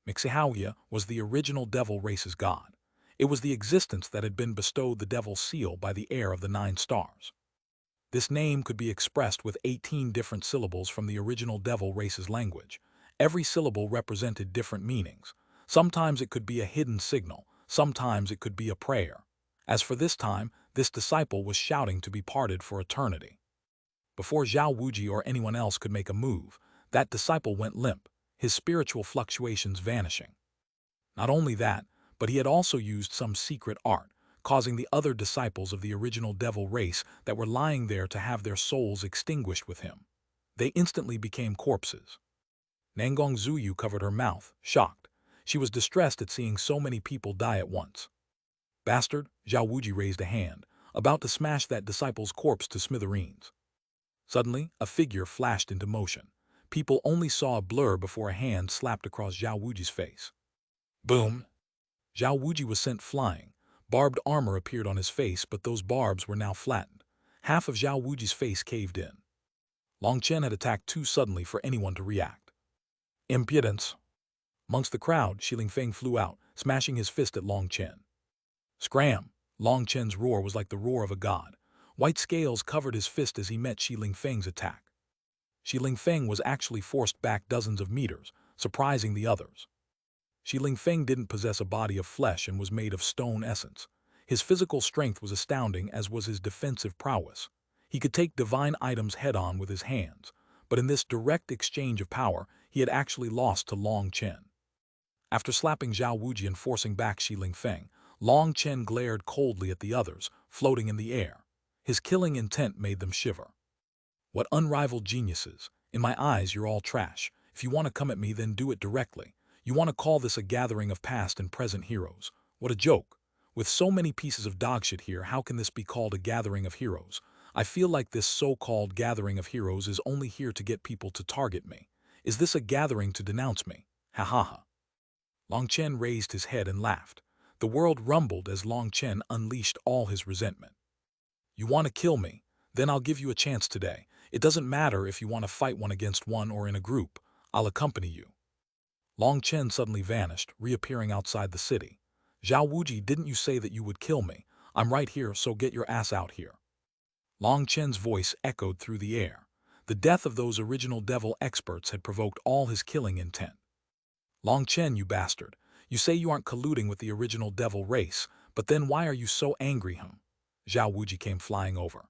Mixihauya was the original devil race's god. It was the existence that had been bestowed the devil's seal by the heir of the 9 stars. This name could be expressed with 18 different syllables from the original devil race's language. Every syllable represented different meanings. Sometimes it could be a hidden signal, sometimes it could be a prayer. As for this time, this disciple was shouting to be parted for eternity. Before Zhao Wuji or anyone else could make a move, that disciple went limp, his spiritual fluctuations vanishing. Not only that, but he had also used some secret art, causing the other disciples of the original devil race that were lying there to have their souls extinguished with him. They instantly became corpses. Nangong Zuyu covered her mouth, shocked. She was distressed at seeing so many people die at once. Bastard, Zhao Wuji raised a hand, about to smash that disciple's corpse to smithereens. Suddenly, a figure flashed into motion. People only saw a blur before a hand slapped across Zhao Wuji's face. Boom! Zhao Wuji was sent flying. Barbed armor appeared on his face, but those barbs were now flattened. Half of Zhao Wuji's face caved in. Long Chen had attacked too suddenly for anyone to react. Impudence! Amongst the crowd, Shilin Feng flew out, smashing his fist at Long Chen. Scram! Long Chen's roar was like the roar of a god. White scales covered his fist as he met Shilin Feng's attack. Shilin Feng was actually forced back dozens of meters, surprising the others. Shilin Feng didn't possess a body of flesh and was made of stone essence. His physical strength was astounding, as was his defensive prowess. He could take divine items head-on with his hands, but in this direct exchange of power, he had actually lost to Long Chen. After slapping Zhao Wuji and forcing back Shilin Feng, Long Chen glared coldly at the others, floating in the air. His killing intent made them shiver. What unrivaled geniuses! In my eyes, you're all trash. If you want to come at me, then do it directly. You want to call this a gathering of past and present heroes. What a joke. With so many pieces of dogshit here, how can this be called a gathering of heroes? I feel like this so-called gathering of heroes is only here to get people to target me. Is this a gathering to denounce me? Ha ha ha. Long Chen raised his head and laughed. The world rumbled as Long Chen unleashed all his resentment. You want to kill me? Then I'll give you a chance today. It doesn't matter if you want to fight one against one or in a group. I'll accompany you. Long Chen suddenly vanished, reappearing outside the city. Zhao Wuji, didn't you say that you would kill me? I'm right here, so get your ass out here. Long Chen's voice echoed through the air. The death of those original devil experts had provoked all his killing intent. Long Chen, you bastard. You say you aren't colluding with the original devil race, but then why are you so angry, Zhao Wuji came flying over.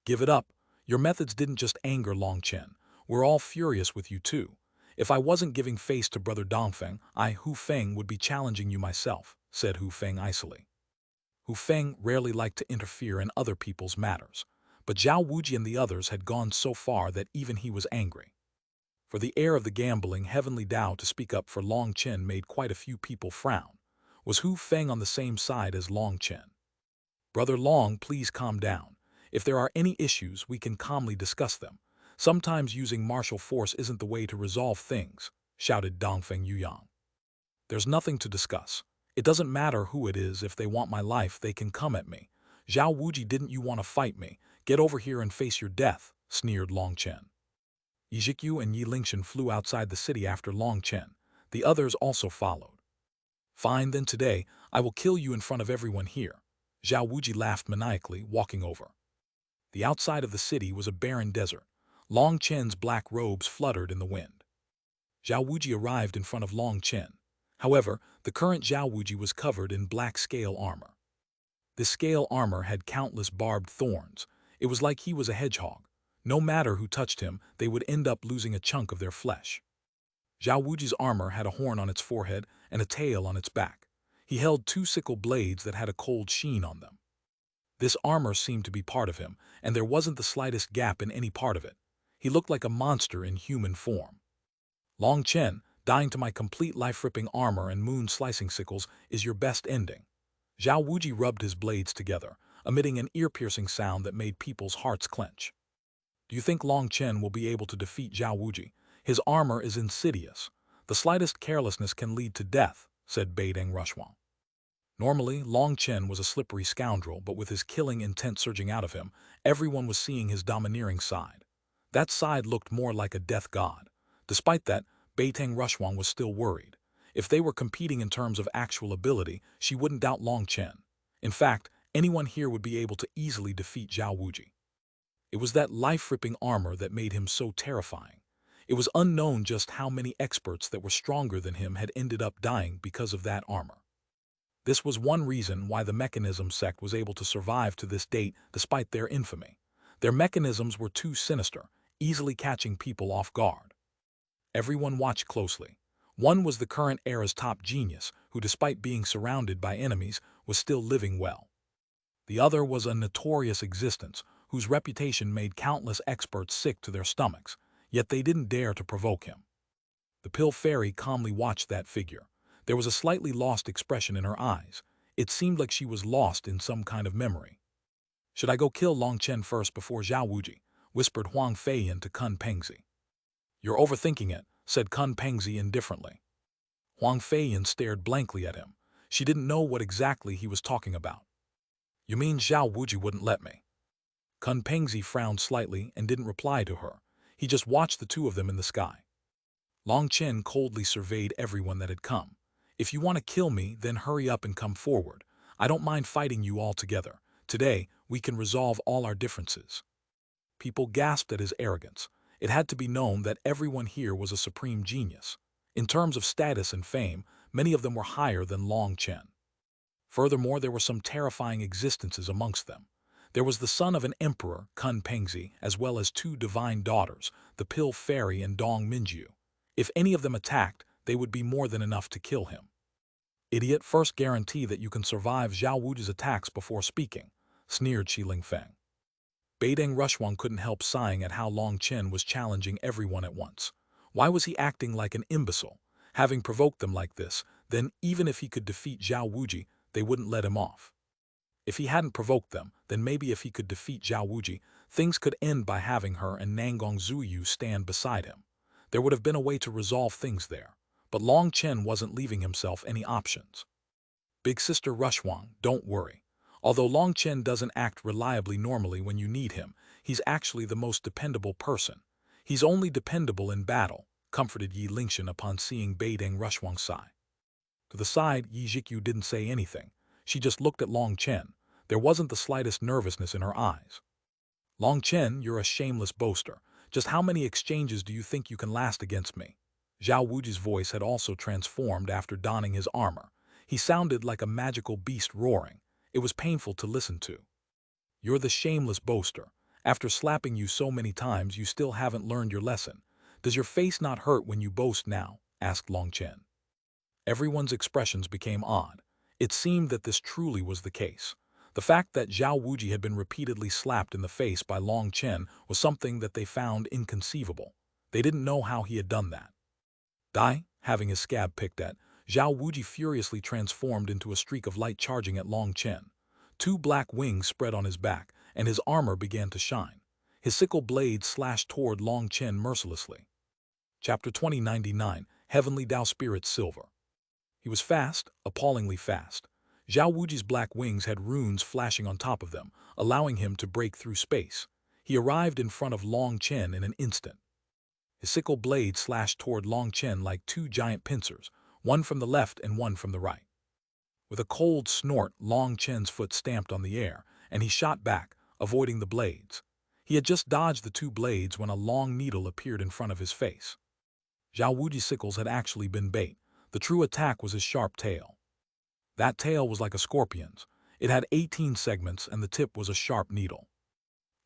Give it up. Your methods didn't just anger Long Chen. We're all furious with you too. If I wasn't giving face to Brother Dongfeng, I, Hu Feng, would be challenging you myself, said Hu Feng icily. Hu Feng rarely liked to interfere in other people's matters, but Zhao Wuji and the others had gone so far that even he was angry. For the heir of the gambling heavenly Tao to speak up for Long Chen made quite a few people frown. Was Hu Feng on the same side as Long Chen? Brother Long, please calm down. If there are any issues, we can calmly discuss them. Sometimes using martial force isn't the way to resolve things, shouted Dongfeng Yuyang. There's nothing to discuss. It doesn't matter who it is. If they want my life, they can come at me. Zhao Wuji, didn't you want to fight me? Get over here and face your death, sneered Long Chen. Yizhikyu and Yi Lingshan flew outside the city after Long Chen. The others also followed. Fine, then today, I will kill you in front of everyone here. Zhao Wuji laughed maniacally, walking over. The outside of the city was a barren desert. Long Chen's black robes fluttered in the wind. Zhao Wuji arrived in front of Long Chen. However, the current Zhao Wuji was covered in black scale armor. This scale armor had countless barbed thorns. It was like he was a hedgehog. No matter who touched him, they would end up losing a chunk of their flesh. Zhao Wuji's armor had a horn on its forehead and a tail on its back. He held 2 sickle blades that had a cold sheen on them. This armor seemed to be part of him, and there wasn't the slightest gap in any part of it. He looked like a monster in human form. Long Chen, dying to my complete life-ripping armor and moon-slicing sickles is your best ending. Zhao Wuji rubbed his blades together, emitting an ear-piercing sound that made people's hearts clench. Do you think Long Chen will be able to defeat Zhao Wuji? His armor is insidious. The slightest carelessness can lead to death, said Baideng Rushwan. Normally, Long Chen was a slippery scoundrel, but with his killing intent surging out of him, everyone was seeing his domineering side. That side looked more like a death god. Despite that, Baiteng Rushwan was still worried. If they were competing in terms of actual ability, she wouldn't doubt Long Chen. In fact, anyone here would be able to easily defeat Zhao Wuji. It was that life-ripping armor that made him so terrifying. It was unknown just how many experts that were stronger than him had ended up dying because of that armor. This was one reason why the mechanism sect was able to survive to this date despite their infamy. Their mechanisms were too sinister, easily catching people off guard. Everyone watched closely. One was the current era's top genius, who despite being surrounded by enemies, was still living well. The other was a notorious existence, whose reputation made countless experts sick to their stomachs, yet they didn't dare to provoke him. The pill fairy calmly watched that figure. There was a slightly lost expression in her eyes. It seemed like she was lost in some kind of memory. "Should I go kill Long Chen first before Zhao Wuji?" whispered Huang Feiyan to Kun Pengzi. "You're overthinking it," said Kun Pengzi indifferently. Huang Feiyan stared blankly at him. She didn't know what exactly he was talking about. "You mean Zhao Wuji wouldn't let me?" Kun Pengzi frowned slightly and didn't reply to her. He just watched the two of them in the sky. Long Chen coldly surveyed everyone that had come. "If you want to kill me, then hurry up and come forward. I don't mind fighting you all together. Today, we can resolve all our differences." People gasped at his arrogance. It had to be known that everyone here was a supreme genius. In terms of status and fame, many of them were higher than Long Chen. Furthermore, there were some terrifying existences amongst them. There was the son of an emperor, Kun Pengzi, as well as two divine daughters, the Pill Fairy and Dong Minjiu. If any of them attacked, they would be more than enough to kill him. "Idiot, first guarantee that you can survive Zhao Wuji's attacks before speaking," sneered Shi Lingfeng. Beideng Rushwang couldn't help sighing at how Long Chen was challenging everyone at once. Why was he acting like an imbecile? Having provoked them like this, then even if he could defeat Zhao Wuji, they wouldn't let him off. If he hadn't provoked them, then maybe if he could defeat Zhao Wuji, things could end by having her and Nangong Zuyu stand beside him. There would have been a way to resolve things there. But Long Chen wasn't leaving himself any options. "Big Sister Rushwang, don't worry. Although Long Chen doesn't act reliably normally when you need him, he's actually the most dependable person. He's only dependable in battle," comforted Yi Lingshan upon seeing Beideng Rushwang sigh. To the side, Yi Zhikyu didn't say anything. She just looked at Long Chen. There wasn't the slightest nervousness in her eyes. "Long Chen, you're a shameless boaster. Just how many exchanges do you think you can last against me?" Zhao Wuji's voice had also transformed after donning his armor. He sounded like a magical beast roaring. It was painful to listen to. "You're the shameless boaster. After slapping you so many times, you still haven't learned your lesson. Does your face not hurt when you boast now?" asked Long Chen. Everyone's expressions became odd. It seemed that this truly was the case. The fact that Zhao Wuji had been repeatedly slapped in the face by Long Chen was something that they found inconceivable. They didn't know how he had done that. Die, having his scab picked at, Zhao Wuji furiously transformed into a streak of light charging at Long Chen. Two black wings spread on his back, and his armor began to shine. His sickle blade slashed toward Long Chen mercilessly. Chapter 2099, Heavenly Tao Spirit Silver. He was fast, appallingly fast. Zhao Wuji's black wings had runes flashing on top of them, allowing him to break through space. He arrived in front of Long Chen in an instant. His sickle blade slashed toward Long Chen like two giant pincers, one from the left and one from the right. With a cold snort, Long Chen's foot stamped on the air, and he shot back, avoiding the blades. He had just dodged the two blades when a long needle appeared in front of his face. Zhao Wuji's sickles had actually been bait. The true attack was his sharp tail. That tail was like a scorpion's. It had 18 segments, and the tip was a sharp needle.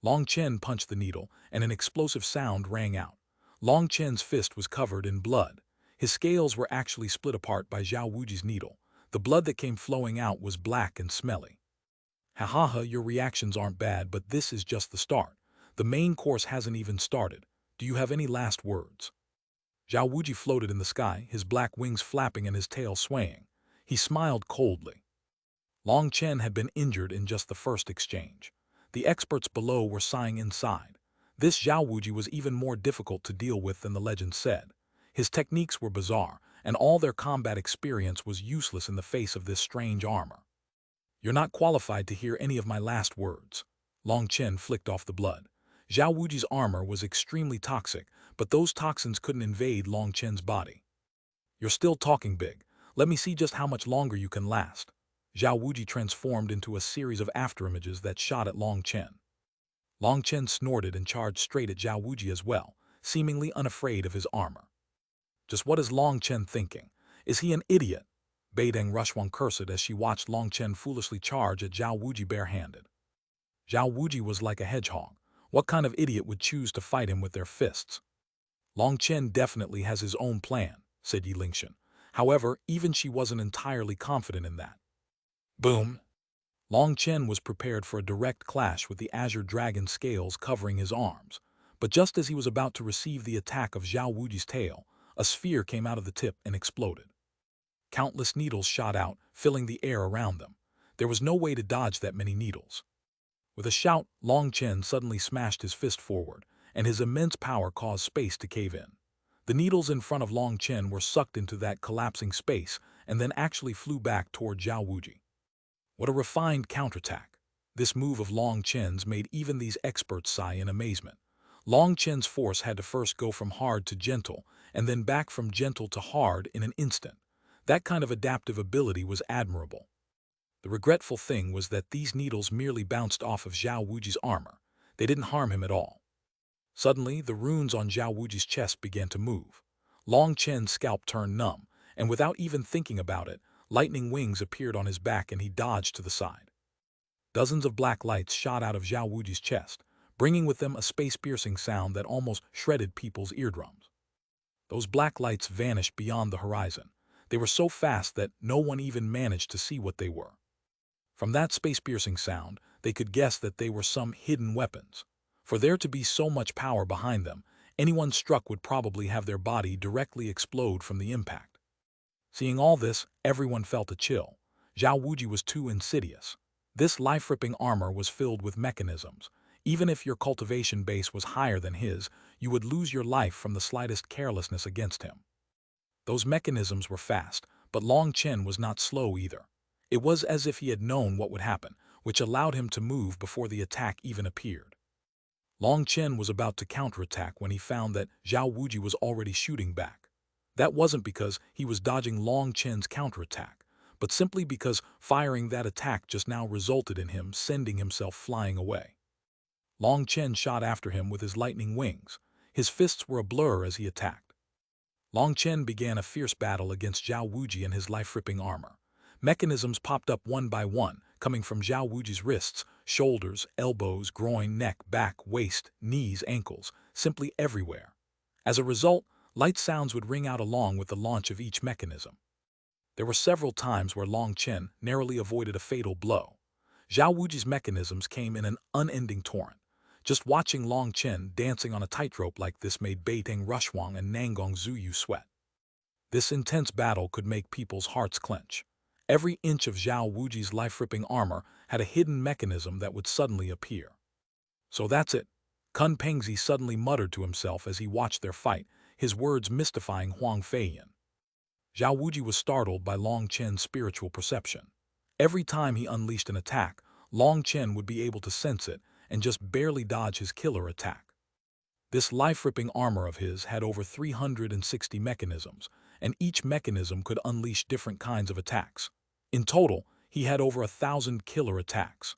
Long Chen punched the needle, and an explosive sound rang out. Long Chen's fist was covered in blood. His scales were actually split apart by Zhao Wuji's needle. The blood that came flowing out was black and smelly. "Ha ha ha, your reactions aren't bad, but this is just the start. The main course hasn't even started. Do you have any last words?" Zhao Wuji floated in the sky, his black wings flapping and his tail swaying. He smiled coldly. Long Chen had been injured in just the first exchange. The experts below were sighing inside. This Zhao Wuji was even more difficult to deal with than the legend said. His techniques were bizarre, and all their combat experience was useless in the face of this strange armor. "You're not qualified to hear any of my last words." Long Chen flicked off the blood. Zhao Wuji's armor was extremely toxic, but those toxins couldn't invade Long Chen's body. You're still talking big. Let me see just how much longer you can last. Zhao Wuji transformed into a series of afterimages that shot at Long Chen. Long Chen snorted and charged straight at Zhao Wuji as well, seemingly unafraid of his armor. Just what is Long Chen thinking? Is he an idiot? Beideng Rushwang cursed as she watched Long Chen foolishly charge at Zhao Wuji barehanded. Zhao Wuji was like a hedgehog. What kind of idiot would choose to fight him with their fists? Long Chen definitely has his own plan, said Yi Lingshan. However, even she wasn't entirely confident in that. Boom! Long Chen was prepared for a direct clash with the azure dragon scales covering his arms, but just as he was about to receive the attack of Zhao Wuji's tail, a sphere came out of the tip and exploded. Countless needles shot out, filling the air around them. There was no way to dodge that many needles. With a shout, Long Chen suddenly smashed his fist forward, and his immense power caused space to cave in. The needles in front of Long Chen were sucked into that collapsing space and then actually flew back toward Zhao Wuji. What a refined counterattack. This move of Long Chen's made even these experts sigh in amazement. Long Chen's force had to first go from hard to gentle, and then back from gentle to hard in an instant. That kind of adaptive ability was admirable. The regretful thing was that these needles merely bounced off of Zhao Wuji's armor. They didn't harm him at all. Suddenly, the runes on Zhao Wuji's chest began to move. Long Chen's scalp turned numb, and without even thinking about it, lightning wings appeared on his back and he dodged to the side. Dozens of black lights shot out of Zhao Wuji's chest, bringing with them a space-piercing sound that almost shredded people's eardrums. Those black lights vanished beyond the horizon. They were so fast that no one even managed to see what they were. From that space-piercing sound, they could guess that they were some hidden weapons. For there to be so much power behind them, anyone struck would probably have their body directly explode from the impact. Seeing all this, everyone felt a chill. Zhao Wuji was too insidious. This life-ripping armor was filled with mechanisms. Even if your cultivation base was higher than his, you would lose your life from the slightest carelessness against him. Those mechanisms were fast, but Long Chen was not slow either. It was as if he had known what would happen, which allowed him to move before the attack even appeared. Long Chen was about to counterattack when he found that Zhao Wuji was already shooting back. That wasn't because he was dodging Long Chen's counterattack, but simply because firing that attack just now resulted in him sending himself flying away. Long Chen shot after him with his lightning wings. His fists were a blur as he attacked. Long Chen began a fierce battle against Zhao Wuji and his life-ripping armor. Mechanisms popped up one by one, coming from Zhao Wuji's wrists, shoulders, elbows, groin, neck, back, waist, knees, ankles, simply everywhere. As a result, light sounds would ring out along with the launch of each mechanism. There were several times where Long Chen narrowly avoided a fatal blow. Zhao Wuji's mechanisms came in an unending torrent. Just watching Long Chen dancing on a tightrope like this made Beiteng Rushwang and Nangong Zuyu sweat. This intense battle could make people's hearts clench. Every inch of Zhao Wuji's life-ripping armor had a hidden mechanism that would suddenly appear. So that's it. Kun Pengzi suddenly muttered to himself as he watched their fight, his words mystifying Huang Feiyan. Zhao Wuji was startled by Long Chen's spiritual perception. Every time he unleashed an attack, Long Chen would be able to sense it and just barely dodge his killer attack. This life-ripping armor of his had over 360 mechanisms, and each mechanism could unleash different kinds of attacks. In total, he had over 1,000 killer attacks.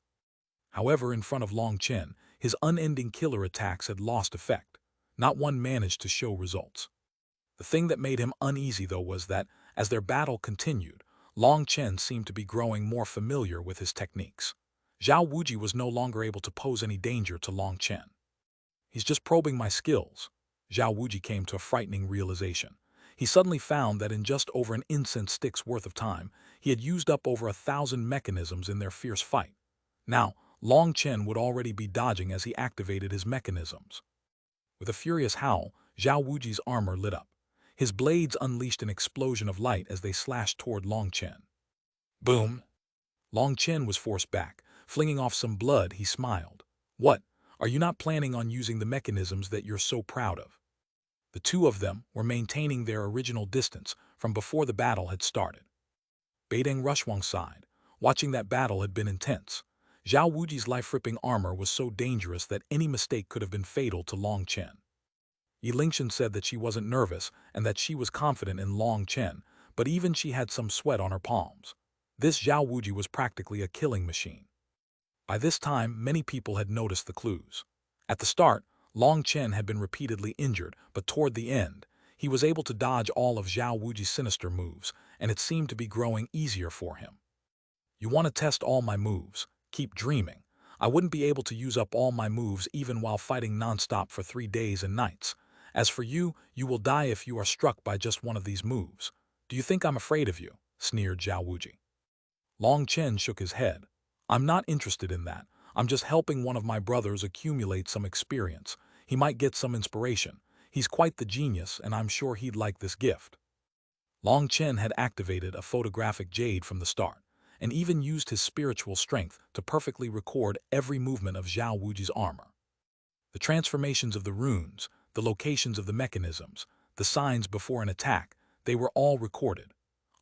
However, in front of Long Chen, his unending killer attacks had lost effect. Not one managed to show results. The thing that made him uneasy, though, was that, as their battle continued, Long Chen seemed to be growing more familiar with his techniques. Zhao Wuji was no longer able to pose any danger to Long Chen. He's just probing my skills. Zhao Wuji came to a frightening realization. He suddenly found that in just over an incense stick's worth of time, he had used up over 1,000 mechanisms in their fierce fight. Now, Long Chen would already be dodging as he activated his mechanisms. With a furious howl, Zhao Wuji's armor lit up. His blades unleashed an explosion of light as they slashed toward Long Chen. Boom! Long Chen was forced back. Flinging off some blood, he smiled. What? Are you not planning on using the mechanisms that you're so proud of? The two of them were maintaining their original distance from before the battle had started. Beideng Rushwang sighed. Watching that battle had been intense. Zhao Wuji's life-ripping armor was so dangerous that any mistake could have been fatal to Long Chen. Lingshan said that she wasn't nervous and that she was confident in Long Chen, but even she had some sweat on her palms. This Zhao Wuji was practically a killing machine. By this time, many people had noticed the clues. At the start, Long Chen had been repeatedly injured, but toward the end, he was able to dodge all of Zhao Wuji's sinister moves, and it seemed to be growing easier for him. You want to test all my moves? Keep dreaming. I wouldn't be able to use up all my moves even while fighting non-stop for 3 days and nights. As for you, you will die if you are struck by just one of these moves. Do you think I'm afraid of you? Sneered Zhao Wuji. Long Chen shook his head. I'm not interested in that. I'm just helping one of my brothers accumulate some experience. He might get some inspiration. He's quite the genius, and I'm sure he'd like this gift. Long Chen had activated a photographic Jade from the start, and even used his spiritual strength to perfectly record every movement of Zhao Wuji's armor. The transformations of the runes, the locations of the mechanisms, the signs before an attack, they were all recorded.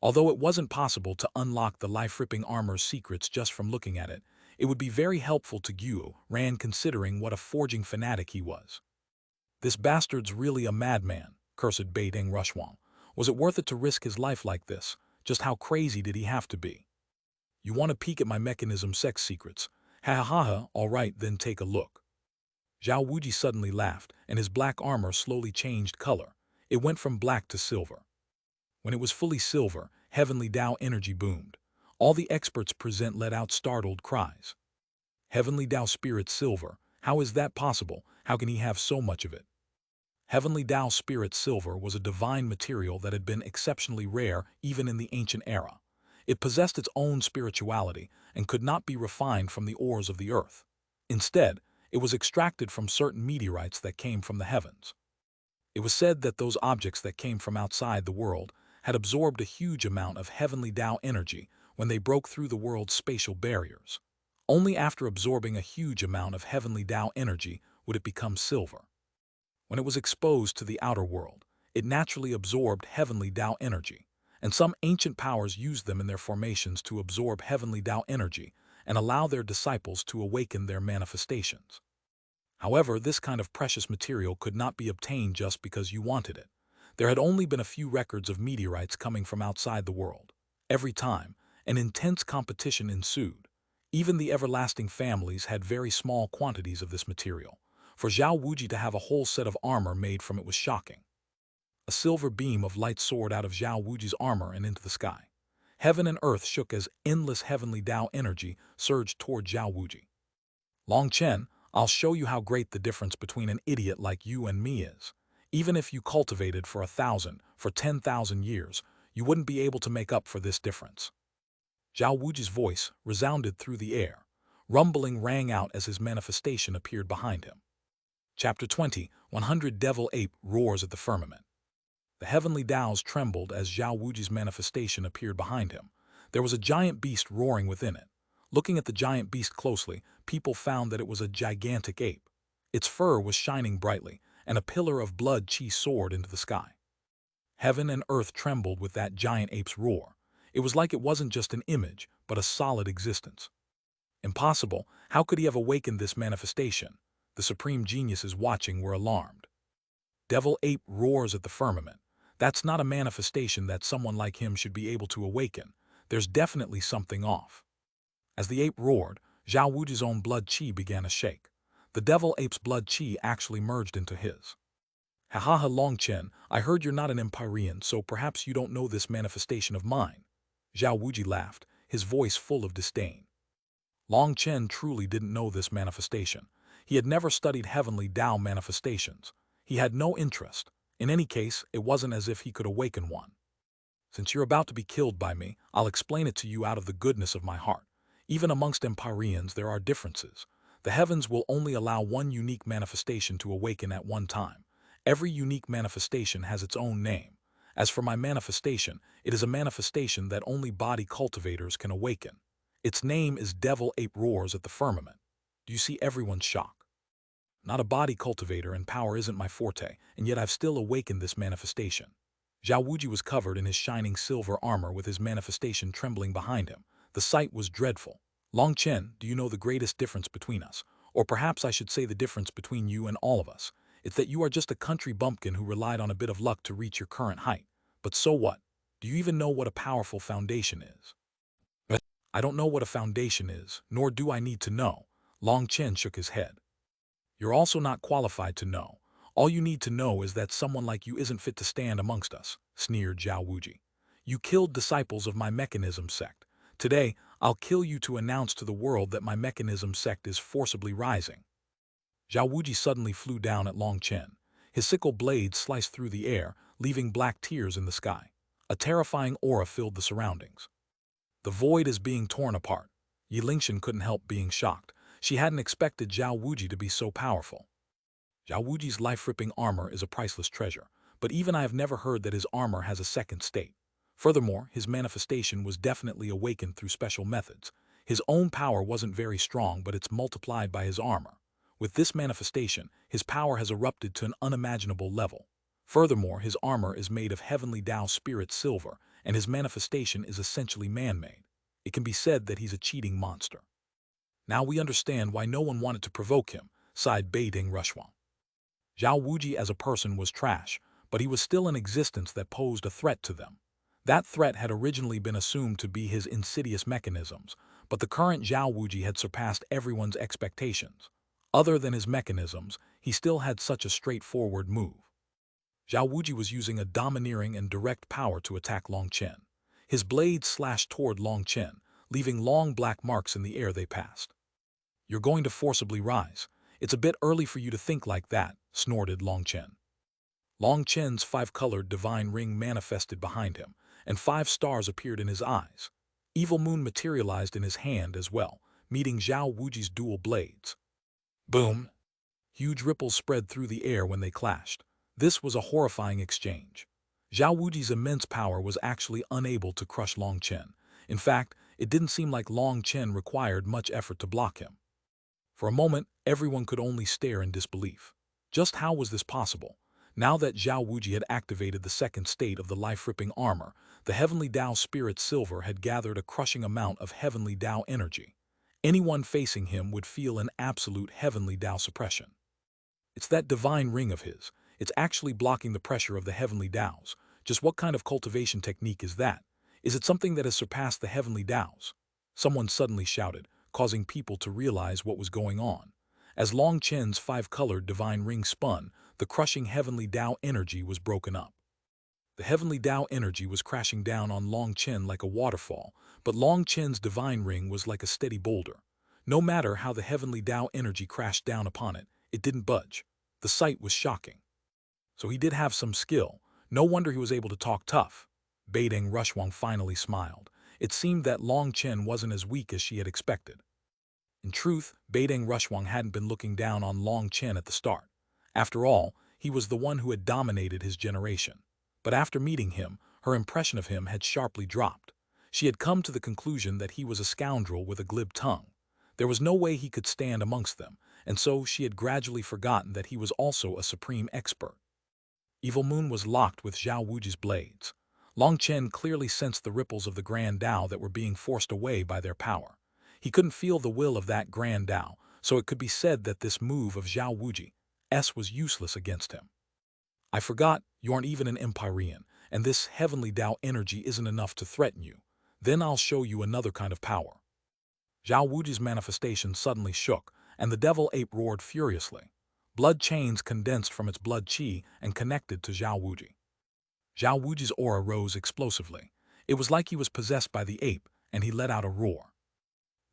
Although it wasn't possible to unlock the life-ripping armor's secrets just from looking at it, it would be very helpful to Xuanhuan considering what a forging fanatic he was. This bastard's really a madman, cursed Beiding Xuanhuan. Was it worth it to risk his life like this? Just how crazy did he have to be? You want to peek at my mechanism sex secrets? Ha ha ha ha, all right, then take a look. Zhao Wuji suddenly laughed, and his black armor slowly changed color. It went from black to silver. When it was fully silver, heavenly Tao energy boomed. All the experts present let out startled cries. Heavenly Tao spirit silver, how is that possible? How can he have so much of it? Heavenly Tao spirit silver was a divine material that had been exceptionally rare even in the ancient era. It possessed its own spirituality and could not be refined from the ores of the earth. Instead, it was extracted from certain meteorites that came from the heavens. It was said that those objects that came from outside the world had absorbed a huge amount of heavenly Tao energy when they broke through the world's spatial barriers. Only after absorbing a huge amount of heavenly Tao energy would it become silver. When it was exposed to the outer world, it naturally absorbed heavenly Tao energy, and some ancient powers used them in their formations to absorb heavenly Tao energy and allow their disciples to awaken their manifestations. However, this kind of precious material could not be obtained just because you wanted it. There had only been a few records of meteorites coming from outside the world. Every time, an intense competition ensued. Even the everlasting families had very small quantities of this material. For Zhao Wuji to have a whole set of armor made from it was shocking. A silver beam of light soared out of Zhao Wuji's armor and into the sky. Heaven and earth shook as endless heavenly Tao energy surged toward Zhao Wuji. Long Chen, I'll show you how great the difference between an idiot like you and me is. Even if you cultivated for 1,000, for 10,000 years, you wouldn't be able to make up for this difference. Zhao Wuji's voice resounded through the air. Rumbling rang out as his manifestation appeared behind him. Chapter 20, 100 Devil Ape roars at the firmament. The heavenly Taos trembled as Zhao Wuji's manifestation appeared behind him. There was a giant beast roaring within it. Looking at the giant beast closely, people found that it was a gigantic ape. Its fur was shining brightly, and a pillar of blood chi soared into the sky. Heaven and earth trembled with that giant ape's roar. It was like it wasn't just an image, but a solid existence. Impossible, how could he have awakened this manifestation? The supreme geniuses watching were alarmed. Devil Ape roars at the firmament. That's not a manifestation that someone like him should be able to awaken. There's definitely something off. As the ape roared, Zhao Wuji's own blood chi began to shake. The devil ape's blood chi actually merged into his. Ha ha ha, Long Chen, I heard you're not an Empyrean, so perhaps you don't know this manifestation of mine. Zhao Wuji laughed, his voice full of disdain. Long Chen truly didn't know this manifestation. He had never studied heavenly Tao manifestations. He had no interest. In any case, it wasn't as if he could awaken one. Since you're about to be killed by me, I'll explain it to you out of the goodness of my heart. Even amongst Empyreans there are differences. The heavens will only allow one unique manifestation to awaken at one time. Every unique manifestation has its own name. As for my manifestation, it is a manifestation that only body cultivators can awaken. Its name is Devil Ape Roars at the Firmament. Do you see everyone's shock? Not a body cultivator, and power isn't my forte, and yet I've still awakened this manifestation. Zhao Wuji was covered in his shining silver armor with his manifestation trembling behind him. The sight was dreadful. Long Chen, do you know the greatest difference between us? Or perhaps I should say the difference between you and all of us. It's that you are just a country bumpkin who relied on a bit of luck to reach your current height. But so what? Do you even know what a powerful foundation is? I don't know what a foundation is, nor do I need to know. Long Chen shook his head. You're also not qualified to know. All you need to know is that someone like you isn't fit to stand amongst us, sneered Zhao Wuji. You killed disciples of my mechanism sect. Today, I'll kill you to announce to the world that my mechanism sect is forcibly rising. Zhao Wuji suddenly flew down at Long Chen. His sickle blade sliced through the air, leaving black tears in the sky. A terrifying aura filled the surroundings. The void is being torn apart. Yi Lingshan couldn't help being shocked. She hadn't expected Zhao Wuji to be so powerful. Zhao Wuji's life-ripping armor is a priceless treasure, but even I have never heard that his armor has a second state. Furthermore, his manifestation was definitely awakened through special methods. His own power wasn't very strong, but it's multiplied by his armor. With this manifestation, his power has erupted to an unimaginable level. Furthermore, his armor is made of heavenly Tao spirit silver, and his manifestation is essentially man-made. It can be said that he's a cheating monster. Now we understand why no one wanted to provoke him, sighed Beiding Rushwang. Zhao Wuji as a person was trash, but he was still in existence that posed a threat to them. That threat had originally been assumed to be his insidious mechanisms, but the current Zhao Wuji had surpassed everyone's expectations. Other than his mechanisms, he still had such a straightforward move. Zhao Wuji was using a domineering and direct power to attack Long Chen. His blade slashed toward Long Chen, leaving long black marks in the air they passed. You're going to forcibly rise. It's a bit early for you to think like that, snorted Long Chen. Long Chen's five-colored divine ring manifested behind him, and 5 stars appeared in his eyes. Evil Moon materialized in his hand as well, meeting Zhao Wuji's dual blades. Boom! Huge ripples spread through the air when they clashed. This was a horrifying exchange. Zhao Wuji's immense power was actually unable to crush Long Chen. In fact, it didn't seem like Long Chen required much effort to block him. For a moment, everyone could only stare in disbelief. Just how was this possible? Now that Zhao Wuji had activated the second state of the life-ripping armor, the heavenly Tao spirit silver had gathered a crushing amount of heavenly Tao energy. Anyone facing him would feel an absolute heavenly Tao suppression. It's that divine ring of his. It's actually blocking the pressure of the heavenly Taos. Just what kind of cultivation technique is that? Is it something that has surpassed the heavenly Taos? Someone suddenly shouted, causing people to realize what was going on. As Long Chen's 5-colored divine ring spun, the crushing heavenly Tao energy was broken up. The heavenly Tao energy was crashing down on Long Chen like a waterfall, but Long Chen's divine ring was like a steady boulder. No matter how the heavenly Tao energy crashed down upon it, it didn't budge. The sight was shocking. So he did have some skill. No wonder he was able to talk tough. Beiding Rushwang finally smiled. It seemed that Long Chen wasn't as weak as she had expected. In truth, Beiding Rushwang hadn't been looking down on Long Chen at the start. After all, he was the one who had dominated his generation. But after meeting him, her impression of him had sharply dropped. She had come to the conclusion that he was a scoundrel with a glib tongue. There was no way he could stand amongst them, and so she had gradually forgotten that he was also a supreme expert. Evil Moon was locked with Zhao Wuji's blades. Long Chen clearly sensed the ripples of the Grand Tao that were being forced away by their power. He couldn't feel the will of that Grand Tao, so it could be said that this move of Zhao Wuji's was useless against him. I forgot, you aren't even an Empyrean, and this heavenly Tao energy isn't enough to threaten you. Then I'll show you another kind of power. Zhao Wuji's manifestation suddenly shook, and the devil ape roared furiously. Blood chains condensed from its blood qi and connected to Zhao Wuji. Zhao Wuji's aura rose explosively. It was like he was possessed by the ape, and he let out a roar.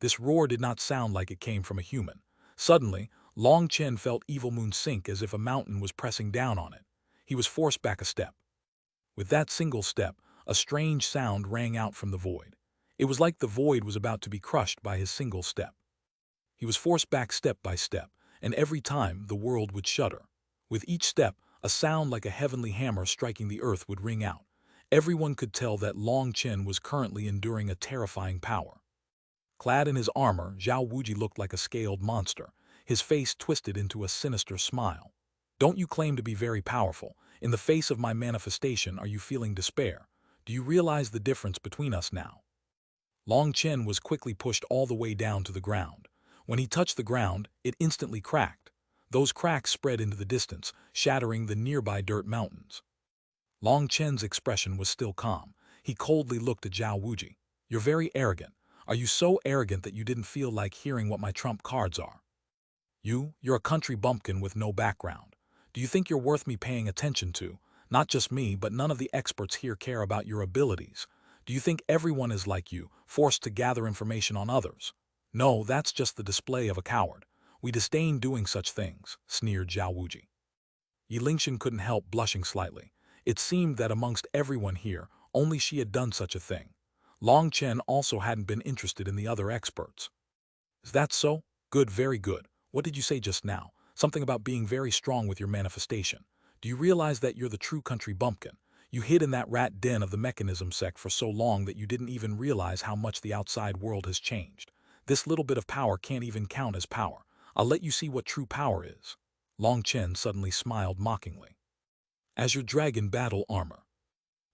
This roar did not sound like it came from a human. Suddenly, Long Chen felt Evil Moon sink as if a mountain was pressing down on it. He was forced back a step. With that single step, a strange sound rang out from the void. It was like the void was about to be crushed by his single step. He was forced back step by step, and every time the world would shudder. With each step, a sound like a heavenly hammer striking the earth would ring out. Everyone could tell that Long Chen was currently enduring a terrifying power. Clad in his armor, Zhao Wuji looked like a scaled monster, his face twisted into a sinister smile. Don't you claim to be very powerful? In the face of my manifestation, are you feeling despair? Do you realize the difference between us now? Long Chen was quickly pushed all the way down to the ground. When he touched the ground, it instantly cracked. Those cracks spread into the distance, shattering the nearby dirt mountains. Long Chen's expression was still calm. He coldly looked at Zhao Wuji. "You're very arrogant. Are you so arrogant that you didn't feel like hearing what my trump cards are? You're a country bumpkin with no background. Do you think you're worth me paying attention to? Not just me, but none of the experts here care about your abilities. Do you think everyone is like you, forced to gather information on others? No, that's just the display of a coward. We disdain doing such things," sneered Zhao Wuji. Yi Lingshan couldn't help blushing slightly. It seemed that amongst everyone here, only she had done such a thing. Long Chen also hadn't been interested in the other experts. "Is that so? Good, very good. What did you say just now? Something about being very strong with your manifestation. Do you realize that you're the true country bumpkin? You hid in that rat den of the mechanism sect for so long that you didn't even realize how much the outside world has changed. This little bit of power can't even count as power. I'll let you see what true power is." Long Chen suddenly smiled mockingly. "As your dragon battle armor."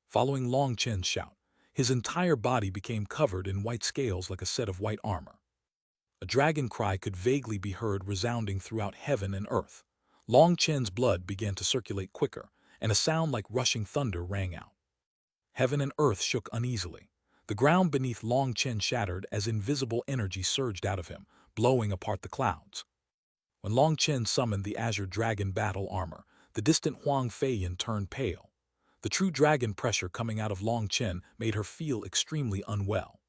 Following Long Chen's shout, his entire body became covered in white scales like a set of white armor. A dragon cry could vaguely be heard resounding throughout heaven and earth. Long Chen's blood began to circulate quicker, and a sound like rushing thunder rang out. Heaven and earth shook uneasily. The ground beneath Long Chen shattered as invisible energy surged out of him, blowing apart the clouds. When Long Chen summoned the Azure Dragon battle armor, the distant Huang Feiyan turned pale. The true dragon pressure coming out of Long Chen made her feel extremely unwell.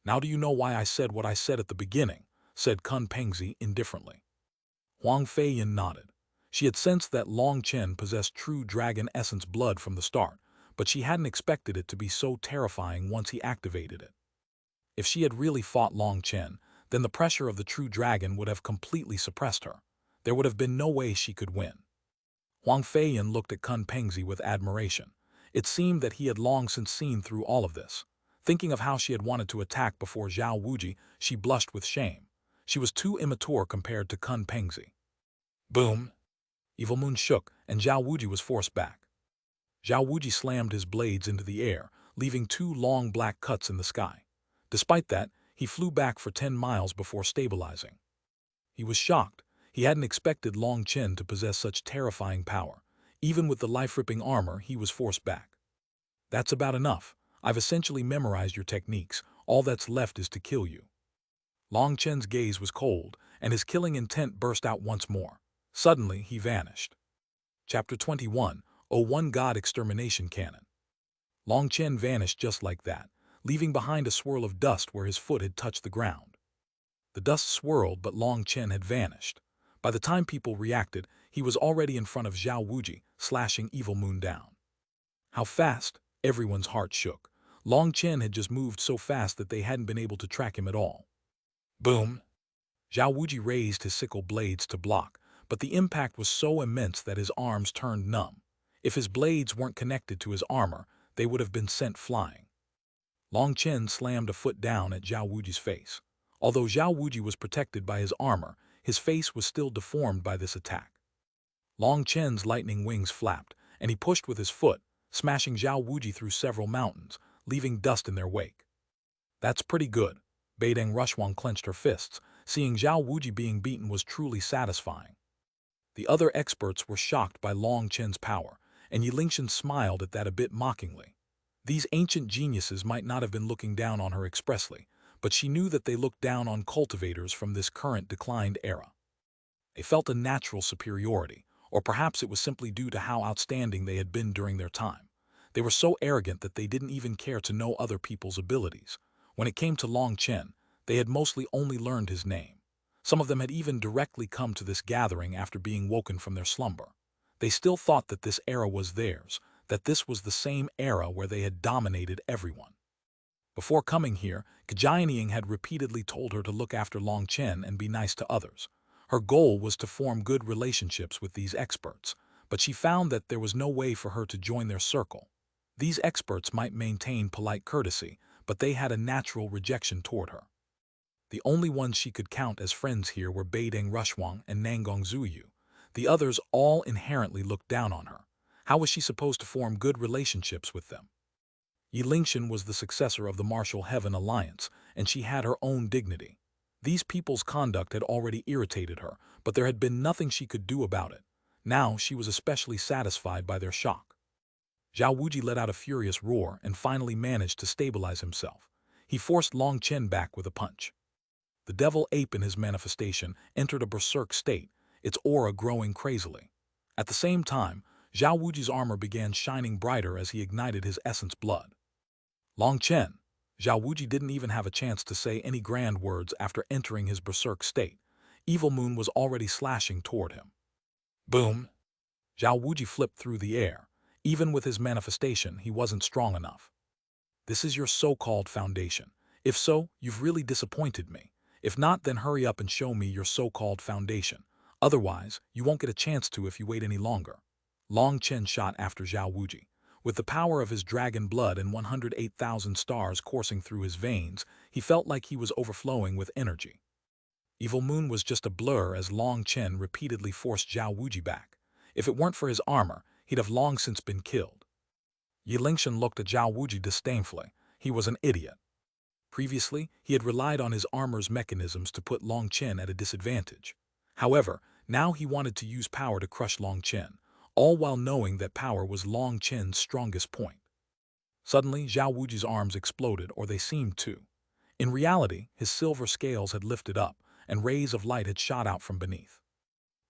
"Now do you know why I said what I said at the beginning?" said Kun Pengzi indifferently. Huang Feiyan nodded. She had sensed that Long Chen possessed true dragon essence blood from the start, but she hadn't expected it to be so terrifying once he activated it. If she had really fought Long Chen, then the pressure of the true dragon would have completely suppressed her. There would have been no way she could win. Huang Feiyan looked at Kun Pengzi with admiration. It seemed that he had long since seen through all of this. Thinking of how she had wanted to attack before Zhao Wuji, she blushed with shame. She was too immature compared to Kun Pengzi. Boom! Evil Moon shook, and Zhao Wuji was forced back. Zhao Wuji slammed his blades into the air, leaving 2 long black cuts in the sky. Despite that, he flew back for 10 miles before stabilizing. He was shocked. He hadn't expected Long Chen to possess such terrifying power. Even with the life-ripping armor, he was forced back. "That's about enough. I've essentially memorized your techniques. All that's left is to kill you." Long Chen's gaze was cold, and his killing intent burst out once more. Suddenly, he vanished. Chapter 21, One God Extermination Cannon. Long Chen vanished just like that, leaving behind a swirl of dust where his foot had touched the ground. The dust swirled, but Long Chen had vanished. By the time people reacted, he was already in front of Zhao Wuji, slashing Evil Moon down. How fast? Everyone's heart shook. Long Chen had just moved so fast that they hadn't been able to track him at all. Boom! Zhao Wuji raised his sickle blades to block, but the impact was so immense that his arms turned numb. If his blades weren't connected to his armor, they would have been sent flying. Long Chen slammed a foot down at Zhao Wuji's face. Although Zhao Wuji was protected by his armor, his face was still deformed by this attack. Long Chen's lightning wings flapped, and he pushed with his foot, smashing Zhao Wuji through several mountains, leaving dust in their wake. "That's pretty good." Beideng Rushwang clenched her fists. Seeing Zhao Wuji being beaten was truly satisfying. The other experts were shocked by Long Chen's power, and Yi Lingshan smiled at that a bit mockingly. These ancient geniuses might not have been looking down on her expressly, but she knew that they looked down on cultivators from this current declined era. They felt a natural superiority, or perhaps it was simply due to how outstanding they had been during their time. They were so arrogant that they didn't even care to know other people's abilities. When it came to Long Chen, they had mostly only learned his name. Some of them had even directly come to this gathering after being woken from their slumber. They still thought that this era was theirs, that this was the same era where they had dominated everyone. Before coming here, Kajianying had repeatedly told her to look after Long Chen and be nice to others. Her goal was to form good relationships with these experts, but she found that there was no way for her to join their circle. These experts might maintain polite courtesy, but they had a natural rejection toward her. The only ones she could count as friends here were Beideng Rushwang and Nangong Zuyu. The others all inherently looked down on her. How was she supposed to form good relationships with them? Yi Lingshan was the successor of the Martial Heaven Alliance, and she had her own dignity. These people's conduct had already irritated her, but there had been nothing she could do about it. Now she was especially satisfied by their shock. Zhao Wuji let out a furious roar and finally managed to stabilize himself. He forced Long Chen back with a punch. The devil ape in his manifestation entered a berserk state, its aura growing crazily. At the same time, Zhao Wuji's armor began shining brighter as he ignited his essence blood. Long Chen. Zhao Wuji didn't even have a chance to say any grand words after entering his berserk state. Evil Moon was already slashing toward him. Boom! Zhao Wuji flipped through the air. Even with his manifestation, he wasn't strong enough. This is your so-called foundation. If so, you've really disappointed me. If not, then hurry up and show me your so-called foundation. Otherwise, you won't get a chance to if you wait any longer. Long Chen shot after Zhao Wuji. With the power of his dragon blood and 108,000 stars coursing through his veins, he felt like he was overflowing with energy. Evil Moon was just a blur as Long Chen repeatedly forced Zhao Wuji back. If it weren't for his armor, he'd have long since been killed. Yi Lingshan looked at Zhao Wuji disdainfully. He was an idiot. Previously, he had relied on his armor's mechanisms to put Long Chen at a disadvantage. However, now he wanted to use power to crush Long Chen, all while knowing that power was Long Chen's strongest point. Suddenly, Zhao Wuji's arms exploded, or they seemed to. In reality, his silver scales had lifted up, and rays of light had shot out from beneath.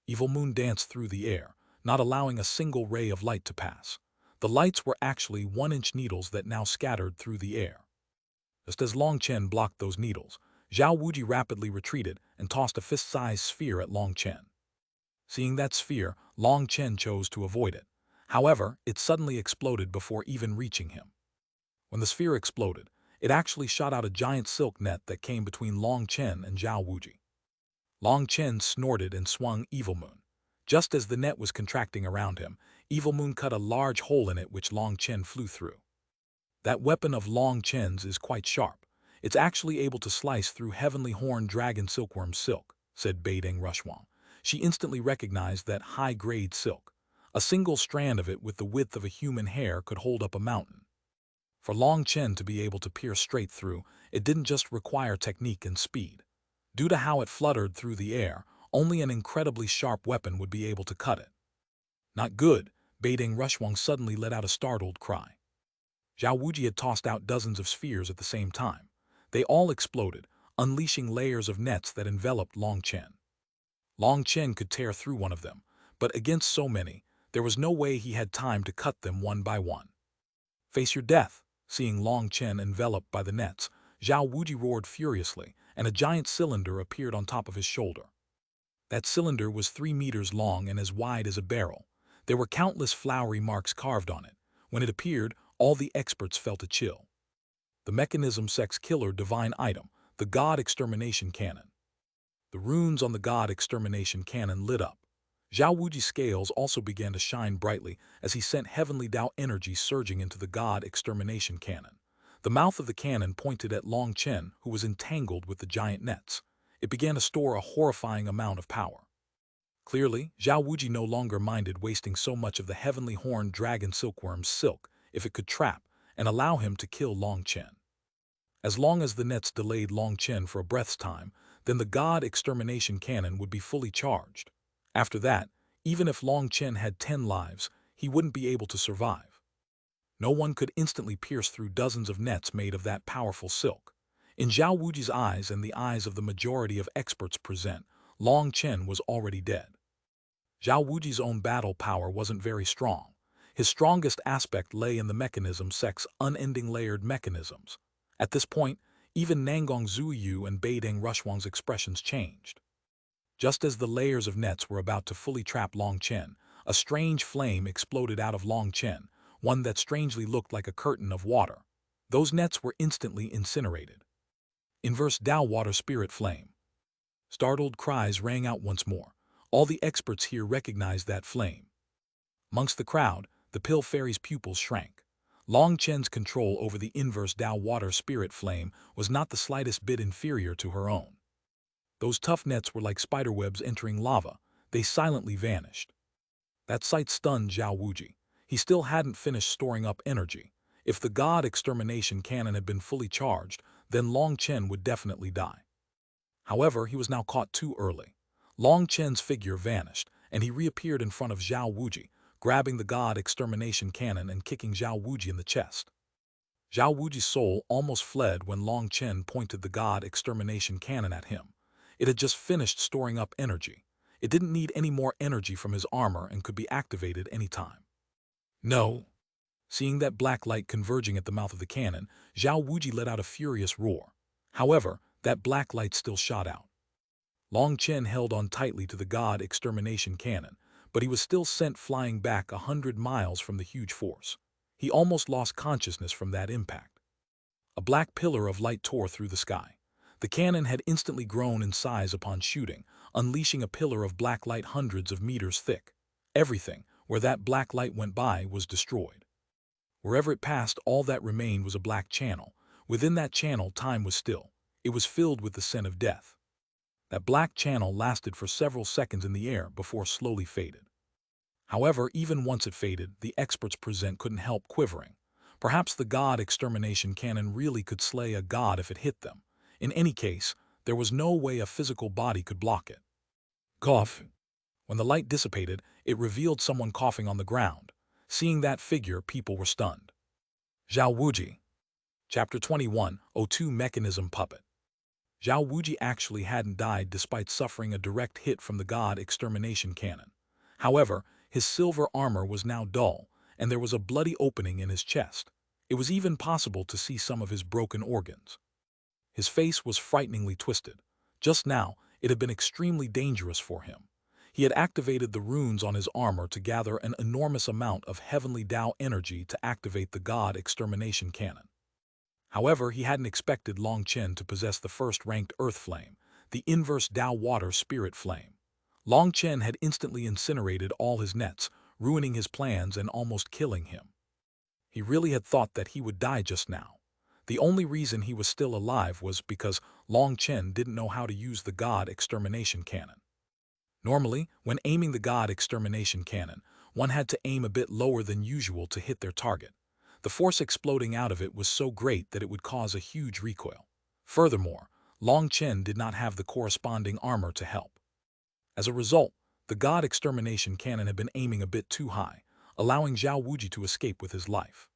Evil Moon danced through the air, not allowing a single ray of light to pass. The lights were actually 1-inch needles that now scattered through the air. Just as Long Chen blocked those needles, Zhao Wuji rapidly retreated and tossed a fist-sized sphere at Long Chen. Seeing that sphere, Long Chen chose to avoid it. However, it suddenly exploded before even reaching him. When the sphere exploded, it actually shot out a giant silk net that came between Long Chen and Zhao Wuji. Long Chen snorted and swung Evil Moon. Just as the net was contracting around him, Evil Moon cut a large hole in it which Long Chen flew through. That weapon of Long Chen's is quite sharp. It's actually able to slice through heavenly horned dragon silkworm silk, said Xuanhuan. She instantly recognized that high-grade silk. A single strand of it with the width of a human hair could hold up a mountain. For Long Chen to be able to pierce straight through, it didn't just require technique and speed. Due to how it fluttered through the air, only an incredibly sharp weapon would be able to cut it. Not good, Xuanhuan suddenly let out a startled cry. Zhao Wuji had tossed out dozens of spheres at the same time. They all exploded, unleashing layers of nets that enveloped Long Chen. Long Chen could tear through one of them, but against so many, there was no way he had time to cut them one by one. Face your death! Seeing Long Chen enveloped by the nets, Zhao Wuji roared furiously, and a giant cylinder appeared on top of his shoulder. That cylinder was 3 meters long and as wide as a barrel. There were countless flowery marks carved on it. When it appeared, all the experts felt a chill. The mechanism sex killer divine item, the God Extermination Cannon. The runes on the God Extermination Cannon lit up. Zhao Wuji's scales also began to shine brightly as he sent heavenly Tao energy surging into the God Extermination Cannon. The mouth of the cannon pointed at Long Chen, who was entangled with the giant nets. It began to store a horrifying amount of power. Clearly, Zhao Wuji no longer minded wasting so much of the heavenly horned dragon silkworm's silk if it could trap and allow him to kill Long Chen. As long as the nets delayed Long Chen for a breath's time, then the God Extermination Cannon would be fully charged. After that, even if Long Chen had 10 lives, he wouldn't be able to survive. No one could instantly pierce through dozens of nets made of that powerful silk. In Zhao Wuji's eyes and the eyes of the majority of experts present, Long Chen was already dead. Zhao Wuji's own battle power wasn't very strong. His strongest aspect lay in the mechanism sex unending layered mechanisms. At this point, even Nangong Zuyu and Xuanhuan's expressions changed. Just as the layers of nets were about to fully trap Long Chen, a strange flame exploded out of Long Chen, one that strangely looked like a curtain of water. Those nets were instantly incinerated. Inverse Tao Water Spirit Flame. Startled cries rang out once more. All the experts here recognized that flame. Amongst the crowd, the Pill Fairy's pupils shrank. Long Chen's control over the inverse Tao Water Spirit Flame was not the slightest bit inferior to her own. Those tough nets were like spiderwebs entering lava. They silently vanished. That sight stunned Zhao Wuji. He still hadn't finished storing up energy. If the God Extermination Cannon had been fully charged, then Long Chen would definitely die. However, he was now caught too early. Long Chen's figure vanished, and he reappeared in front of Zhao Wuji, grabbing the god extermination cannon and kicking Zhao Wuji in the chest. Zhao Wuji's soul almost fled when Long Chen pointed the god extermination cannon at him. It had just finished storing up energy. It didn't need any more energy from his armor and could be activated any time. No! Seeing that black light converging at the mouth of the cannon, Zhao Wuji let out a furious roar. However, that black light still shot out. Long Chen held on tightly to the god extermination cannon, but he was still sent flying back 100 miles from the huge force. He almost lost consciousness from that impact. A black pillar of light tore through the sky. The cannon had instantly grown in size upon shooting, unleashing a pillar of black light hundreds of meters thick. Everything, where that black light went by, was destroyed. Wherever it passed, all that remained was a black channel. Within that channel, time was still. It was filled with the scent of death. That black channel lasted for several seconds in the air before slowly faded. However, even once it faded, the experts present couldn't help quivering. Perhaps the god extermination cannon really could slay a god if it hit them. In any case, there was no way a physical body could block it. Cough. When the light dissipated, it revealed someone coughing on the ground. Seeing that figure, people were stunned. Zhao Wuji. Chapter 21, O2 Mechanism Puppet. Zhao Wuji actually hadn't died despite suffering a direct hit from the god extermination cannon. However, his silver armor was now dull, and there was a bloody opening in his chest. It was even possible to see some of his broken organs. His face was frighteningly twisted. Just now, it had been extremely dangerous for him. He had activated the runes on his armor to gather an enormous amount of heavenly Tao energy to activate the god extermination cannon. However, he hadn't expected Long Chen to possess the first-ranked earth flame, the inverse Tao water spirit flame. Long Chen had instantly incinerated all his nets, ruining his plans and almost killing him. He really had thought that he would die just now. The only reason he was still alive was because Long Chen didn't know how to use the god extermination cannon. Normally, when aiming the god extermination cannon, one had to aim a bit lower than usual to hit their target. The force exploding out of it was so great that it would cause a huge recoil. Furthermore, Long Chen did not have the corresponding armor to help. As a result, the god extermination cannon had been aiming a bit too high, allowing Zhao Wuji to escape with his life.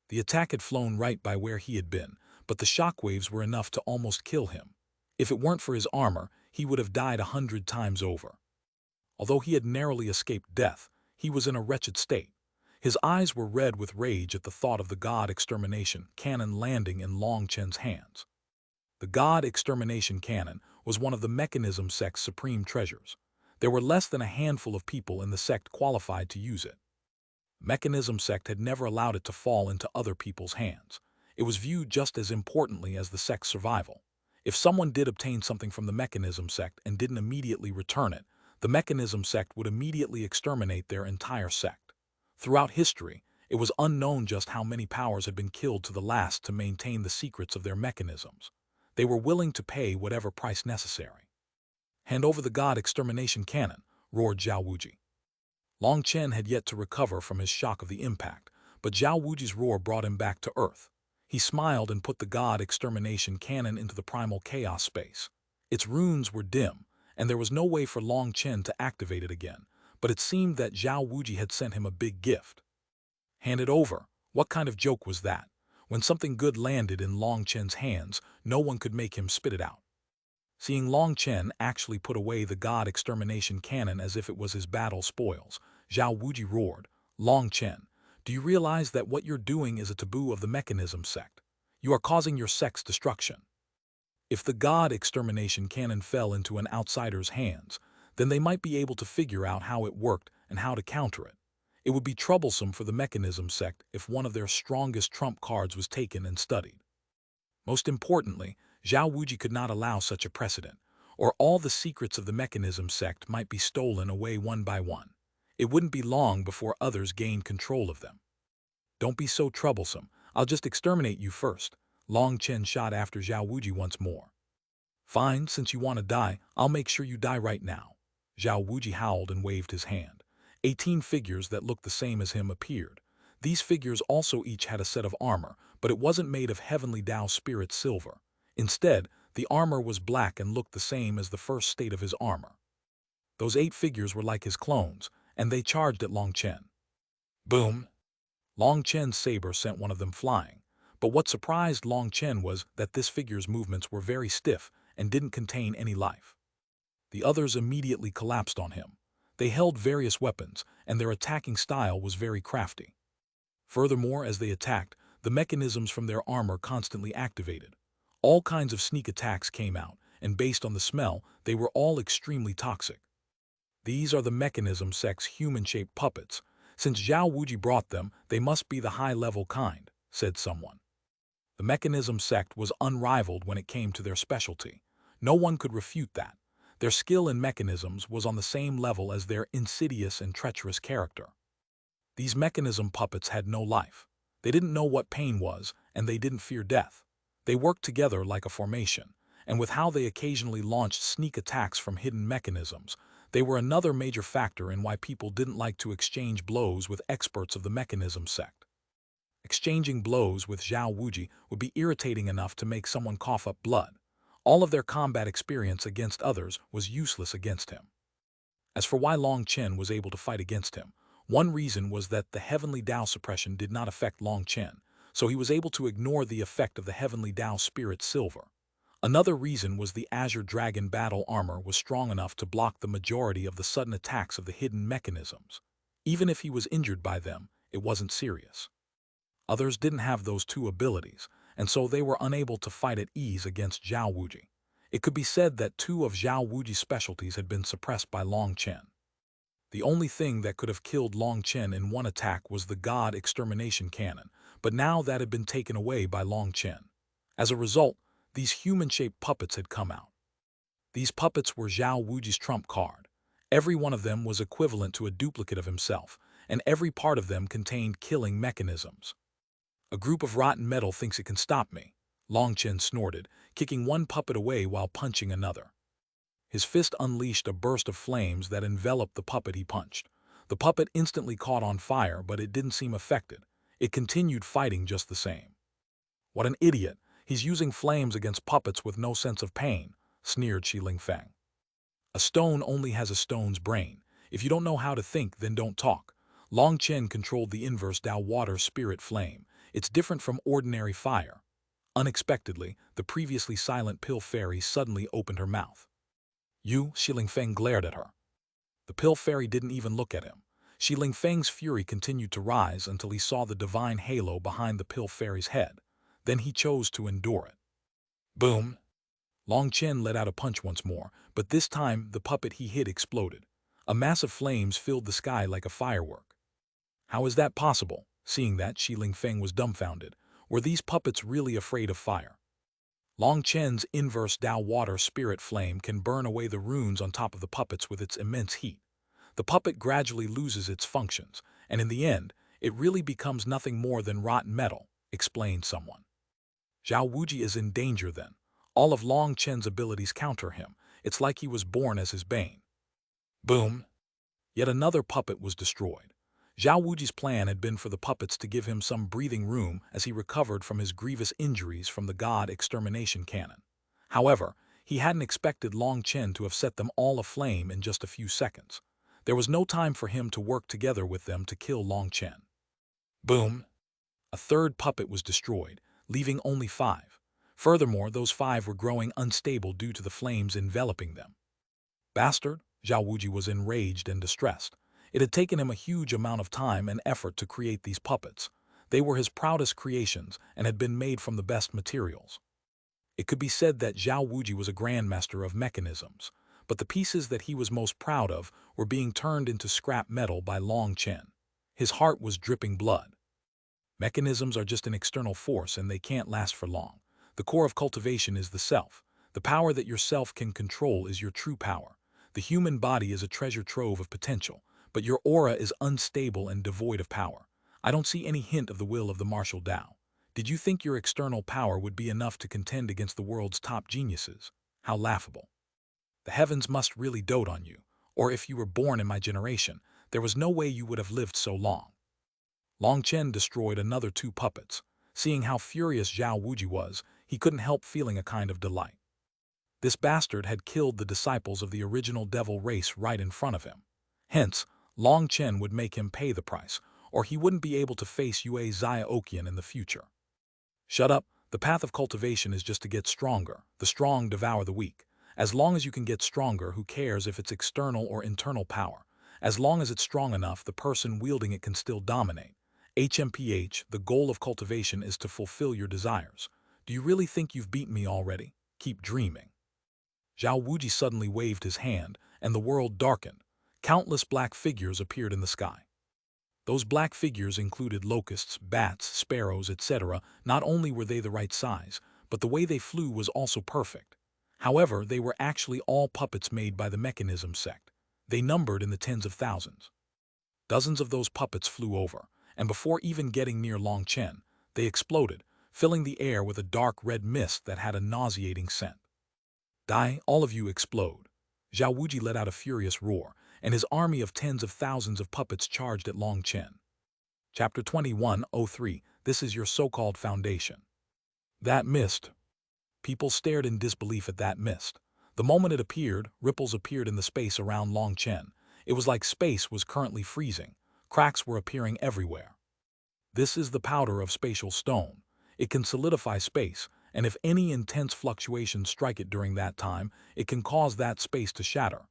The attack had flown right by where he had been, but the shockwaves were enough to almost kill him. If it weren't for his armor, he would have died 100 times over. Although he had narrowly escaped death, he was in a wretched state. His eyes were red with rage at the thought of the god extermination cannon landing in Long Chen's hands. The god extermination cannon was one of the mechanism sect's supreme treasures. There were less than a handful of people in the sect qualified to use it. Mechanism sect had never allowed it to fall into other people's hands. It was viewed just as importantly as the sect's survival. If someone did obtain something from the mechanism sect and didn't immediately return it, the mechanism sect would immediately exterminate their entire sect. Throughout history, it was unknown just how many powers had been killed to the last to maintain the secrets of their mechanisms. They were willing to pay whatever price necessary. "Hand over the god extermination cannon," roared Zhao Wuji. Long Chen had yet to recover from his shock of the impact, but Zhao Wuji's roar brought him back to earth. He smiled and put the god extermination cannon into the primal chaos space. Its runes were dim, and there was no way for Long Chen to activate it again, but it seemed that Zhao Wuji had sent him a big gift. Hand it over. What kind of joke was that? When something good landed in Long Chen's hands, no one could make him spit it out. Seeing Long Chen actually put away the god extermination cannon as if it was his battle spoils, Zhao Wuji roared, "Long Chen, do you realize that what you're doing is a taboo of the mechanism sect? You are causing your sect's destruction. If the god extermination cannon fell into an outsider's hands, then they might be able to figure out how it worked and how to counter it. It would be troublesome for the mechanism sect if one of their strongest trump cards was taken and studied. Most importantly, Zhao Wuji could not allow such a precedent, or all the secrets of the mechanism sect might be stolen away one by one. It wouldn't be long before others gained control of them. Don't be so troublesome. I'll just exterminate you first." Long Chen shot after Zhao Wuji once more. "Fine, since you want to die, I'll make sure you die right now." Zhao Wuji howled and waved his hand. 18 figures that looked the same as him appeared. These figures also each had a set of armor, but it wasn't made of heavenly Tao spirit silver. Instead, The armor was black and looked the same as the first state of his armor. Those 8 figures were like his clones, and they charged at Long Chen. Boom! Long Chen's saber sent one of them flying, but what surprised Long Chen was that this figure's movements were very stiff and didn't contain any life. The others immediately collapsed on him. They held various weapons, and their attacking style was very crafty. Furthermore, as they attacked, the mechanisms from their armor constantly activated. All kinds of sneak attacks came out, and based on the smell, they were all extremely toxic. These are the mechanism sect's human-shaped puppets. Since Zhao Wuji brought them, they must be the high-level kind, said someone. The mechanism sect was unrivaled when it came to their specialty. No one could refute that. Their skill in mechanisms was on the same level as their insidious and treacherous character. These mechanism puppets had no life. They didn't know what pain was, and they didn't fear death. They worked together like a formation, and with how they occasionally launched sneak attacks from hidden mechanisms, they were another major factor in why people didn't like to exchange blows with experts of the mechanism sect. Exchanging blows with Zhao Wuji would be irritating enough to make someone cough up blood. All of their combat experience against others was useless against him. As for why Long Chen was able to fight against him, one reason was that the heavenly Tao suppression did not affect Long Chen, so he was able to ignore the effect of the heavenly Tao spirit silver. Another reason was the Azure Dragon battle armor was strong enough to block the majority of the sudden attacks of the hidden mechanisms. Even if he was injured by them, it wasn't serious. Others didn't have those 2 abilities, and so they were unable to fight at ease against Zhao Wuji. It could be said that 2 of Zhao Wuji's specialties had been suppressed by Long Chen. The only thing that could have killed Long Chen in one attack was the God Extermination Cannon, but now that had been taken away by Long Chen. As a result, these human-shaped puppets had come out. These puppets were Zhao Wuji's trump card. Every one of them was equivalent to a duplicate of himself, and every part of them contained killing mechanisms. A group of rotten metal thinks it can stop me, Long Chen snorted, kicking one puppet away while punching another. His fist unleashed a burst of flames that enveloped the puppet he punched. The puppet instantly caught on fire, but it didn't seem affected. It continued fighting just the same. What an idiot! He's using flames against puppets with no sense of pain, sneered Shi Lingfeng. A stone only has a stone's brain. If you don't know how to think, then don't talk. Long Chen controlled the inverse Tao water spirit flame. It's different from ordinary fire. Unexpectedly, the previously silent pill fairy suddenly opened her mouth. You, Shi Lingfeng glared at her. The pill fairy didn't even look at him. Shi Lingfeng's fury continued to rise until he saw the divine halo behind the pill fairy's head. Then he chose to endure it. Boom! Long Chen let out a punch once more, but this time the puppet he hit exploded. A mass of flames filled the sky like a firework. How is that possible? Seeing that, Shi Lingfeng was dumbfounded. Were these puppets really afraid of fire? Long Chen's inverse Tao water spirit flame can burn away the runes on top of the puppets with its immense heat. The puppet gradually loses its functions, and in the end, it really becomes nothing more than rotten metal, explained someone. Zhao Wuji is in danger then. All of Long Chen's abilities counter him. It's like he was born as his bane. Boom! Yet another puppet was destroyed. Zhao Wuji's plan had been for the puppets to give him some breathing room as he recovered from his grievous injuries from the God Extermination Cannon. However, he hadn't expected Long Chen to have set them all aflame in just a few seconds. There was no time for him to work together with them to kill Long Chen. Boom! A third puppet was destroyed, leaving only 5. Furthermore, those 5 were growing unstable due to the flames enveloping them. Bastard! Zhao Wuji was enraged and distressed. It had taken him a huge amount of time and effort to create these puppets. They were his proudest creations and had been made from the best materials. It could be said that Zhao Wuji was a grandmaster of mechanisms, but the pieces that he was most proud of were being turned into scrap metal by Long Chen. His heart was dripping blood. Mechanisms are just an external force and they can't last for long. The core of cultivation is the self. The power that your self can control is your true power. The human body is a treasure trove of potential, but your aura is unstable and devoid of power. I don't see any hint of the will of the martial Tao. Did you think your external power would be enough to contend against the world's top geniuses? How laughable. The heavens must really dote on you, or if you were born in my generation, there was no way you would have lived so long. Long Chen destroyed another 2 puppets. Seeing how furious Zhao Wuji was, he couldn't help feeling a kind of delight. This bastard had killed the disciples of the original devil race right in front of him. Hence, Long Chen would make him pay the price, or he wouldn't be able to face Yue Xiaoqian in the future. Shut up, the path of cultivation is just to get stronger. The strong devour the weak. As long as you can get stronger, who cares if it's external or internal power? As long as it's strong enough, the person wielding it can still dominate. HMPH, the goal of cultivation is to fulfill your desires. Do you really think you've beaten me already? Keep dreaming. Zhao Wuji suddenly waved his hand, and the world darkened. Countless black figures appeared in the sky. Those black figures included locusts, bats, sparrows, etc. Not only were they the right size, but the way they flew was also perfect. However, they were actually all puppets made by the mechanism sect. They numbered in the tens of thousands. Dozens of those puppets flew over, and before even getting near Long Chen, they exploded, filling the air with a dark red mist that had a nauseating scent. Die, all of you explode. Zhao Wuji let out a furious roar, and his army of tens of thousands of puppets charged at Long Chen. Chapter 21:03. This is your so-called foundation. That mist. People stared in disbelief at that mist. The moment it appeared, ripples appeared in the space around Long Chen. It was like space was currently freezing. Cracks were appearing everywhere. This is the powder of spatial stone. It can solidify space, and if any intense fluctuations strike it during that time, it can cause that space to shatter.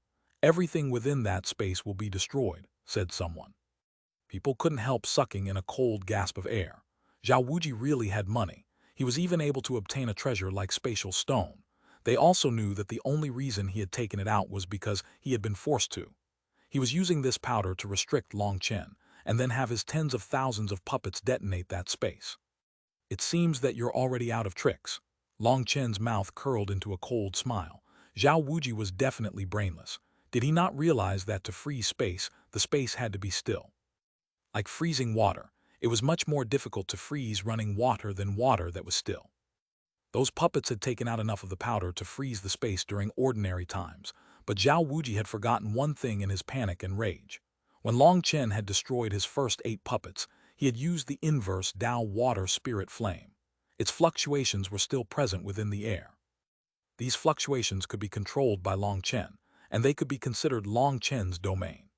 Everything within that space will be destroyed, said someone. People couldn't help sucking in a cold gasp of air. Zhao Wuji really had money. He was even able to obtain a treasure like spatial stone. They also knew that the only reason he had taken it out was because he had been forced to. He was using this powder to restrict Long Chen, and then have his tens of thousands of puppets detonate that space. It seems that you're already out of tricks. Long Chen's mouth curled into a cold smile. Zhao Wuji was definitely brainless. Did he not realize that to freeze space, the space had to be still? Like freezing water, it was much more difficult to freeze running water than water that was still. Those puppets had taken out enough of the powder to freeze the space during ordinary times, but Zhao Wuji had forgotten one thing in his panic and rage. When Long Chen had destroyed his first 8 puppets, he had used the inverse Tao water spirit flame. Its fluctuations were still present within the air. These fluctuations could be controlled by Long Chen, and they could be considered Long Chen's domain.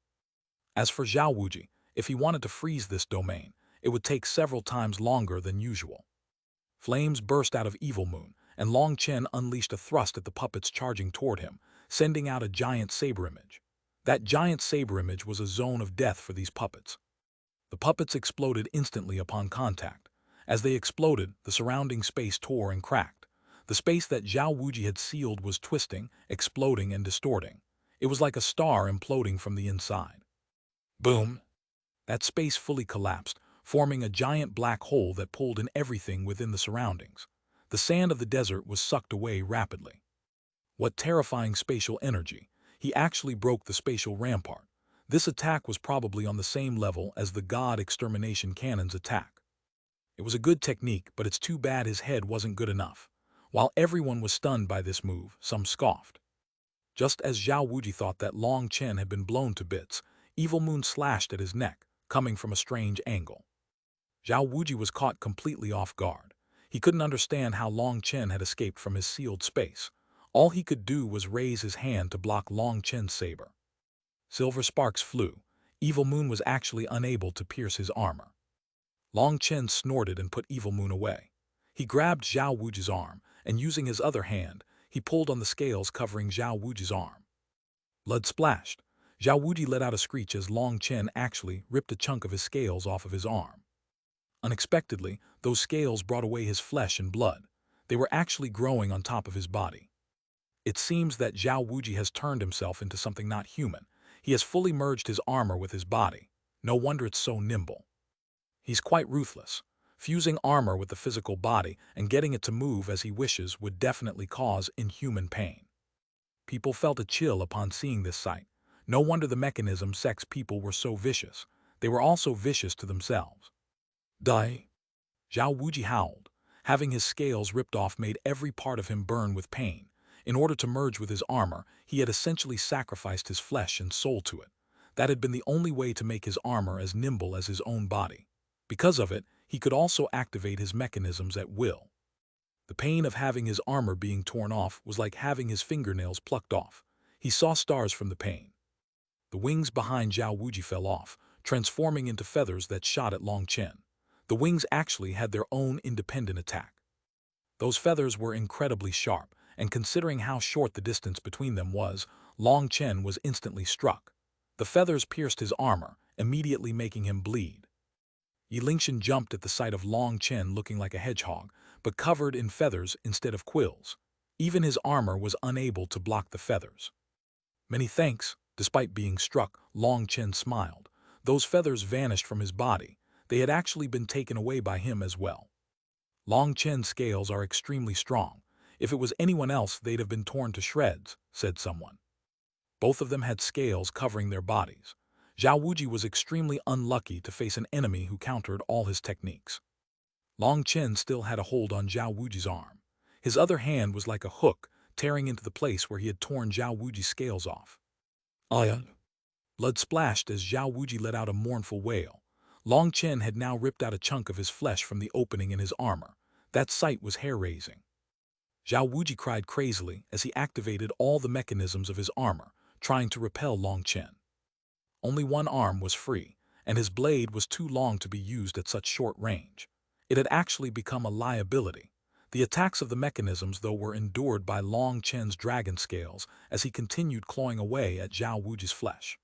As for Zhao Wuji, if he wanted to freeze this domain, it would take several times longer than usual. Flames burst out of Evil Moon, and Long Chen unleashed a thrust at the puppets charging toward him, sending out a giant saber image. That giant saber image was a zone of death for these puppets. The puppets exploded instantly upon contact. As they exploded, the surrounding space tore and cracked. The space that Zhao Wuji had sealed was twisting, exploding, and distorting. It was like a star imploding from the inside. Boom! That space fully collapsed, forming a giant black hole that pulled in everything within the surroundings. The sand of the desert was sucked away rapidly. What terrifying spatial energy! He actually broke the spatial rampart. This attack was probably on the same level as the God Extermination Cannon's attack. It was a good technique, but it's too bad his head wasn't good enough. While everyone was stunned by this move, some scoffed. Just as Zhao Wuji thought that Long Chen had been blown to bits, Evil Moon slashed at his neck, coming from a strange angle. Zhao Wuji was caught completely off guard. He couldn't understand how Long Chen had escaped from his sealed space. All he could do was raise his hand to block Long Chen's saber. Silver sparks flew. Evil Moon was actually unable to pierce his armor. Long Chen snorted and put Evil Moon away. He grabbed Zhao Wuji's arm, and using his other hand, he pulled on the scales covering Zhao Wuji's arm. Blood splashed. Zhao Wuji let out a screech as Long Chen actually ripped a chunk of his scales off of his arm. Unexpectedly, those scales brought away his flesh and blood. They were actually growing on top of his body. It seems that Zhao Wuji has turned himself into something not human. He has fully merged his armor with his body. No wonder it's so nimble. He's quite ruthless. Fusing armor with the physical body and getting it to move as he wishes would definitely cause inhuman pain. People felt a chill upon seeing this sight. No wonder the mechanism sex people were so vicious. They were also vicious to themselves. Die! Zhao Wuji howled. Having his scales ripped off made every part of him burn with pain. In order to merge with his armor, he had essentially sacrificed his flesh and soul to it. That had been the only way to make his armor as nimble as his own body. Because of it, he could also activate his mechanisms at will. The pain of having his armor being torn off was like having his fingernails plucked off. He saw stars from the pain. The wings behind Zhao Wuji fell off, transforming into feathers that shot at Long Chen. The wings actually had their own independent attack. Those feathers were incredibly sharp, and considering how short the distance between them was, Long Chen was instantly struck. The feathers pierced his armor, immediately making him bleed. Yi Lingshan jumped at the sight of Long Chen looking like a hedgehog, but covered in feathers instead of quills. Even his armor was unable to block the feathers. Many thanks. Despite being struck, Long Chen smiled. Those feathers vanished from his body. They had actually been taken away by him as well. Long Chen's scales are extremely strong. If it was anyone else, they'd have been torn to shreds, said someone. Both of them had scales covering their bodies. Zhao Wuji was extremely unlucky to face an enemy who countered all his techniques. Long Chen still had a hold on Zhao Wuji's arm. His other hand was like a hook, tearing into the place where he had torn Zhao Wuji's scales off. Blood splashed as Zhao Wuji let out a mournful wail. Long Chen had now ripped out a chunk of his flesh from the opening in his armor. That sight was hair-raising. Zhao Wuji cried crazily as he activated all the mechanisms of his armor, trying to repel Long Chen. Only one arm was free, and his blade was too long to be used at such short range. It had actually become a liability. The attacks of the mechanisms, though, were endured by Long Chen's dragon scales as he continued clawing away at Zhao Wuji's flesh.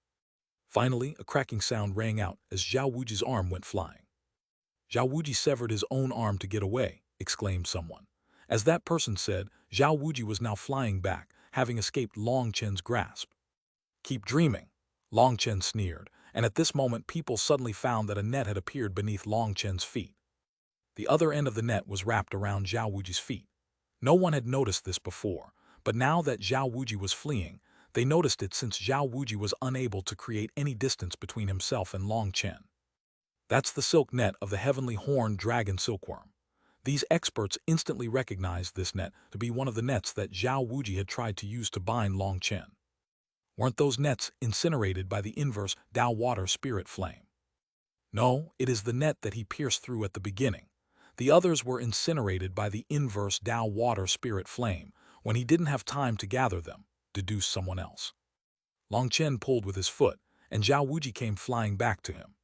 Finally, a cracking sound rang out as Zhao Wuji's arm went flying. "Zhao Wuji severed his own arm to get away," exclaimed someone. As that person said, Zhao Wuji was now flying back, having escaped Long Chen's grasp. "Keep dreaming," Long Chen sneered, and at this moment people suddenly found that a net had appeared beneath Long Chen's feet. The other end of the net was wrapped around Zhao Wuji's feet. No one had noticed this before, but now that Zhao Wuji was fleeing, they noticed it since Zhao Wuji was unable to create any distance between himself and Long Chen. That's the silk net of the heavenly horned dragon silkworm. These experts instantly recognized this net to be one of the nets that Zhao Wuji had tried to use to bind Long Chen. Weren't those nets incinerated by the inverse Tao water spirit flame? No, it is the net that he pierced through at the beginning. The others were incinerated by the inverse Tao water spirit flame when he didn't have time to gather them, deduced someone else. Long Chen pulled with his foot, and Zhao Wuji came flying back to him.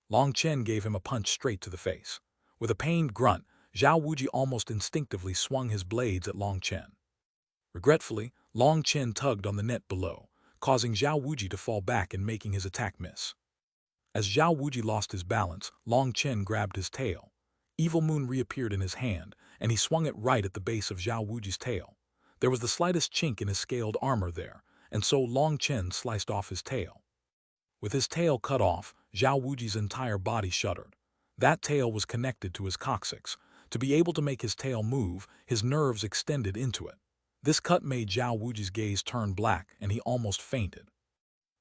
Long Chen gave him a punch straight to the face. With a pained grunt, Zhao Wuji almost instinctively swung his blades at Long Chen. Regretfully, Long Chen tugged on the net below, causing Zhao Wuji to fall back and making his attack miss. As Zhao Wuji lost his balance, Long Chen grabbed his tail. Evil Moon reappeared in his hand, and he swung it right at the base of Zhao Wuji's tail. There was the slightest chink in his scaled armor there, and so Long Chen sliced off his tail. With his tail cut off, Zhao Wuji's entire body shuddered. That tail was connected to his coccyx. To be able to make his tail move, his nerves extended into it. This cut made Zhao Wuji's gaze turn black, and he almost fainted.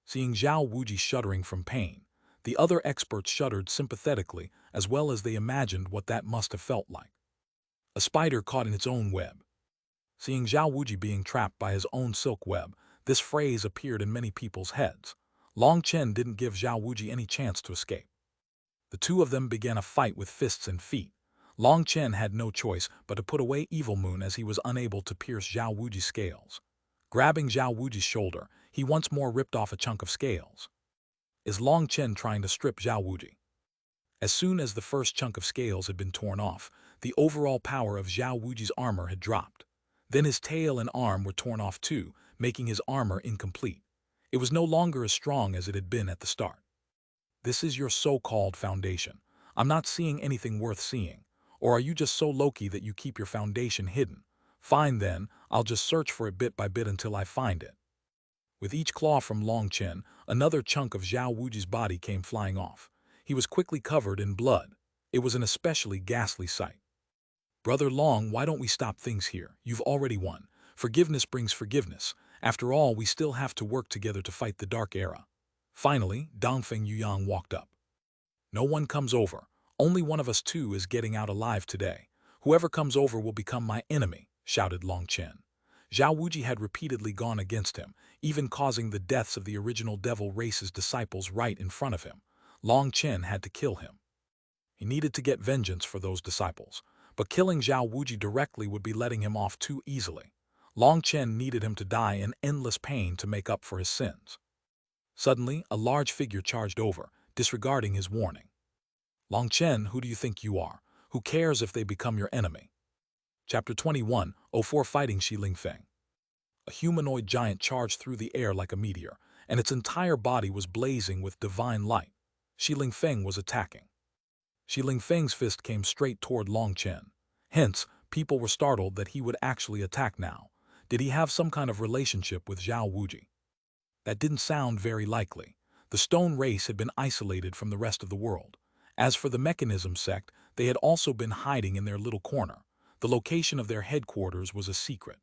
Seeing Zhao Wuji shuddering from pain, the other experts shuddered sympathetically as well as they imagined what that must have felt like. A spider caught in its own web. Seeing Zhao Wuji being trapped by his own silk web, this phrase appeared in many people's heads. Long Chen didn't give Zhao Wuji any chance to escape. The two of them began a fight with fists and feet. Long Chen had no choice but to put away Evil Moon as he was unable to pierce Zhao Wuji's scales. Grabbing Zhao Wuji's shoulder, he once more ripped off a chunk of scales. Is Long Chen trying to strip Zhao Wuji? As soon as the first chunk of scales had been torn off, the overall power of Zhao Wuji's armor had dropped. Then his tail and arm were torn off too, making his armor incomplete. It was no longer as strong as it had been at the start. This is your so-called foundation. I'm not seeing anything worth seeing. Or are you just so low-key that you keep your foundation hidden? Fine then, I'll just search for it bit by bit until I find it. With each claw from Long Chen, another chunk of Zhao Wuji's body came flying off. He was quickly covered in blood. It was an especially ghastly sight. Brother Long, why don't we stop things here? You've already won. Forgiveness brings forgiveness. After all, we still have to work together to fight the Dark Era. Finally, Dongfeng Yuyang walked up. No one comes over. Only one of us two is getting out alive today. Whoever comes over will become my enemy, shouted Long Chen. Zhao Wuji had repeatedly gone against him, even causing the deaths of the original devil race's disciples right in front of him. Long Chen had to kill him. He needed to get vengeance for those disciples. but killing Zhao Wuji directly would be letting him off too easily. Long Chen needed him to die in endless pain to make up for his sins. Suddenly, a large figure charged over, disregarding his warning. Long Chen, who do you think you are? Who cares if they become your enemy? Chapter 21:04 Fighting Shi Lingfeng. A humanoid giant charged through the air like a meteor, and its entire body was blazing with divine light. Shi Lingfeng was attacking. Shi Lingfeng's fist came straight toward Long Chen. Hence, people were startled that he would actually attack now. Did he have some kind of relationship with Zhao Wuji? That didn't sound very likely. The stone race had been isolated from the rest of the world. As for the mechanism sect, they had also been hiding in their little corner. The location of their headquarters was a secret.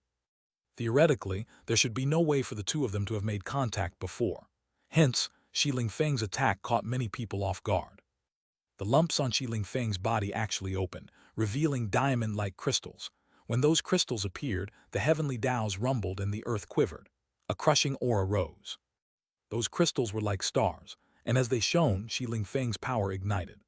Theoretically, there should be no way for the two of them to have made contact before. Hence, Shi Lingfeng's attack caught many people off guard. The lumps on Shi Lingfeng's body actually opened, revealing diamond-like crystals. When those crystals appeared, the heavenly Taos rumbled and the earth quivered. A crushing aura rose. Those crystals were like stars, and as they shone, Shi Lingfeng's power ignited.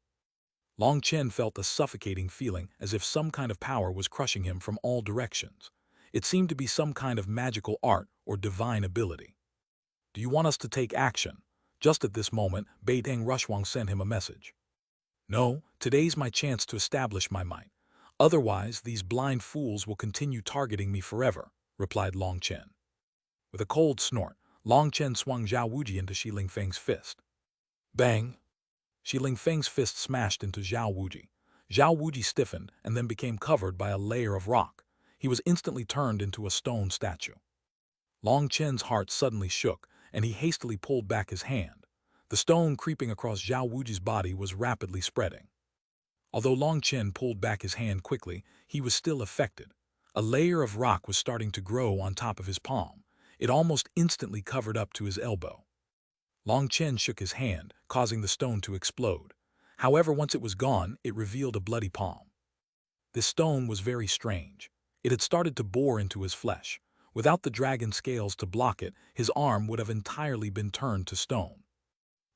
Long Chen felt a suffocating feeling as if some kind of power was crushing him from all directions. It seemed to be some kind of magical art or divine ability. Do you want us to take action? Just at this moment, Beiteng Rushwang sent him a message. No, today's my chance to establish my might. Otherwise, these blind fools will continue targeting me forever, replied Long Chen. With a cold snort, Long Chen swung Zhao Wuji into Shi Lingfeng's fist. Bang! Shi Lingfeng's fist smashed into Zhao Wuji. Zhao Wuji stiffened and then became covered by a layer of rock. He was instantly turned into a stone statue. Long Chen's heart suddenly shook, and he hastily pulled back his hand. The stone creeping across Zhao Wuji's body was rapidly spreading. Although Long Chen pulled back his hand quickly, he was still affected. A layer of rock was starting to grow on top of his palm. It almost instantly covered up to his elbow. Long Chen shook his hand, causing the stone to explode. However, once it was gone, it revealed a bloody palm. This stone was very strange. It had started to bore into his flesh. Without the dragon scales to block it, his arm would have entirely been turned to stone.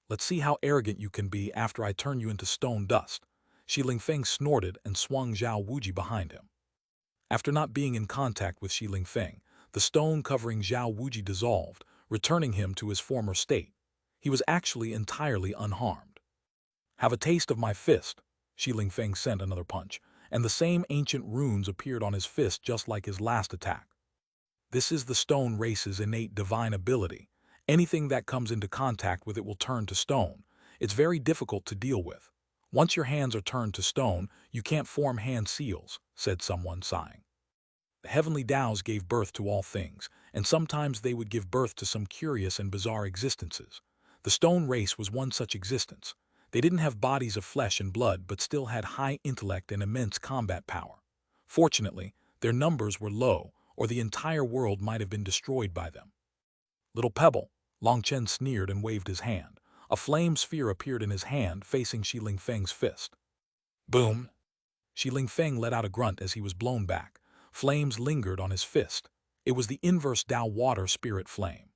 Let's see how arrogant you can be after I turn you into stone dust. Shi Lingfeng snorted and swung Zhao Wuji behind him. After not being in contact with Shi Lingfeng, the stone covering Zhao Wuji dissolved, returning him to his former state. He was actually entirely unharmed. Have a taste of my fist. Shi Lingfeng sent another punch, and the same ancient runes appeared on his fist just like his last attack. This is the stone race's innate divine ability. Anything that comes into contact with it will turn to stone. It's very difficult to deal with. Once your hands are turned to stone, you can't form hand seals, said someone, sighing. The heavenly Taos gave birth to all things, and sometimes they would give birth to some curious and bizarre existences. The stone race was one such existence. They didn't have bodies of flesh and blood but still had high intellect and immense combat power. Fortunately, their numbers were low, or the entire world might have been destroyed by them. Little pebble, Long Chen sneered and waved his hand. A flame sphere appeared in his hand facing Shi Lingfeng's fist. Boom! Shi Lingfeng let out a grunt as he was blown back. Flames lingered on his fist. It was the inverse Tao water spirit flame.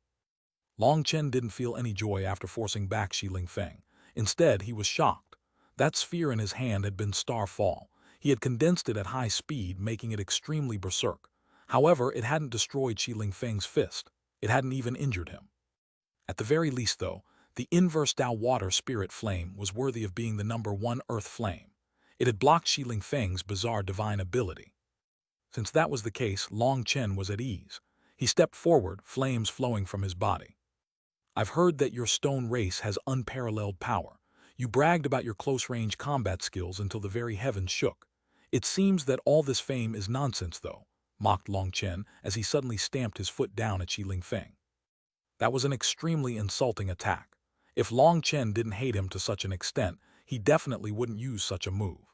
Long Chen didn't feel any joy after forcing back Shi Lingfeng. Instead, he was shocked. That sphere in his hand had been Starfall. He had condensed it at high speed, making it extremely berserk. However, it hadn't destroyed Shi Lingfeng's fist. It hadn't even injured him. At the very least, though, the inverse Tao water spirit flame was worthy of being the #1 earth flame. It had blocked Shi Lingfeng's bizarre divine ability. Since that was the case, Long Chen was at ease. He stepped forward, flames flowing from his body. I've heard that your stone race has unparalleled power. You bragged about your close-range combat skills until the very heavens shook. It seems that all this fame is nonsense, though, mocked Long Chen as he suddenly stamped his foot down at Shi Lingfeng. That was an extremely insulting attack. If Long Chen didn't hate him to such an extent, he definitely wouldn't use such a move.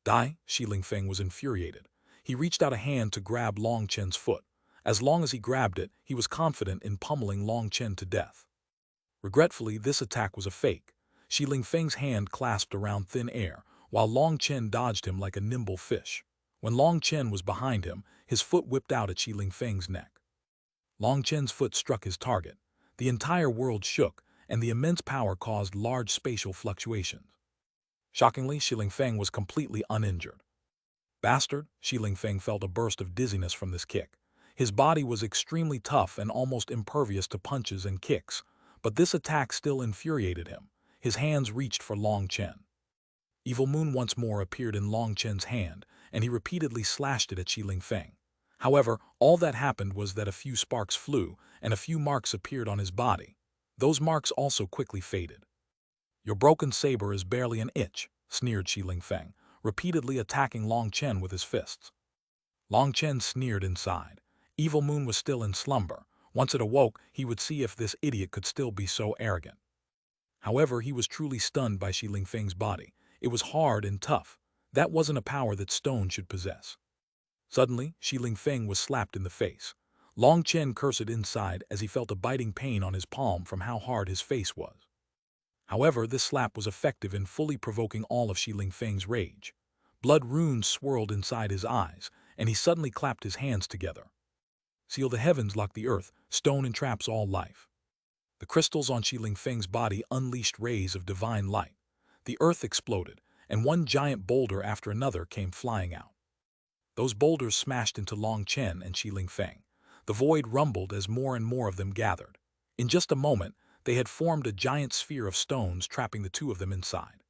Die? Shi Lingfeng was infuriated. He reached out a hand to grab Long Chen's foot. As long as he grabbed it, he was confident in pummeling Long Chen to death. Regretfully, this attack was a fake. Shi Lingfeng's hand clasped around thin air, while Long Chen dodged him like a nimble fish. When Long Chen was behind him, his foot whipped out at Shi Lingfeng's neck. Long Chen's foot struck his target. The entire world shook, and the immense power caused large spatial fluctuations. Shockingly, Shi Lingfeng was completely uninjured. Bastard, Shi Lingfeng felt a burst of dizziness from this kick. His body was extremely tough and almost impervious to punches and kicks, but this attack still infuriated him. His hands reached for Long Chen. Evil Moon once more appeared in Long Chen's hand, and he repeatedly slashed it at Shi Lingfeng. However, all that happened was that a few sparks flew, and a few marks appeared on his body. Those marks also quickly faded. Your broken saber is barely an itch, sneered Shi Lingfeng, repeatedly attacking Long Chen with his fists. Long Chen sneered inside. Evil Moon was still in slumber. Once it awoke, he would see if this idiot could still be so arrogant. However, he was truly stunned by Shi Lingfeng's body. It was hard and tough. That wasn't a power that stone should possess. Suddenly, Shi Lingfeng was slapped in the face. Long Chen cursed inside as he felt a biting pain on his palm from how hard his face was. However, this slap was effective in fully provoking all of Shi Lingfeng's rage. Blood runes swirled inside his eyes, and he suddenly clapped his hands together. Seal the heavens, lock the earth, stone entraps all life. The crystals on Shi Lingfeng's body unleashed rays of divine light. The earth exploded, and one giant boulder after another came flying out. Those boulders smashed into Long Chen and Shi Lingfeng. The void rumbled as more and more of them gathered. In just a moment, they had formed a giant sphere of stones, trapping the two of them inside.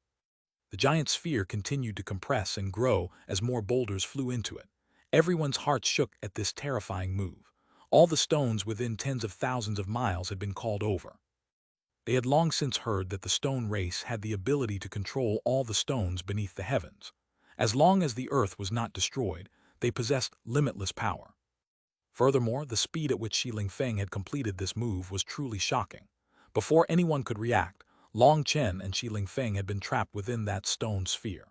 The giant sphere continued to compress and grow as more boulders flew into it. Everyone's hearts shook at this terrifying move. All the stones within tens of thousands of miles had been called over. They had long since heard that the stone race had the ability to control all the stones beneath the heavens. As long as the earth was not destroyed, they possessed limitless power. Furthermore, the speed at which Shi Lingfeng had completed this move was truly shocking. Before anyone could react, Long Chen and Shi Lingfeng had been trapped within that stone sphere.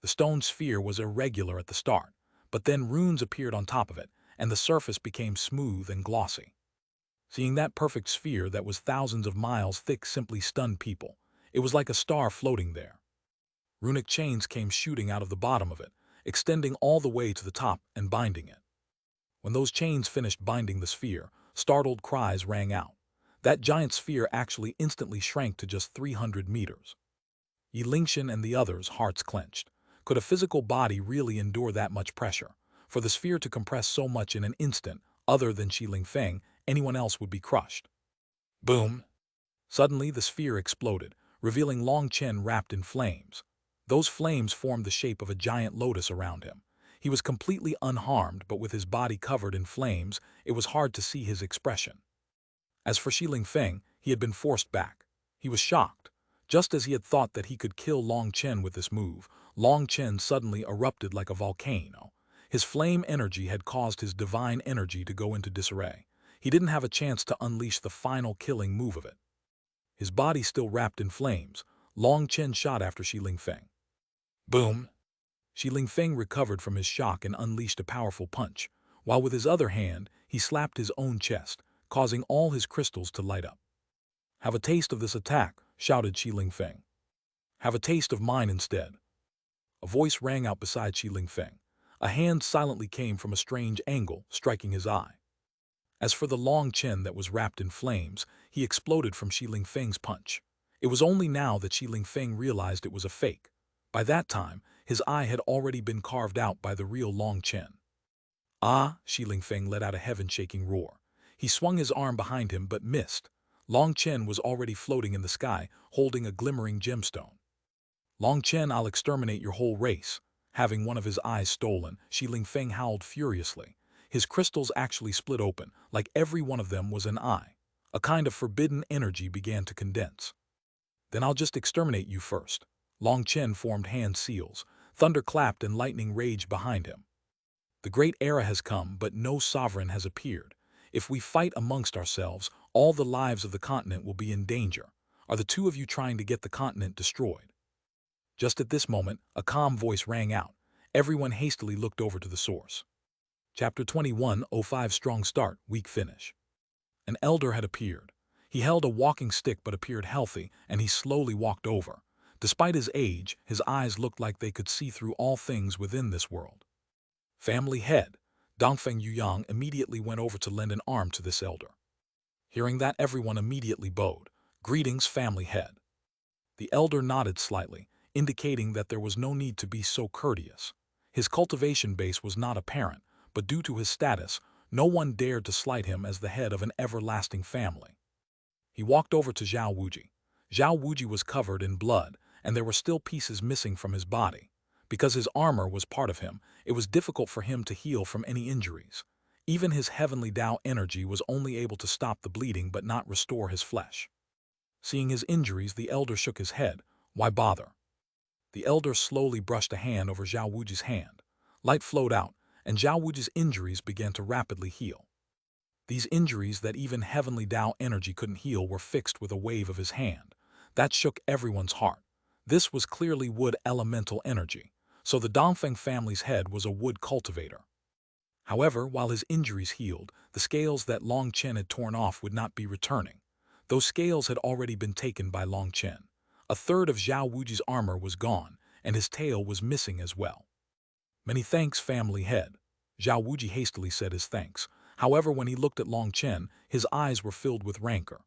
The stone sphere was irregular at the start, but then runes appeared on top of it, and the surface became smooth and glossy. Seeing that perfect sphere that was thousands of miles thick simply stunned people. It was like a star floating there. Runic chains came shooting out of the bottom of it, extending all the way to the top and binding it. When those chains finished binding the sphere, startled cries rang out. That giant sphere actually instantly shrank to just 300 meters. Yi Lingshan and the others' hearts clenched. Could a physical body really endure that much pressure? For the sphere to compress so much in an instant, other than Shi Lingfeng, anyone else would be crushed. Boom! Suddenly the sphere exploded, revealing Long Chen wrapped in flames. Those flames formed the shape of a giant lotus around him. He was completely unharmed, but with his body covered in flames, it was hard to see his expression. As for Shi Lingfeng, he had been forced back. He was shocked. Just as he had thought that he could kill Long Chen with this move, Long Chen suddenly erupted like a volcano. His flame energy had caused his divine energy to go into disarray. He didn't have a chance to unleash the final killing move of it. His body still wrapped in flames, Long Chen shot after Shi Lingfeng. Boom! Shi Lingfeng recovered from his shock and unleashed a powerful punch, while with his other hand, he slapped his own chest, causing all his crystals to light up. Have a taste of this attack, shouted Shi Lingfeng. Have a taste of mine instead. A voice rang out beside Shi Lingfeng. A hand silently came from a strange angle, striking his eye. As for the Long Chen that was wrapped in flames, he exploded from Shi Lingfeng's punch. It was only now that Shi Lingfeng realized it was a fake. By that time, his eye had already been carved out by the real Long Chen. Ah! Shi Lingfeng let out a heaven-shaking roar. He swung his arm behind him but missed. Long Chen was already floating in the sky, holding a glimmering gemstone. Long Chen, I'll exterminate your whole race. Having one of his eyes stolen, Shi Lingfeng howled furiously. His crystals actually split open, like every one of them was an eye. A kind of forbidden energy began to condense. Then I'll just exterminate you first. Long Chen formed hand seals. Thunder clapped and lightning raged behind him. The great era has come, but no sovereign has appeared. If we fight amongst ourselves, all the lives of the continent will be in danger. Are the two of you trying to get the continent destroyed? Just at this moment, a calm voice rang out. Everyone hastily looked over to the source. Chapter 21:05 Strong Start, Weak Finish. An elder had appeared. He held a walking stick but appeared healthy, and he slowly walked over. Despite his age, his eyes looked like they could see through all things within this world. Family head. Dongfeng Yuyang immediately went over to lend an arm to this elder. Hearing that, everyone immediately bowed. Greetings, family head. The elder nodded slightly, indicating that there was no need to be so courteous. His cultivation base was not apparent, but due to his status, no one dared to slight him as the head of an everlasting family. He walked over to Zhao Wuji. Zhao Wuji was covered in blood, and there were still pieces missing from his body. Because his armor was part of him, it was difficult for him to heal from any injuries. Even his heavenly Tao energy was only able to stop the bleeding but not restore his flesh. Seeing his injuries, the elder shook his head. Why bother? The elder slowly brushed a hand over Zhao Wuji's hand. Light flowed out, and Zhao Wuji's injuries began to rapidly heal. These injuries that even heavenly Tao energy couldn't heal were fixed with a wave of his hand. That shook everyone's heart. This was clearly wood elemental energy, so the Dongfeng family's head was a wood cultivator. However, while his injuries healed, the scales that Long Chen had torn off would not be returning. Those scales had already been taken by Long Chen. A third of Zhao Wuji's armor was gone, and his tail was missing as well. Many thanks, family head. Zhao Wuji hastily said his thanks. However, when he looked at Long Chen, his eyes were filled with rancor.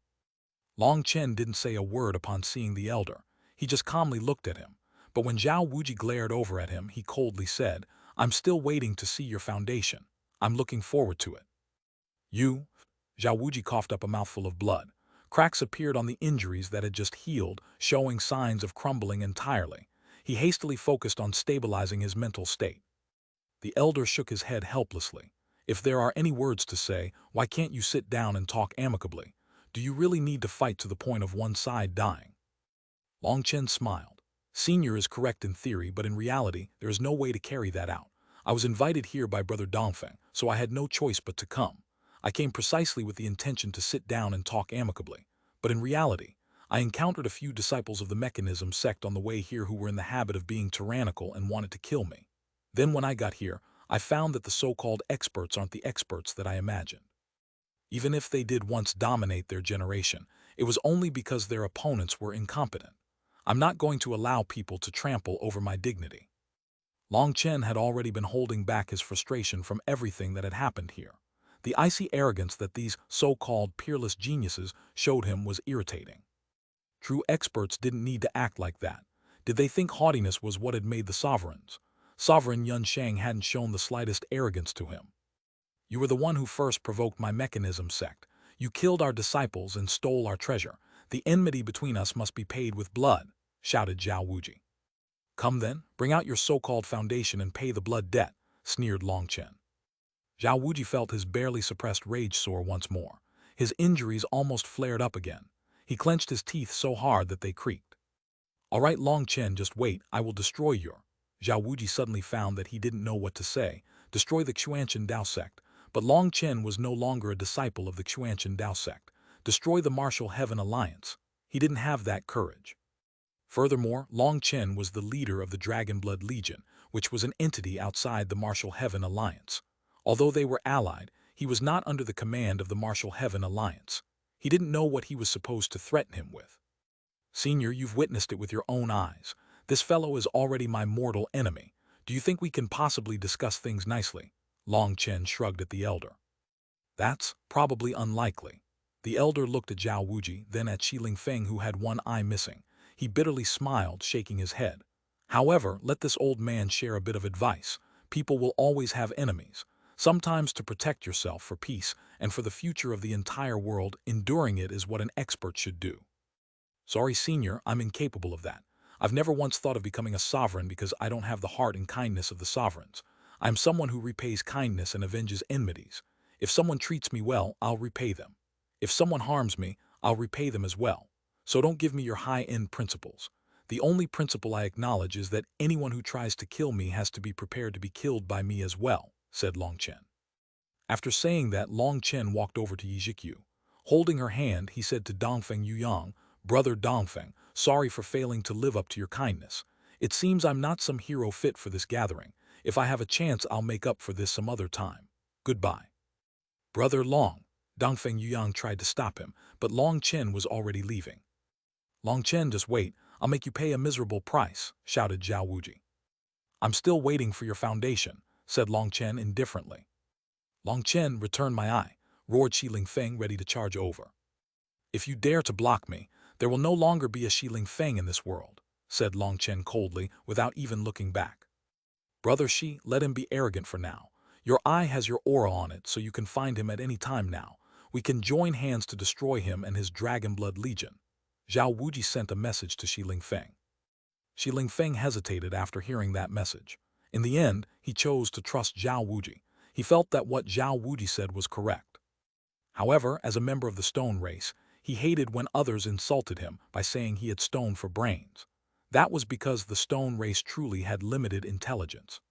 Long Chen didn't say a word upon seeing the elder. He just calmly looked at him. But when Zhao Wuji glared over at him, he coldly said, I'm still waiting to see your foundation. I'm looking forward to it. You? Zhao Wuji coughed up a mouthful of blood. Cracks appeared on the injuries that had just healed, showing signs of crumbling entirely. He hastily focused on stabilizing his mental state. The elder shook his head helplessly. If there are any words to say, why can't you sit down and talk amicably? Do you really need to fight to the point of one side dying? Long Chen smiled. Senior is correct in theory, but in reality, there is no way to carry that out. I was invited here by Brother Dongfeng, so I had no choice but to come. I came precisely with the intention to sit down and talk amicably. But in reality, I encountered a few disciples of the mechanism sect on the way here who were in the habit of being tyrannical and wanted to kill me. Then when I got here, I found that the so-called experts aren't the experts that I imagined. Even if they did once dominate their generation, it was only because their opponents were incompetent. I'm not going to allow people to trample over my dignity. Long Chen had already been holding back his frustration from everything that had happened here. The icy arrogance that these so-called peerless geniuses showed him was irritating. True experts didn't need to act like that. Did they think haughtiness was what had made the sovereigns? Sovereign Yun Shang hadn't shown the slightest arrogance to him. You were the one who first provoked my mechanism sect. You killed our disciples and stole our treasure. The enmity between us must be paid with blood, shouted Zhao Wuji. Come then, bring out your so-called foundation and pay the blood debt, sneered Long Chen. Zhao Wuji felt his barely suppressed rage soar once more. His injuries almost flared up again. He clenched his teeth so hard that they creaked. All right, Long Chen, just wait, I will destroy your... Zhao Wuji suddenly found that he didn't know what to say. Destroy the Xuanhuan Dao sect. But Long Chen was no longer a disciple of the Xuanhuan Dao sect. Destroy the Martial Heaven Alliance. He didn't have that courage. Furthermore, Long Chen was the leader of the Dragonblood Legion, which was an entity outside the Martial Heaven Alliance. Although they were allied, he was not under the command of the Martial Heaven Alliance. He didn't know what he was supposed to threaten him with. Senior, you've witnessed it with your own eyes. This fellow is already my mortal enemy. Do you think we can possibly discuss things nicely? Long Chen shrugged at the elder. That's probably unlikely. The elder looked at Zhao Wuji, then at Qiling Feng, who had one eye missing. He bitterly smiled, shaking his head. However, let this old man share a bit of advice. People will always have enemies. Sometimes to protect yourself for peace and for the future of the entire world, enduring it is what an expert should do. Sorry, Senior, I'm incapable of that. I've never once thought of becoming a sovereign because I don't have the heart and kindness of the sovereigns. I'm someone who repays kindness and avenges enmities. If someone treats me well, I'll repay them. If someone harms me, I'll repay them as well. So don't give me your high-end principles. The only principle I acknowledge is that anyone who tries to kill me has to be prepared to be killed by me as well, said Long Chen. After saying that, Long Chen walked over to Yi Zhikyu. Holding her hand, he said to Dongfeng Yuyang, Brother Dongfeng, sorry for failing to live up to your kindness. It seems I'm not some hero fit for this gathering. If I have a chance, I'll make up for this some other time. Goodbye. Brother Long. Dongfeng Yuyang tried to stop him, but Long Chen was already leaving. Long Chen, just wait. I'll make you pay a miserable price, shouted Zhao Wuji. I'm still waiting for your foundation, said Long Chen indifferently. Long Chen, return my eye, roared Qiling Feng, ready to charge over. If you dare to block me, there will no longer be a Qiling Feng in this world, said Long Chen coldly, without even looking back. Brother Shi, let him be arrogant for now. Your eye has your aura on it, so you can find him at any time now. We can join hands to destroy him and his Dragon Blood Legion. Zhao Wuji sent a message to Shi Lingfeng. Shi Lingfeng hesitated after hearing that message. In the end, he chose to trust Zhao Wuji. He felt that what Zhao Wuji said was correct. However, as a member of the stone race, he hated when others insulted him by saying he had stone for brains. That was because the stone race truly had limited intelligence.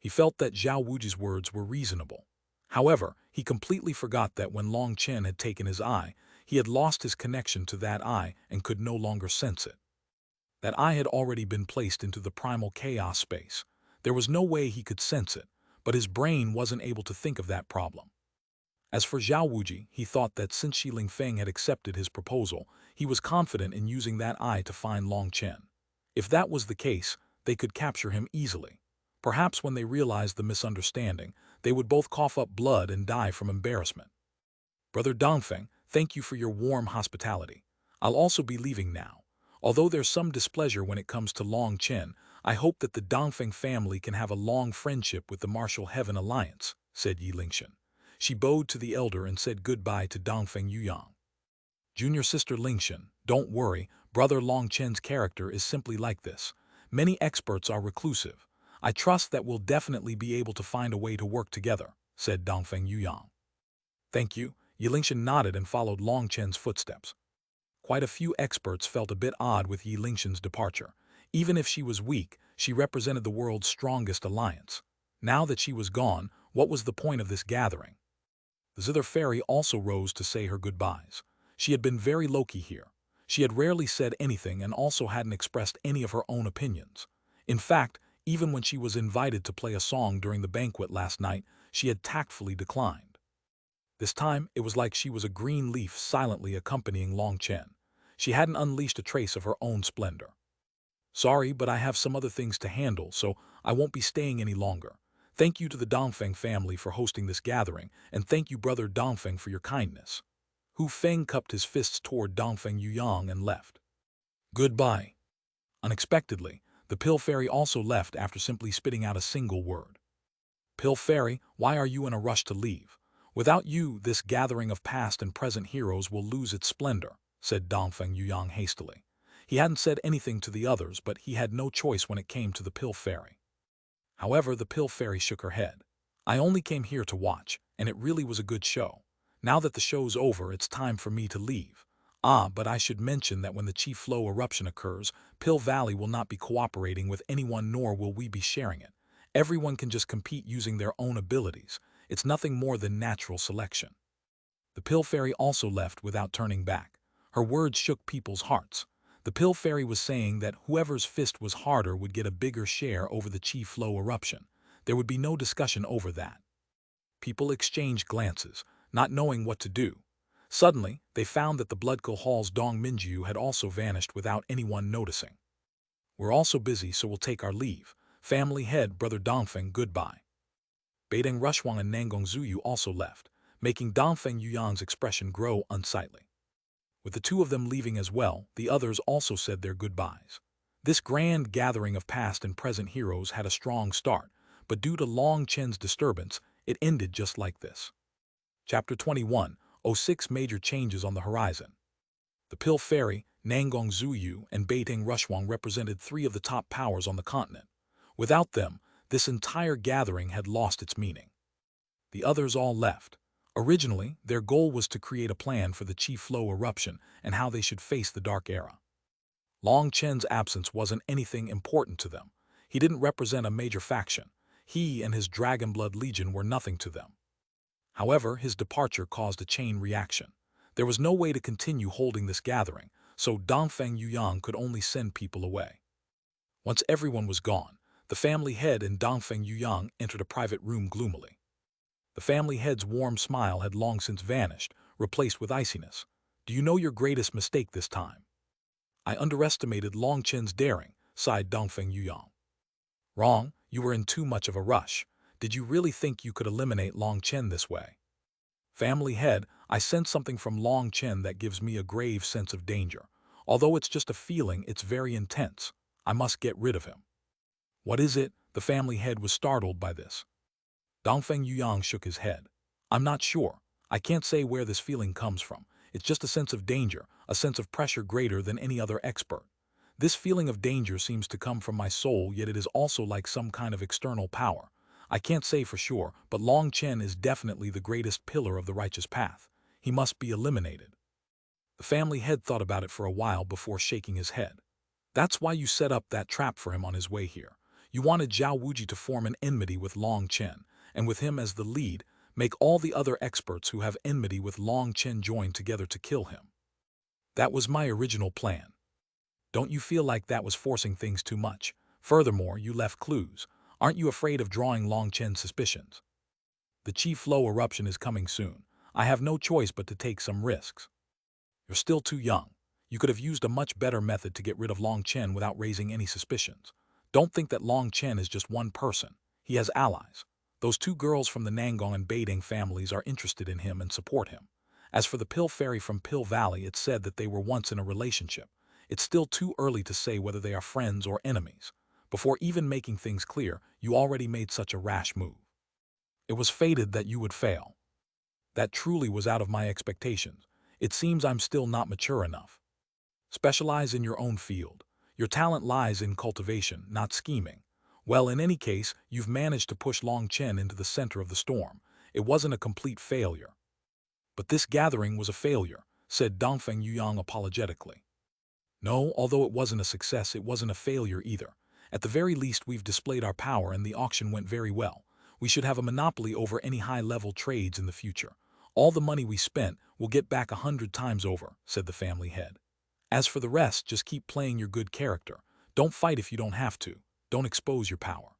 He felt that Zhao Wuji's words were reasonable. However, he completely forgot that when Long Chen had taken his eye, he had lost his connection to that eye and could no longer sense it. That eye had already been placed into the primal chaos space. There was no way he could sense it, but his brain wasn't able to think of that problem. As for Zhao Wuji, he thought that since Shi Lingfeng had accepted his proposal, he was confident in using that eye to find Long Chen. If that was the case, they could capture him easily. Perhaps when they realized the misunderstanding, they would both cough up blood and die from embarrassment. Brother Dongfeng, thank you for your warm hospitality. I'll also be leaving now. Although there's some displeasure when it comes to Long Chen, I hope that the Dongfeng family can have a long friendship with the Martial Heaven Alliance, said Yi Lingshan. She bowed to the elder and said goodbye to Dongfeng Yuyang. Junior sister Lingshan, don't worry, brother Long Chen's character is simply like this. Many experts are reclusive. I trust that we'll definitely be able to find a way to work together, said Dongfeng Yuyang. Thank you. Yi Lingshan nodded and followed Long Chen's footsteps. Quite a few experts felt a bit odd with Yi Lingshan's departure. Even if she was weak, she represented the world's strongest alliance. Now that she was gone, what was the point of this gathering? The Zither Fairy also rose to say her goodbyes. She had been very low-key here. She had rarely said anything and also hadn't expressed any of her own opinions. In fact, even when she was invited to play a song during the banquet last night, she had tactfully declined. This time, it was like she was a green leaf silently accompanying Long Chen. She hadn't unleashed a trace of her own splendor. Sorry, but I have some other things to handle, so I won't be staying any longer. Thank you to the Dongfeng family for hosting this gathering, and thank you, brother Dongfeng, for your kindness. Hu Feng cupped his fists toward Dongfeng Yuyang and left. Goodbye. Unexpectedly, the Pill Fairy also left after simply spitting out a single word. Pill Fairy, why are you in a rush to leave? Without you, this gathering of past and present heroes will lose its splendor, said Dongfeng Yuyang hastily. He hadn't said anything to the others, but he had no choice when it came to the Pill Fairy. However, the Pill Fairy shook her head. I only came here to watch, and it really was a good show. Now that the show's over, it's time for me to leave. But I should mention that when the Chi Flow eruption occurs, Pill Valley will not be cooperating with anyone, nor will we be sharing it. Everyone can just compete using their own abilities. It's nothing more than natural selection. The Pill Fairy also left without turning back. Her words shook people's hearts. The Pill Fairy was saying that whoever's fist was harder would get a bigger share over the Chi Flow eruption. There would be no discussion over that. People exchanged glances, not knowing what to do. Suddenly, they found that the Bloodkill Hall's Dong Minjiu had also vanished without anyone noticing. We're also busy, so we'll take our leave. Family head Brother Dongfeng, goodbye. Beideng Rushwang and Nangong Zuyu also left, making Dongfeng Yuyang's expression grow unsightly. With the two of them leaving as well, the others also said their goodbyes. This grand gathering of past and present heroes had a strong start, but due to Long Chen's disturbance, it ended just like this. Chapter 21, 06 Major Changes on the Horizon. The Pill Fairy, Nangong Zuyu, and Beideng Rushwang represented three of the top powers on the continent. Without them, this entire gathering had lost its meaning. The others all left. Originally, their goal was to create a plan for the Chi Flow eruption and how they should face the Dark Era. Long Chen's absence wasn't anything important to them. He didn't represent a major faction. He and his Dragon Blood Legion were nothing to them. However, his departure caused a chain reaction. There was no way to continue holding this gathering, so Dongfeng Yuyang could only send people away. Once everyone was gone, the family head and Dongfeng Yuyang entered a private room gloomily. The family head's warm smile had long since vanished, replaced with iciness. Do you know your greatest mistake this time? I underestimated Long Chen's daring, sighed Dongfeng Yuyang. Wrong, you were in too much of a rush. Did you really think you could eliminate Long Chen this way? Family head, I sense something from Long Chen that gives me a grave sense of danger. Although it's just a feeling, it's very intense. I must get rid of him. What is it? The family head was startled by this. Dongfeng Yuyang shook his head. I'm not sure. I can't say where this feeling comes from. It's just a sense of danger, a sense of pressure greater than any other expert. This feeling of danger seems to come from my soul, yet it is also like some kind of external power. I can't say for sure, but Long Chen is definitely the greatest pillar of the righteous path. He must be eliminated. The family head thought about it for a while before shaking his head. That's why you set up that trap for him on his way here. You wanted Zhao Wuji to form an enmity with Long Chen, and with him as the lead, make all the other experts who have enmity with Long Chen join together to kill him. That was my original plan. Don't you feel like that was forcing things too much? Furthermore, you left clues. Aren't you afraid of drawing Long Chen's suspicions? The Chi Flow eruption is coming soon. I have no choice but to take some risks. You're still too young. You could have used a much better method to get rid of Long Chen without raising any suspicions. Don't think that Long Chen is just one person. He has allies. Those two girls from the Nangong and Beiding families are interested in him and support him. As for the Pill Fairy from Pill Valley, it's said that they were once in a relationship. It's still too early to say whether they are friends or enemies. Before even making things clear, you already made such a rash move. It was fated that you would fail. That truly was out of my expectations. It seems I'm still not mature enough. Specialize in your own field. Your talent lies in cultivation, not scheming. Well, in any case, you've managed to push Long Chen into the center of the storm. It wasn't a complete failure. But this gathering was a failure, said Dongfeng Yuyang apologetically. No, although it wasn't a success, it wasn't a failure either. At the very least, we've displayed our power and the auction went very well. We should have a monopoly over any high-level trades in the future. All the money we spent will get back 100 times over, said the family head. As for the rest, just keep playing your good character. Don't fight if you don't have to. Don't expose your power.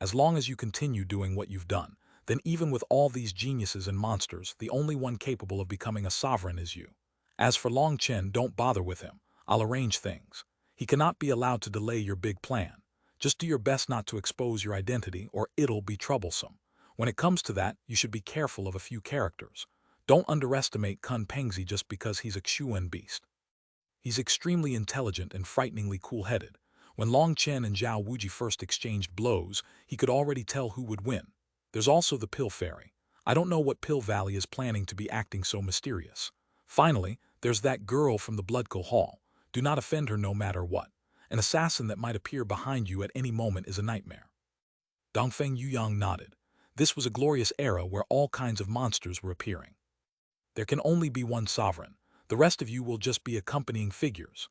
As long as you continue doing what you've done, then even with all these geniuses and monsters, the only one capable of becoming a sovereign is you. As for Long Chen, don't bother with him. I'll arrange things. He cannot be allowed to delay your big plan. Just do your best not to expose your identity, or it'll be troublesome. When it comes to that, you should be careful of a few characters. Don't underestimate Kun Pengzi just because he's a Xuanhuan beast. He's extremely intelligent and frighteningly cool-headed. When Long Chen and Zhao Wuji first exchanged blows, he could already tell who would win. There's also the Pill Fairy. I don't know what Pill Valley is planning to be acting so mysterious. Finally, there's that girl from the Bloodco Hall. Do not offend her no matter what. An assassin that might appear behind you at any moment is a nightmare. Dongfeng Yuyang nodded. This was a glorious era where all kinds of monsters were appearing. There can only be one sovereign. The rest of you will just be accompanying figures.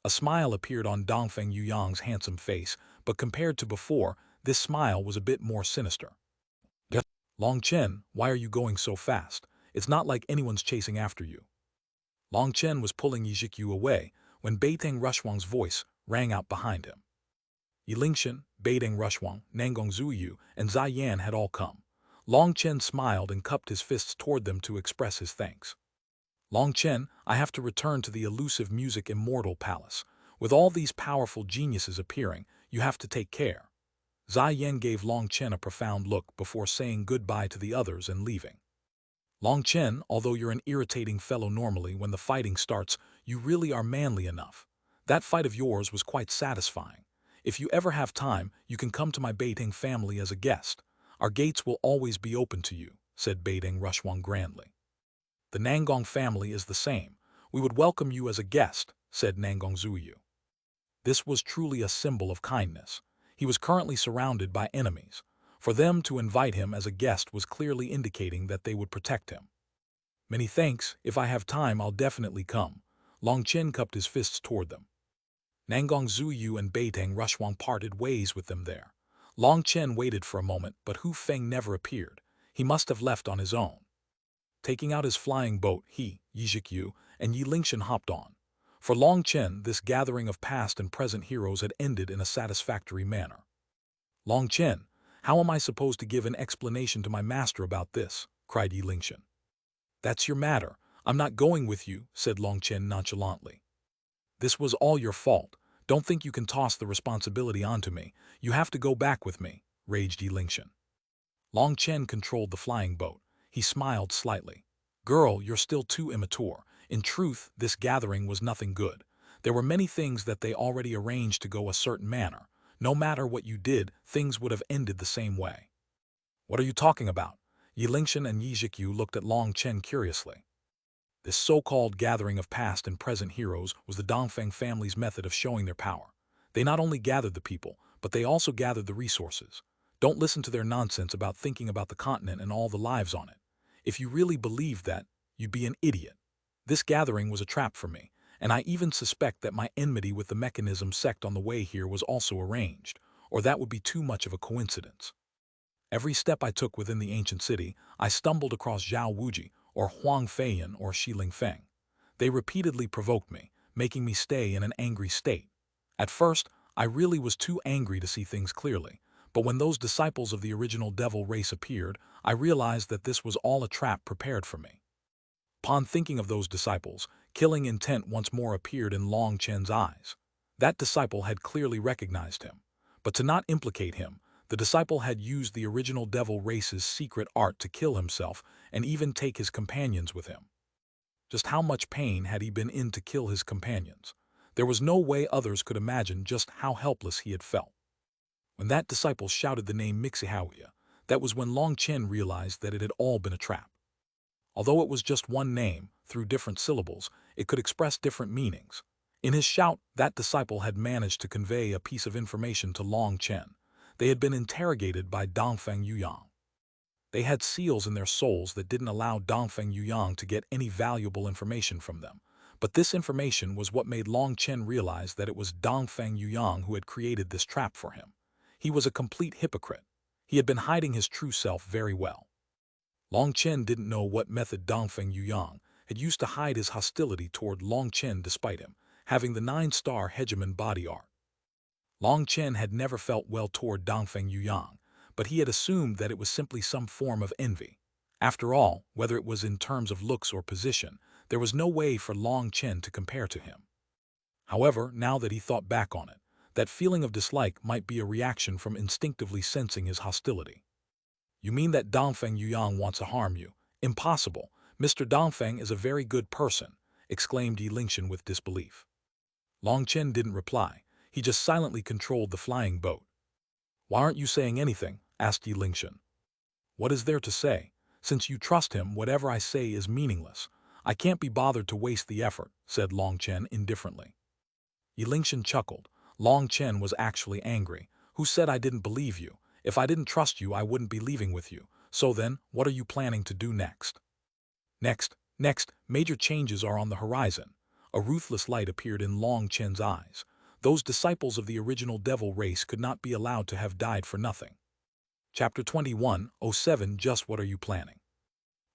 A smile appeared on Dongfeng Yuyang's handsome face, but compared to before, this smile was a bit more sinister. Long Chen, why are you going so fast? It's not like anyone's chasing after you. Long Chen was pulling Yizhikyu away when Beiteng Rushwang's voice rang out behind him. Yilingshan, Beiteng Rushwang, Nangong Zuyu, and Zai Yan had all come. Long Chen smiled and cupped his fists toward them to express his thanks. Long Chen, I have to return to the elusive music immortal palace. With all these powerful geniuses appearing, you have to take care. Zai Yan gave Long Chen a profound look before saying goodbye to the others and leaving. Long Chen, although you're an irritating fellow normally, when the fighting starts, you really are manly enough. That fight of yours was quite satisfying. If you ever have time, you can come to my Beiteng family as a guest. Our gates will always be open to you, said Beiteng Rushwang grandly. The Nangong family is the same. We would welcome you as a guest, said Nangong Zuyu. This was truly a symbol of kindness. He was currently surrounded by enemies. For them to invite him as a guest was clearly indicating that they would protect him. Many thanks. If I have time, I'll definitely come. Long Chen cupped his fists toward them. Nangong Zuyu and Beiteng Rushwang parted ways with them there. Long Chen waited for a moment, but Hu Feng never appeared. He must have left on his own. Taking out his flying boat, he, Yizhikyu, and Yilingshan hopped on. For Long Chen, this gathering of past and present heroes had ended in a satisfactory manner. Long Chen, how am I supposed to give an explanation to my master about this? Cried Yilingshan. That's your matter. I'm not going with you, said Long Chen nonchalantly. This was all your fault. Don't think you can toss the responsibility onto me. You have to go back with me, raged Yilingshan. Long Chen controlled the flying boat. He smiled slightly. Girl, you're still too immature. In truth, this gathering was nothing good. There were many things that they already arranged to go a certain manner. No matter what you did, things would have ended the same way. What are you talking about? Yi Lingshan and Yi Zhikyu looked at Long Chen curiously. This so-called gathering of past and present heroes was the Dongfeng family's method of showing their power. They not only gathered the people, but they also gathered the resources. Don't listen to their nonsense about thinking about the continent and all the lives on it. If you really believed that, you'd be an idiot. This gathering was a trap for me, and I even suspect that my enmity with the mechanism sect on the way here was also arranged, or that would be too much of a coincidence. Every step I took within the ancient city, I stumbled across Zhao Wuji, or Huang Feiyan, or Shiling Feng. They repeatedly provoked me, making me stay in an angry state. At first, I really was too angry to see things clearly, but when those disciples of the original devil race appeared, I realized that this was all a trap prepared for me. Upon thinking of those disciples, killing intent once more appeared in Long Chen's eyes. That disciple had clearly recognized him, but to not implicate him, the disciple had used the original devil race's secret art to kill himself and even take his companions with him. Just how much pain had he been in to kill his companions? There was no way others could imagine just how helpless he had felt. When that disciple shouted the name Mixihaoya, that was when Long Chen realized that it had all been a trap. Although it was just one name, through different syllables, it could express different meanings. In his shout, that disciple had managed to convey a piece of information to Long Chen. They had been interrogated by Dongfeng Yuyang. They had seals in their souls that didn't allow Dongfeng Yuyang to get any valuable information from them. But this information was what made Long Chen realize that it was Dongfeng Yuyang who had created this trap for him. He was a complete hypocrite. He had been hiding his true self very well. Long Chen didn't know what method Dongfeng Yuyang had used to hide his hostility toward Long Chen despite him having the 9-star Hegemon body art. Long Chen had never felt well toward Dongfeng Yuyang, but he had assumed that it was simply some form of envy. After all, whether it was in terms of looks or position, there was no way for Long Chen to compare to him. However, now that he thought back on it, that feeling of dislike might be a reaction from instinctively sensing his hostility. You mean that Dongfeng Yuyang wants to harm you? Impossible. Mr. Dongfeng is a very good person, exclaimed Yi Lingshan with disbelief. Long Chen didn't reply. He just silently controlled the flying boat. Why aren't you saying anything? Asked Yi Lingshan. What is there to say? Since you trust him, whatever I say is meaningless. I can't be bothered to waste the effort, said Long Chen indifferently. Yi Lingshan chuckled. Long Chen was actually angry. Who said I didn't believe you? If I didn't trust you, I wouldn't be leaving with you. So then, what are you planning to do next? Next, major changes are on the horizon. A ruthless light appeared in Long Chen's eyes. Those disciples of the original devil race could not be allowed to have died for nothing. Chapter 21:07 Just what are you planning?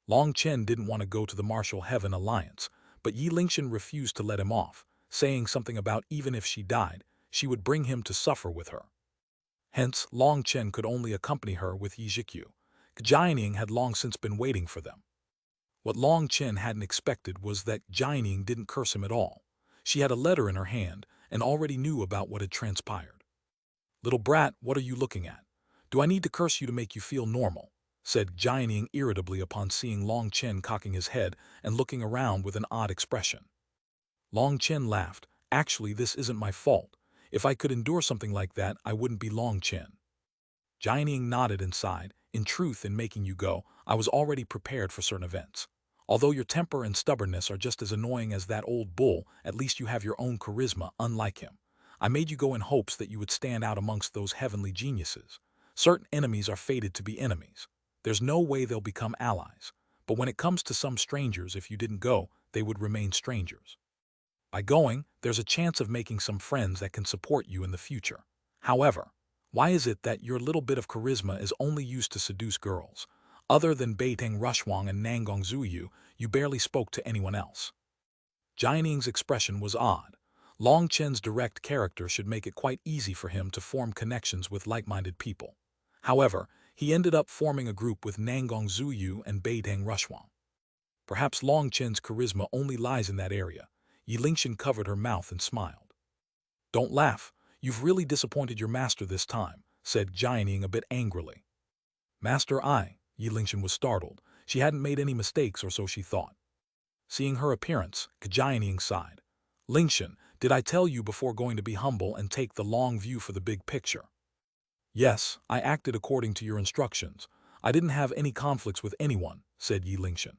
Long Chen didn't want to go to the Martial Heaven Alliance, but Yi Lingshan refused to let him off, saying something about even if she died, she would bring him to suffer with her. Hence, Long Chen could only accompany her with Yi Zhikyu. Jianing had long since been waiting for them. What Long Chen hadn't expected was that Jianing didn't curse him at all. She had a letter in her hand and already knew about what had transpired. Little brat, what are you looking at? Do I need to curse you to make you feel normal? Said Jianing irritably upon seeing Long Chen cocking his head and looking around with an odd expression. Long Chen laughed. Actually, this isn't my fault. If I could endure something like that, I wouldn't be Long Chen. Jianing nodded and sighed. In truth, in making you go, I was already prepared for certain events. Although your temper and stubbornness are just as annoying as that old bull, at least you have your own charisma, unlike him. I made you go in hopes that you would stand out amongst those heavenly geniuses. Certain enemies are fated to be enemies. There's no way they'll become allies. But when it comes to some strangers, if you didn't go, they would remain strangers. By going, there's a chance of making some friends that can support you in the future. However, why is it that your little bit of charisma is only used to seduce girls? Other than Beiteng Rushwang and Nangong Zuyu, you barely spoke to anyone else. Jianing's expression was odd. Long Chen's direct character should make it quite easy for him to form connections with like-minded people. However, he ended up forming a group with Nangong Zuyu and Beiteng Rushwang. Perhaps Long Chen's charisma only lies in that area. Yi Lingshan covered her mouth and smiled. Don't laugh. You've really disappointed your master this time, said Jianing a bit angrily. Master, Yi Lingshan was startled. She hadn't made any mistakes, or so she thought. Seeing her appearance, Jianing sighed. Lingshan, Did I tell you before going to be humble and take the long view for the big picture? Yes, I acted according to your instructions. I didn't have any conflicts with anyone, said Yi Lingshan.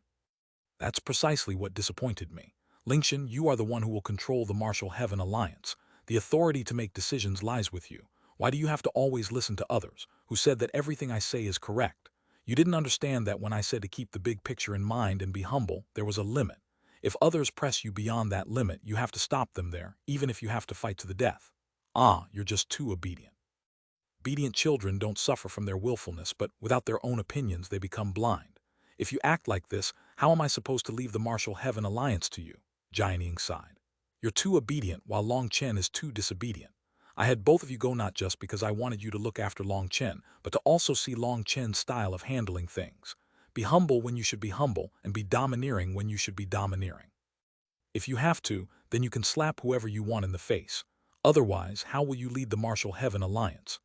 That's precisely what disappointed me. Lingshan, you are the one who will control the Martial Heaven Alliance. The authority to make decisions lies with you. Why do you have to always listen to others, who said that everything I say is correct? You didn't understand that when I said to keep the big picture in mind and be humble, there was a limit. If others press you beyond that limit, you have to stop them there, even if you have to fight to the death. Ah, you're just too obedient. Obedient children don't suffer from their willfulness, but without their own opinions they become blind. If you act like this, how am I supposed to leave the Martial Heaven Alliance to you? Jianing sighed. You're too obedient, while Long Chen is too disobedient. I had both of you go not just because I wanted you to look after Long Chen, but to also see Long Chen's style of handling things. Be humble when you should be humble, and be domineering when you should be domineering. If you have to, then you can slap whoever you want in the face. Otherwise, how will you lead the Martial Heaven Alliance?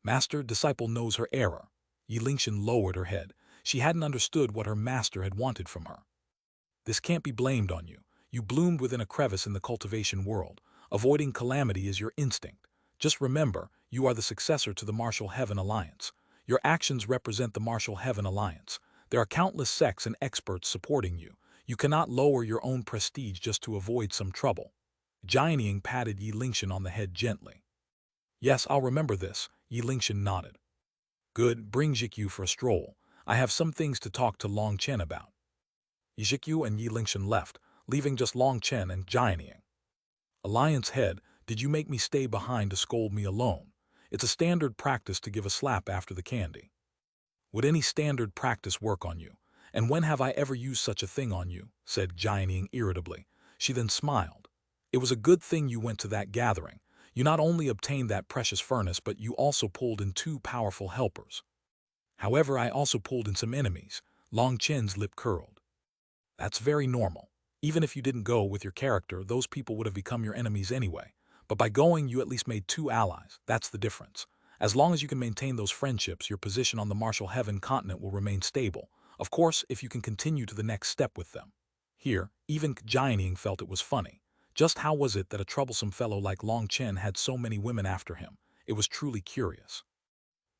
Master, disciple knows her error. Yi Lingshan lowered her head. She hadn't understood what her master had wanted from her. This can't be blamed on you. You bloomed within a crevice in the cultivation world. Avoiding calamity is your instinct. Just remember, you are the successor to the Martial Heaven Alliance. Your actions represent the Martial Heaven Alliance. There are countless sects and experts supporting you. You cannot lower your own prestige just to avoid some trouble. Jianing patted Yi Lingshan on the head gently. Yes, I'll remember this, Yi Lingshan nodded. Good, bring Jikyu for a stroll. I have some things to talk to Long Chen about. Jikyu and Yi Lingshan left, leaving just Long Chen and Jianing. Alliance head, did you make me stay behind to scold me alone? It's a standard practice to give a slap after the candy. Would any standard practice work on you? And when have I ever used such a thing on you? Said Jianing irritably. She then smiled. It was a good thing you went to that gathering. You not only obtained that precious furnace, but you also pulled in 2 powerful helpers. However, I also pulled in some enemies. Long Chen's lip curled. That's very normal. Even if you didn't go with your character, those people would have become your enemies anyway. But by going, you at least made 2 allies. That's the difference. As long as you can maintain those friendships, your position on the Martial Heaven continent will remain stable. Of course, if you can continue to the next step with them. Here, even Jianing felt it was funny. Just how was it that a troublesome fellow like Long Chen had so many women after him? It was truly curious.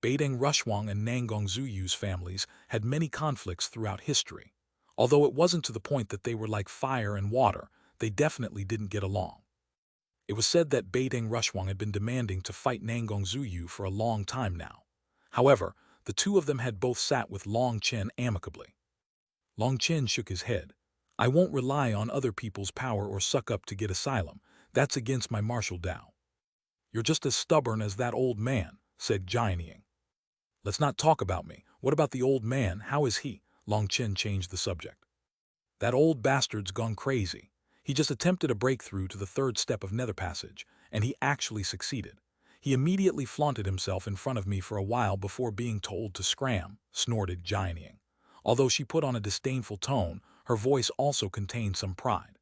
Beideng Rushwang and Nangong Zuyu's families had many conflicts throughout history. Although it wasn't to the point that they were like fire and water, they definitely didn't get along. It was said that Beideng Rushwang had been demanding to fight Nangong Zuyu for a long time now. However, the 2 of them had both sat with Long Chen amicably. Long Chen shook his head. I won't rely on other people's power or suck up to get asylum. That's against my martial Tao. You're just as stubborn as that old man, said Jianing. Let's not talk about me. What about the old man? How is he? Long Chen changed the subject. That old bastard's gone crazy. He just attempted a breakthrough to the 3rd step of Nether Passage, and he actually succeeded. He immediately flaunted himself in front of me for a while before being told to scram, snorted Jianing. Although she put on a disdainful tone, her voice also contained some pride.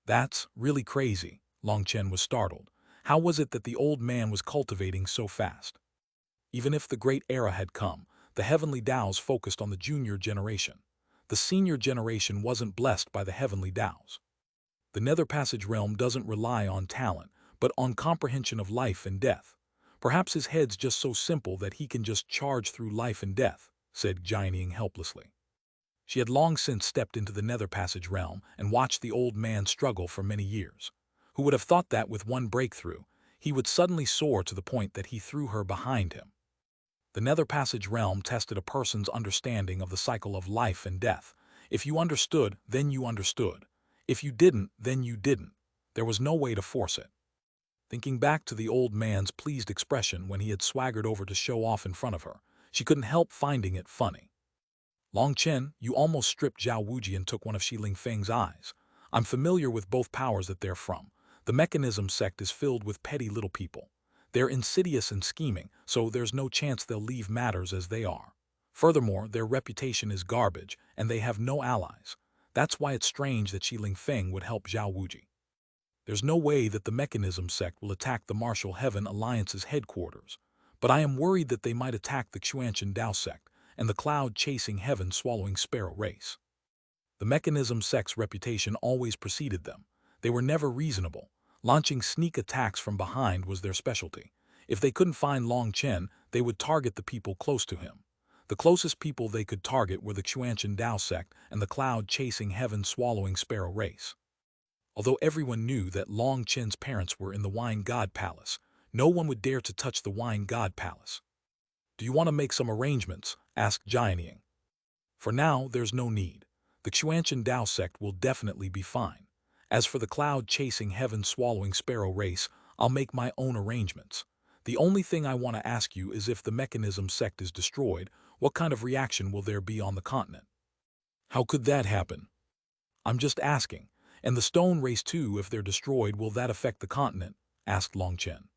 That's really crazy, Long Chen was startled. How was it that the old man was cultivating so fast? Even if the great era had come, the heavenly Taos focused on the junior generation. The senior generation wasn't blessed by the heavenly Taos. The Nether Passage realm doesn't rely on talent, but on comprehension of life and death. Perhaps his head's just so simple that he can just charge through life and death, said Jianing helplessly. She had long since stepped into the Nether Passage realm and watched the old man struggle for many years. Who would have thought that with one breakthrough, he would suddenly soar to the point that he threw her behind him? The Nether Passage realm tested a person's understanding of the cycle of life and death. If you understood, then you understood. If you didn't, then you didn't. There was no way to force it. Thinking back to the old man's pleased expression when he had swaggered over to show off in front of her, she couldn't help finding it funny. Long Chen, you almost stripped Zhao Wuji and took one of Shiling Feng's eyes. I'm familiar with both powers that they're from. The mechanism sect is filled with petty little people. They're insidious and scheming, so there's no chance they'll leave matters as they are. Furthermore, their reputation is garbage, and they have no allies. That's why it's strange that Shiling Feng would help Zhao Wuji. There's no way that the mechanism sect will attack the Martial Heaven Alliance's headquarters, but I am worried that they might attack the Xuanhuan Dao sect and the cloud-chasing heaven-swallowing sparrow race. The mechanism sect's reputation always preceded them. They were never reasonable. Launching sneak attacks from behind was their specialty. If they couldn't find Long Chen, they would target the people close to him. The closest people they could target were the Xuanhuan Dao sect and the cloud-chasing heaven-swallowing sparrow race. Although everyone knew that Long Chen's parents were in the Wine God Palace, no one would dare to touch the Wine God Palace. "Do you want to make some arrangements?" asked Jianying. "For now, there's no need. The Xuanhuan Dao sect will definitely be fine. As for the cloud-chasing heaven-swallowing sparrow race, I'll make my own arrangements. The only thing I want to ask you is if the mechanism sect is destroyed, what kind of reaction will there be on the continent?" "How could that happen?" "I'm just asking. And the stone race too, if they're destroyed, will that affect the continent?" asked Long Chen.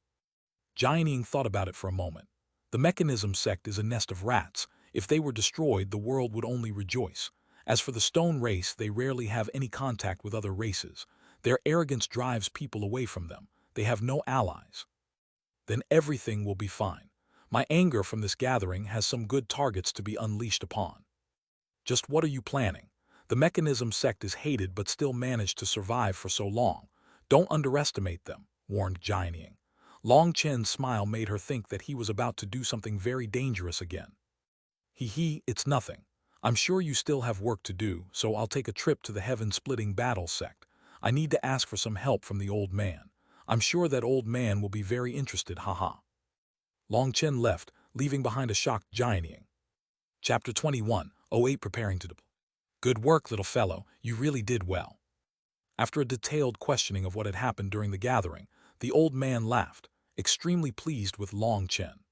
Jianying thought about it for a moment. The mechanism sect is a nest of rats. If they were destroyed, the world would only rejoice. As for the stone race, they rarely have any contact with other races. Their arrogance drives people away from them. They have no allies. "Then everything will be fine. My anger from this gathering has some good targets to be unleashed upon." "Just what are you planning? The mechanism sect is hated but still managed to survive for so long. Don't underestimate them," warned Jianying. Long Chen's smile made her think that he was about to do something very dangerous again. It's nothing. I'm sure you still have work to do, so I'll take a trip to the heaven-splitting battle sect. I need to ask for some help from the old man. I'm sure that old man will be very interested, haha." Long Chen left, leaving behind a shocked Jianying. Chapter 21:08 Preparing to deploy. "Good work, little fellow, you really did well." After a detailed questioning of what had happened during the gathering, the old man laughed, extremely pleased with Long Chen.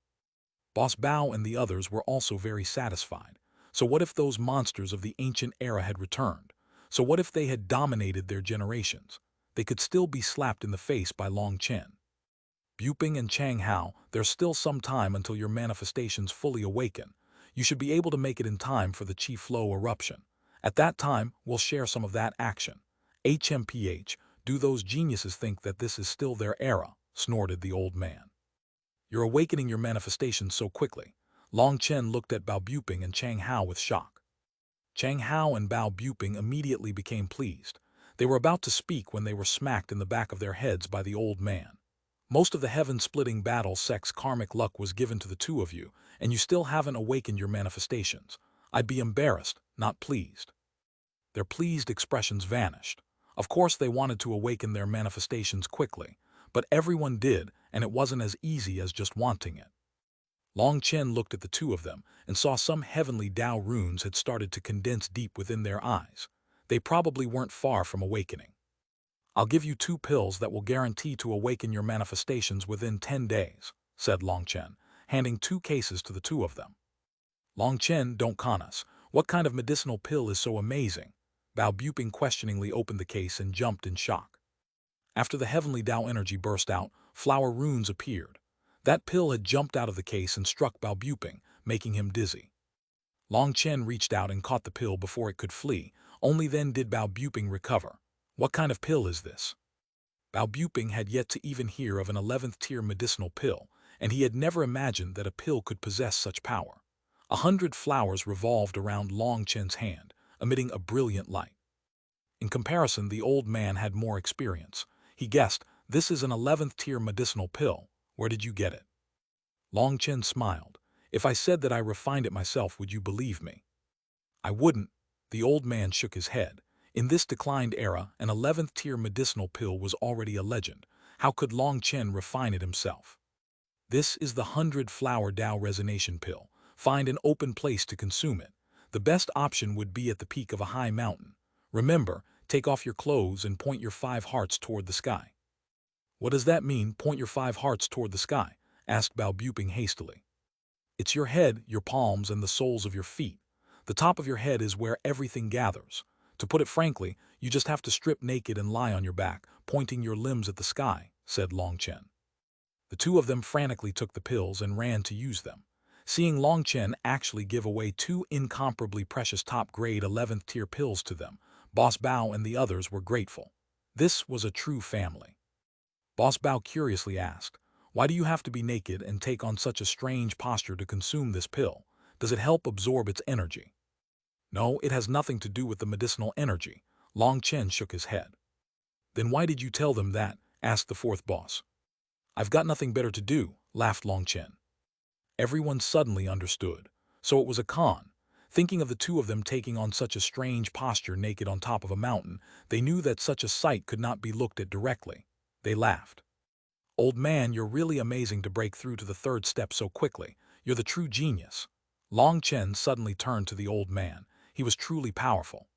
Boss Bao and the others were also very satisfied. So what if those monsters of the ancient era had returned? So what if they had dominated their generations? They could still be slapped in the face by Long Chen. "Buping and Chang Hao, there's still some time until your manifestations fully awaken. You should be able to make it in time for the Chi Flow eruption. At that time, we'll share some of that action." "HMPH, do those geniuses think that this is still their era?" snorted the old man. "You're awakening your manifestations so quickly." Long Chen looked at Bao Buping and Chang Hao with shock. Chang Hao and Bao Buping immediately became pleased. They were about to speak when they were smacked in the back of their heads by the old man. "Most of the heaven-splitting battle sect's karmic luck was given to the two of you, and you still haven't awakened your manifestations. I'd be embarrassed, not pleased." Their pleased expressions vanished. Of course they wanted to awaken their manifestations quickly, but everyone did, and it wasn't as easy as just wanting it. Long Chen looked at the two of them and saw some heavenly Dao runes had started to condense deep within their eyes. They probably weren't far from awakening. "I'll give you 2 pills that will guarantee to awaken your manifestations within 10 days, said Long Chen, handing 2 cases to the two of them. "Long Chen, don't con us. What kind of medicinal pill is so amazing?" Bao Buping questioningly opened the case and jumped in shock. After the heavenly Dao energy burst out, flower runes appeared. That pill had jumped out of the case and struck Bao Buping, making him dizzy. Long Chen reached out and caught the pill before it could flee. Only then did Bao Buping recover. "What kind of pill is this?" Bao Buping had yet to even hear of an 11th tier medicinal pill, and he had never imagined that a pill could possess such power. 100 flowers revolved around Long Chen's hand, emitting a brilliant light. In comparison, the old man had more experience. He guessed, "This is an 11th tier medicinal pill. Where did you get it?" Long Chen smiled. "If I said that I refined it myself, would you believe me?" "I wouldn't." The old man shook his head. In this declined era, an 11th tier medicinal pill was already a legend. How could Long Chen refine it himself? "This is the 100-flower Dao resonation pill. Find an open place to consume it. The best option would be at the peak of a high mountain. Remember, take off your clothes and point your 5 hearts toward the sky." "What does that mean, point your 5 hearts toward the sky?" asked Bao Buping hastily. "It's your head, your palms, and the soles of your feet. The top of your head is where everything gathers. To put it frankly, you just have to strip naked and lie on your back, pointing your limbs at the sky," said Long Chen. The two of them frantically took the pills and ran to use them. Seeing Long Chen actually give away 2 incomparably precious top-grade 11th tier pills to them, Boss Bao and the others were grateful. This was a true family. Boss Bao curiously asked, "Why do you have to be naked and take on such a strange posture to consume this pill? Does it help absorb its energy?" "No, it has nothing to do with the medicinal energy." Long Chen shook his head. "Then why did you tell them that?" asked the fourth boss. I've got nothing better to do, laughed Long Chen. Everyone suddenly understood. So it was a con. Thinking of the two of them taking on such a strange posture naked on top of a mountain, they knew that such a sight could not be looked at directly. They laughed. Old man, you're really amazing to break through to the third step so quickly. You're the true genius. Long Chen suddenly turned to the old man. He was truly powerful.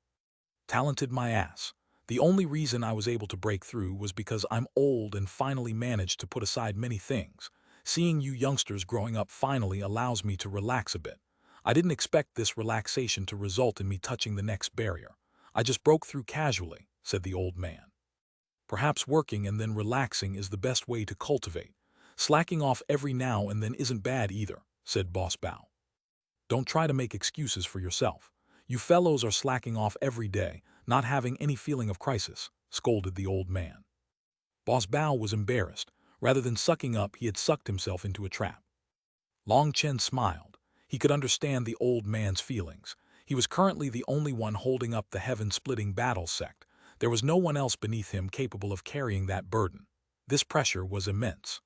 Talented my ass. The only reason I was able to break through was because I'm old and finally managed to put aside many things. Seeing you youngsters growing up finally allows me to relax a bit. I didn't expect this relaxation to result in me touching the next barrier. I just broke through casually, said the old man. Perhaps working and then relaxing is the best way to cultivate. Slacking off every now and then isn't bad either, said Boss Bao. Don't try to make excuses for yourself. You fellows are slacking off every day, not having any feeling of crisis, scolded the old man. Boss Bao was embarrassed. Rather than sucking up, he had sucked himself into a trap. Long Chen smiled. He could understand the old man's feelings. He was currently the only one holding up the heaven-splitting battle sect. There was no one else beneath him capable of carrying that burden. This pressure was immense.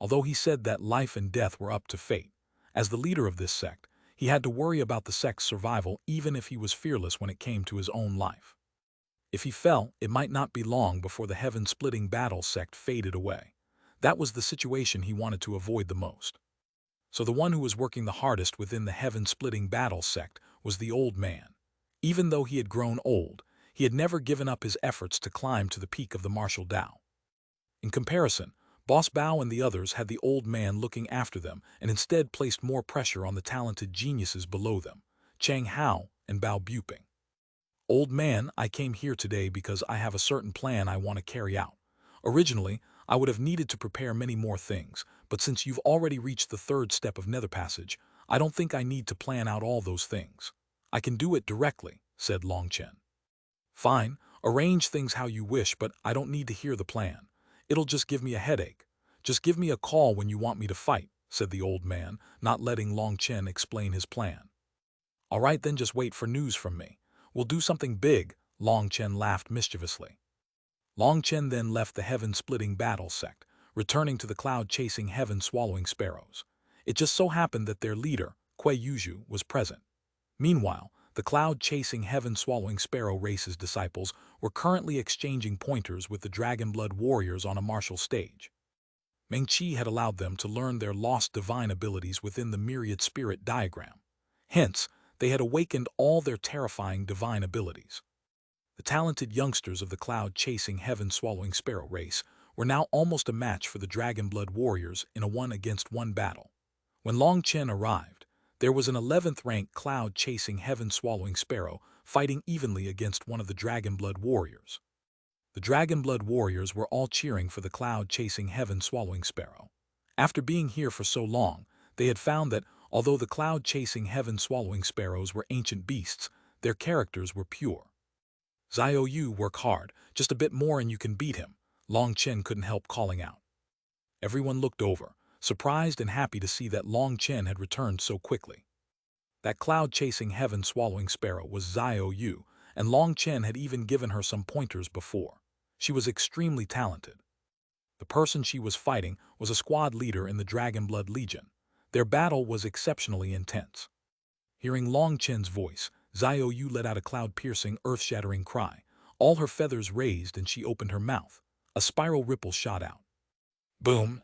Although he said that life and death were up to fate, as the leader of this sect, he had to worry about the sect's survival even if he was fearless when it came to his own life. If he fell, it might not be long before the heaven-splitting battle sect faded away. That was the situation he wanted to avoid the most. So the one who was working the hardest within the heaven-splitting battle sect was the old man. Even though he had grown old, he had never given up his efforts to climb to the peak of the martial Tao. In comparison, Boss Bao and the others had the old man looking after them and instead placed more pressure on the talented geniuses below them, Chang Hao and Bao Buping. Old man, I came here today because I have a certain plan I want to carry out. Originally, I would have needed to prepare many more things, but since you've already reached the third step of Nether Passage, I don't think I need to plan out all those things. I can do it directly, said Long Chen. Fine, arrange things how you wish, but I don't need to hear the plan. It'll just give me a headache. Just give me a call when you want me to fight, said the old man, not letting Long Chen explain his plan. All right, then just wait for news from me. We'll do something big, Long Chen laughed mischievously. Long Chen then left the heaven-splitting battle sect, returning to the cloud-chasing heaven-swallowing sparrows. It just so happened that their leader, Kuei Yuzhu, was present. Meanwhile, the cloud-chasing heaven-swallowing sparrow race's disciples were currently exchanging pointers with the Dragonblood warriors on a martial stage. Meng Qi had allowed them to learn their lost divine abilities within the myriad spirit diagram. Hence, they had awakened all their terrifying divine abilities. The talented youngsters of the cloud-chasing heaven-swallowing sparrow race were now almost a match for the Dragonblood warriors in a one-against-one battle. When Long Chen arrived, there was an 11th-ranked cloud-chasing heaven-swallowing sparrow fighting evenly against one of the Dragonblood warriors. The Dragonblood warriors were all cheering for the cloud-chasing heaven-swallowing sparrow. After being here for so long, they had found that, although the cloud-chasing heaven-swallowing sparrows were ancient beasts, their characters were pure. Xiao Yu, work hard, just a bit more and you can beat him, Long Chen couldn't help calling out. Everyone looked over, surprised and happy to see that Long Chen had returned so quickly. That cloud-chasing heaven-swallowing sparrow was Xiao Yu, and Long Chen had even given her some pointers before. She was extremely talented. The person she was fighting was a squad leader in the Dragonblood Legion. Their battle was exceptionally intense. Hearing Long Chen's voice, Xiao Yu let out a cloud-piercing, earth-shattering cry. All her feathers raised and she opened her mouth. A spiral ripple shot out. Boom!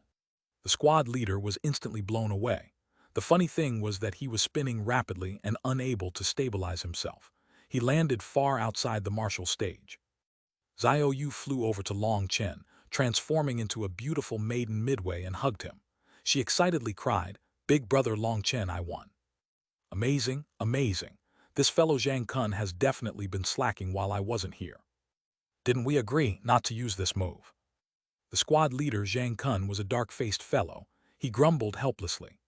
The squad leader was instantly blown away. The funny thing was that he was spinning rapidly and unable to stabilize himself. He landed far outside the martial stage. Xiao Yu flew over to Long Chen, transforming into a beautiful maiden midway, and hugged him. She excitedly cried, "Big brother Long Chen, I won." Amazing, amazing. This fellow Zhang Kun has definitely been slacking while I wasn't here. Didn't we agree not to use this move? The squad leader Zhang Kun was a dark-faced fellow. He grumbled helplessly.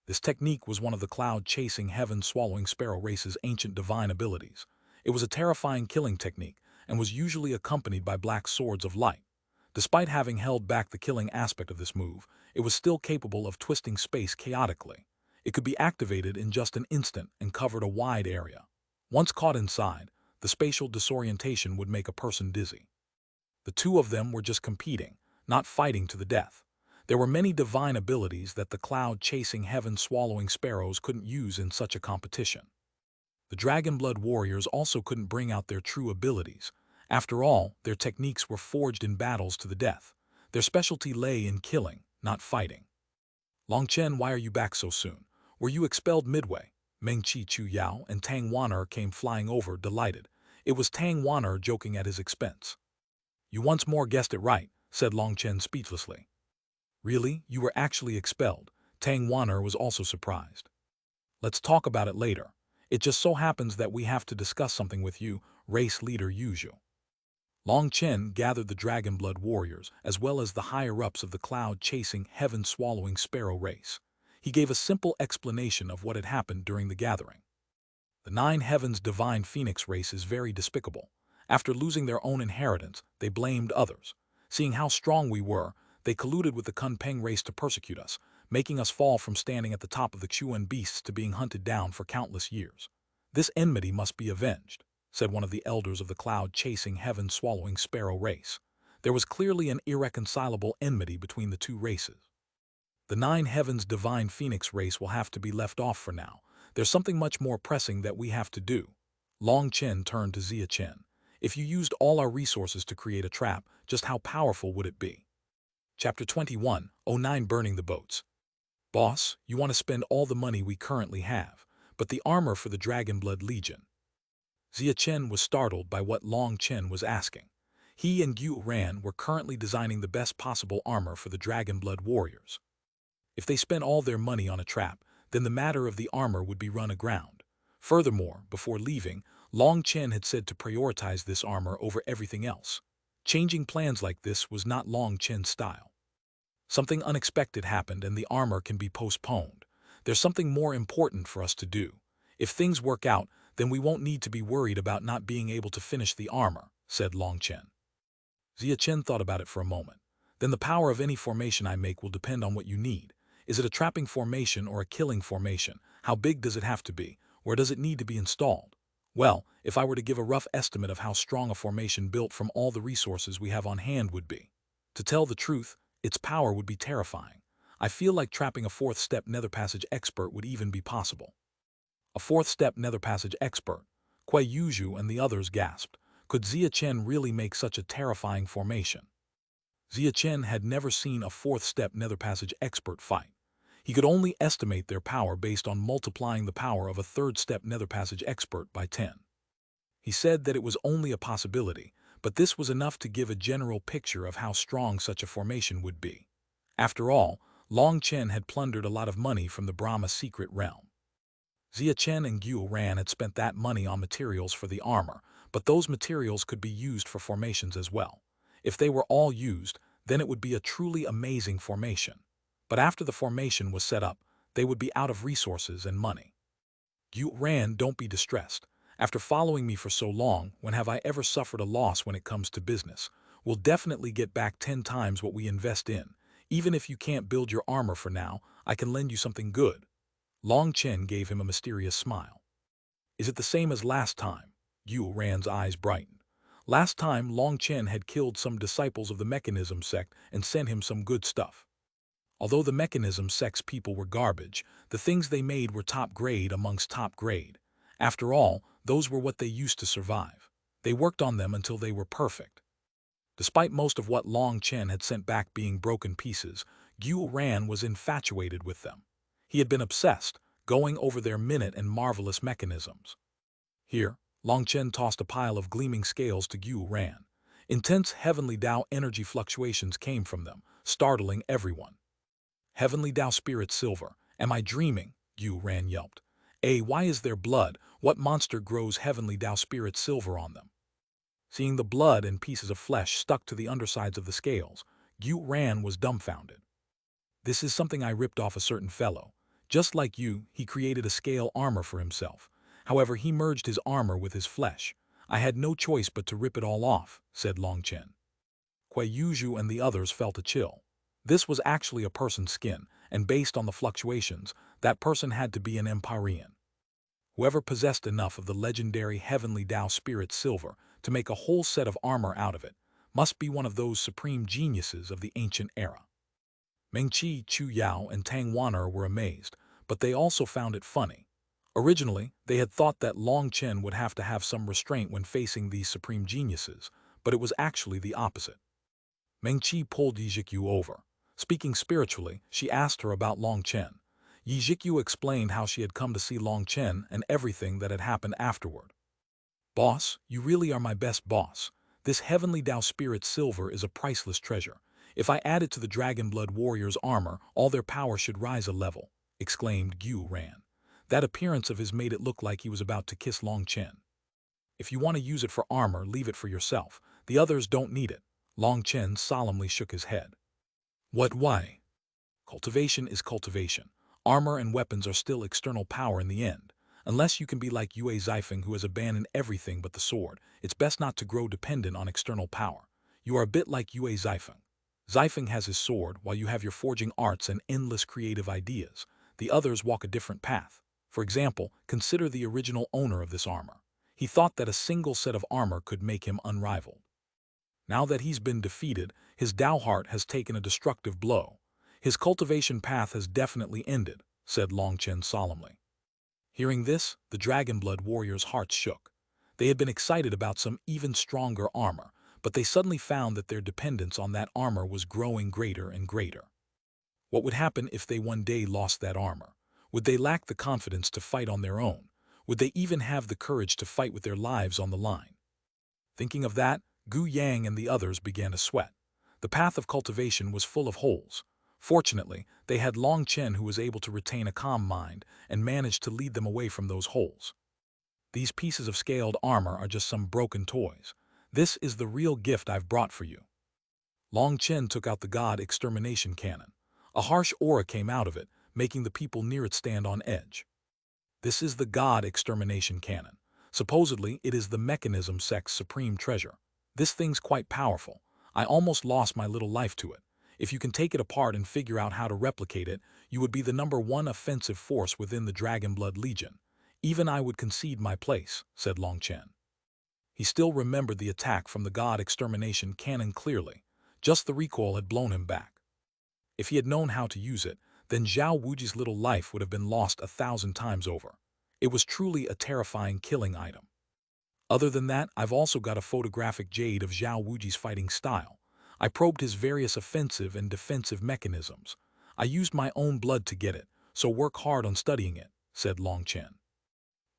This technique was one of the cloud-chasing heaven-swallowing sparrow race's ancient divine abilities. It was a terrifying killing technique and was usually accompanied by black swords of light. Despite having held back the killing aspect of this move, it was still capable of twisting space chaotically. It could be activated in just an instant and covered a wide area. Once caught inside, the spatial disorientation would make a person dizzy. The two of them were just competing, not fighting to the death. There were many divine abilities that the cloud-chasing heaven-swallowing sparrows couldn't use in such a competition. The Dragonblood warriors also couldn't bring out their true abilities. After all, their techniques were forged in battles to the death. Their specialty lay in killing, not fighting. Long Chen, why are you back so soon? Were you expelled midway? Meng Chi Chu Yao and Tang Waner came flying over, delighted. It was Tang Waner joking at his expense. You once more guessed it right, said Long Chen speechlessly. Really, you were actually expelled? Tang Waner was also surprised. Let's talk about it later. It just so happens that we have to discuss something with you, race leader Yuju. Long Chen gathered the Dragonblood warriors, as well as the higher-ups of the cloud-chasing, heaven-swallowing sparrow race. He gave a simple explanation of what had happened during the gathering. The Nine Heavens divine phoenix race is very despicable. After losing their own inheritance, they blamed others. Seeing how strong we were, they colluded with the Kunpeng race to persecute us, making us fall from standing at the top of the Xuan beasts to being hunted down for countless years. This enmity must be avenged, said one of the elders of the cloud-chasing, heaven-swallowing sparrow race. There was clearly an irreconcilable enmity between the two races. The Nine Heavens divine phoenix race will have to be left off for now. There's something much more pressing that we have to do. Long Chen turned to Zia Chen. If you used all our resources to create a trap, just how powerful would it be? Chapter 21:09 Burning the Boats. Boss, you want to spend all the money we currently have, but the armor for the Dragonblood Legion. Zia Chen was startled by what Long Chen was asking. He and Xuanhuan were currently designing the best possible armor for the Dragonblood warriors. If they spent all their money on a trap, then the matter of the armor would be run aground. Furthermore, before leaving, Long Chen had said to prioritize this armor over everything else. Changing plans like this was not Long Chen's style. Something unexpected happened and the armor can be postponed. There's something more important for us to do. If things work out, then we won't need to be worried about not being able to finish the armor, said Long Chen. Zia Chen thought about it for a moment. Then the power of any formation I make will depend on what you need. Is it a trapping formation or a killing formation? How big does it have to be? Where does it need to be installed? Well, if I were to give a rough estimate of how strong a formation built from all the resources we have on hand would be. To tell the truth, its power would be terrifying. I feel like trapping a fourth-step nether passage expert would even be possible. A fourth-step nether passage expert? Kuei Yuju and the others gasped. Could Zia Chen really make such a terrifying formation? Zia Chen had never seen a fourth-step nether passage expert fight. He could only estimate their power based on multiplying the power of a third-step nether passage expert by 10. He said that it was only a possibility, but this was enough to give a general picture of how strong such a formation would be. After all, Long Chen had plundered a lot of money from the Brahma secret realm. Zia Chen and Xuanhuan had spent that money on materials for the armor, but those materials could be used for formations as well. If they were all used, then it would be a truly amazing formation. But after the formation was set up, they would be out of resources and money. Xuanhuan, don't be distressed. After following me for so long, when have I ever suffered a loss when it comes to business? We'll definitely get back 10 times what we invest in. Even if you can't build your armor for now, I can lend you something good. Long Chen gave him a mysterious smile. Is it the same as last time? Xuanhuan's eyes brightened. Last time, Long Chen had killed some disciples of the Mechanism sect and sent him some good stuff. Although the Mechanism sect's people were garbage, the things they made were top grade amongst top grade. After all, those were what they used to survive. They worked on them until they were perfect. Despite most of what Long Chen had sent back being broken pieces, Xuanhuan was infatuated with them. He had been obsessed, going over their minute and marvelous mechanisms. Here, Long Chen tossed a pile of gleaming scales to Xuanhuan. Intense heavenly Tao energy fluctuations came from them, startling everyone. Heavenly Tao Spirit Silver, am I dreaming? Xuanhuan yelped. Why is there blood? What monster grows Heavenly Tao Spirit Silver on them? Seeing the blood and pieces of flesh stuck to the undersides of the scales, Xuanhuan was dumbfounded. This is something I ripped off a certain fellow. Just like you, he created a scale armor for himself. However, he merged his armor with his flesh. I had no choice but to rip it all off, said Long Chen. Kuei Yuju and the others felt a chill. This was actually a person's skin, and based on the fluctuations, that person had to be an Empyrean. Whoever possessed enough of the legendary Heavenly Tao Spirit Silver to make a whole set of armor out of it Must be one of those supreme geniuses of the ancient era. Mengqi, Chu Yao, and Tang Wan'er were amazed, but they also found it funny. Originally, they had thought that Long Chen would have to have some restraint when facing these supreme geniuses, but it was actually the opposite. Mengqi pulled Yi Zhikyu over. Speaking spiritually, she asked her about Long Chen. Yi Zhikyu explained how she had come to see Long Chen and everything that had happened afterward. Boss, you really are my best boss. This heavenly Tao spirit silver is a priceless treasure. If I add it to the Dragon Blood Warrior's armor, all their power should rise a level, exclaimed Xuanhuan. That appearance of his made it look like he was about to kiss Long Chen. If you want to use it for armor, leave it for yourself. The others don't need it. Long Chen solemnly shook his head. What, why? Cultivation is cultivation. Armor and weapons are still external power in the end. Unless you can be like Yue Zifeng, who has abandoned everything but the sword, it's best not to grow dependent on external power. You are a bit like Yue Zifeng. Zifeng has his sword, while you have your forging arts and endless creative ideas. The others walk a different path. For example, consider the original owner of this armor. He thought that a single set of armor could make him unrivaled. Now that he's been defeated, his Tao heart has taken a destructive blow. His cultivation path has definitely ended, said Long Chen solemnly. Hearing this, the Dragon Blood Warriors' hearts shook. They had been excited about some even stronger armor, but they suddenly found that their dependence on that armor was growing greater and greater. What would happen if they one day lost that armor? Would they lack the confidence to fight on their own? Would they even have the courage to fight with their lives on the line? Thinking of that, Gu Yang and the others began to sweat. The path of cultivation was full of holes. Fortunately, they had Long Chen, who was able to retain a calm mind and managed to lead them away from those holes. These pieces of scaled armor are just some broken toys. This is the real gift I've brought for you. Long Chen took out the god extermination cannon. A harsh aura came out of it, making the people near it stand on edge. This is the god extermination cannon. Supposedly, it is the mechanism sect's supreme treasure. This thing's quite powerful. I almost lost my little life to it. If you can take it apart and figure out how to replicate it, you would be the #1 offensive force within the Dragon Blood Legion. Even I would concede my place, said Long Chen. He still remembered the attack from the god extermination cannon clearly. Just the recoil had blown him back. If he had known how to use it, then Zhao Wuji's little life would have been lost 1,000 times over. It was truly a terrifying killing item. Other than that, I've also got a photographic Jade of Zhao Wuji's fighting style. I probed his various offensive and defensive mechanisms. I used my own blood to get it, so work hard on studying it, said Long Chen.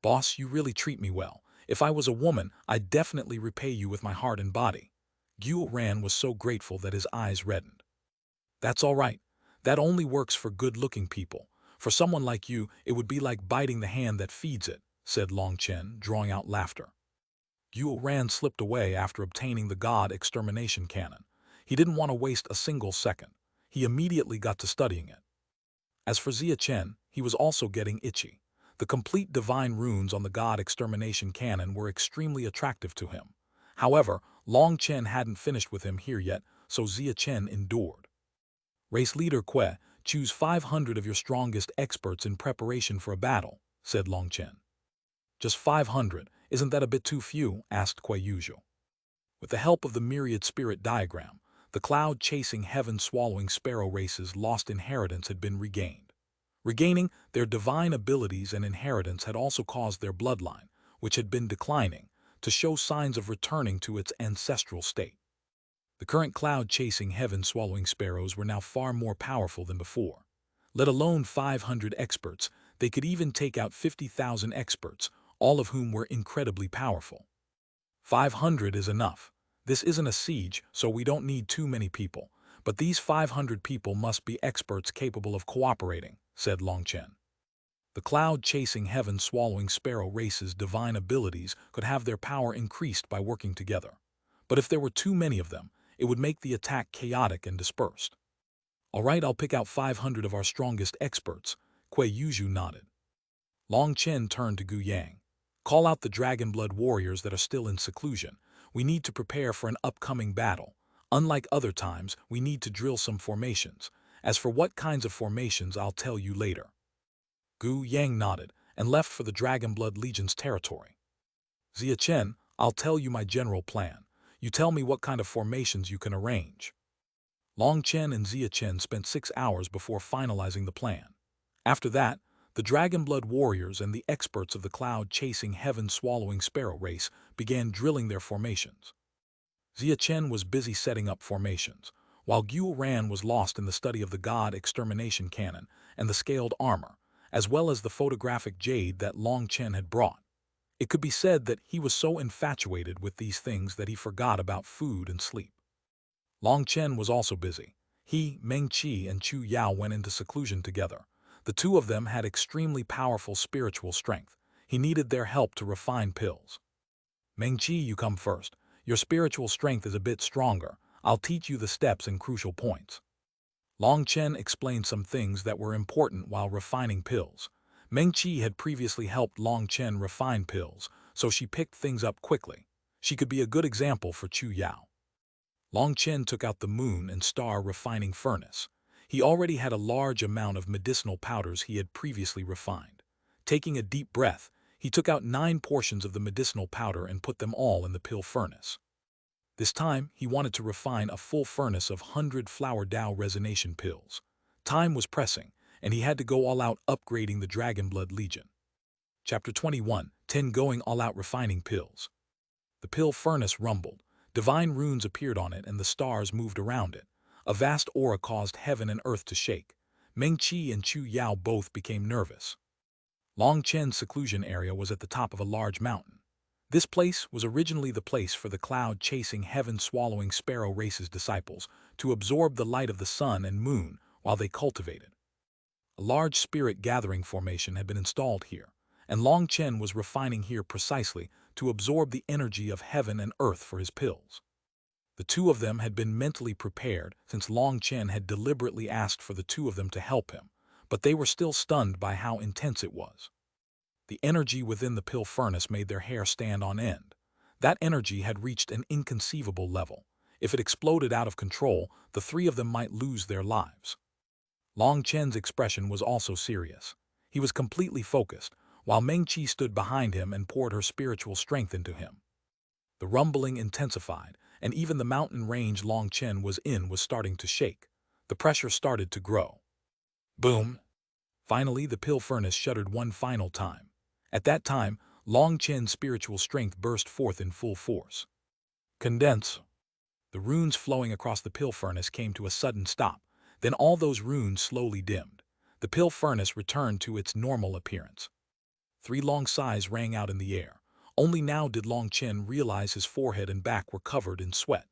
Boss, you really treat me well. If I was a woman, I'd definitely repay you with my heart and body. Xuanhuan was so grateful that his eyes reddened. That's all right. That only works for good-looking people. For someone like you, it would be like biting the hand that feeds it, said Long Chen, drawing out laughter. Xuanhuan slipped away after obtaining the god extermination cannon. He didn't want to waste a single second. He immediately got to studying it. As for Zia Chen, he was also getting itchy. The complete divine runes on the god extermination cannon were extremely attractive to him. However, Long Chen hadn't finished with him here yet, so Zia Chen endured. Race leader Kue, choose 500 of your strongest experts in preparation for a battle, said Long Chen. Just 500, isn't that a bit too few? Asked Kue Yuzhu. With the help of the myriad spirit diagram, the cloud-chasing heaven-swallowing sparrow race's lost inheritance had been regained. Regaining their divine abilities and inheritance had also caused their bloodline, which had been declining, to show signs of returning to its ancestral state. The current cloud-chasing heaven-swallowing sparrows were now far more powerful than before. Let alone 500 experts, they could even take out 50,000 experts, all of whom were incredibly powerful. 500 is enough. This isn't a siege, so we don't need too many people, but these 500 people must be experts capable of cooperating, said Long Chen. The cloud-chasing heaven-swallowing sparrow race's divine abilities could have their power increased by working together. But if there were too many of them, it would make the attack chaotic and dispersed. All right, I'll pick out 500 of our strongest experts, Kue Yuzhu nodded. Long Chen turned to Gu Yang. Call out the Dragon Blood Warriors that are still in seclusion. We need to prepare for an upcoming battle. Unlike other times, we need to drill some formations. As for what kinds of formations, I'll tell you later. Gu Yang nodded and left for the Dragon Blood Legion's territory. Zia Chen, I'll tell you my general plan. You tell me what kind of formations you can arrange. Long Chen and Zia Chen spent 6 hours before finalizing the plan. After that, the Dragonblood warriors and the experts of the cloud-chasing heaven-swallowing sparrow race began drilling their formations. Zia Chen was busy setting up formations, while Xuanhuan was lost in the study of the god extermination cannon and the scaled armor, as well as the photographic jade that Long Chen had brought. It could be said that he was so infatuated with these things that he forgot about food and sleep. Long Chen was also busy. He, Meng Qi, and Chu Yao went into seclusion together. The two of them had extremely powerful spiritual strength. He needed their help to refine pills. Meng Qi, you come first. Your spiritual strength is a bit stronger. I'll teach you the steps and crucial points. Long Chen explained some things that were important while refining pills. Meng Qi had previously helped Long Chen refine pills, so she picked things up quickly. She could be a good example for Chu Yao. Long Chen took out the moon and star refining furnace. He already had a large amount of medicinal powders he had previously refined. Taking a deep breath, he took out 9 portions of the medicinal powder and put them all in the pill furnace. This time, he wanted to refine a full furnace of 100 flower Dao resonation pills. Time was pressing, and he had to go all out upgrading the Dragonblood Legion. Chapter 21, 10 Going All Out Refining Pills. The pill furnace rumbled. Divine runes appeared on it and the stars moved around it. A vast aura caused heaven and earth to shake. Meng Qi and Chu Yao both became nervous. Long Chen's seclusion area was at the top of a large mountain. This place was originally the place for the cloud-chasing heaven-swallowing sparrow race's disciples to absorb the light of the sun and moon while they cultivated. A large spirit gathering formation had been installed here, and Long Chen was refining here precisely to absorb the energy of heaven and earth for his pills. The two of them had been mentally prepared since Long Chen had deliberately asked for the two of them to help him, but they were still stunned by how intense it was. The energy within the pill furnace made their hair stand on end. That energy had reached an inconceivable level. If it exploded out of control, the three of them might lose their lives. Long Chen's expression was also serious. He was completely focused, while Meng Qi stood behind him and poured her spiritual strength into him. The rumbling intensified, and even the mountain range Long Chen was in was starting to shake. The pressure started to grow. Boom! Finally, the pill furnace shuddered one final time. At that time, Long Chen's spiritual strength burst forth in full force. Condense! The runes flowing across the pill furnace came to a sudden stop. Then all those runes slowly dimmed. The pill furnace returned to its normal appearance. 3 long sighs rang out in the air. Only now did Long Chen realize his forehead and back were covered in sweat.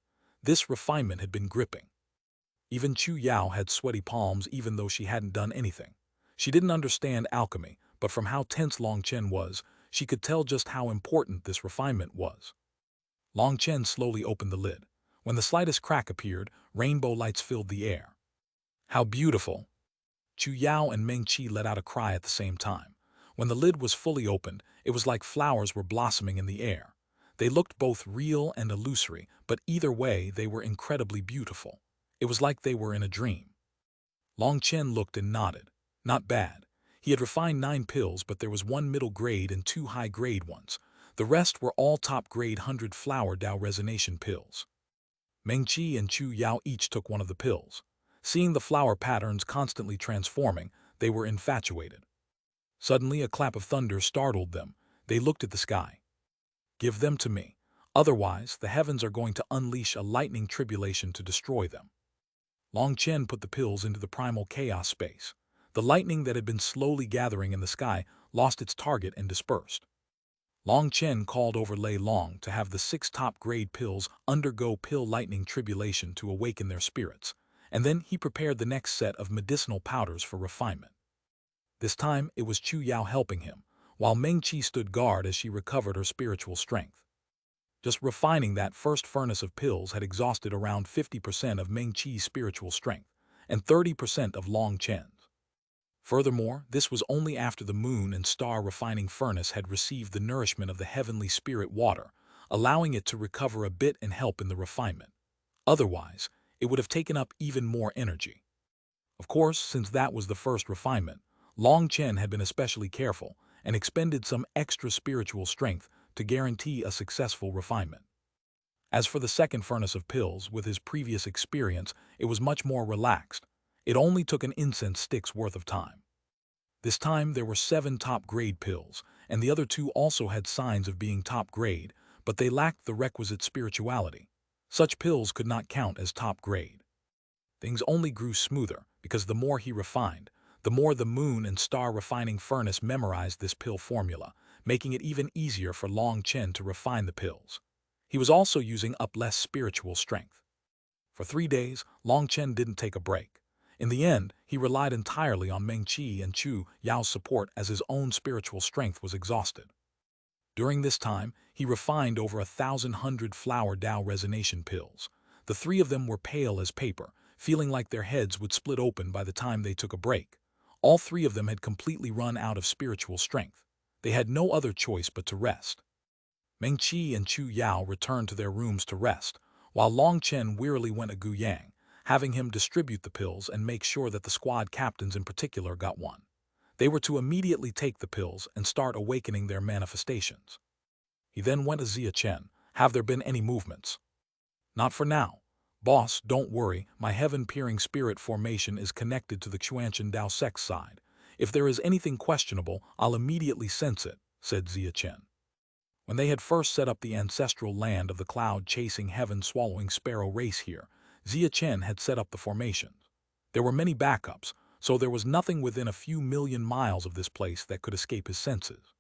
This refinement had been gripping. Even Chu Yao had sweaty palms even though she hadn't done anything. She didn't understand alchemy, but from how tense Long Chen was, she could tell just how important this refinement was. Long Chen slowly opened the lid. When the slightest crack appeared, rainbow lights filled the air. How beautiful! Chu Yao and Meng Qi let out a cry at the same time. When the lid was fully opened, it was like flowers were blossoming in the air. They looked both real and illusory, but either way they were incredibly beautiful. It was like they were in a dream. Long Chen looked and nodded. Not bad. He had refined 9 pills, but there was 1 middle grade and 2 high grade ones. The rest were all top grade 100 flower Dao resonation pills. Meng Qi and Chu Yao each took one of the pills. Seeing the flower patterns constantly transforming, they were infatuated. Suddenly, a clap of thunder startled them. They looked at the sky. Give them to me. Otherwise, the heavens are going to unleash a lightning tribulation to destroy them. Long Chen put the pills into the primal chaos space. The lightning that had been slowly gathering in the sky lost its target and dispersed. Long Chen called over Lei Long to have the 6 top-grade pills undergo pill lightning tribulation to awaken their spirits, and then he prepared the next set of medicinal powders for refinement. This time, it was Chu Yao helping him, while Meng Qi stood guard as she recovered her spiritual strength. Just refining that first furnace of pills had exhausted around 50% of Meng Qi's spiritual strength, and 30% of Long Chen's. Furthermore, this was only after the moon and star refining furnace had received the nourishment of the heavenly spirit water, allowing it to recover a bit and help in the refinement. Otherwise, it would have taken up even more energy. Of course, since that was the first refinement, Long Chen had been especially careful and expended some extra spiritual strength to guarantee a successful refinement. As for the second furnace of pills, with his previous experience, it was much more relaxed. It only took an incense stick's worth of time. This time there were 7 top-grade pills, and the other 2 also had signs of being top-grade, but they lacked the requisite spirituality. Such pills could not count as top-grade. Things only grew smoother, because the more he refined, the more the moon and star refining furnace memorized this pill formula, making it even easier for Long Chen to refine the pills. He was also using up less spiritual strength. For 3 days, Long Chen didn't take a break. In the end, he relied entirely on Meng Qi and Chu Yao's support as his own spiritual strength was exhausted. During this time, he refined over 1,000 flower Dao resonation pills. The 3 of them were pale as paper, feeling like their heads would split open by the time they took a break. All 3 of them had completely run out of spiritual strength. They had no other choice but to rest. Meng Qi and Chu Yao returned to their rooms to rest, while Long Chen wearily went to Guyang, having him distribute the pills and make sure that the squad captains in particular got one. They were to immediately take the pills and start awakening their manifestations. He then went to Zia Chen. Have there been any movements? Not for now. Boss, don't worry, my heaven-peering spirit formation is connected to the Xuanhuan Dao sex side. If there is anything questionable, I'll immediately sense it, said Zia Chen. When they had first set up the ancestral land of the cloud-chasing heaven-swallowing sparrow race here, Zia Chen had set up the formations. There were many backups, so there was nothing within a few million miles of this place that could escape his senses.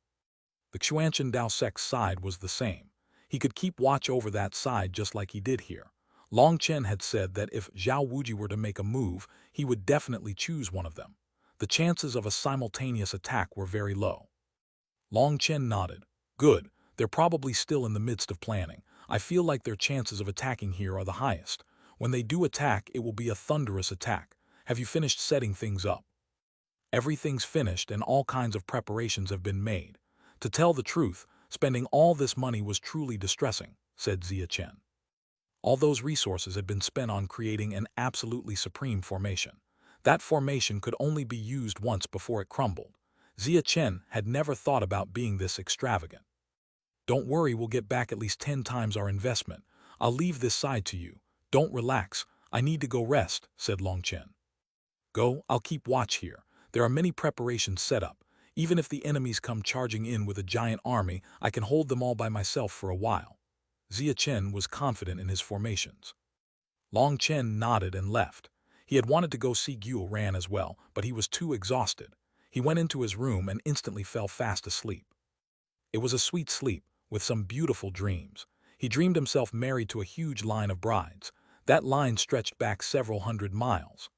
The Xuanhuan Dao sex side was the same. He could keep watch over that side just like he did here. Long Chen had said that if Zhao Wuji were to make a move, he would definitely choose one of them. The chances of a simultaneous attack were very low. Long Chen nodded. Good, they're probably still in the midst of planning. I feel like their chances of attacking here are the highest. When they do attack, it will be a thunderous attack. Have you finished setting things up? Everything's finished and all kinds of preparations have been made. To tell the truth, spending all this money was truly distressing, said Zia Chen. All those resources had been spent on creating an absolutely supreme formation. That formation could only be used once before it crumbled. Zia Chen had never thought about being this extravagant. Don't worry, we'll get back at least 10 times our investment. I'll leave this side to you. Don't relax. I need to go rest, said Long Chen. Go, I'll keep watch here. There are many preparations set up. Even if the enemies come charging in with a giant army, I can hold them all by myself for a while. Zia Chen was confident in his formations. Long Chen nodded and left. He had wanted to go see Guo Ran as well, but he was too exhausted. He went into his room and instantly fell fast asleep. It was a sweet sleep, with some beautiful dreams. He dreamed himself married to a huge line of brides. That line stretched back several hundred miles.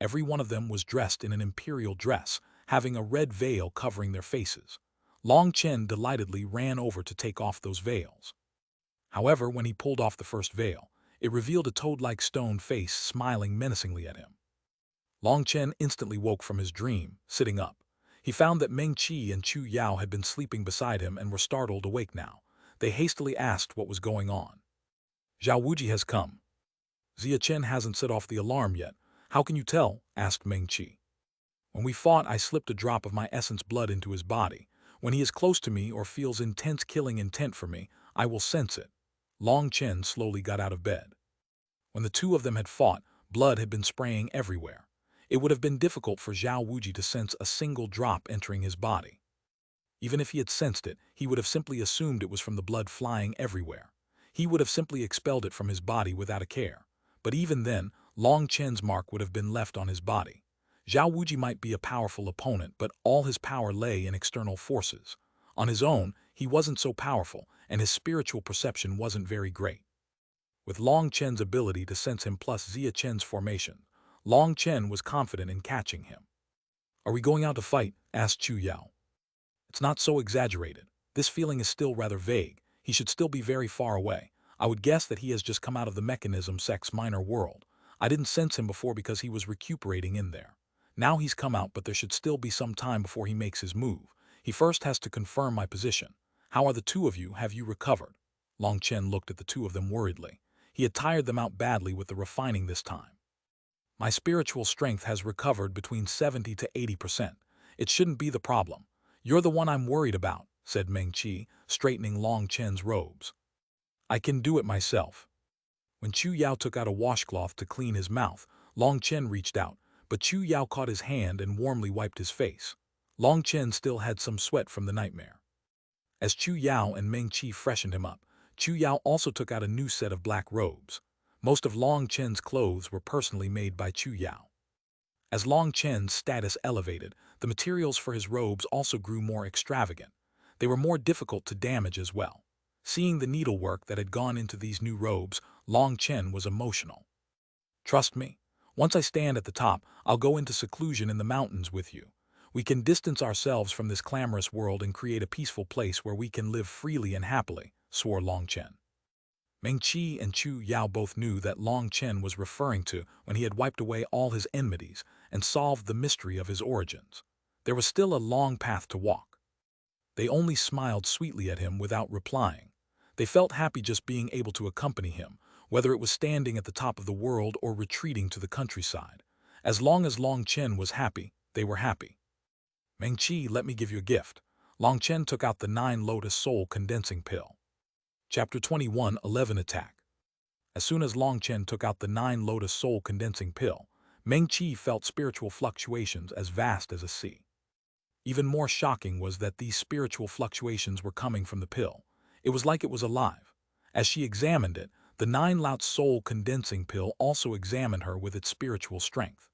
Every one of them was dressed in an imperial dress, having a red veil covering their faces. Long Chen delightedly ran over to take off those veils. However, when he pulled off the first veil, it revealed a toad-like stone face smiling menacingly at him. Long Chen instantly woke from his dream, sitting up. He found that Meng Qi and Chu Yao had been sleeping beside him and were startled awake now. They hastily asked what was going on. Zhao Wuji has come. Zia Chen hasn't set off the alarm yet. How can you tell? Asked Meng Qi. When we fought, I slipped a drop of my essence blood into his body. When he is close to me or feels intense killing intent for me, I will sense it. Long Chen slowly got out of bed. When the 2 of them had fought, blood had been spraying everywhere. It would have been difficult for Zhao Wuji to sense a single drop entering his body. Even if he had sensed it, he would have simply assumed it was from the blood flying everywhere. He would have simply expelled it from his body without a care. But even then, Long Chen's mark would have been left on his body. Zhao Wuji might be a powerful opponent, but all his power lay in external forces. On his own, he wasn't so powerful, and his spiritual perception wasn't very great. With Long Chen's ability to sense him plus Zia Chen's formation, Long Chen was confident in catching him. Are we going out to fight? Asked Chu Yao. It's not so exaggerated. This feeling is still rather vague. He should still be very far away. I would guess that he has just come out of the mechanism sex minor world. I didn't sense him before because he was recuperating in there. Now he's come out, but there should still be some time before he makes his move. He first has to confirm my position. How are the 2 of you? Have you recovered? Long Chen looked at the 2 of them worriedly. He had tired them out badly with the refining this time. My spiritual strength has recovered between 70 to 80%. It shouldn't be the problem. You're the one I'm worried about, said Meng Qi, straightening Long Chen's robes. I can do it myself. When Chu Yao took out a washcloth to clean his mouth, Long Chen reached out, but Chu Yao caught his hand and warmly wiped his face. Long Chen still had some sweat from the nightmare. As Chu Yao and Meng Qi freshened him up, Chu Yao also took out a new set of black robes. Most of Long Chen's clothes were personally made by Chu Yao. As Long Chen's status elevated, the materials for his robes also grew more extravagant. They were more difficult to damage as well. Seeing the needlework that had gone into these new robes, Long Chen was emotional. Trust me, once I stand at the top, I'll go into seclusion in the mountains with you. We can distance ourselves from this clamorous world and create a peaceful place where we can live freely and happily, swore Long Chen. Meng Qi and Chu Yao both knew that Long Chen was referring to when he had wiped away all his enmities and solved the mystery of his origins. There was still a long path to walk. They only smiled sweetly at him without replying. They felt happy just being able to accompany him, whether it was standing at the top of the world or retreating to the countryside. As long as Long Chen was happy, they were happy. Meng Qi, let me give you a gift. Long Chen took out the 9 Lotus Soul condensing pill. Chapter 21, 11 Attack. As soon as Long Chen took out the 9 Lotus Soul condensing pill, Meng Qi felt spiritual fluctuations as vast as a sea. Even more shocking was that these spiritual fluctuations were coming from the pill. It was like it was alive. As she examined it, the 9 Lotus Soul condensing pill also examined her with its spiritual strength.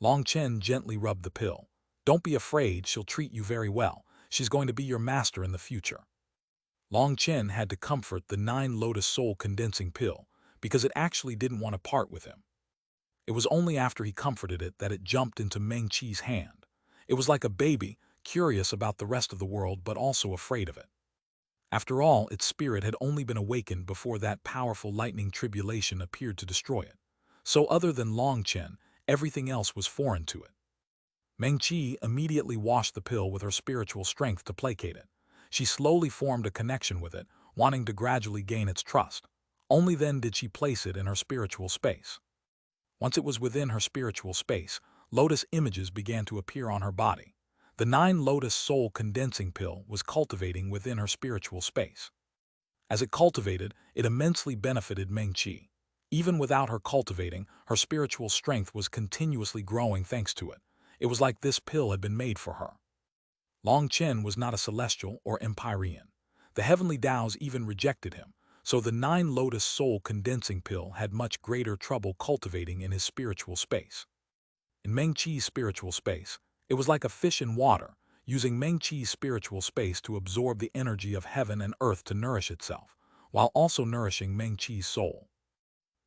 Long Chen gently rubbed the pill. Don't be afraid, she'll treat you very well. She's going to be your master in the future. Long Chen had to comfort the 9 Lotus Soul condensing pill because it actually didn't want to part with him. It was only after he comforted it that it jumped into Meng Qi's hand. It was like a baby, curious about the rest of the world but also afraid of it. After all, its spirit had only been awakened before that powerful lightning tribulation appeared to destroy it. So other than Long Chen, everything else was foreign to it. Meng Qi immediately washed the pill with her spiritual strength to placate it. She slowly formed a connection with it, wanting to gradually gain its trust. Only then did she place it in her spiritual space. Once it was within her spiritual space, lotus images began to appear on her body. The 9 Lotus Soul condensing pill was cultivating within her spiritual space. As it cultivated, it immensely benefited Meng Qi. Even without her cultivating, her spiritual strength was continuously growing thanks to it. It was like this pill had been made for her. Long Chen was not a celestial or empyrean. The heavenly Tao's even rejected him, so the 9 Lotus Soul condensing pill had much greater trouble cultivating in his spiritual space. In Meng Qi's spiritual space, it was like a fish in water, using Meng Qi's spiritual space to absorb the energy of heaven and earth to nourish itself, while also nourishing Meng Qi's soul.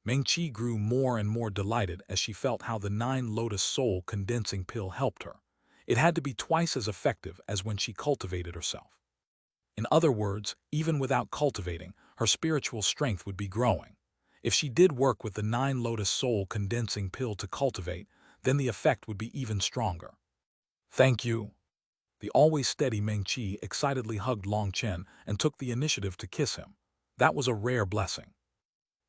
Meng Qi grew more and more delighted as she felt how the 9 Lotus Soul condensing pill helped her. It had to be twice as effective as when she cultivated herself. In other words, even without cultivating, her spiritual strength would be growing. If she did work with the 9 Lotus Soul condensing pill to cultivate, then the effect would be even stronger. Thank you. The always steady Meng Qi excitedly hugged Long Chen and took the initiative to kiss him. That was a rare blessing.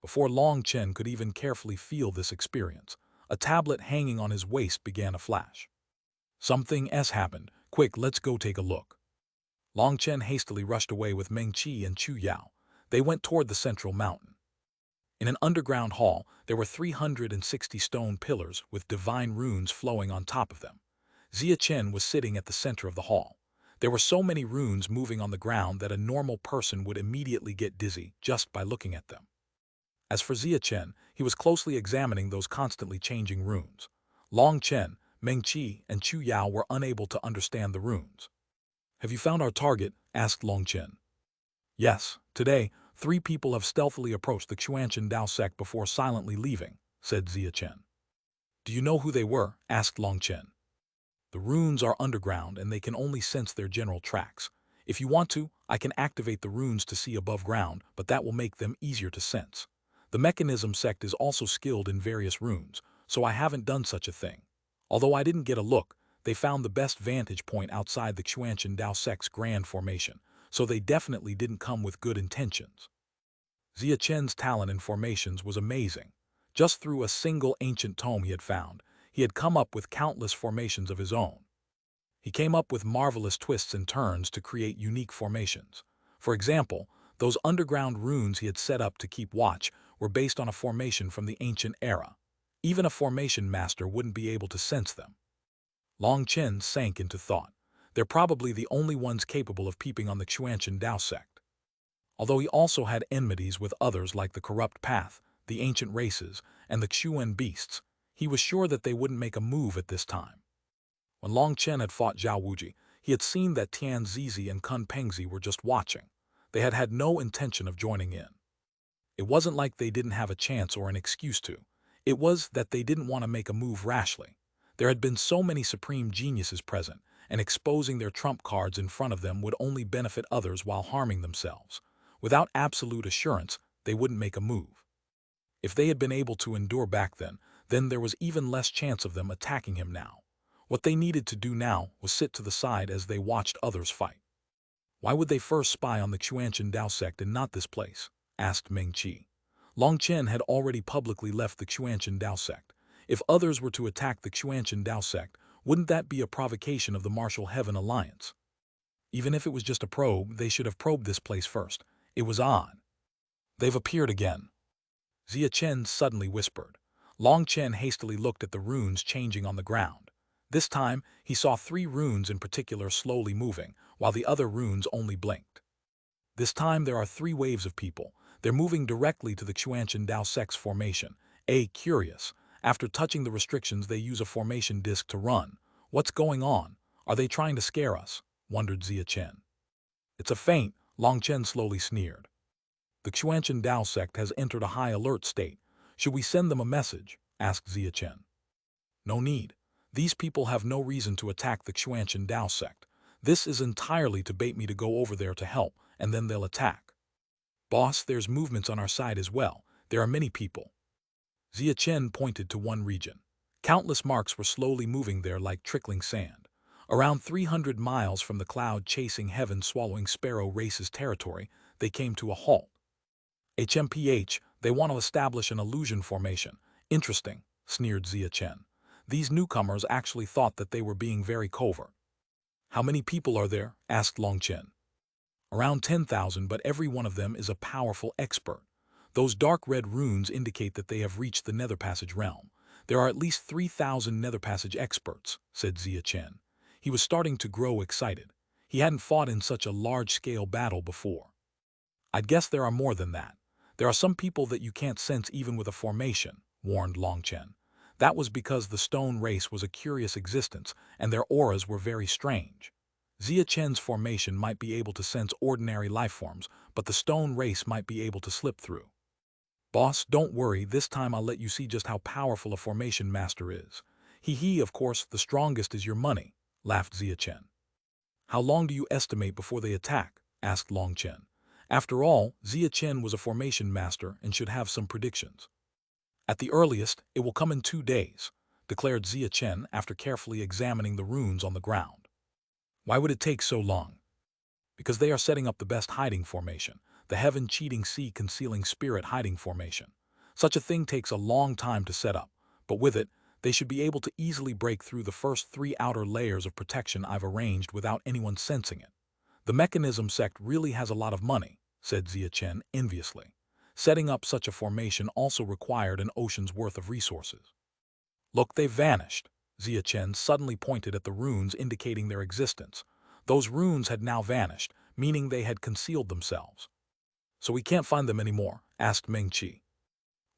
Before Long Chen could even carefully feel this experience, a tablet hanging on his waist began to flash. Something else happened. Quick, let's go take a look. Long Chen hastily rushed away with Meng Qi and Chu Yao. They went toward the central mountain. In an underground hall, there were 360 stone pillars with divine runes flowing on top of them. Chen was sitting at the center of the hall. There were so many runes moving on the ground that a normal person would immediately get dizzy just by looking at them. As for Chen, he was closely examining those constantly changing runes. Long Chen, Meng Qi, and Chu Yao were unable to understand the runes. Have you found our target? Asked Long Chen. Yes, today, 3 people have stealthily approached the Xuanhuan Dao sect before silently leaving, said Chen. Do you know who they were? Asked Long Chen. The runes are underground and they can only sense their general tracks. If you want to, I can activate the runes to see above ground, but that will make them easier to sense. The mechanism sect is also skilled in various runes, so I haven't done such a thing. Although I didn't get a look, they found the best vantage point outside the Xuanhuan Dao sect's grand formation, so they definitely didn't come with good intentions. Chen's talent in formations was amazing. Just through a single ancient tome he had found, he had come up with countless formations of his own. He came up with marvelous twists and turns to create unique formations. For example, Those underground runes he had set up to keep watch were based on a formation from the ancient era. Even a formation master wouldn't be able to sense them. Long Chen sank into thought. They're probably the only ones capable of peeping on the Xuanhuan Dao sect. Although he also had enmities with others like the corrupt path, the ancient races, and the Xuan beasts, he was sure that they wouldn't make a move at this time. When Long Chen had fought Zhao Wuji, he had seen that Tian Zizi and Kun Pengzi were just watching. They had had no intention of joining in. It wasn't like they didn't have a chance or an excuse to. It was that they didn't want to make a move rashly. There had been so many supreme geniuses present, and exposing their trump cards in front of them would only benefit others while harming themselves. Without absolute assurance, they wouldn't make a move. If they had been able to endure back then there was even less chance of them attacking him now. What they needed to do now was sit to the side as they watched others fight. Why would they first spy on the Xuanhuan Dao sect and not this place? Asked Meng Qi. Long Chen had already publicly left the Xuanhuan Dao sect. If others were to attack the Xuanhuan Dao sect, wouldn't that be a provocation of the Martial Heaven Alliance? Even if it was just a probe, they should have probed this place first. It was odd. They've appeared again. Zia Chen suddenly whispered. Long Chen hastily looked at the runes changing on the ground. This time, he saw 3 runes in particular slowly moving, while the other runes only blinked. This time there are 3 waves of people. They're moving directly to the Xuanhuan Dao sect's formation. Curious. After touching the restrictions, they use a formation disc to run. What's going on? Are they trying to scare us? Wondered Zia Chen. It's a feint, Long Chen slowly sneered. The Xuanhuan Dao sect has entered a high alert state. Should we send them a message? Asked Zia Chen. No need. These people have no reason to attack the Xuanhuan Dao sect. This is entirely to bait me to go over there to help, and then they'll attack. Boss, there's movements on our side as well. There are many people. Zia Chen pointed to one region. Countless marks were slowly moving there like trickling sand. Around 300 miles from the cloud-chasing heaven-swallowing sparrow race's territory, they came to a halt. HMPH, they want to establish an illusion formation. Interesting, sneered Zia Chen. These newcomers actually thought that they were being very covert. How many people are there? Asked Long Chen. Around 10,000, but every one of them is a powerful expert. Those dark red runes indicate that they have reached the Nether Passage realm. There are at least 3,000 Nether Passage experts, said Zia Chen. He was starting to grow excited. He hadn't fought in such a large-scale battle before. I'd guess there are more than that. There are some people that you can't sense even with a formation, warned Long Chen. That was because the stone race was a curious existence, and their auras were very strange. Zia Chen's formation might be able to sense ordinary lifeforms, but the stone race might be able to slip through. Boss, don't worry, this time I'll let you see just how powerful a formation master is. Of course, the strongest is your money, laughed Zia Chen. How long do you estimate before they attack? Asked Long Chen. After all, Zia Chen was a formation master and should have some predictions. At the earliest, it will come in 2 days, declared Zia Chen after carefully examining the runes on the ground. Why would it take so long? Because they are setting up the best hiding formation, the heaven-cheating sea-concealing spirit hiding formation. Such a thing takes a long time to set up, but with it, they should be able to easily break through the first 3 outer layers of protection I've arranged without anyone sensing it. The mechanism sect really has a lot of money, said Zia Chen enviously. Setting up such a formation also required an ocean's worth of resources. Look, they've vanished. Zia Chen suddenly pointed at the runes indicating their existence. Those runes had now vanished, meaning they had concealed themselves. So we can't find them anymore, asked Meng Qi.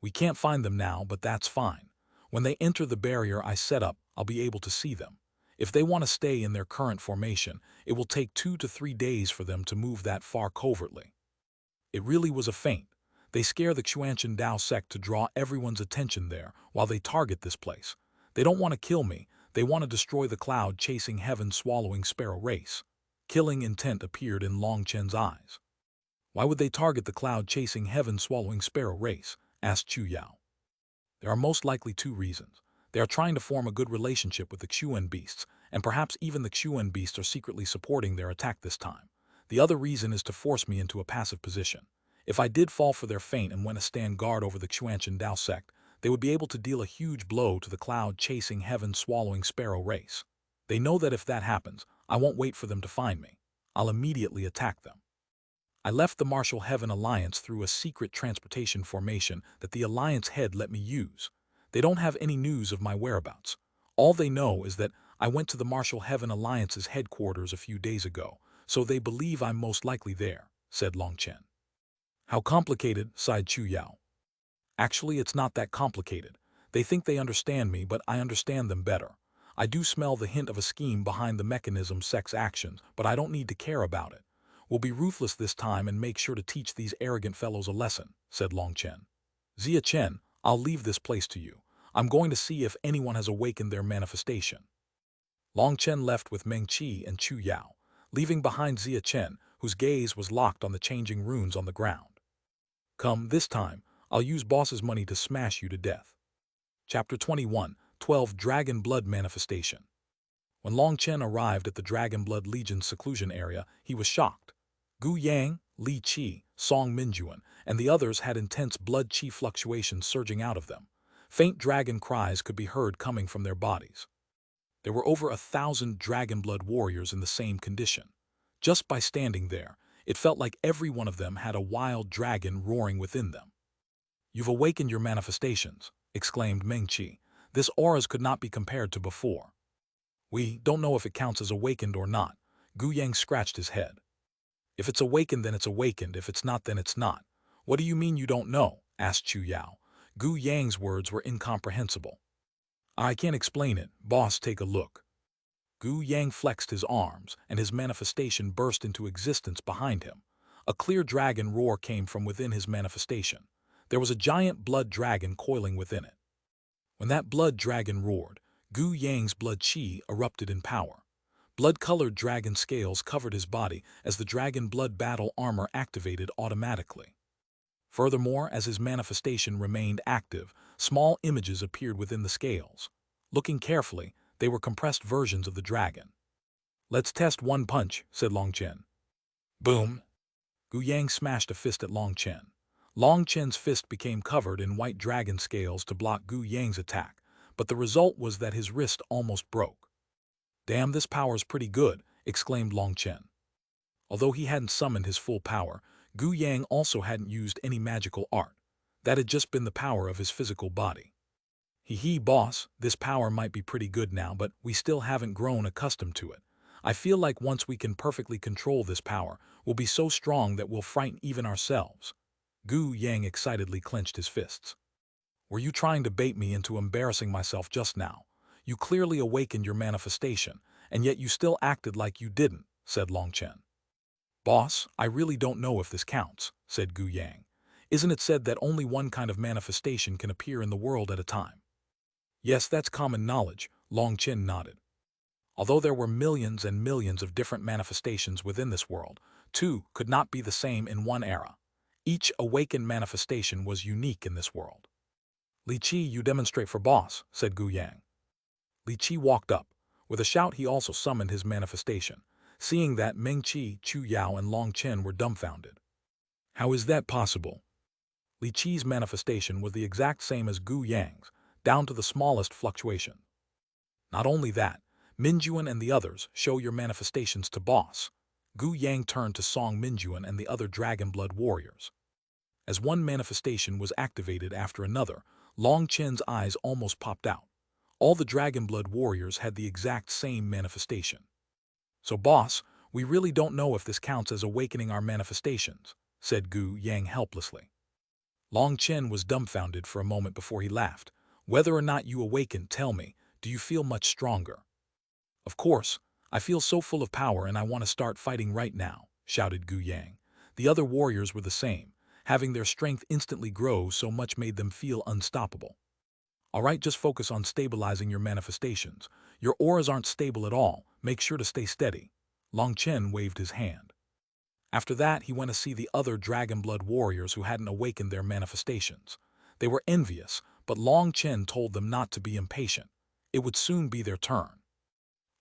We can't find them now, but that's fine. When they enter the barrier I set up, I'll be able to see them. If they want to stay in their current formation, it will take 2 to 3 days for them to move that far covertly. It really was a feint. They scare the Xuanhuan Dao sect to draw everyone's attention there while they target this place. They don't want to kill me, they want to destroy the cloud-chasing heaven-swallowing sparrow race. Killing intent appeared in Long Chen's eyes. Why would they target the cloud-chasing heaven-swallowing sparrow race? Asked Chu Yao. There are most likely 2 reasons. They are trying to form a good relationship with the Xuan beasts, and perhaps even the Xuan beasts are secretly supporting their attack this time. The other reason is to force me into a passive position. If I did fall for their feint and went to stand guard over the Xuanhuan Dao sect, they would be able to deal a huge blow to the cloud-chasing heaven-swallowing sparrow race. They know that if that happens, I won't wait for them to find me. I'll immediately attack them. I left the Martial Heaven Alliance through a secret transportation formation that the Alliance head let me use. They don't have any news of my whereabouts. All they know is that I went to the Martial Heaven Alliance's headquarters a few days ago, so they believe I'm most likely there, said Long Chen. How complicated, sighed Chu Yao. Actually, it's not that complicated. They think they understand me, but I understand them better. I do smell the hint of a scheme behind the mechanism sex actions, but I don't need to care about it. We'll be ruthless this time and make sure to teach these arrogant fellows a lesson, said Long Chen. Zia Chen, I'll leave this place to you. I'm going to see if anyone has awakened their manifestation. Long Chen left with Meng Qi and Chu Yao, leaving behind Zia Chen, whose gaze was locked on the changing runes on the ground. Come, this time, I'll use boss's money to smash you to death. Chapter 21, 12 Dragon Blood Manifestation. When Long Chen arrived at the Dragon Blood Legion's seclusion area, he was shocked. Gu Yang, Li Qi, Song Minjuan, and the others had intense blood qi fluctuations surging out of them. Faint dragon cries could be heard coming from their bodies. There were over 1,000 Dragon Blood warriors in the same condition. Just by standing there, it felt like every one of them had a wild dragon roaring within them. You've awakened your manifestations, exclaimed Meng Qi. This auras could not be compared to before. We don't know if it counts as awakened or not. Gu Yang scratched his head. If it's awakened, then it's awakened. If it's not, then it's not. What do you mean you don't know? Asked Chu Yao. Gu Yang's words were incomprehensible. I can't explain it. Boss, take a look. Gu Yang flexed his arms, and his manifestation burst into existence behind him. A clear dragon roar came from within his manifestation. There was a giant blood dragon coiling within it. When that blood dragon roared, Gu Yang's blood qi erupted in power. Blood-colored dragon scales covered his body as the dragon blood battle armor activated automatically. Furthermore, as his manifestation remained active, small images appeared within the scales. Looking carefully, they were compressed versions of the dragon. Let's test one punch, said Long Chen. Boom! Gu Yang smashed a fist at Long Chen. Long Chen's fist became covered in white dragon scales to block Gu Yang's attack, but the result was that his wrist almost broke. Damn, this power's pretty good, exclaimed Long Chen. Although he hadn't summoned his full power, Gu Yang also hadn't used any magical art. That had just been the power of his physical body. Hee, boss, this power might be pretty good now, but we still haven't grown accustomed to it. I feel like once we can perfectly control this power, we'll be so strong that we'll frighten even ourselves. Gu Yang excitedly clenched his fists. Were you trying to bait me into embarrassing myself just now? You clearly awakened your manifestation, and yet you still acted like you didn't, said Long Chen. Boss, I really don't know if this counts, said Gu Yang. Isn't it said that only one kind of manifestation can appear in the world at a time? Yes, that's common knowledge, Long Chen nodded. Although there were millions and millions of different manifestations within this world, two could not be the same in one era. Each awakened manifestation was unique in this world. Li Qi, you demonstrate for boss, said Gu Yang. Li Qi walked up. With a shout, he also summoned his manifestation. Seeing that, Meng Qi, Chu Yao, and Long Chen were dumbfounded. How is that possible? Li Qi's manifestation was the exact same as Gu Yang's, down to the smallest fluctuation. Not only that, Minjuan and the others, show your manifestations to boss. Gu Yang turned to Song Minjuan and the other Dragon Blood warriors. As one manifestation was activated after another, Long Chen's eyes almost popped out. All the Dragon Blood warriors had the exact same manifestation. So boss, we really don't know if this counts as awakening our manifestations, said Gu Yang helplessly. Long Chen was dumbfounded for a moment before he laughed. Whether or not you awaken, tell me, do you feel much stronger? Of course, I feel so full of power and I want to start fighting right now, shouted Gu Yang. The other warriors were the same. Having their strength instantly grow so much made them feel unstoppable. All right, just focus on stabilizing your manifestations. Your auras aren't stable at all. Make sure to stay steady. Long Chen waved his hand. After that, he went to see the other Dragon Blood warriors who hadn't awakened their manifestations. They were envious, but Long Chen told them not to be impatient. It would soon be their turn.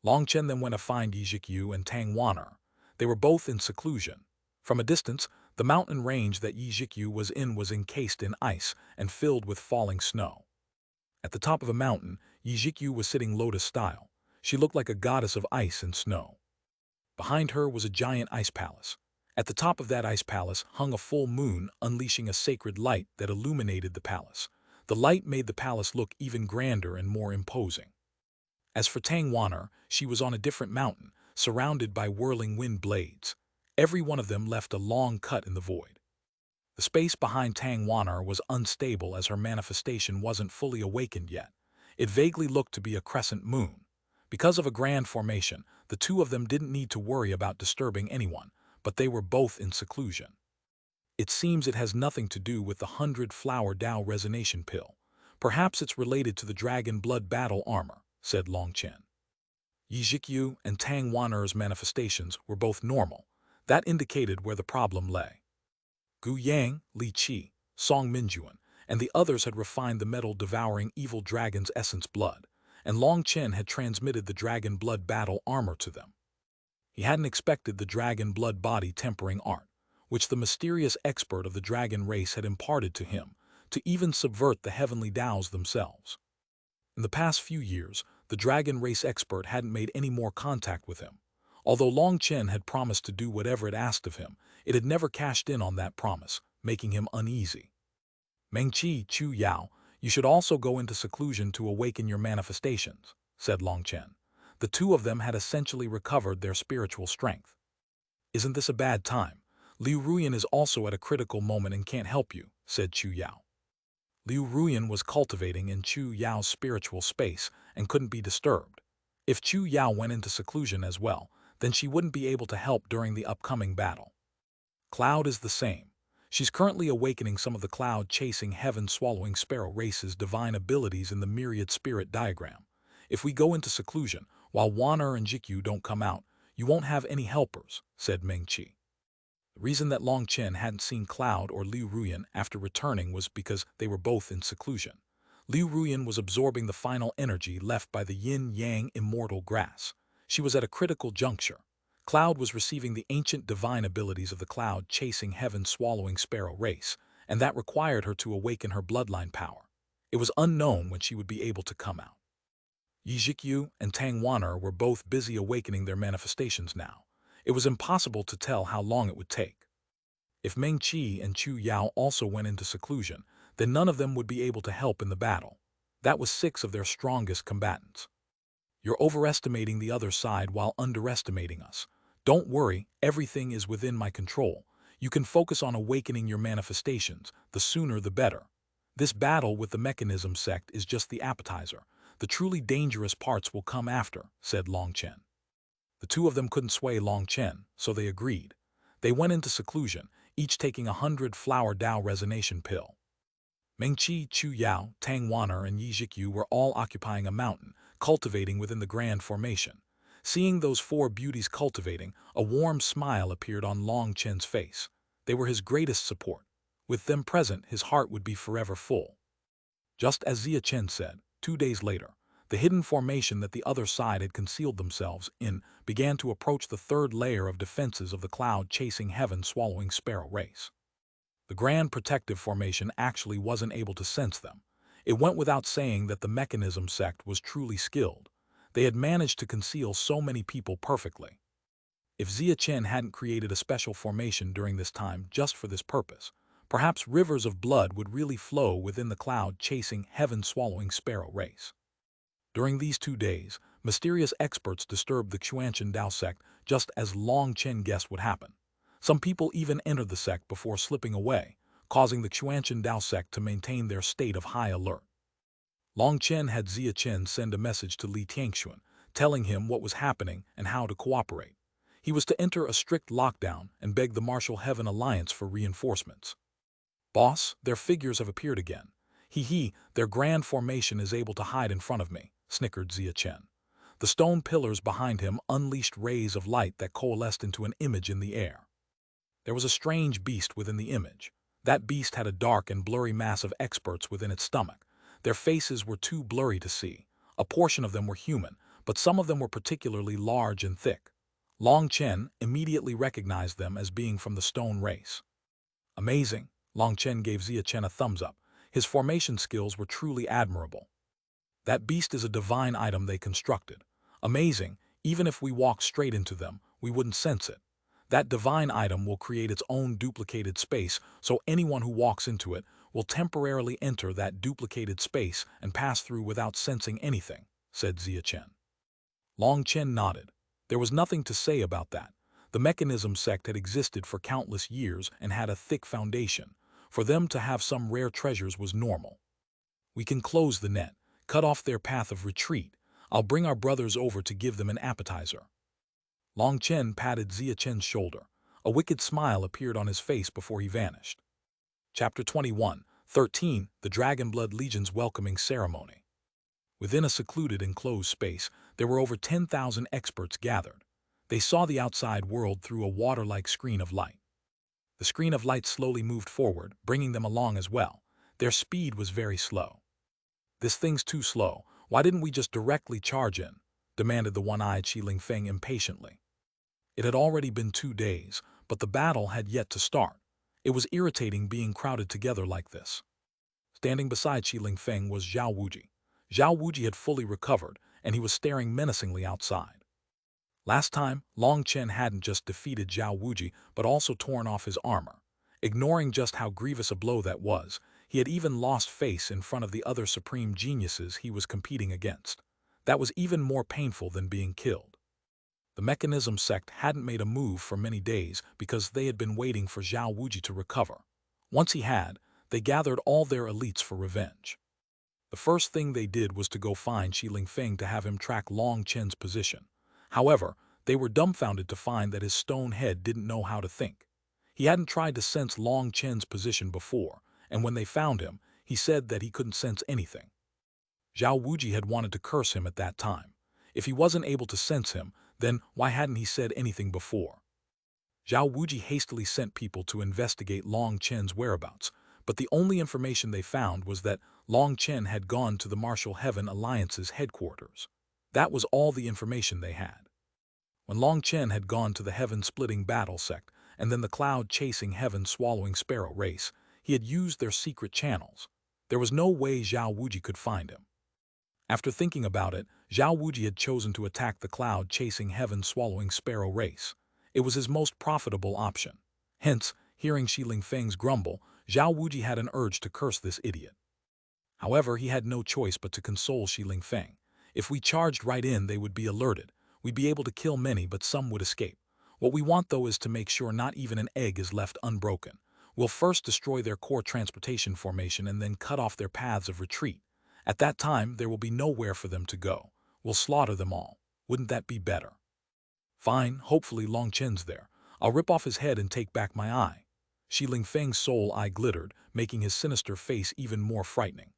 Long Chen then went to find Yi Zhikyu and Tang Wan'er. They were both in seclusion. From a distance, the mountain range that Yi Zhikyu was in was encased in ice and filled with falling snow. At the top of a mountain, Yi Zhikyu was sitting lotus-style. She looked like a goddess of ice and snow. Behind her was a giant ice palace. At the top of that ice palace hung a full moon, unleashing a sacred light that illuminated the palace. The light made the palace look even grander and more imposing. As for Xuanhuan, she was on a different mountain, surrounded by whirling wind blades. Every one of them left a long cut in the void. The space behind Xuanhuan was unstable as her manifestation wasn't fully awakened yet. It vaguely looked to be a crescent moon. Because of a grand formation, the two of them didn't need to worry about disturbing anyone, but they were both in seclusion. It seems it has nothing to do with the 100-flower Dao resonation pill. Perhaps it's related to the dragon blood battle armor, said Long Chen. Yizhikyu and Xuanhuan's manifestations were both normal. That indicated where the problem lay. Gu Yang, Li Qi, Song Minjuan, and the others had refined the metal-devouring evil dragon's essence blood, and Long Chen had transmitted the dragon blood battle armor to them. He hadn't expected the dragon blood body tempering art, which the mysterious expert of the dragon race had imparted to him, to even subvert the heavenly Daos themselves. In the past few years, the dragon race expert hadn't made any more contact with him. Although Long Chen had promised to do whatever it asked of him, it had never cashed in on that promise, making him uneasy. Mengqi Chu Yao, you should also go into seclusion to awaken your manifestations, said Long Chen. The two of them had essentially recovered their spiritual strength. Isn't this a bad time? Liu Ruyan is also at a critical moment and can't help you, said Chu Yao. Liu Ruyan was cultivating in Chu Yao's spiritual space and couldn't be disturbed. If Chu Yao went into seclusion as well, then she wouldn't be able to help during the upcoming battle. Cloud is the same. She's currently awakening some of the cloud-chasing, heaven-swallowing sparrow race's divine abilities in the myriad spirit diagram. If we go into seclusion, while Wan'er and Jikyu don't come out, you won't have any helpers, said Mengqi. The reason that Long Chen hadn't seen Cloud or Liu Ruyan after returning was because they were both in seclusion. Liu Ruyan was absorbing the final energy left by the yin-yang immortal grass. She was at a critical juncture. Cloud was receiving the ancient divine abilities of the cloud-chasing heaven-swallowing sparrow race, and that required her to awaken her bloodline power. It was unknown when she would be able to come out. Yizhikyu and Xuanhuan were both busy awakening their manifestations now. It was impossible to tell how long it would take. If Mengqi and Chu Yao also went into seclusion, then none of them would be able to help in the battle. That was 6 of their strongest combatants. You're overestimating the other side while underestimating us. Don't worry, everything is within my control. You can focus on awakening your manifestations, the sooner the better. This battle with the mechanism sect is just the appetizer. The truly dangerous parts will come after, said Long Chen. The two of them couldn't sway Long Chen, so they agreed. They went into seclusion, each taking 100-flower Dao resonation pill. Mengqi, Chu Yao, Xuanhuan, and Yizhikyu were all occupying a mountain, cultivating within the grand formation. Seeing those 4 beauties cultivating, a warm smile appeared on Long Chen's face. They were his greatest support. With them present, his heart would be forever full. Just as Zia Chen said, 2 days later, the hidden formation that the other side had concealed themselves in began to approach the 3rd layer of defenses of the cloud-chasing heaven-swallowing sparrow race. The grand protective formation actually wasn't able to sense them. It went without saying that the mechanism sect was truly skilled. They had managed to conceal so many people perfectly. If Zia Chen hadn't created a special formation during this time just for this purpose, perhaps rivers of blood would really flow within the cloud-chasing heaven-swallowing sparrow race. During these 2 days, mysterious experts disturbed the Xuanhuan Dao sect just as Long Chen guessed would happen. Some people even entered the sect before slipping away, causing the Xuanhuan Dao sect to maintain their state of high alert. Long Chen had Zia Chen send a message to Li Tianxuan, telling him what was happening and how to cooperate. He was to enter a strict lockdown and beg the Martial Heaven Alliance for reinforcements. Boss, their figures have appeared again. Their grand formation is able to hide in front of me, snickered Zia Chen. The stone pillars behind him unleashed rays of light that coalesced into an image in the air. There was a strange beast within the image. That beast had a dark and blurry mass of experts within its stomach. Their faces were too blurry to see. A portion of them were human, but some of them were particularly large and thick. Long Chen immediately recognized them as being from the stone race. Amazing, Long Chen gave Zia Chen a thumbs up. His formation skills were truly admirable. That beast is a divine item they constructed. Amazing, even if we walked straight into them, we wouldn't sense it. That divine item will create its own duplicated space, so anyone who walks into it will temporarily enter that duplicated space and pass through without sensing anything, said Chen. Long Chen nodded. There was nothing to say about that. The mechanism sect had existed for countless years and had a thick foundation. For them to have some rare treasures was normal. We can close the net, cut off their path of retreat. I'll bring our brothers over to give them an appetizer. Long Chen patted Chen's shoulder. A wicked smile appeared on his face before he vanished. Chapter 21, 13, The Dragonblood Legion's Welcoming Ceremony. Within a secluded enclosed space, there were over 10,000 experts gathered. They saw the outside world through a water-like screen of light. The screen of light slowly moved forward, bringing them along as well. Their speed was very slow. "This thing's too slow. Why didn't we just directly charge in?" demanded the one-eyed Shilin Feng impatiently. It had already been 2 days, but the battle had yet to start. It was irritating being crowded together like this. Standing beside Shilin Feng was Zhao Wuji. Zhao Wuji had fully recovered, and he was staring menacingly outside. Last time, Long Chen hadn't just defeated Zhao Wuji, but also torn off his armor. Ignoring just how grievous a blow that was, he had even lost face in front of the other supreme geniuses he was competing against. That was even more painful than being killed. The mechanism sect hadn't made a move for many days because they had been waiting for Zhao Wuji to recover. Once he had, they gathered all their elites for revenge. The first thing they did was to go find Shilin Feng to have him track Long Chen's position. However, they were dumbfounded to find that his stone head didn't know how to think. He hadn't tried to sense Long Chen's position before, and when they found him, he said that he couldn't sense anything. Zhao Wuji had wanted to curse him at that time. If he wasn't able to sense him, then why hadn't he said anything before? Zhao Wuji hastily sent people to investigate Long Chen's whereabouts, but the only information they found was that Long Chen had gone to the Martial Heaven Alliance's headquarters. That was all the information they had. When Long Chen had gone to the Heaven-Splitting Battle Sect and then the Cloud-Chasing Heaven-Swallowing Sparrow race, he had used their secret channels. There was no way Zhao Wuji could find him. After thinking about it, Zhao Wuji had chosen to attack the Cloud-Chasing Heaven-Swallowing Sparrow race. It was his most profitable option. Hence, hearing Shilin Feng's grumble, Zhao Wuji had an urge to curse this idiot. However, he had no choice but to console Shilin Feng. If we charged right in, they would be alerted. We'd be able to kill many, but some would escape. What we want, though, is to make sure not even an egg is left unbroken. We'll first destroy their core transportation formation and then cut off their paths of retreat. At that time, there will be nowhere for them to go. We'll slaughter them all. Wouldn't that be better? Fine, hopefully Long Chen's there. I'll rip off his head and take back my eye. Shilin Feng's soul eye glittered, making his sinister face even more frightening.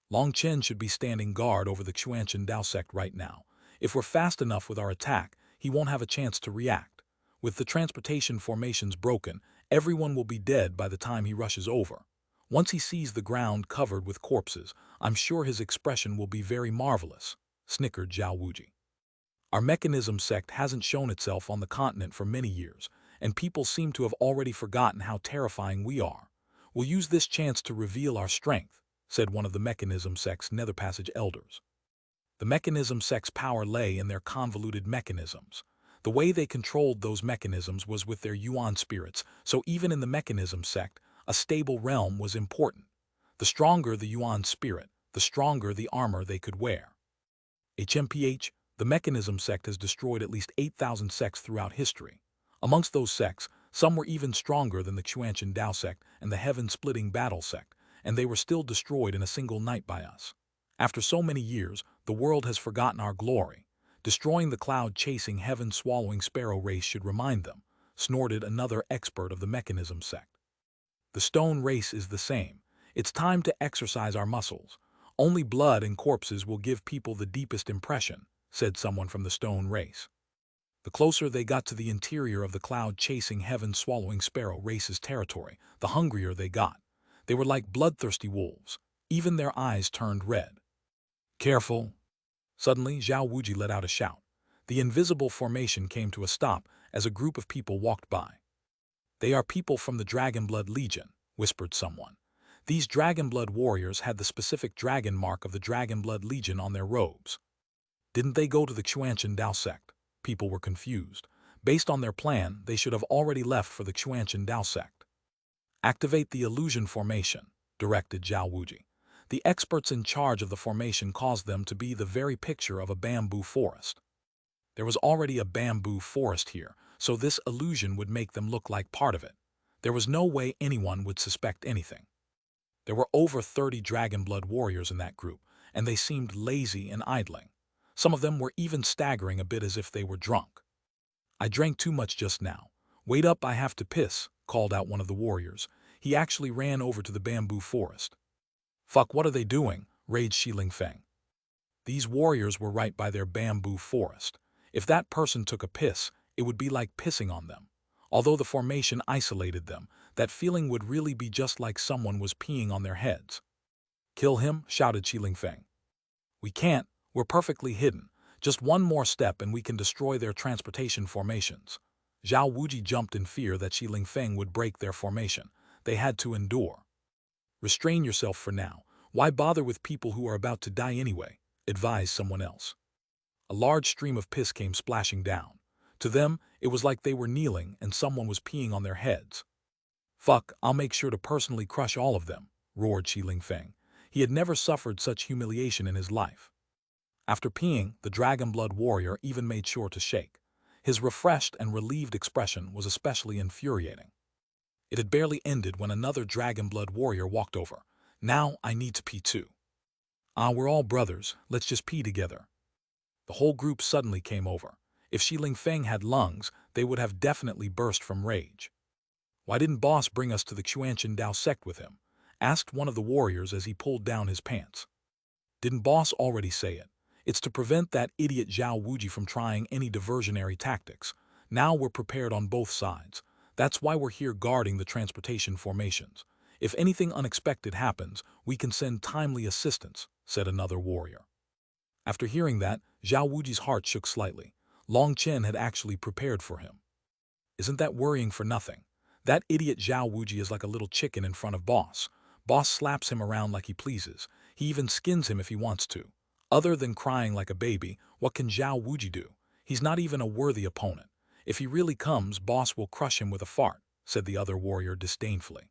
Long Chen should be standing guard over the Xuanhuan Dao sect right now. If we're fast enough with our attack, he won't have a chance to react. With the transportation formations broken, everyone will be dead by the time he rushes over. Once he sees the ground covered with corpses, I'm sure his expression will be very marvelous, snickered Zhao Wuji. Our mechanism sect hasn't shown itself on the continent for many years, and people seem to have already forgotten how terrifying we are. We'll use this chance to reveal our strength, said one of the mechanism sect's Nether Passage elders. The mechanism sect's power lay in their convoluted mechanisms. The way they controlled those mechanisms was with their yuan spirits, so even in the mechanism sect, a stable realm was important. The stronger the yuan spirit, the stronger the armor they could wear. HMPH, the mechanism sect has destroyed at least 8,000 sects throughout history. Amongst those sects, some were even stronger than the Xuanhuan Dao sect and the Heaven-Splitting Battle sect, and they were still destroyed in a single night by us. After so many years, the world has forgotten our glory. Destroying the Cloud-Chasing Heaven-Swallowing Sparrow race should remind them, snorted another expert of the mechanism sect. The stone race is the same. It's time to exercise our muscles. Only blood and corpses will give people the deepest impression, said someone from the stone race. The closer they got to the interior of the Cloud-Chasing Heaven-Swallowing Sparrow race's territory, the hungrier they got. They were like bloodthirsty wolves. Even their eyes turned red. Careful! Suddenly, Zhao Wuji let out a shout. The invisible formation came to a stop as a group of people walked by. They are people from the Dragonblood Legion, whispered someone. These Dragonblood warriors had the specific dragon mark of the Dragonblood Legion on their robes. Didn't they go to the Xuanhuan Dao sect? People were confused. Based on their plan, they should have already left for the Xuanhuan Dao sect. Activate the illusion formation, directed Zhao Wuji. The experts in charge of the formation caused them to be the very picture of a bamboo forest. There was already a bamboo forest here, so this illusion would make them look like part of it. There was no way anyone would suspect anything. There were over 30 Dragonblood warriors in that group, and they seemed lazy and idling. Some of them were even staggering a bit as if they were drunk. I drank too much just now. Wait up, I have to piss, called out one of the warriors. He actually ran over to the bamboo forest. Fuck, what are they doing? Raged Shiling Feng. These warriors were right by their bamboo forest. If that person took a piss, it would be like pissing on them. Although the formation isolated them, that feeling would really be just like someone was peeing on their heads. Kill him, shouted Shiling Feng. We can't, we're perfectly hidden. Just one more step and we can destroy their transportation formations. Zhao Wuji jumped in fear that Shiling Feng would break their formation. They had to endure. Restrain yourself for now. Why bother with people who are about to die anyway? Advised someone else. A large stream of piss came splashing down. To them, it was like they were kneeling and someone was peeing on their heads. Fuck, I'll make sure to personally crush all of them, roared Shiling Feng. He had never suffered such humiliation in his life. After peeing, the Dragonblood warrior even made sure to shake. His refreshed and relieved expression was especially infuriating. It had barely ended when another Dragonblood warrior walked over. Now I need to pee too. Ah, we're all brothers, let's just pee together. The whole group suddenly came over. If Shiling Feng had lungs, they would have definitely burst from rage. Why didn't boss bring us to the Xuanhuan Dao sect with him? Asked one of the warriors as he pulled down his pants. Didn't boss already say it? It's to prevent that idiot Zhao Wuji from trying any diversionary tactics. Now we're prepared on both sides. That's why we're here guarding the transportation formations. If anything unexpected happens, we can send timely assistance, said another warrior. After hearing that, Zhao Wuji's heart shook slightly. Long Chen had actually prepared for him. Isn't that worrying for nothing? That idiot Zhao Wuji is like a little chicken in front of boss. Boss slaps him around like he pleases. He even skins him if he wants to. Other than crying like a baby, what can Zhao Wuji do? He's not even a worthy opponent. If he really comes, boss will crush him with a fart, said the other warrior disdainfully.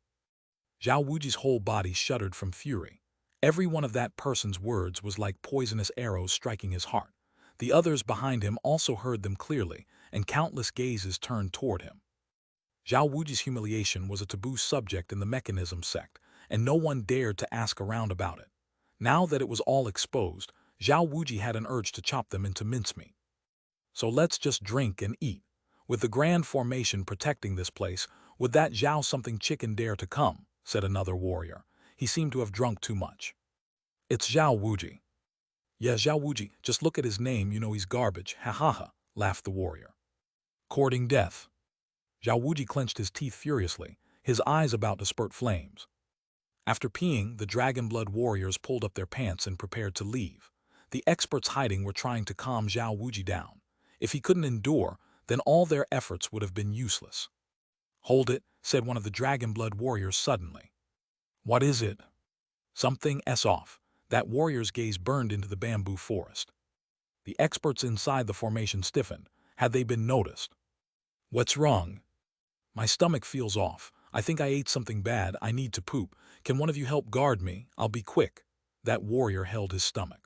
Zhao Wuji's whole body shuddered from fury. Every one of that person's words was like poisonous arrows striking his heart. The others behind him also heard them clearly, and countless gazes turned toward him. Zhao Wuji's humiliation was a taboo subject in the mechanism sect, and no one dared to ask around about it. Now that it was all exposed, Zhao Wuji had an urge to chop them into mincemeat. So let's just drink and eat. With the grand formation protecting this place, would that Zhao something chicken dare to come, said another warrior. He seemed to have drunk too much. It's Zhao Wuji. Yeah, Zhao Wuji, just look at his name, you know he's garbage, ha ha ha, laughed the warrior. Courting death. Zhao Wuji clenched his teeth furiously, his eyes about to spurt flames. After peeing, the Dragonblood warriors pulled up their pants and prepared to leave. The experts hiding were trying to calm Zhao Wuji down. If he couldn't endure, then all their efforts would have been useless. Hold it, said one of the Dragonblood warriors suddenly. What is it? Something off. That warrior's gaze burned into the bamboo forest. The experts inside the formation stiffened. Had they been noticed? What's wrong? My stomach feels off. I think I ate something bad. I need to poop. Can one of you help guard me? I'll be quick. That warrior held his stomach.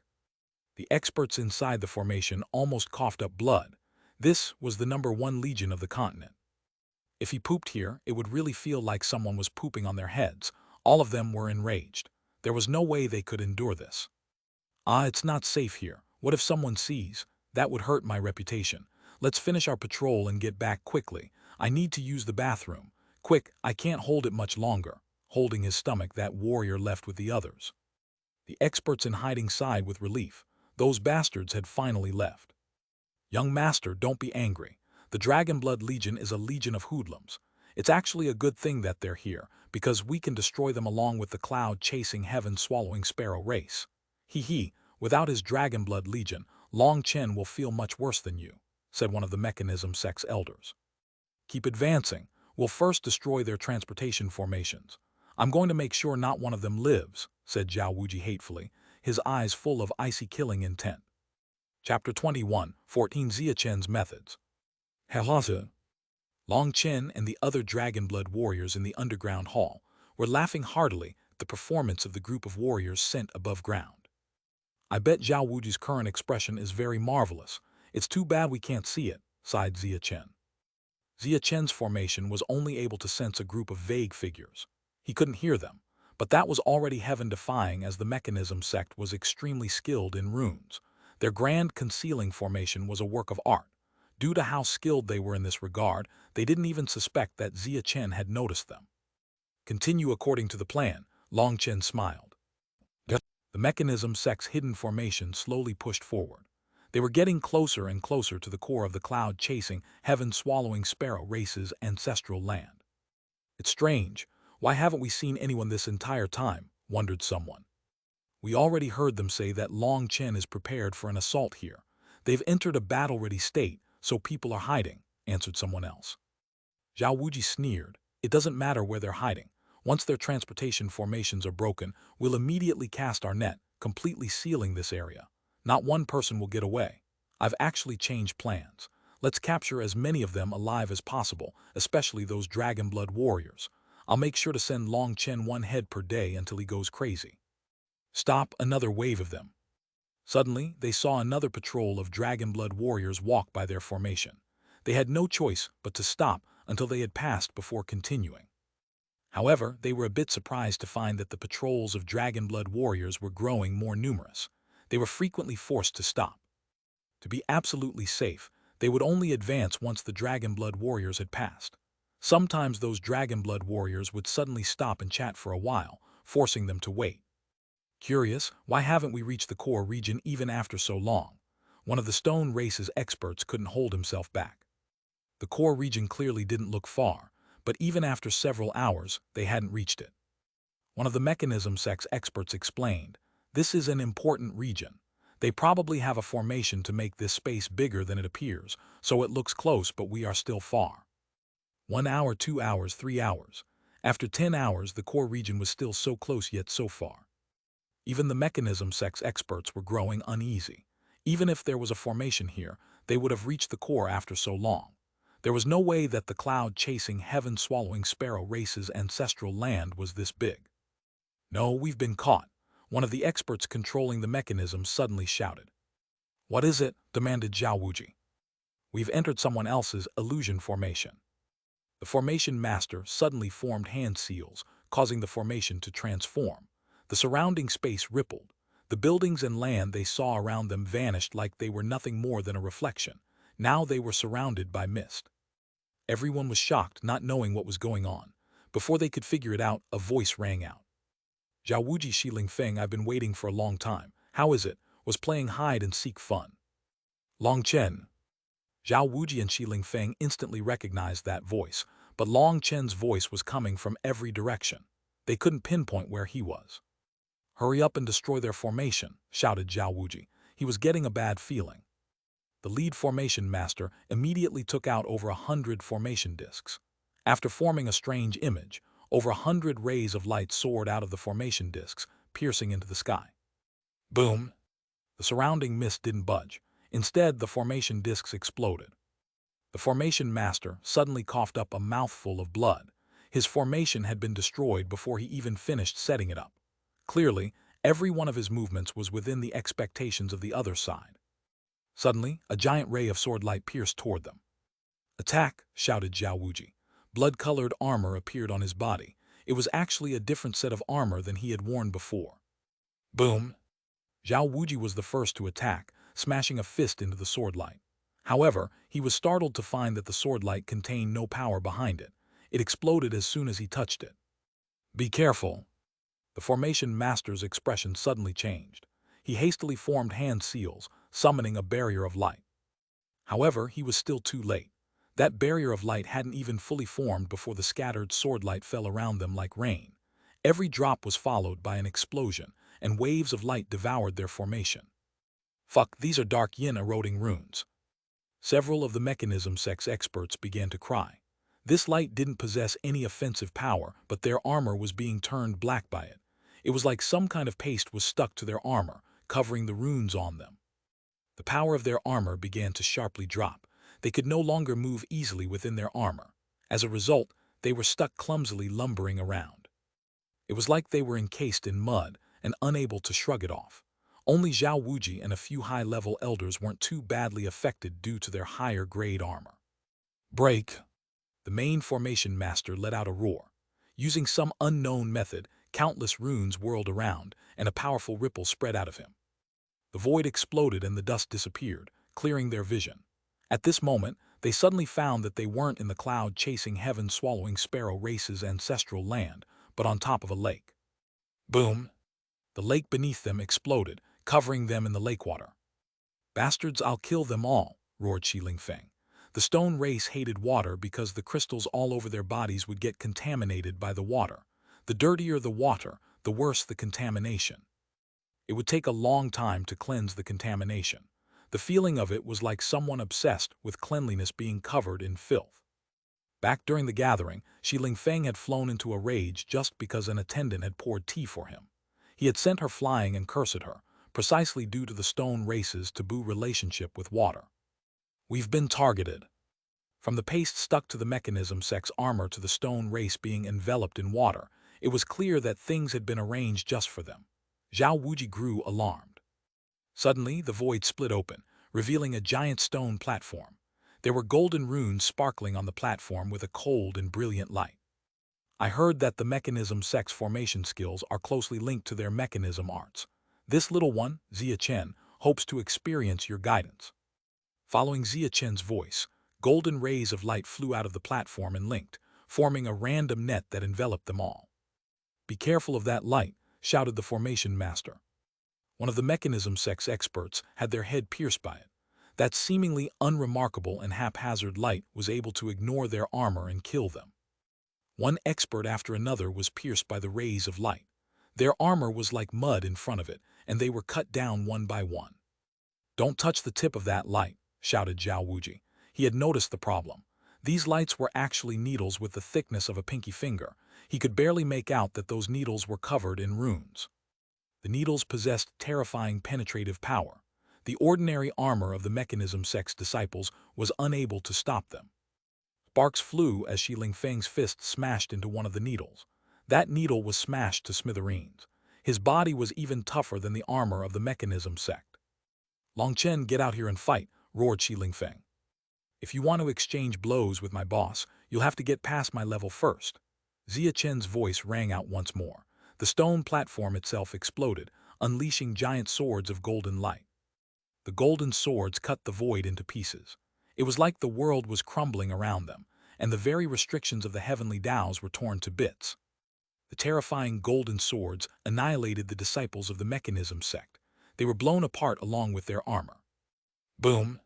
The experts inside the formation almost coughed up blood. This was the #1 legion of the continent. If he pooped here, it would really feel like someone was pooping on their heads. All of them were enraged. There was no way they could endure this. Ah, it's not safe here. What if someone sees? That would hurt my reputation. Let's finish our patrol and get back quickly. I need to use the bathroom. Quick, I can't hold it much longer. Holding his stomach, that warrior left with the others. The experts in hiding sighed with relief. Those bastards had finally left. Young master, don't be angry. The Dragonblood Legion is a legion of hoodlums. It's actually a good thing that they're here, because we can destroy them along with the cloud-chasing, heaven-swallowing sparrow race. He, without his Dragonblood Legion, Long Chen will feel much worse than you, said one of the mechanism sect's elders. Keep advancing. We'll first destroy their transportation formations. I'm going to make sure not one of them lives, said Zhao Wuji hatefully, his eyes full of icy killing intent. Chapter 21, 14 Zia Chen's Methods. Helasa. Long Chen and the other Dragon Blood warriors in the underground hall were laughing heartily at the performance of the group of warriors sent above ground. I bet Zhao Wuji's current expression is very marvelous. It's too bad we can't see it, sighed Zia Chen. Zia Chen's formation was only able to sense a group of vague figures. He couldn't hear them, but that was already heaven-defying as the mechanism sect was extremely skilled in runes. Their grand concealing formation was a work of art. Due to how skilled they were in this regard, they didn't even suspect that Zia Chen had noticed them. Continue according to the plan, Long Chen smiled. The mechanism sect's hidden formation slowly pushed forward. They were getting closer and closer to the core of the cloud-chasing, heaven-swallowing sparrow race's ancestral land. It's strange. Why haven't we seen anyone this entire time? Wondered someone. We already heard them say that Long Chen is prepared for an assault here. They've entered a battle-ready state, so people are hiding, answered someone else. Zhao Wuji sneered. It doesn't matter where they're hiding. Once their transportation formations are broken, we'll immediately cast our net, completely sealing this area. Not one person will get away. I've actually changed plans. Let's capture as many of them alive as possible, especially those Dragon Blood warriors. I'll make sure to send Long Chen one head per day until he goes crazy. Stop another wave of them. Suddenly, they saw another patrol of Dragon Blood warriors walk by their formation. They had no choice but to stop until they had passed before continuing. However, they were a bit surprised to find that the patrols of Dragon Blood warriors were growing more numerous. They were frequently forced to stop. To be absolutely safe, they would only advance once the Dragon Blood warriors had passed. Sometimes those Dragon Blood warriors would suddenly stop and chat for a while, forcing them to wait. Curious, why haven't we reached the core region even after so long? One of the stone race's experts couldn't hold himself back. The core region clearly didn't look far, but even after several hours, they hadn't reached it. One of the mechanism sect's experts explained, this is an important region. They probably have a formation to make this space bigger than it appears, so it looks close but we are still far. 1 hour, 2 hours, 3 hours. After 10 hours, the core region was still so close yet so far. Even the mechanism sect's experts were growing uneasy. Even if there was a formation here, they would have reached the core after so long. There was no way that the cloud-chasing, heaven-swallowing sparrow race's ancestral land was this big. No, we've been caught. One of the experts controlling the mechanism suddenly shouted. What is it? Demanded Zhao Wuji. We've entered someone else's illusion formation. The formation master suddenly formed hand seals, causing the formation to transform. The surrounding space rippled. The buildings and land they saw around them vanished like they were nothing more than a reflection. Now they were surrounded by mist. Everyone was shocked, not knowing what was going on. Before they could figure it out, a voice rang out. Zhao Wuji Shiling Feng, I've been waiting for a long time. How is it? Was playing hide and seek fun. Long Chen. Zhao Wuji and Shiling Feng instantly recognized that voice, but Long Chen's voice was coming from every direction. They couldn't pinpoint where he was. Hurry up and destroy their formation, shouted Zhao Wuji. He was getting a bad feeling. The lead formation master immediately took out over 100 formation discs. After forming a strange image, over 100 rays of light soared out of the formation discs, piercing into the sky. Boom! The surrounding mist didn't budge. Instead, the formation discs exploded. The formation master suddenly coughed up a mouthful of blood. His formation had been destroyed before he even finished setting it up. Clearly, every one of his movements was within the expectations of the other side. Suddenly, a giant ray of sword light pierced toward them. Attack! Shouted Zhao Wuji. Blood-colored armor appeared on his body. It was actually a different set of armor than he had worn before. Boom! Zhao Wuji was the first to attack, smashing a fist into the sword light. However, he was startled to find that the sword light contained no power behind it. It exploded as soon as he touched it. Be careful! The formation master's expression suddenly changed. He hastily formed hand seals, summoning a barrier of light. However, he was still too late. That barrier of light hadn't even fully formed before the scattered sword light fell around them like rain. Every drop was followed by an explosion, and waves of light devoured their formation. Fuck, these are dark yin eroding runes. Several of the mechanism sect's experts began to cry. This light didn't possess any offensive power, but their armor was being turned black by it. It was like some kind of paste was stuck to their armor, covering the runes on them. The power of their armor began to sharply drop. They could no longer move easily within their armor. As a result, they were stuck clumsily lumbering around. It was like they were encased in mud and unable to shrug it off. Only Zhao Wuji and a few high-level elders weren't too badly affected due to their higher-grade armor. Break! The main formation master let out a roar. Using some unknown method, countless runes whirled around, and a powerful ripple spread out of him. The void exploded and the dust disappeared, clearing their vision. At this moment, they suddenly found that they weren't in the cloud-chasing heaven-swallowing sparrow race's ancestral land, but on top of a lake. Boom! The lake beneath them exploded, covering them in the lake water. Bastards, I'll kill them all, roared Shi Feng. The stone race hated water because the crystals all over their bodies would get contaminated by the water. The dirtier the water, the worse the contamination. It would take a long time to cleanse the contamination. The feeling of it was like someone obsessed with cleanliness being covered in filth. Back during the gathering, Shi Feng had flown into a rage just because an attendant had poured tea for him. He had sent her flying and cursed her, precisely due to the stone race's taboo relationship with water. We've been targeted. From the paste stuck to the mechanism sex armor to the stone race being enveloped in water, it was clear that things had been arranged just for them. Zhao Wuji grew alarmed. Suddenly, the void split open, revealing a giant stone platform. There were golden runes sparkling on the platform with a cold and brilliant light. I heard that the mechanism sex formation skills are closely linked to their mechanism arts. This little one, Zia Chen, hopes to experience your guidance. Following Zia Chen's voice, golden rays of light flew out of the platform and linked, forming a random net that enveloped them all. Be careful of that light, shouted the formation master. One of the mechanism sex experts had their head pierced by it. That seemingly unremarkable and haphazard light was able to ignore their armor and kill them. One expert after another was pierced by the rays of light. Their armor was like mud in front of it, and they were cut down one by one. Don't touch the tip of that light, shouted Zhao Wuji. He had noticed the problem. These lights were actually needles with the thickness of a pinky finger. He could barely make out that those needles were covered in runes. The needles possessed terrifying penetrative power. The ordinary armor of the mechanism sex disciples was unable to stop them. Sparks flew as Shi Feng's fist smashed into one of the needles. That needle was smashed to smithereens. His body was even tougher than the armor of the mechanism sect. Long Chen, get out here and fight, roared Shi Feng. If you want to exchange blows with my boss, you'll have to get past my level first. Zia Chen's voice rang out once more. The stone platform itself exploded, unleashing giant swords of golden light. The golden swords cut the void into pieces. It was like the world was crumbling around them, and the very restrictions of the heavenly Taos were torn to bits. The terrifying golden swords annihilated the disciples of the mechanism sect. They were blown apart along with their armor. Boom!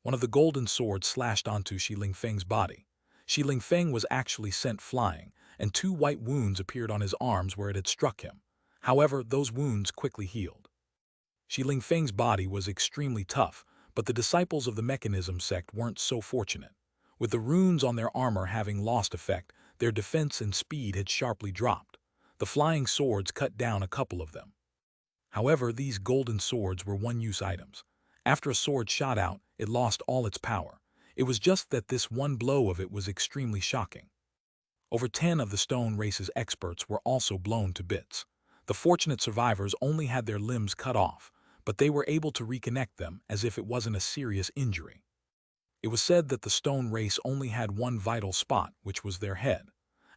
One of the golden swords slashed onto Shi Feng's body. Shi Feng was actually sent flying, and 2 white wounds appeared on his arms where it had struck him. However, those wounds quickly healed. Shi Feng's body was extremely tough, but the disciples of the mechanism sect weren't so fortunate. With the runes on their armor having lost effect, their defense and speed had sharply dropped. The flying swords cut down a couple of them. However, these golden swords were one-use items. After a sword shot out, it lost all its power. It was just that this one blow of it was extremely shocking. Over 10 of the stone race's experts were also blown to bits. The fortunate survivors only had their limbs cut off, but they were able to reconnect them as if it wasn't a serious injury. It was said that the stone race only had one vital spot, which was their head.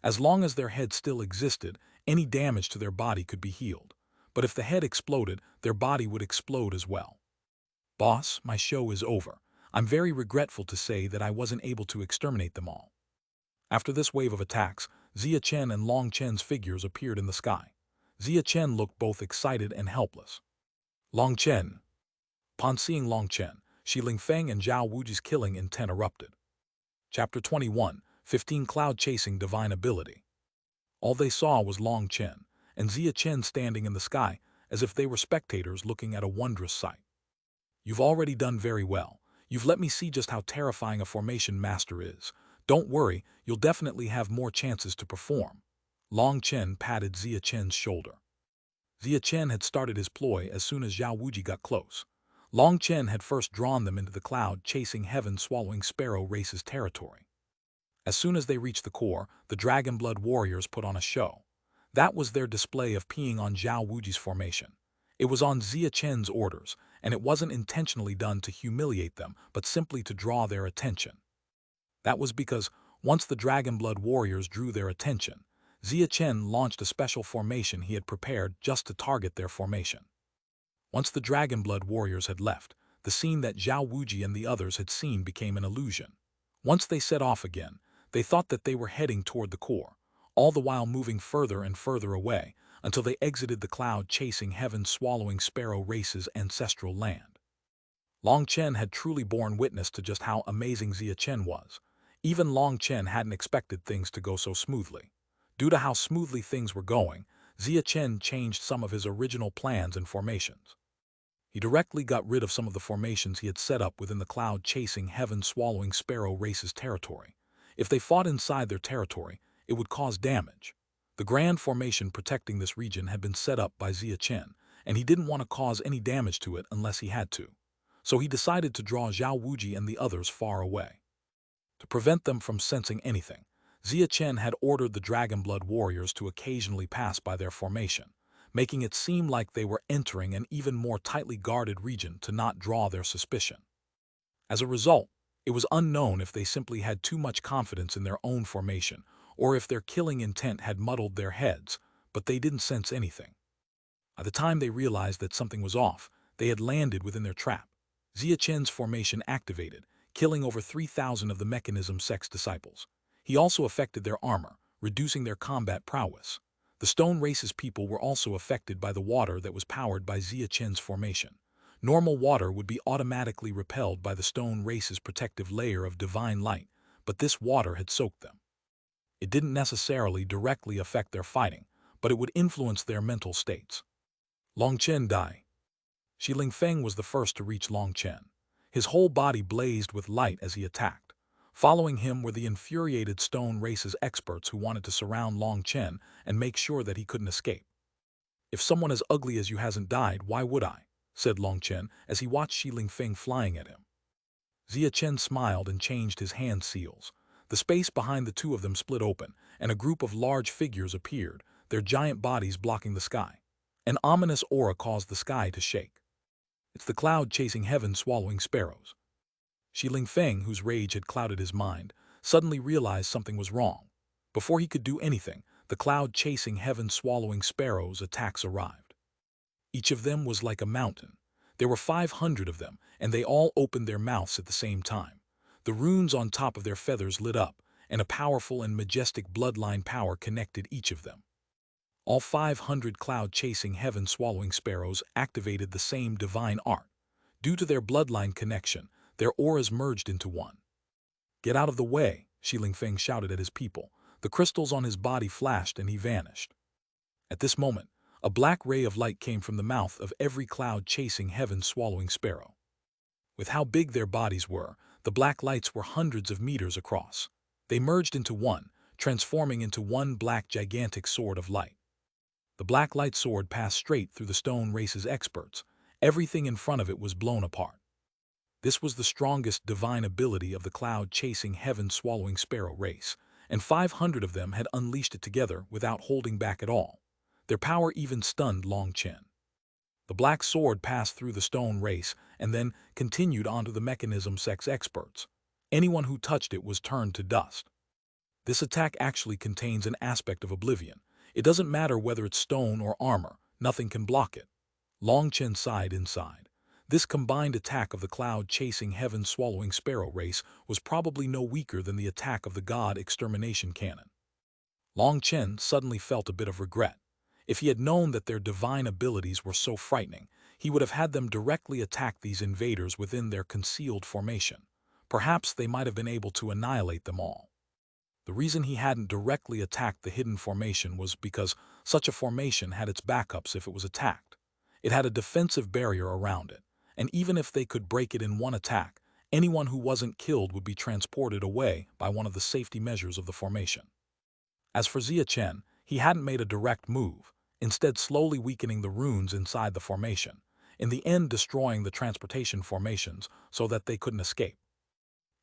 As long as their head still existed, any damage to their body could be healed. But if the head exploded, their body would explode as well. Boss, my show is over. I'm very regretful to say that I wasn't able to exterminate them all. After this wave of attacks, Zia Chen and Long Chen's figures appeared in the sky. Zia Chen looked both excited and helpless. Long Chen. Upon seeing Long Chen, Shi Feng and Zhao Wuji's killing intent erupted. Chapter 21, 15 Cloud-Chasing Divine Ability. All they saw was Long Chen and Zia Chen standing in the sky as if they were spectators looking at a wondrous sight. You've already done very well. You've let me see just how terrifying a formation master is. Don't worry, you'll definitely have more chances to perform. Long Chen patted Zia Chen's shoulder. Zia Chen had started his ploy as soon as Zhao Wuji got close. Long Chen had first drawn them into the cloud-chasing heaven-swallowing sparrow race's territory. As soon as they reached the core, the Dragon Blood warriors put on a show. That was their display of peeing on Zhao Wuji's formation. It was on Xia Chen's orders, and it wasn't intentionally done to humiliate them, but simply to draw their attention. That was because, once the Dragon Blood warriors drew their attention, Xia Chen launched a special formation he had prepared just to target their formation. Once the Dragon Blood warriors had left, the scene that Zhao Wuji and the others had seen became an illusion. Once they set off again, they thought that they were heading toward the core, all the while moving further and further away, until they exited the cloud-chasing heaven-swallowing sparrow race's ancestral land. Long Chen had truly borne witness to just how amazing Xia Chen was. Even Long Chen hadn't expected things to go so smoothly. Due to how smoothly things were going, Xia Chen changed some of his original plans and formations. He directly got rid of some of the formations he had set up within the cloud-chasing heaven-swallowing sparrow race's territory. If they fought inside their territory, it would cause damage. The grand formation protecting this region had been set up by Xia Chen, and he didn't want to cause any damage to it unless he had to. So he decided to draw Zhao Wuji and the others far away. To prevent them from sensing anything, Xia Chen had ordered the Dragon Blood warriors to occasionally pass by their formation, making it seem like they were entering an even more tightly guarded region to not draw their suspicion. As a result, it was unknown if they simply had too much confidence in their own formation or if their killing intent had muddled their heads, but they didn't sense anything. By the time they realized that something was off, they had landed within their trap. Xia Chen's formation activated, killing over 3,000 of the mechanism sex disciples. He also affected their armor, reducing their combat prowess. The Stone Race's people were also affected by the water that was powered by Xia Chen's formation. Normal water would be automatically repelled by the Stone Race's protective layer of divine light, but this water had soaked them. It didn't necessarily directly affect their fighting, but it would influence their mental states. Long Chen died. Shi Lingfeng was the first to reach Long Chen. His whole body blazed with light as he attacked. Following him were the infuriated Stone Race's experts who wanted to surround Long Chen and make sure that he couldn't escape. "If someone as ugly as you hasn't died, why would I?" said Long Chen as he watched Shi Lingfeng flying at him. Xia Chen smiled and changed his hand seals. The space behind the two of them split open, and a group of large figures appeared, their giant bodies blocking the sky. An ominous aura caused the sky to shake. "It's the cloud-chasing heaven-swallowing sparrows." Shi Lingfeng, whose rage had clouded his mind, suddenly realized something was wrong. Before he could do anything, the cloud-chasing heaven-swallowing sparrows' attacks arrived. Each of them was like a mountain. There were 500 of them, and they all opened their mouths at the same time. The runes on top of their feathers lit up, and a powerful and majestic bloodline power connected each of them. All 500 cloud-chasing heaven-swallowing sparrows activated the same divine art. Due to their bloodline connection, their auras merged into one. "Get out of the way," Shi Lingfeng shouted at his people. The crystals on his body flashed and he vanished. At this moment, a black ray of light came from the mouth of every cloud-chasing heaven-swallowing sparrow. With how big their bodies were, the black lights were hundreds of meters across. They merged into one, transforming into one black gigantic sword of light. The black light sword passed straight through the Stone Race's experts. Everything in front of it was blown apart. This was the strongest divine ability of the cloud-chasing heaven-swallowing sparrow race, and 500 of them had unleashed it together without holding back at all. Their power even stunned Long Chen. The black sword passed through the Stone Race and then continued onto the mechanism sex experts. Anyone who touched it was turned to dust. This attack actually contains an aspect of oblivion. It doesn't matter whether it's stone or armor, nothing can block it. Long Chen sighed inside. This combined attack of the cloud-chasing heaven-swallowing sparrow race was probably no weaker than the attack of the god extermination cannon. Long Chen suddenly felt a bit of regret. If he had known that their divine abilities were so frightening, he would have had them directly attack these invaders within their concealed formation. Perhaps they might have been able to annihilate them all. The reason he hadn't directly attacked the hidden formation was because such a formation had its backups if it was attacked. It had a defensive barrier around it, and even if they could break it in one attack, anyone who wasn't killed would be transported away by one of the safety measures of the formation. As for Xia Chen, he hadn't made a direct move, instead slowly weakening the runes inside the formation. in the end destroying the transportation formations so that they couldn't escape.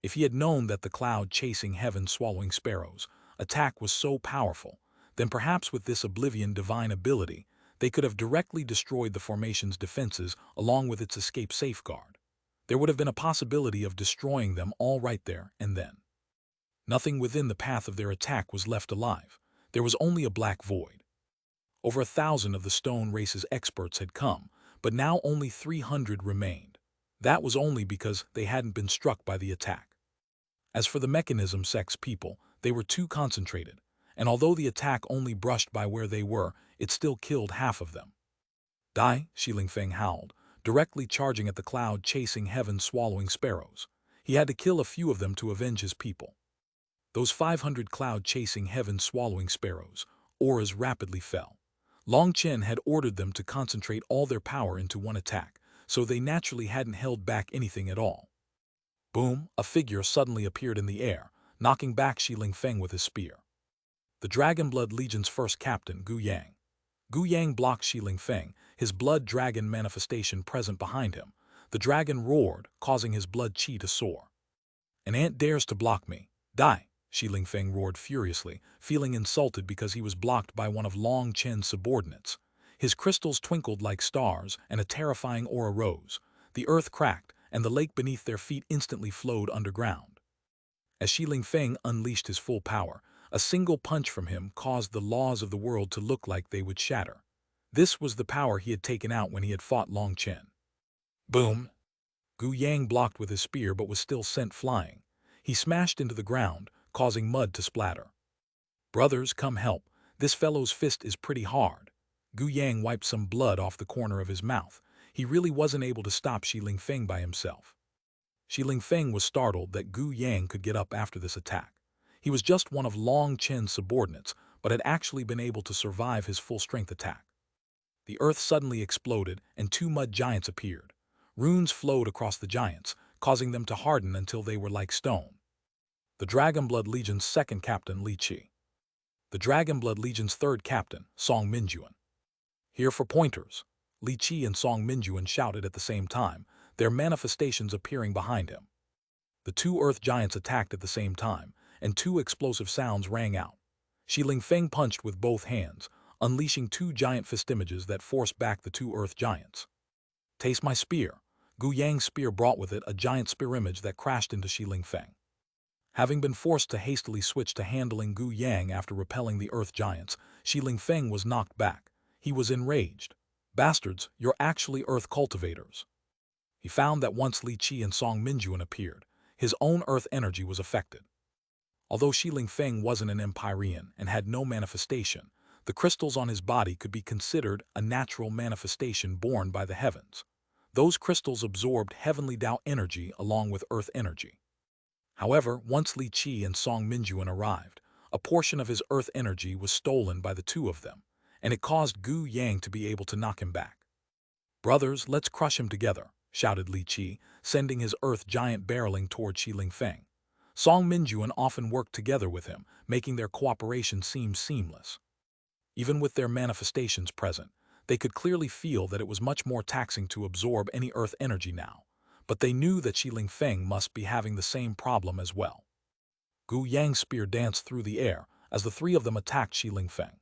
If he had known that the cloud-chasing heaven-swallowing sparrows attack was so powerful, then perhaps with this oblivion divine ability, they could have directly destroyed the formation's defenses along with its escape safeguard. There would have been a possibility of destroying them all right there and then. Nothing within the path of their attack was left alive. There was only a black void. Over 1,000 of the Stone Race's experts had come, but now only 300 remained. That was only because they hadn't been struck by the attack. As for the mechanism sex people, they were too concentrated, and although the attack only brushed by where they were, it still killed half of them. Die, Shilin Feng howled, directly charging at the cloud-chasing heaven-swallowing sparrows. He had to kill a few of them to avenge his people. Those 500 cloud-chasing heaven-swallowing sparrows, auras rapidly fell. Long Chen had ordered them to concentrate all their power into one attack, so they naturally hadn't held back anything at all. Boom, a figure suddenly appeared in the air, knocking back Shilin Feng with his spear. The Dragonblood Legion's first captain, Gu Yang. Gu Yang blocked Shilin Feng, his blood dragon manifestation present behind him. The dragon roared, causing his blood chi to soar. An ant dares to block me. Die! Shilin Feng roared furiously, feeling insulted because he was blocked by one of Long Chen's subordinates. His crystals twinkled like stars, and a terrifying aura rose. The earth cracked, and the lake beneath their feet instantly flowed underground. As Shilin Feng unleashed his full power, a single punch from him caused the laws of the world to look like they would shatter. This was the power he had taken out when he had fought Long Chen. Boom! Gu Yang blocked with his spear but was still sent flying. He smashed into the ground, causing mud to splatter. Brothers, come help. This fellow's fist is pretty hard. Gu Yang wiped some blood off the corner of his mouth. He really wasn't able to stop Shilin Feng by himself. Shilin Feng was startled that Gu Yang could get up after this attack. He was just one of Long Chen's subordinates, but had actually been able to survive his full-strength attack. The earth suddenly exploded, and 2 mud giants appeared. Runes flowed across the giants, causing them to harden until they were like stone. The Dragonblood Legion's second captain, Li Qi. The Dragonblood Legion's third captain, Song Minjuan. Here for pointers. Li Qi and Song Minjuan shouted at the same time, their manifestations appearing behind him. The 2 earth giants attacked at the same time, and 2 explosive sounds rang out. Shilin Feng punched with both hands, unleashing 2 giant fist images that forced back the 2 earth giants. Taste my spear. Gu Yang's spear brought with it a giant spear image that crashed into Shilin Feng. Having been forced to hastily switch to handling Gu Yang after repelling the earth giants, Shilin Feng was knocked back. He was enraged. Bastards, you're actually earth cultivators. He found that once Li Qi and Song Minjuan appeared, his own earth energy was affected. Although Shilin Feng wasn't an Empyrean and had no manifestation, the crystals on his body could be considered a natural manifestation born by the heavens. Those crystals absorbed heavenly Tao energy along with earth energy. However, once Li Qi and Song Minjuan arrived, a portion of his earth energy was stolen by the 2 of them, and it caused Gu Yang to be able to knock him back. Brothers, let's crush him together, shouted Li Qi, sending his earth giant barreling toward Shilin Feng. Song Minjuan often worked together with him, making their cooperation seem seamless. Even with their manifestations present, they could clearly feel that it was much more taxing to absorb any earth energy now, but they knew that Shilin Feng must be having the same problem as well. Gu Yang's spear danced through the air as the 3 of them attacked Shilin Feng.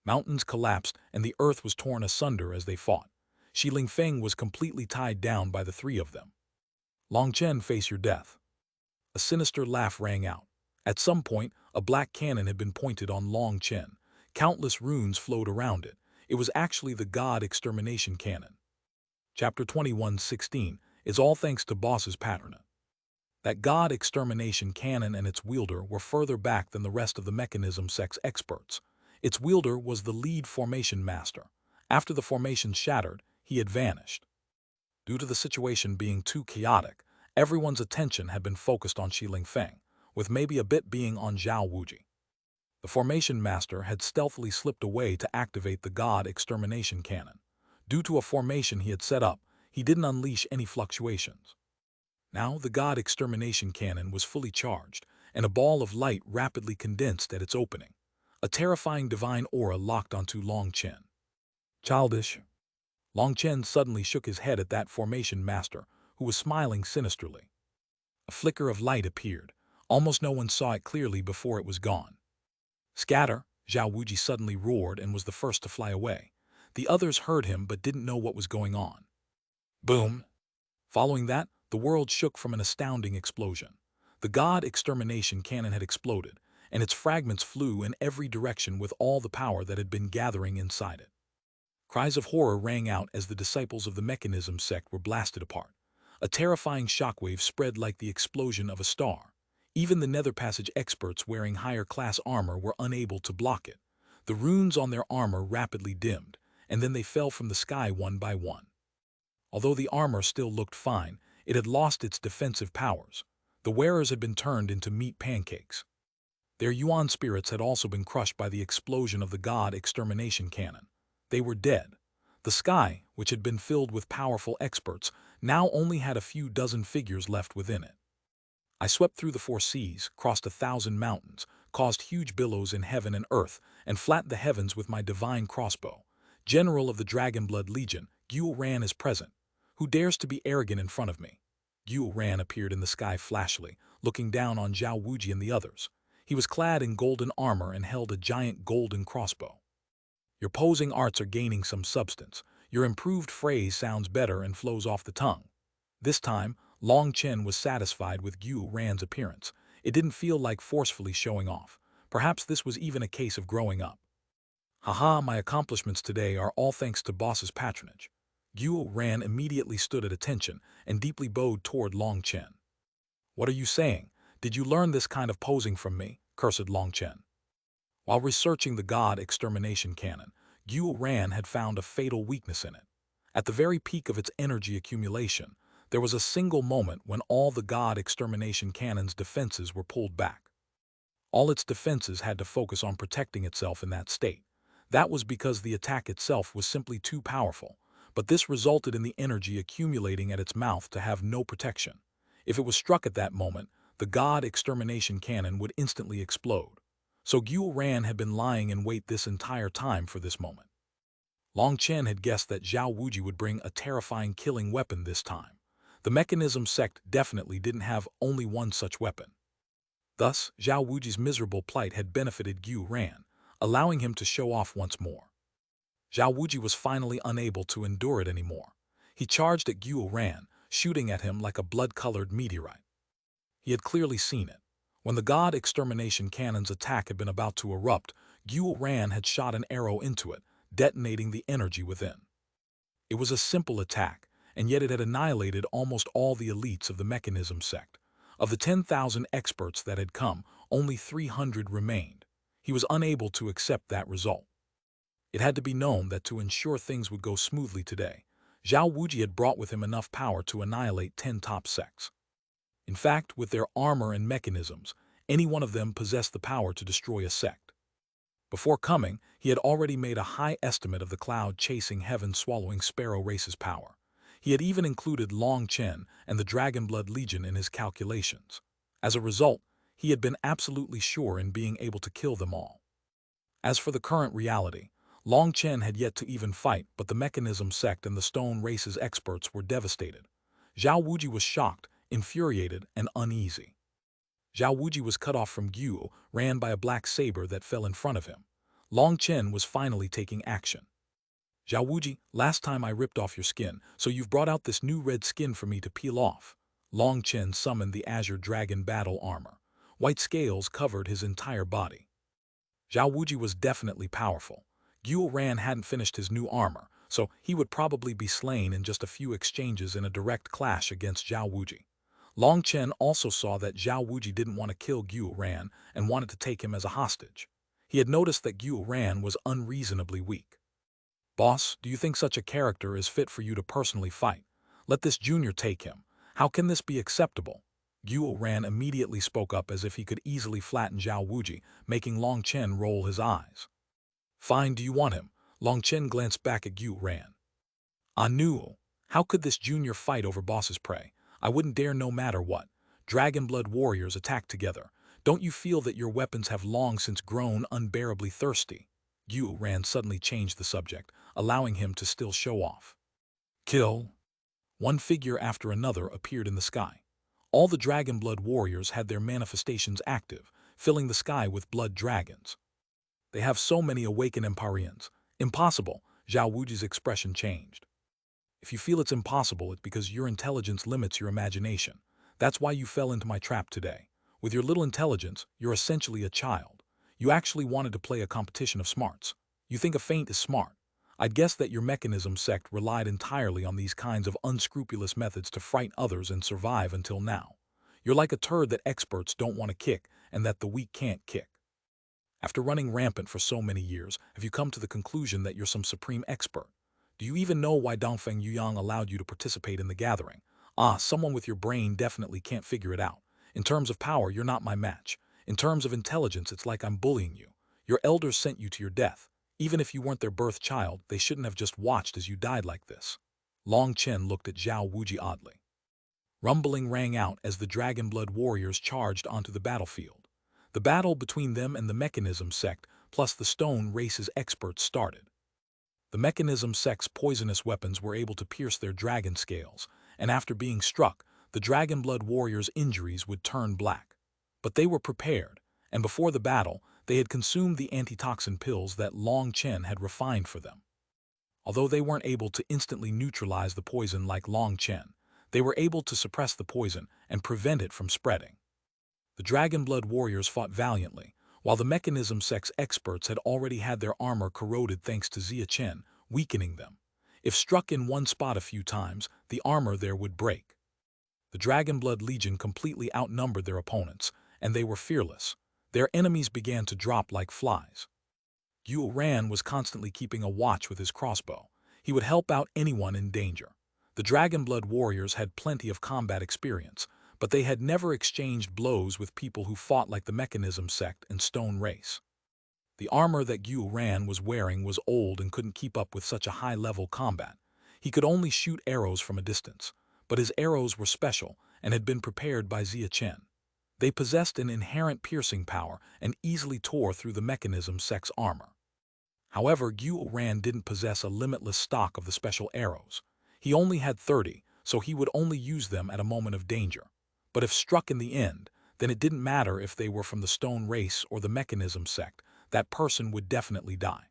Mountains collapsed and the earth was torn asunder as they fought. Shilin Feng was completely tied down by the 3 of them. Long Chen, face your death. A sinister laugh rang out. At some point, a black cannon had been pointed on Long Chen. Countless runes flowed around it. It was actually the God Extermination Cannon. Chapter 21:16 is all thanks to Boss's patronage. That God Extermination Cannon and its wielder were further back than the rest of the mechanism sex experts. Its wielder was the lead formation master. After the formation shattered, he had vanished. Due to the situation being too chaotic, everyone's attention had been focused on Shilin Feng, with maybe a bit being on Zhao Wuji. The formation master had stealthily slipped away to activate the God Extermination Cannon. Due to a formation he had set up, he didn't unleash any fluctuations. Now the God Extermination Cannon was fully charged, and a ball of light rapidly condensed at its opening. A terrifying divine aura locked onto Long Chen. Childish. Long Chen suddenly shook his head at that formation master, who was smiling sinisterly. A flicker of light appeared. Almost no one saw it clearly before it was gone. Scatter! Zhao Wuji suddenly roared and was the first to fly away. The others heard him but didn't know what was going on. Boom! Following that, the world shook from an astounding explosion. The god extermination cannon had exploded, and its fragments flew in every direction with all the power that had been gathering inside it. Cries of horror rang out as the disciples of the mechanism sect were blasted apart. A terrifying shockwave spread like the explosion of a star. Even the Nether Passage experts wearing higher-class armor were unable to block it. The runes on their armor rapidly dimmed, and then they fell from the sky one by one. Although the armor still looked fine, it had lost its defensive powers. The wearers had been turned into meat pancakes. Their Yuan spirits had also been crushed by the explosion of the god extermination cannon. They were dead. The sky, which had been filled with powerful experts, now only had a few dozen figures left within it. I swept through the 4 seas, crossed 1,000 mountains, caused huge billows in heaven and earth, and flattened the heavens with my divine crossbow. General of the Dragonblood Legion, Xuanhuan is present. Who dares to be arrogant in front of me? Xuanhuan appeared in the sky flashily, looking down on Zhao Wuji and the others. He was clad in golden armor and held a giant golden crossbow. Your posing arts are gaining some substance. Your improved phrase sounds better and flows off the tongue. This time, Long Chen was satisfied with Xuanhuan's appearance. It didn't feel like forcefully showing off. Perhaps this was even a case of growing up. Haha, my accomplishments today are all thanks to boss's patronage. Xuanhuan immediately stood at attention and deeply bowed toward Long Chen. What are you saying? Did you learn this kind of posing from me? Cursed Long Chen. While researching the god extermination cannon, Xuanhuan had found a fatal weakness in it. At the very peak of its energy accumulation, there was a single moment when all the god extermination cannon's defenses were pulled back. All its defenses had to focus on protecting itself in that state. That was because the attack itself was simply too powerful, but this resulted in the energy accumulating at its mouth to have no protection. If it was struck at that moment, the god extermination cannon would instantly explode. So Xuanhuan had been lying in wait this entire time for this moment. Long Chen had guessed that Zhao Wuji would bring a terrifying killing weapon this time. The mechanism sect definitely didn't have only one such weapon. Thus, Zhao Wuji's miserable plight had benefited Xuanhuan, allowing him to show off once more. Zhao Wuji was finally unable to endure it anymore. He charged at Xuanhuan, shooting at him like a blood-colored meteorite. He had clearly seen it. When the god extermination cannon's attack had been about to erupt, Xuanhuan had shot an arrow into it, detonating the energy within. It was a simple attack, and yet it had annihilated almost all the elites of the mechanism sect. Of the 10,000 experts that had come, only 300 remained. He was unable to accept that result. It had to be known that to ensure things would go smoothly today, Zhao Wuji had brought with him enough power to annihilate 10 top sects. In fact, with their armor and mechanisms, any one of them possessed the power to destroy a sect. Before coming, he had already made a high estimate of the cloud-chasing, heaven-swallowing sparrow race's power. He had even included Long Chen and the Dragonblood Legion in his calculations. As a result, he had been absolutely sure in being able to kill them all. As for the current reality, Long Chen had yet to even fight, but the mechanism sect and the stone race's experts were devastated. Zhao Wuji was shocked, infuriated, and uneasy. Zhao Wuji was cut off from Xuanhuan by a black saber that fell in front of him. Long Chen was finally taking action. Zhao Wuji, last time I ripped off your skin, so you've brought out this new red skin for me to peel off. Long Chen summoned the Azure Dragon battle armor. White scales covered his entire body. Zhao Wuji was definitely powerful. Xuanhuan hadn't finished his new armor, so he would probably be slain in just a few exchanges in a direct clash against Zhao Wuji. Long Chen also saw that Zhao Wuji didn't want to kill Xuanhuan and wanted to take him as a hostage. He had noticed that Xuanhuan was unreasonably weak. Boss, do you think such a character is fit for you to personally fight? Let this junior take him. How can this be acceptable? Xuanhuan immediately spoke up as if he could easily flatten Zhao Wuji, making Long Chen roll his eyes. Fine, do you want him? Long Chen glanced back at Xuanhuan. I knew. How could this junior fight over boss's prey? I wouldn't dare no matter what. Dragonblood warriors attack together. Don't you feel that your weapons have long since grown unbearably thirsty? Xuanhuan suddenly changed the subject, allowing him to still show off. Kill. One figure after another appeared in the sky. All the dragon blood warriors had their manifestations active, filling the sky with blood dragons. They have so many awakened Empyreans. Impossible. Zhao Wuji's expression changed. If you feel it's impossible, it's because your intelligence limits your imagination. That's why you fell into my trap today. With your little intelligence, you're essentially a child. You actually wanted to play a competition of smarts. You think a feint is smart. I'd guess that your mechanism sect relied entirely on these kinds of unscrupulous methods to frighten others and survive until now. You're like a turd that experts don't want to kick and that the weak can't kick. After running rampant for so many years, have you come to the conclusion that you're some supreme expert? Do you even know why Dongfeng Yuyang allowed you to participate in the gathering? Someone with your brain definitely can't figure it out. In terms of power, you're not my match. In terms of intelligence, it's like I'm bullying you. Your elders sent you to your death. Even if you weren't their birth child, they shouldn't have just watched as you died like this. Long Chen looked at Zhao Wuji oddly. Rumbling rang out as the Dragon Blood warriors charged onto the battlefield. The battle between them and the Mechanism sect, plus the Stone race's experts, started. The Mechanism sect's poisonous weapons were able to pierce their dragon scales, and after being struck, the Dragon Blood warriors' injuries would turn black. But they were prepared, and before the battle, they had consumed the antitoxin pills that Long Chen had refined for them. Although they weren't able to instantly neutralize the poison like Long Chen, they were able to suppress the poison and prevent it from spreading. The Dragon Blood warriors fought valiantly, while the Mechanism sect's experts had already had their armor corroded thanks to Zia Chen, weakening them. If struck in one spot a few times, the armor there would break. The Dragon Blood Legion completely outnumbered their opponents, and they were fearless. Their enemies began to drop like flies. Xuanhuan was constantly keeping a watch with his crossbow. He would help out anyone in danger. The Dragon Blood warriors had plenty of combat experience, but they had never exchanged blows with people who fought like the Mechanism sect and Stone race. The armor that Xuanhuan was wearing was old and couldn't keep up with such a high-level combat. He could only shoot arrows from a distance, but his arrows were special and had been prepared by Zia Chen. They possessed an inherent piercing power and easily tore through the Mechanism sect's armor. However, Xuanhuan didn't possess a limitless stock of the special arrows. He only had 30, so he would only use them at a moment of danger. But if struck in the end, then it didn't matter if they were from the Stone race or the Mechanism sect, that person would definitely die.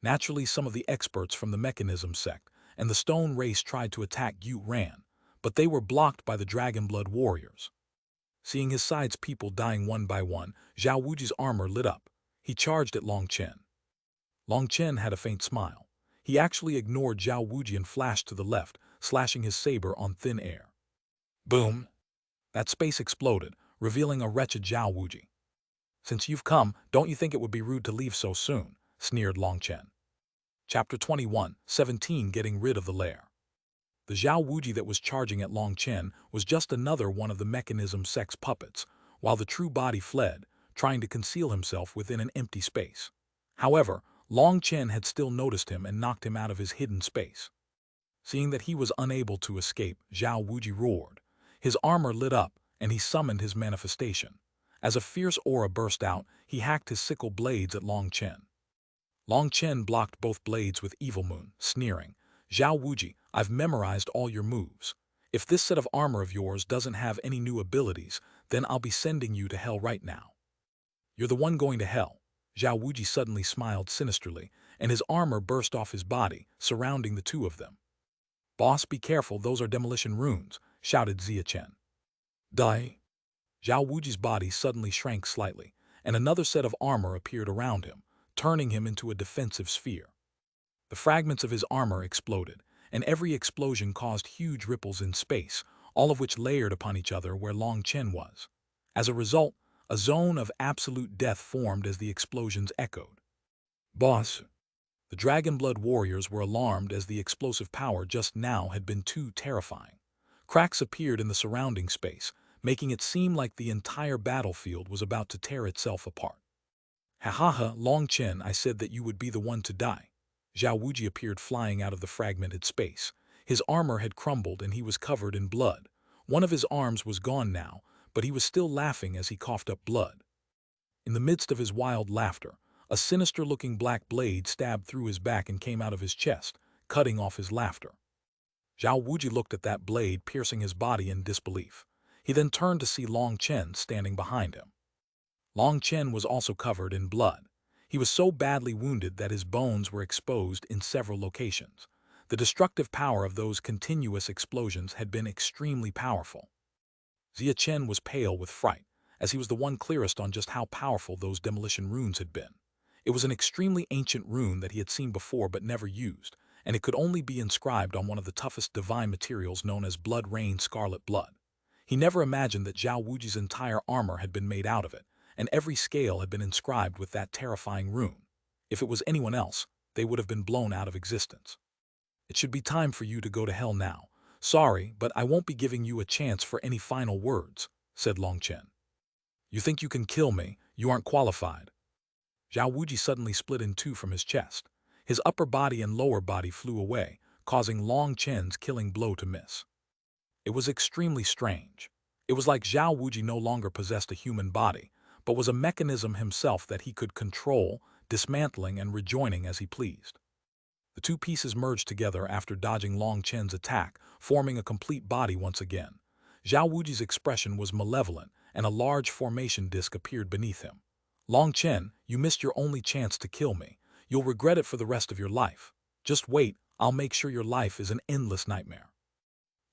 Naturally, some of the experts from the Mechanism sect and the Stone race tried to attack Xuanhuan, but they were blocked by the Dragon Blood warriors. Seeing his side's people dying one by one, Zhao Wuji's armor lit up. He charged at Long Chen. Long Chen had a faint smile. He actually ignored Zhao Wuji and flashed to the left, slashing his saber on thin air. Boom! That space exploded, revealing a wretched Zhao Wuji. "Since you've come, don't you think it would be rude to leave so soon?" sneered Long Chen. Chapter 21:17 Getting Rid of the Lair. The Zhao Wuji that was charging at Long Chen was just another one of the Mechanism sect's puppets, while the true body fled, trying to conceal himself within an empty space. However, Long Chen had still noticed him and knocked him out of his hidden space. Seeing that he was unable to escape, Zhao Wuji roared. His armor lit up, and he summoned his manifestation. As a fierce aura burst out, he hacked his sickle blades at Long Chen. Long Chen blocked both blades with Evil Moon, sneering, "Zhao Wuji, I've memorized all your moves. If this set of armor of yours doesn't have any new abilities, then I'll be sending you to hell right now." "You're the one going to hell." Zhao Wuji suddenly smiled sinisterly, and his armor burst off his body, surrounding the two of them. "Boss, be careful, those are demolition runes," shouted Zia Chen. "Die." Zhao Wuji's body suddenly shrank slightly, and another set of armor appeared around him, turning him into a defensive sphere. The fragments of his armor exploded, and every explosion caused huge ripples in space, all of which layered upon each other where Long Chen was. As a result, a zone of absolute death formed as the explosions echoed. "Boss." The Dragon Blood warriors were alarmed as the explosive power just now had been too terrifying. Cracks appeared in the surrounding space, making it seem like the entire battlefield was about to tear itself apart. "Ha ha ha, Long Chen, I said that you would be the one to die." Zhao Wuji appeared flying out of the fragmented space. His armor had crumbled and he was covered in blood. One of his arms was gone now, but he was still laughing as he coughed up blood. In the midst of his wild laughter, a sinister-looking black blade stabbed through his back and came out of his chest, cutting off his laughter. Zhao Wuji looked at that blade piercing his body in disbelief. He then turned to see Long Chen standing behind him. Long Chen was also covered in blood. He was so badly wounded that his bones were exposed in several locations. The destructive power of those continuous explosions had been extremely powerful. Xia Chen was pale with fright, as he was the one clearest on just how powerful those demolition runes had been. It was an extremely ancient rune that he had seen before but never used, and it could only be inscribed on one of the toughest divine materials known as blood rain scarlet blood. He never imagined that Zhao Wuji's entire armor had been made out of it, and every scale had been inscribed with that terrifying rune. If it was anyone else, they would have been blown out of existence. It should be time for you to go to hell now. Sorry, but I won't be giving you a chance for any final words, said Long Chen. You think you can kill me? You aren't qualified. Zhao Wuji suddenly split in two from his chest. His upper body and lower body flew away, causing Long Chen's killing blow to miss. It was extremely strange. It was like Zhao Wuji no longer possessed a human body, but was a mechanism himself that he could control, dismantling and rejoining as he pleased. The two pieces merged together after dodging Long Chen's attack, forming a complete body once again. Zhao Wuji's expression was malevolent, and a large formation disc appeared beneath him. Long Chen, you missed your only chance to kill me. You'll regret it for the rest of your life. Just wait, I'll make sure your life is an endless nightmare.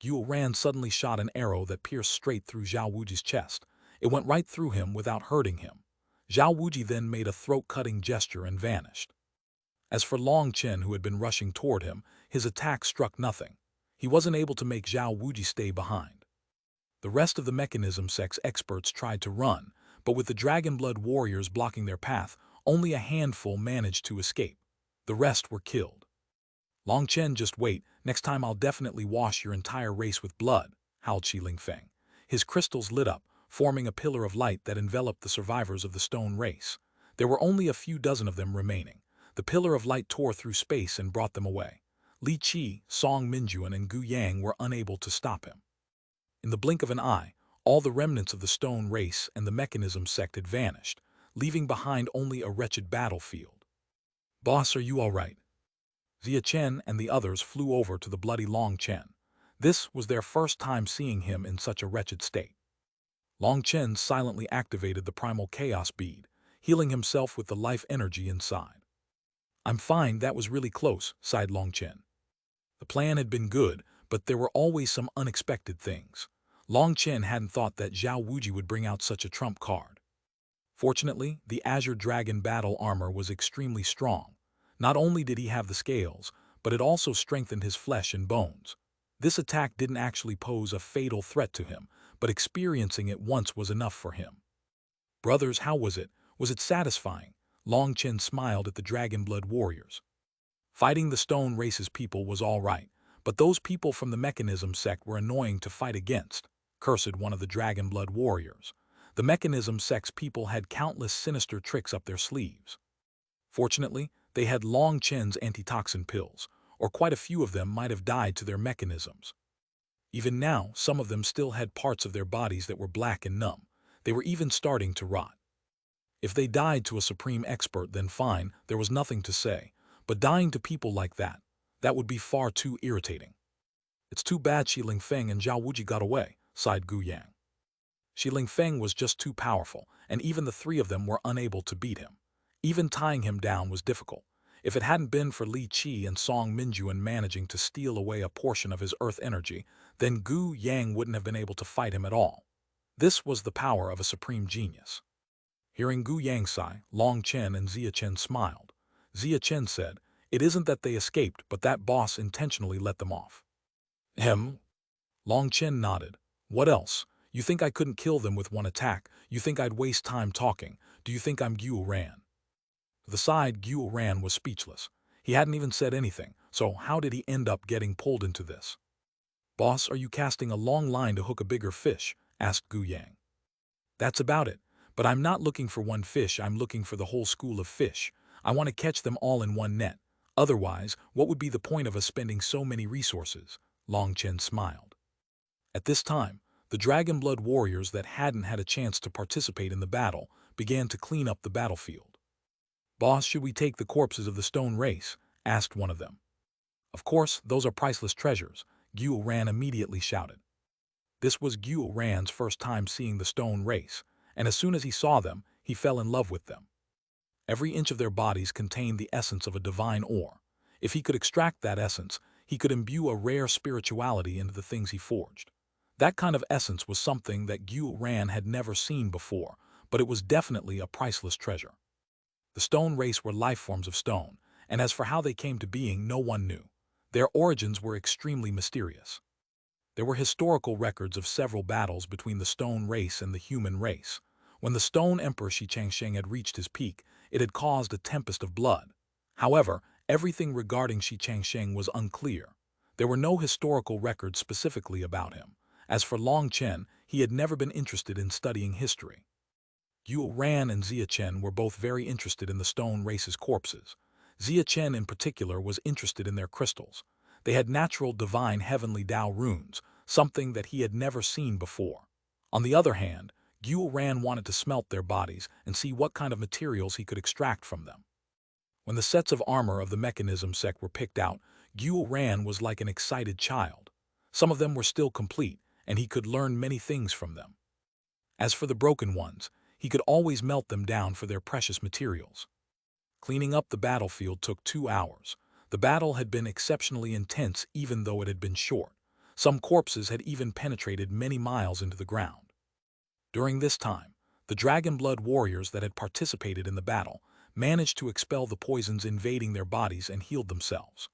Xuanhuan suddenly shot an arrow that pierced straight through Zhao Wuji's chest. It went right through him without hurting him. Zhao Wuji then made a throat-cutting gesture and vanished. As for Long Chen, who had been rushing toward him, his attack struck nothing. He wasn't able to make Zhao Wuji stay behind. The rest of the mechanism sect's experts tried to run, but with the Dragon Blood warriors blocking their path, only a handful managed to escape. The rest were killed. Long Chen, just wait, next time I'll definitely wash your entire race with blood, howled Shi Lingfeng. His crystals lit up, forming a pillar of light that enveloped the survivors of the stone race. There were only a few dozen of them remaining. The pillar of light tore through space and brought them away. Li Qi, Song Minjuan, and Gu Yang were unable to stop him. In the blink of an eye, all the remnants of the stone race and the mechanism sect had vanished, leaving behind only a wretched battlefield. Boss, are you all right? Xia Chen and the others flew over to the bloody Long Chen. This was their first time seeing him in such a wretched state. Long Chen silently activated the primal chaos bead, healing himself with the life energy inside. I'm fine, that was really close, sighed Long Chen. The plan had been good, but there were always some unexpected things. Long Chen hadn't thought that Zhao Wuji would bring out such a trump card. Fortunately, the Azure Dragon battle armor was extremely strong. Not only did he have the scales, but it also strengthened his flesh and bones. This attack didn't actually pose a fatal threat to him, but experiencing it once was enough for him. Brothers, how was it? Was it satisfying? Long Chen smiled at the Dragon Blood warriors. Fighting the Stone Race's people was all right, but those people from the Mechanism sect were annoying to fight against, cursed one of the Dragon Blood warriors. The Mechanism sect's people had countless sinister tricks up their sleeves. Fortunately, they had Long Chen's antitoxin pills, or quite a few of them might have died to their mechanisms. Even now, some of them still had parts of their bodies that were black and numb. They were even starting to rot. If they died to a supreme expert, then fine, there was nothing to say. But dying to people like that would be far too irritating. It's too bad Shi Lingfeng and Zhao Wuji got away, sighed Gu Yang. Shi Lingfeng was just too powerful, and even the three of them were unable to beat him. Even tying him down was difficult. If it hadn't been for Li Qi and Song Minjuan managing to steal away a portion of his earth energy, then Gu Yang wouldn't have been able to fight him at all. This was the power of a supreme genius. Hearing Gu Yang sigh, Long Chen and Xia Chen smiled. Xia Chen said, "It isn't that they escaped, but that boss intentionally let them off." Long Chen nodded. "What else? You think I couldn't kill them with one attack? You think I'd waste time talking? Do you think I'm Xuanhuan?" To the side, Xuanhuan was speechless. He hadn't even said anything, so how did he end up getting pulled into this? "Boss, are you casting a long line to hook a bigger fish?" asked Gu Yang. "That's about it. But I'm not looking for one fish, I'm looking for the whole school of fish. I want to catch them all in one net. Otherwise, what would be the point of us spending so many resources?" Long Chen smiled. At this time, the Dragon Blood warriors that hadn't had a chance to participate in the battle began to clean up the battlefield. "Boss, should we take the corpses of the stone race?" asked one of them. "Of course, those are priceless treasures. Xuanhuan immediately shouted. This was Xuanhuan's first time seeing the stone race, and as soon as he saw them, he fell in love with them. Every inch of their bodies contained the essence of a divine ore. If he could extract that essence, he could imbue a rare spirituality into the things he forged. That kind of essence was something that Xuanhuan had never seen before, but it was definitely a priceless treasure. The stone race were life forms of stone, and as for how they came to being, no one knew. Their origins were extremely mysterious. There were historical records of several battles between the stone race and the human race. When the stone emperor Shi Changsheng had reached his peak, it had caused a tempest of blood. However, everything regarding Shi Changsheng was unclear. There were no historical records specifically about him. As for Long Chen, he had never been interested in studying history. Xuanhuan and Chen were both very interested in the stone race's corpses. Chen in particular was interested in their crystals. They had natural divine heavenly Tao runes, something that he had never seen before. On the other hand, Xuanhuan wanted to smelt their bodies and see what kind of materials he could extract from them. When the sets of armor of the mechanism sect were picked out, Xuanhuan was like an excited child. Some of them were still complete, and he could learn many things from them. As for the broken ones, he could always melt them down for their precious materials. Cleaning up the battlefield took 2 hours. The battle had been exceptionally intense even though it had been short. Some corpses had even penetrated many miles into the ground. During this time, the dragon blood warriors that had participated in the battle managed to expel the poisons invading their bodies and healed themselves.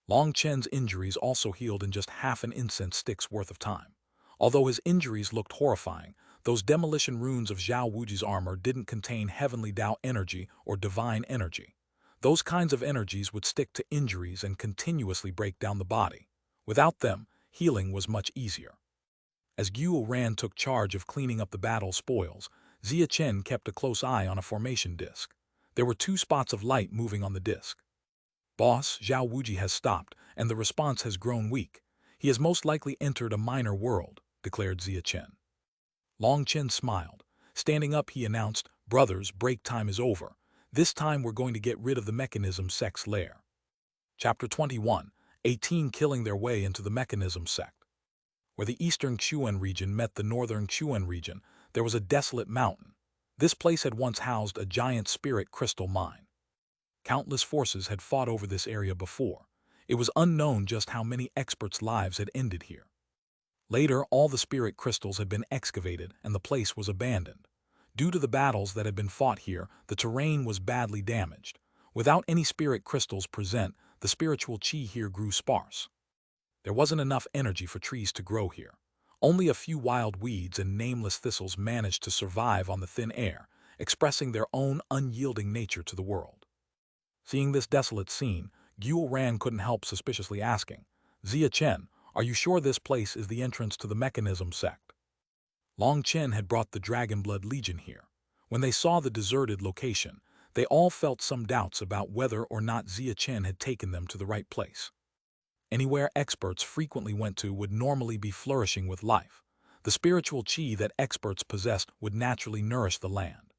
Long Chen's injuries also healed in just half an incense stick's worth of time. Although his injuries looked horrifying, those demolition runes of Zhao Wuji's armor didn't contain heavenly Tao energy or divine energy. Those kinds of energies would stick to injuries and continuously break down the body. Without them, healing was much easier. As Xuanhuan took charge of cleaning up the battle spoils, Chen kept a close eye on a formation disc. There were 2 spots of light moving on the disc. Boss, Zhao Wuji has stopped, and the response has grown weak. He has most likely entered a minor world, declared Chen. Long Chen smiled. Standing up, he announced, "Brothers, break time is over. This time we're going to get rid of the mechanism sect's lair." Chapter 21, 18 Killing their way into the mechanism sect. Where the eastern Xuan region met the northern Xuan region, there was a desolate mountain. This place had once housed a giant spirit crystal mine. Countless forces had fought over this area before. It was unknown just how many experts' lives had ended here. Later, all the spirit crystals had been excavated and the place was abandoned. Due to the battles that had been fought here, the terrain was badly damaged. Without any spirit crystals present, the spiritual chi here grew sparse. There wasn't enough energy for trees to grow here. Only a few wild weeds and nameless thistles managed to survive on the thin air, expressing their own unyielding nature to the world. Seeing this desolate scene, Xuanhuan couldn't help suspiciously asking, "Chen, are you sure this place is the entrance to the mechanism sect?" Long Chen had brought the Dragon Blood Legion here. When they saw the deserted location, they all felt some doubts about whether or not Chen had taken them to the right place. Anywhere experts frequently went to would normally be flourishing with life. The spiritual chi that experts possessed would naturally nourish the land.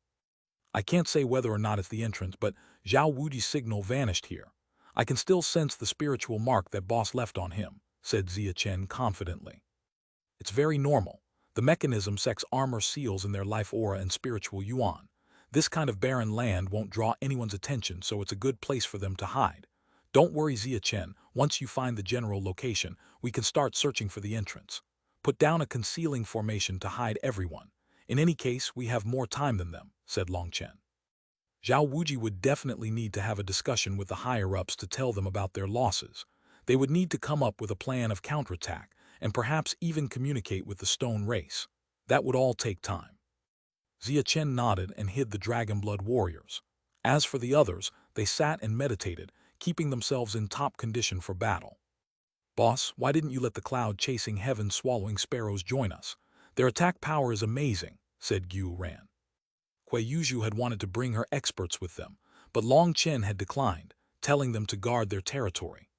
"I can't say whether or not it's the entrance, but Zhao Wuji's signal vanished here. I can still sense the spiritual mark that boss left on him," said Chen confidently. "It's very normal. The mechanism sect's armor seals in their life aura and spiritual yuan. This kind of barren land won't draw anyone's attention, so it's a good place for them to hide. Don't worry, Chen, once you find the general location, we can start searching for the entrance. Put down a concealing formation to hide everyone. In any case, we have more time than them," said Long Chen. Zhao Wuji would definitely need to have a discussion with the higher-ups to tell them about their losses. They would need to come up with a plan of counterattack, and perhaps even communicate with the stone race. That would all take time. Chen nodded and hid the Dragon Blood warriors. As for the others, they sat and meditated, keeping themselves in top condition for battle. "Boss, why didn't you let the cloud-chasing heaven-swallowing sparrows join us? Their attack power is amazing," said Xuanhuan. Kuei Yuzhu had wanted to bring her experts with them, but Long Chen had declined, telling them to guard their territory.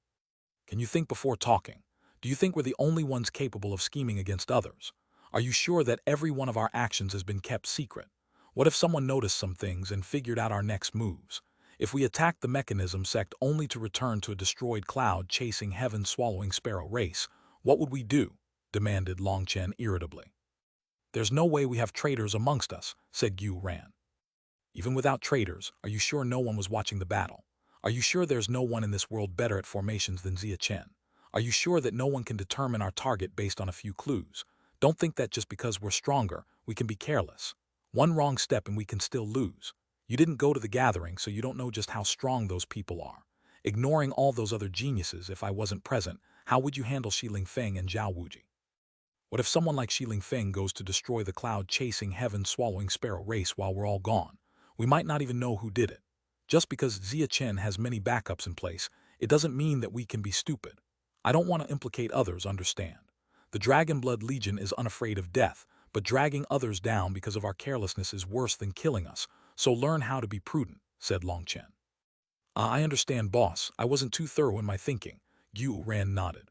"Can you think before talking? Do you think we're the only ones capable of scheming against others? Are you sure that every one of our actions has been kept secret? What if someone noticed some things and figured out our next moves? If we attacked the mechanism sect only to return to a destroyed cloud chasing heaven-swallowing sparrow race, What would we do? Demanded Long Chen irritably. There's no way we have traitors amongst us, said Xuanhuan. Even without traitors, are you sure no one was watching the battle? Are you sure there's no one in this world better at formations than Chen? Are you sure that no one can determine our target based on a few clues? Don't think that just because we're stronger, we can be careless. One wrong step and we can still lose. You didn't go to the gathering, so you don't know just how strong those people are. Ignoring all those other geniuses, if I wasn't present, how would you handle Shi Lingfeng and Zhao Wuji? What if someone like Shi Lingfeng goes to destroy the cloud-chasing, heaven-swallowing sparrow race while we're all gone? We might not even know who did it. Just because Chen has many backups in place, it doesn't mean that we can be stupid. I don't want to implicate others, understand. The Dragon Blood Legion is unafraid of death, but dragging others down because of our carelessness is worse than killing us, so learn how to be prudent, said Long Chen. I understand, boss. I wasn't too thorough in my thinking. Xuanhuan nodded.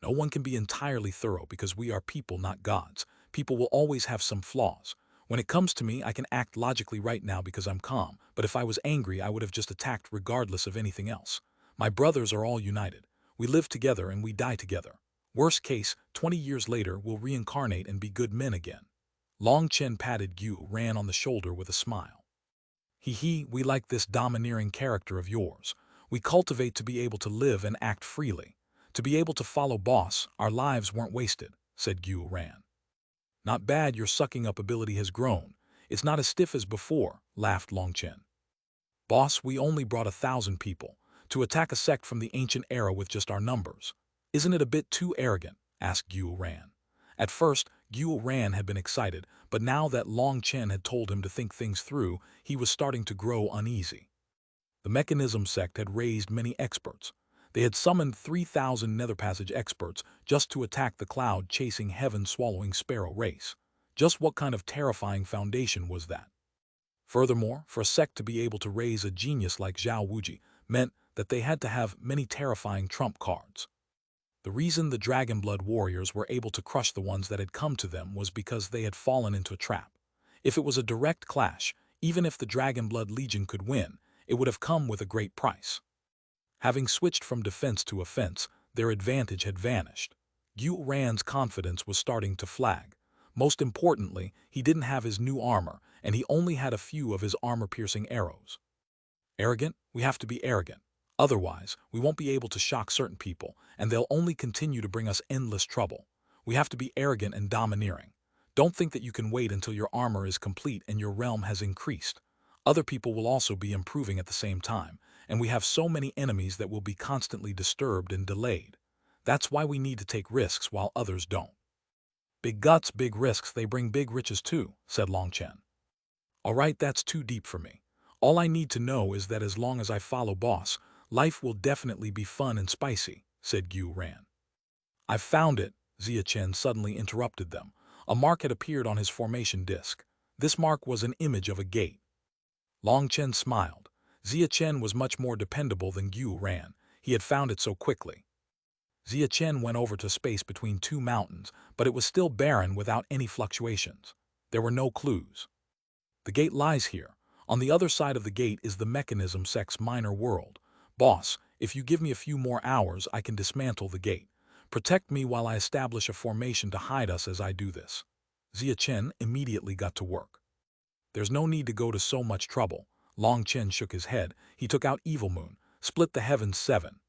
No one can be entirely thorough because we are people, not gods. People will always have some flaws. When it comes to me, I can act logically right now because I'm calm, but if I was angry, I would have just attacked regardless of anything else. My brothers are all united. We live together and we die together. Worst case, 20 years later, we'll reincarnate and be good men again. Long Chen patted Xuanhuan on the shoulder with a smile. He, we like this domineering character of yours. We cultivate to be able to live and act freely. To be able to follow boss, our lives weren't wasted, said Xuanhuan. Not bad, your sucking up ability has grown. It's not as stiff as before, laughed Long Chen. Boss, we only brought 1,000 people to attack a sect from the ancient era with just our numbers. Isn't it a bit too arrogant? Asked Xuanhuan. At first, Xuanhuan had been excited, but now that Long Chen had told him to think things through, he was starting to grow uneasy. The mechanism sect had raised many experts. They had summoned 3,000 Nether Passage experts just to attack the cloud-chasing, heaven-swallowing sparrow race. Just what kind of terrifying foundation was that? Furthermore, for a sect to be able to raise a genius like Zhao Wuji meant that they had to have many terrifying trump cards. The reason the Dragonblood warriors were able to crush the ones that had come to them was because they had fallen into a trap. If it was a direct clash, even if the Dragonblood Legion could win, it would have come with a great price. Having switched from defense to offense, their advantage had vanished. Xuanhuan's confidence was starting to flag. Most importantly, he didn't have his new armor, and he only had a few of his armor-piercing arrows. Arrogant? We have to be arrogant. Otherwise, we won't be able to shock certain people, and they'll only continue to bring us endless trouble. We have to be arrogant and domineering. Don't think that you can wait until your armor is complete and your realm has increased. Other people will also be improving at the same time, and we have so many enemies that will be constantly disturbed and delayed. That's why we need to take risks while others don't. Big guts, big risks, they bring big riches too, said Long Chen. All right, that's too deep for me. All I need to know is that as long as I follow boss, life will definitely be fun and spicy, said Xuanhuan. I've found it, Chen suddenly interrupted them. A mark had appeared on his formation disc. This mark was an image of a gate. Long Chen smiled. Chen was much more dependable than Xuanhuan. He had found it so quickly. Chen went over to space between two mountains, but it was still barren without any fluctuations. There were no clues. The gate lies here. On the other side of the gate is the mechanism sect's minor world. Boss, if you give me a few more hours, I can dismantle the gate. Protect me while I establish a formation to hide us as I do this. Chen immediately got to work. There's no need to go to so much trouble. Long Chen shook his head. He took out Evil Moon, split the heavens 7.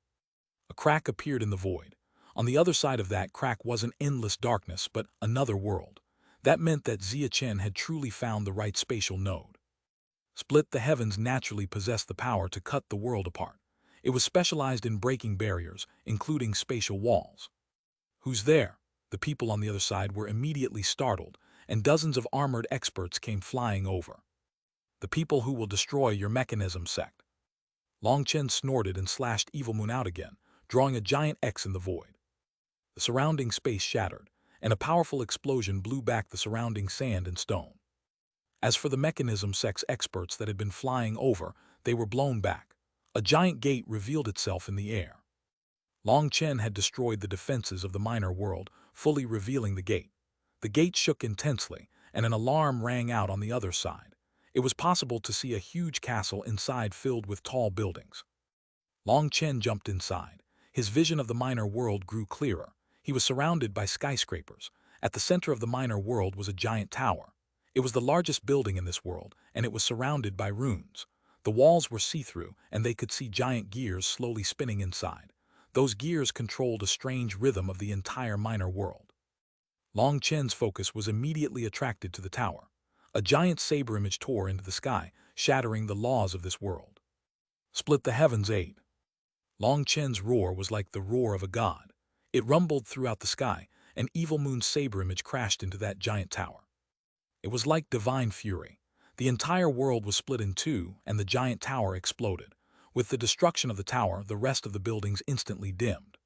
A crack appeared in the void. On the other side of that crack wasn't endless darkness, but another world. That meant that Chen had truly found the right spatial node. Split the heavens naturally possessed the power to cut the world apart. It was specialized in breaking barriers, including spatial walls. Who's there? The people on the other side were immediately startled, and dozens of armored experts came flying over. The people who will destroy your mechanism sect. Long Chen snorted and slashed Evil Moon out again, drawing a giant X in the void. The surrounding space shattered, and a powerful explosion blew back the surrounding sand and stone. As for the mechanism sect's experts that had been flying over, they were blown back. A giant gate revealed itself in the air. Long Chen had destroyed the defenses of the minor world, fully revealing the gate. The gate shook intensely, and an alarm rang out on the other side. It was possible to see a huge castle inside filled with tall buildings. Long Chen jumped inside. His vision of the minor world grew clearer. He was surrounded by skyscrapers. At the center of the minor world was a giant tower. It was the largest building in this world, and it was surrounded by runes. The walls were see-through, and they could see giant gears slowly spinning inside. Those gears controlled a strange rhythm of the entire minor world. Long Chen's focus was immediately attracted to the tower. A giant saber image tore into the sky, shattering the laws of this world. Split the heavens, Jade. Long Chen's roar was like the roar of a god. It rumbled throughout the sky. An evil moon saber image crashed into that giant tower. It was like divine fury. The entire world was split in two, and the giant tower exploded. With the destruction of the tower, the rest of the buildings instantly dimmed.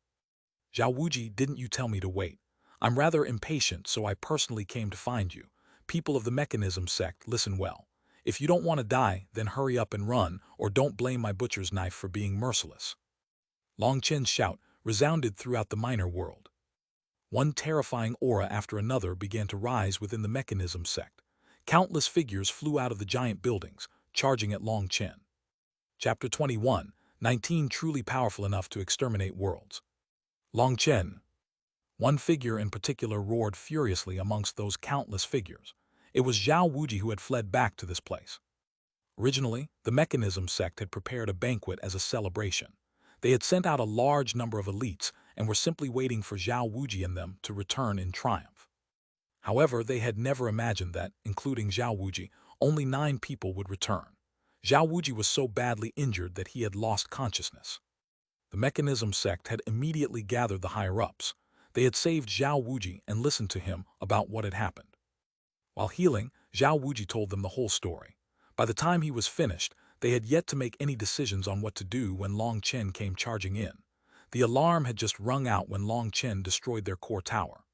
Zhao Wuji, didn't you tell me to wait? I'm rather impatient, so I personally came to find you. People of the mechanism sect, listen well. If you don't want to die, then hurry up and run, or don't blame my butcher's knife for being merciless. Long Chen's shout resounded throughout the minor world. One terrifying aura after another began to rise within the mechanism sect. Countless figures flew out of the giant buildings, charging at Long Chen. Chapter 21, 19 Truly powerful enough to exterminate worlds. Long Chen. One figure in particular roared furiously amongst those countless figures. It was Zhao Wuji who had fled back to this place. Originally, the mechanism sect had prepared a banquet as a celebration. They had sent out a large number of elites and were simply waiting for Zhao Wuji and them to return in triumph. However, they had never imagined that, including Zhao Wuji, only 9 people would return. Zhao Wuji was so badly injured that he had lost consciousness. The mechanism sect had immediately gathered the higher-ups. They had saved Zhao Wuji and listened to him about what had happened. While healing, Zhao Wuji told them the whole story. By the time he was finished, they had yet to make any decisions on what to do when Long Chen came charging in. The alarm had just rung out when Long Chen destroyed their core tower.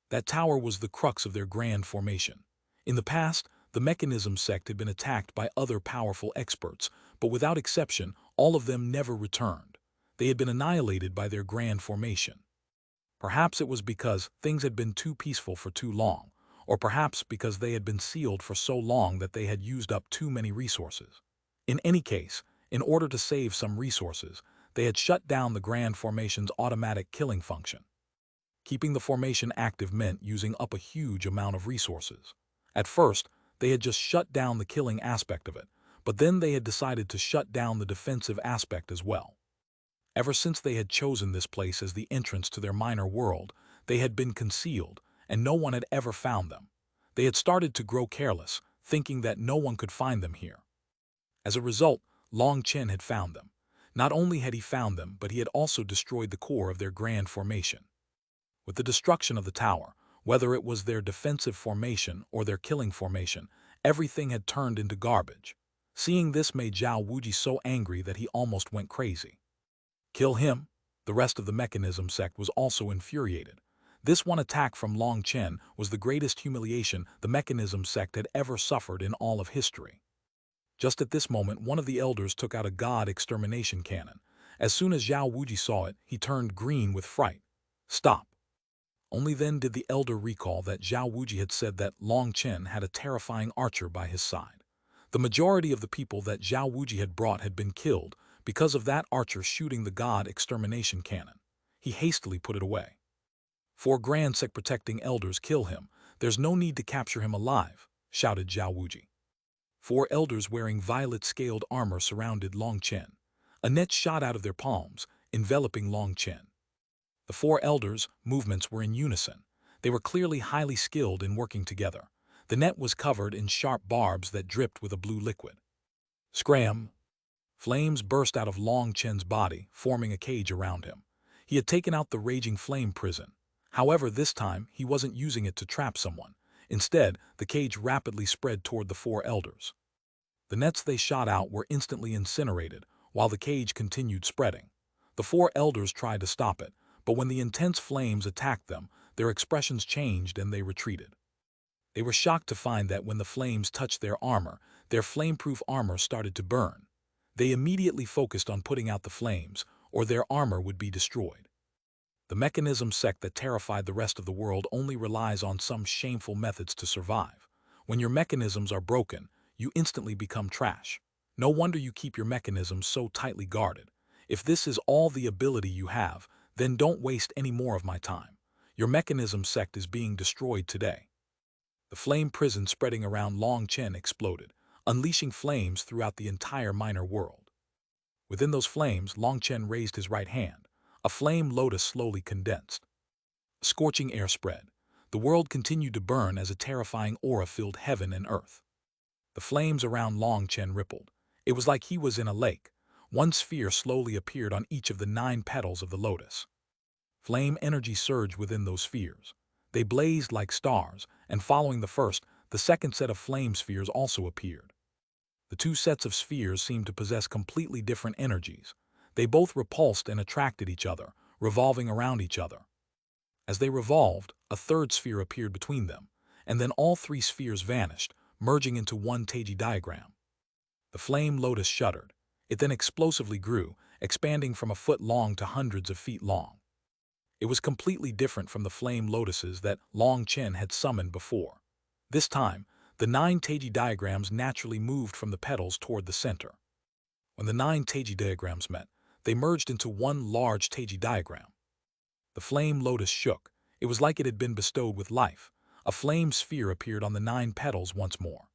That tower was the crux of their grand formation. In the past, the mechanism sect had been attacked by other powerful experts, but without exception, all of them never returned. They had been annihilated by their grand formation. Perhaps it was because things had been too peaceful for too long, or perhaps because they had been sealed for so long that they had used up too many resources. In any case, in order to save some resources, they had shut down the Grand Formation's automatic killing function. Keeping the formation active meant using up a huge amount of resources. At first, they had just shut down the killing aspect of it, but then they had decided to shut down the defensive aspect as well. Ever since they had chosen this place as the entrance to their minor world, they had been concealed, and no one had ever found them. They had started to grow careless, thinking that no one could find them here. As a result, Long Chen had found them. Not only had he found them, but he had also destroyed the core of their grand formation. With the destruction of the tower, whether it was their defensive formation or their killing formation, everything had turned into garbage. Seeing this made Zhao Wuji so angry that he almost went crazy. Kill him? The rest of the mechanism sect was also infuriated. This one attack from Long Chen was the greatest humiliation the mechanism sect had ever suffered in all of history. Just at this moment, one of the elders took out a god extermination cannon. As soon as Zhao Wuji saw it, he turned green with fright. Stop. Only then did the elder recall that Zhao Wuji had said that Long Chen had a terrifying archer by his side. The majority of the people that Zhao Wuji had brought had been killed because of that archer shooting the god extermination cannon. He hastily put it away. 4 Grand Sect protecting elders kill him. There's no need to capture him alive, shouted Zhao Wuji. 4 elders wearing violet-scaled armor surrounded Long Chen. A net shot out of their palms, enveloping Long Chen. The 4 elders' movements were in unison. They were clearly highly skilled in working together. The net was covered in sharp barbs that dripped with a blue liquid. Scram! Flames burst out of Long Chen's body, forming a cage around him. He had taken out the raging flame prison. However, this time, he wasn't using it to trap someone. Instead, the cage rapidly spread toward the 4 elders. The nets they shot out were instantly incinerated, while the cage continued spreading. The 4 elders tried to stop it, but when the intense flames attacked them, their expressions changed and they retreated. They were shocked to find that when the flames touched their armor, their flame-proof armor started to burn. They immediately focused on putting out the flames, or their armor would be destroyed. The mechanism sect that terrified the rest of the world only relies on some shameful methods to survive. When your mechanisms are broken, you instantly become trash. No wonder you keep your mechanisms so tightly guarded. If this is all the ability you have, Then don't waste any more of my time. Your mechanism sect is being destroyed today. The flame prison spreading around Long Chen exploded, unleashing flames throughout the entire minor world. Within those flames, Long Chen raised his right hand. A flame lotus slowly condensed. A scorching air spread. The world continued to burn as a terrifying aura filled heaven and earth. The flames around Long Chen rippled. It was like he was in a lake. One sphere slowly appeared on each of the 9 petals of the lotus. Flame energy surged within those spheres. They blazed like stars, and following the first, the second set of flame spheres also appeared. The 2 sets of spheres seemed to possess completely different energies. They both repulsed and attracted each other, revolving around each other. As they revolved, a third sphere appeared between them, and then all 3 spheres vanished, merging into one Teiji diagram. The flame lotus shuddered. It then explosively grew, expanding from a foot long to hundreds of feet long. It was completely different from the flame lotuses that Long Chen had summoned before. This time, the 9 Teiji diagrams naturally moved from the petals toward the center. When the 9 Teiji diagrams met, they merged into one large Teiji diagram. The flame lotus shook. It was like it had been bestowed with life. A flame sphere appeared on the 9 petals once more.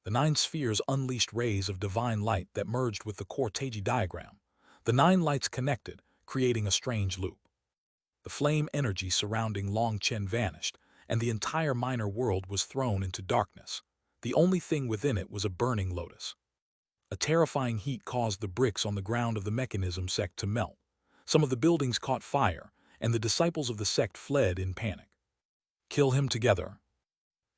The 9 spheres unleashed rays of divine light that merged with the core Teiji diagram. The 9 lights connected, creating a strange loop. The flame energy surrounding Long Chen vanished, and the entire minor world was thrown into darkness. The only thing within it was a burning lotus. A terrifying heat caused the bricks on the ground of the mechanism sect to melt. Some of the buildings caught fire, and the disciples of the sect fled in panic. Kill him together.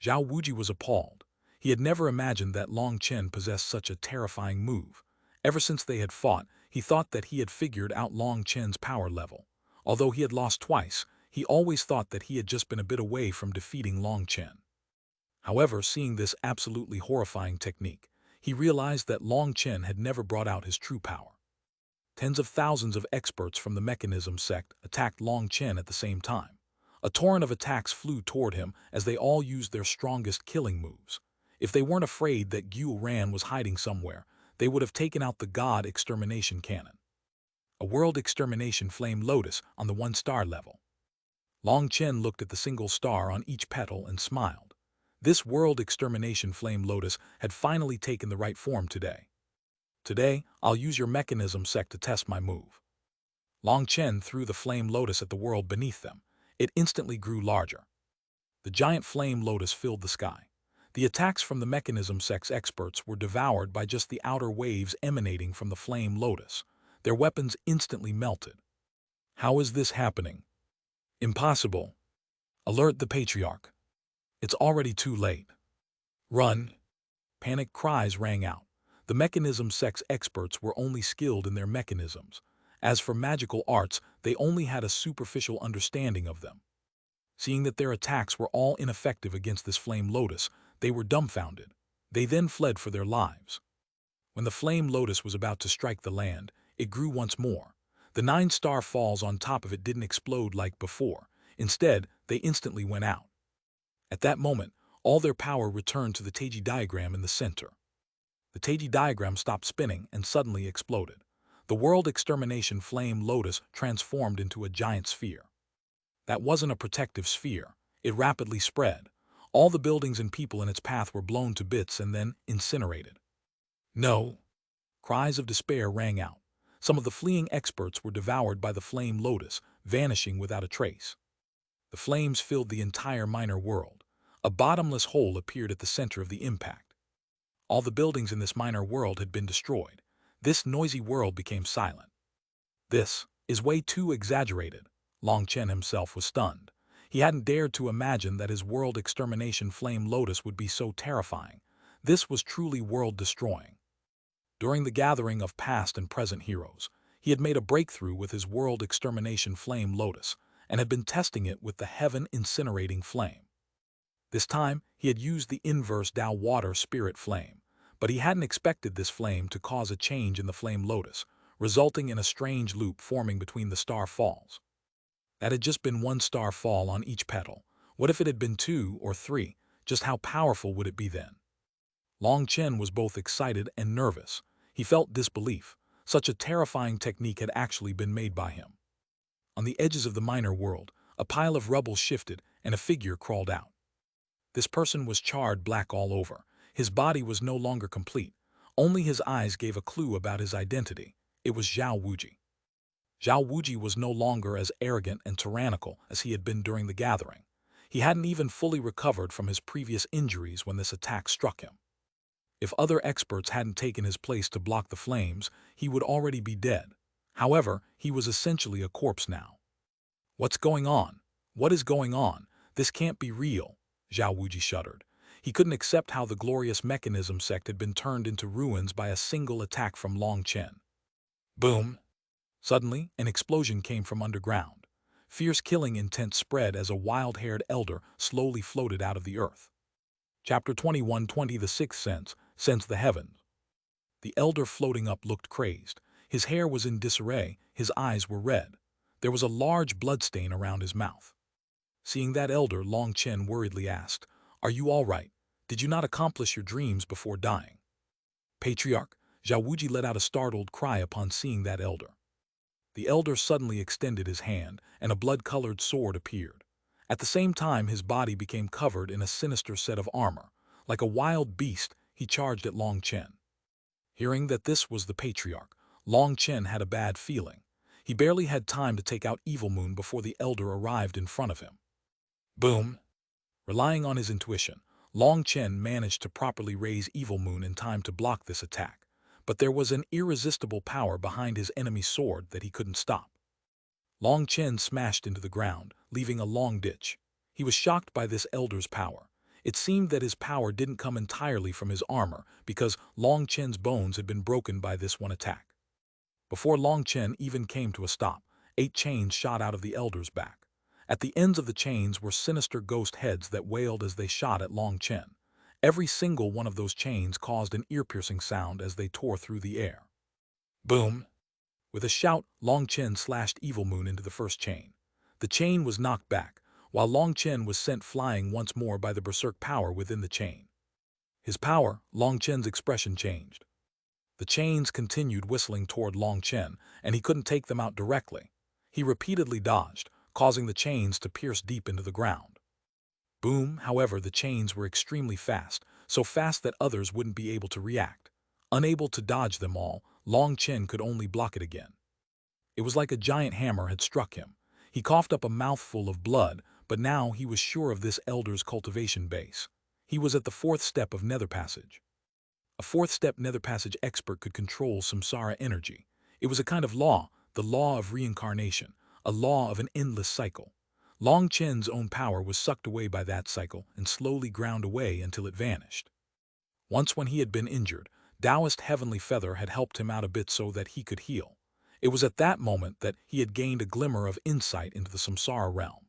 Zhao Wuji was appalled. He had never imagined that Long Chen possessed such a terrifying move. Ever since they had fought, he thought that he had figured out Long Chen's power level. Although he had lost twice, he always thought that he had just been a bit away from defeating Long Chen. However, seeing this absolutely horrifying technique, he realized that Long Chen had never brought out his true power. Tens of thousands of experts from the mechanism sect attacked Long Chen at the same time. A torrent of attacks flew toward him as they all used their strongest killing moves. If they weren't afraid that Xuanhuan was hiding somewhere, they would have taken out the God Extermination Cannon. A World Extermination Flame Lotus on the 1-star level. Long Chen looked at the single star on each petal and smiled. This World Extermination Flame Lotus had finally taken the right form today. Today, I'll use your mechanism sect to test my move. Long Chen threw the flame lotus at the world beneath them. It instantly grew larger. The giant flame lotus filled the sky. The attacks from the mechanism sect's experts were devoured by just the outer waves emanating from the flame lotus. Their weapons instantly melted. How is this happening? Impossible. Alert the patriarch. It's already too late. Run. Panic cries rang out. The mechanism sect's experts were only skilled in their mechanisms. As for magical arts, they only had a superficial understanding of them. Seeing that their attacks were all ineffective against this flame lotus, they were dumbfounded. They then fled for their lives. When the flame lotus was about to strike the land, it grew once more. The 9-star falls on top of it didn't explode like before. Instead, they instantly went out. At that moment, all their power returned to the Teiji diagram in the center. The Teiji diagram stopped spinning and suddenly exploded. The World Extermination Flame Lotus transformed into a giant sphere. That wasn't a protective sphere. It rapidly spread. All the buildings and people in its path were blown to bits and then incinerated. No! Cries of despair rang out. Some of the fleeing experts were devoured by the flame lotus, vanishing without a trace. The flames filled the entire minor world. A bottomless hole appeared at the center of the impact. All the buildings in this minor world had been destroyed. This noisy world became silent. This is way too exaggerated. Long Chen himself was stunned. He hadn't dared to imagine that his World Extermination Flame Lotus would be so terrifying. This was truly world-destroying. During the gathering of past and present heroes, he had made a breakthrough with his World Extermination Flame Lotus and had been testing it with the Heaven Incinerating Flame. This time, he had used the inverse Tao Water Spirit Flame, but he hadn't expected this flame to cause a change in the Flame Lotus, resulting in a strange loop forming between the star falls. That had just been 1 star fall on each petal. What if it had been 2 or 3? Just how powerful would it be then? Long Chen was both excited and nervous. He felt disbelief. Such a terrifying technique had actually been made by him. On the edges of the minor world, a pile of rubble shifted and a figure crawled out. This person was charred black all over. His body was no longer complete. Only his eyes gave a clue about his identity. It was Zhao Wuji. Zhao Wuji was no longer as arrogant and tyrannical as he had been during the gathering. He hadn't even fully recovered from his previous injuries when this attack struck him. If other experts hadn't taken his place to block the flames, he would already be dead. However, he was essentially a corpse now. What's going on? What is going on? This can't be real, Zhao Wuji shuddered. He couldn't accept how the glorious mechanism sect had been turned into ruins by a single attack from Long Chen. Boom! Suddenly, an explosion came from underground. Fierce killing intent spread as a wild-haired elder slowly floated out of the earth. Chapter 21:20 The Sixth Sense the Heavens. The elder floating up looked crazed. His hair was in disarray, his eyes were red. There was a large bloodstain around his mouth. Seeing that elder, Long Chen worriedly asked, "Are you all right? Did you not accomplish your dreams before dying?" Patriarch, Zhao Wuji let out a startled cry upon seeing that elder. The elder suddenly extended his hand, and a blood-colored sword appeared. At the same time, his body became covered in a sinister set of armor. Like a wild beast, he charged at Long Chen. Hearing that this was the patriarch, Long Chen had a bad feeling. He barely had time to take out Evil Moon before the elder arrived in front of him. Boom! Relying on his intuition, Long Chen managed to properly raise Evil Moon in time to block this attack. But there was an irresistible power behind his enemy's sword that he couldn't stop. Long Chen smashed into the ground, leaving a long ditch. He was shocked by this elder's power. It seemed that his power didn't come entirely from his armor, because Long Chen's bones had been broken by this one attack. Before Long Chen even came to a stop, 8 chains shot out of the elder's back. At the ends of the chains were sinister ghost heads that wailed as they shot at Long Chen. Every single one of those chains caused an ear-piercing sound as they tore through the air. Boom! With a shout, Long Chen slashed Evil Moon into the first chain. The chain was knocked back, while Long Chen was sent flying once more by the berserk power within the chain. His power, Long Chen's expression changed. The chains continued whistling toward Long Chen, and he couldn't take them out directly. He repeatedly dodged, causing the chains to pierce deep into the ground. Boom, however, the chains were extremely fast, so fast that others wouldn't be able to react. Unable to dodge them all, Long Chen could only block it again. It was like a giant hammer had struck him. He coughed up a mouthful of blood, but now he was sure of this elder's cultivation base. He was at the 4th step of Nether Passage. A 4th step Nether Passage expert could control samsara energy. It was a kind of law, the law of reincarnation, a law of an endless cycle. Long Chen's own power was sucked away by that cycle and slowly ground away until it vanished. Once when he had been injured, Taoist Heavenly Feather had helped him out a bit so that he could heal. It was at that moment that he had gained a glimmer of insight into the samsara realm.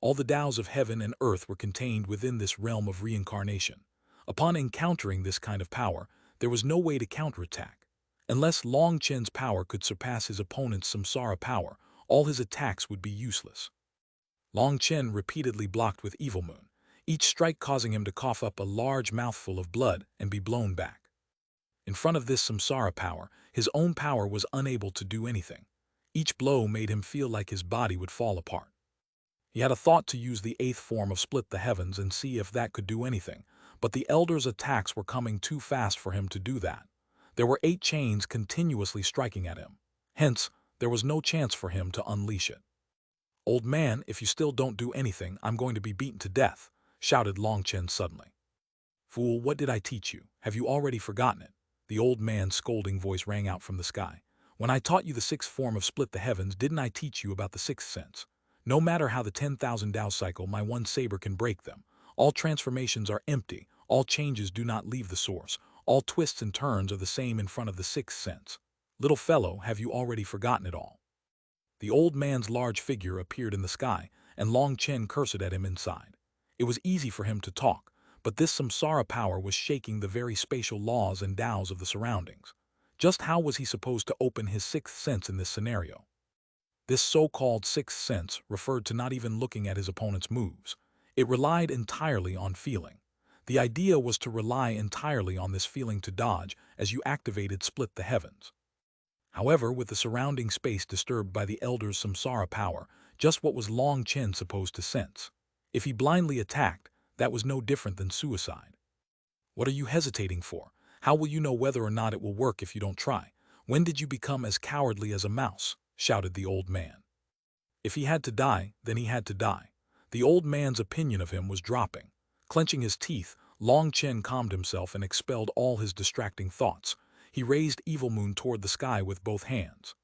All the Taos of heaven and earth were contained within this realm of reincarnation. Upon encountering this kind of power, there was no way to counterattack. Unless Long Chen's power could surpass his opponent's samsara power, all his attacks would be useless. Long Chen repeatedly blocked with Evil Moon, each strike causing him to cough up a large mouthful of blood and be blown back. In front of this samsara power, his own power was unable to do anything. Each blow made him feel like his body would fall apart. He had a thought to use the 8th form of Split the Heavens and see if that could do anything, but the elder's attacks were coming too fast for him to do that. There were 8 chains continuously striking at him. Hence, there was no chance for him to unleash it. "Old man, if you still don't do anything, I'm going to be beaten to death," shouted Long Chen suddenly. "Fool, what did I teach you? Have you already forgotten it?" The old man's scolding voice rang out from the sky. "When I taught you the 6th form of Split the Heavens, didn't I teach you about the 6th sense? No matter how the 10,000 Tao cycle, my one saber can break them. All transformations are empty, all changes do not leave the source, all twists and turns are the same in front of the 6th sense. Little fellow, have you already forgotten it all?" The old man's large figure appeared in the sky, and Long Chen cursed at him inside. It was easy for him to talk, but this samsara power was shaking the very spatial laws and Taos of the surroundings. Just how was he supposed to open his 6th sense in this scenario? This so-called 6th sense referred to not even looking at his opponent's moves. It relied entirely on feeling. The idea was to rely entirely on this feeling to dodge as you activated Split the Heavens. However, with the surrounding space disturbed by the Elder's samsara power, just what was Long Chen supposed to sense? If he blindly attacked, that was no different than suicide. What are you hesitating for? How will you know whether or not it will work if you don't try? When did you become as cowardly as a mouse? Shouted the old man. If he had to die, then he had to die. The old man's opinion of him was dropping. Clenching his teeth, Long Chen calmed himself and expelled all his distracting thoughts. He raised Evil Moon toward the sky with both hands.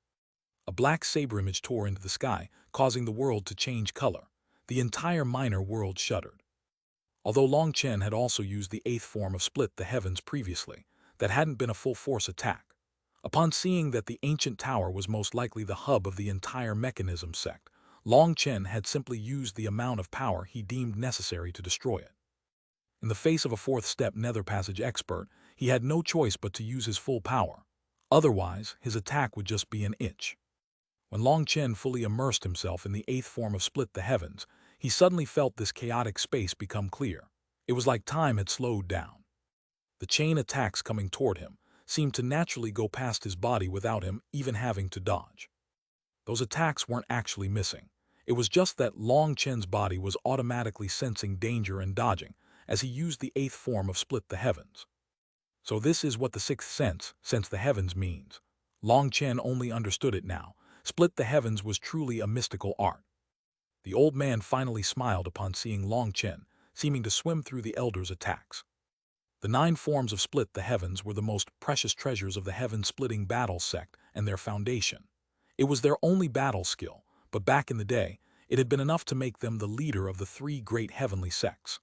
A black saber image tore into the sky, causing the world to change color. The entire minor world shuddered. Although Long Chen had also used the 8th form of Split the Heavens previously, that hadn't been a full-force attack. Upon seeing that the ancient tower was most likely the hub of the entire mechanism sect, Long Chen had simply used the amount of power he deemed necessary to destroy it. In the face of a 4th-step nether passage expert, he had no choice but to use his full power. Otherwise, his attack would just be an itch. When Long Chen fully immersed himself in the 8th form of Split the Heavens, he suddenly felt this chaotic space become clear. It was like time had slowed down. The chain attacks coming toward him seemed to naturally go past his body without him even having to dodge. Those attacks weren't actually missing. It was just that Long Chen's body was automatically sensing danger and dodging as he used the 8th form of Split the Heavens. So this is what the 6th sense the heavens means. Long Chen only understood it now. Split the Heavens was truly a mystical art. The old man finally smiled upon seeing Long Chen, seeming to swim through the Elder's attacks. The 9 forms of Split the Heavens were the most precious treasures of the heaven-splitting battle sect and their foundation. It was their only battle skill, but back in the day, it had been enough to make them the leader of the 3 great heavenly sects.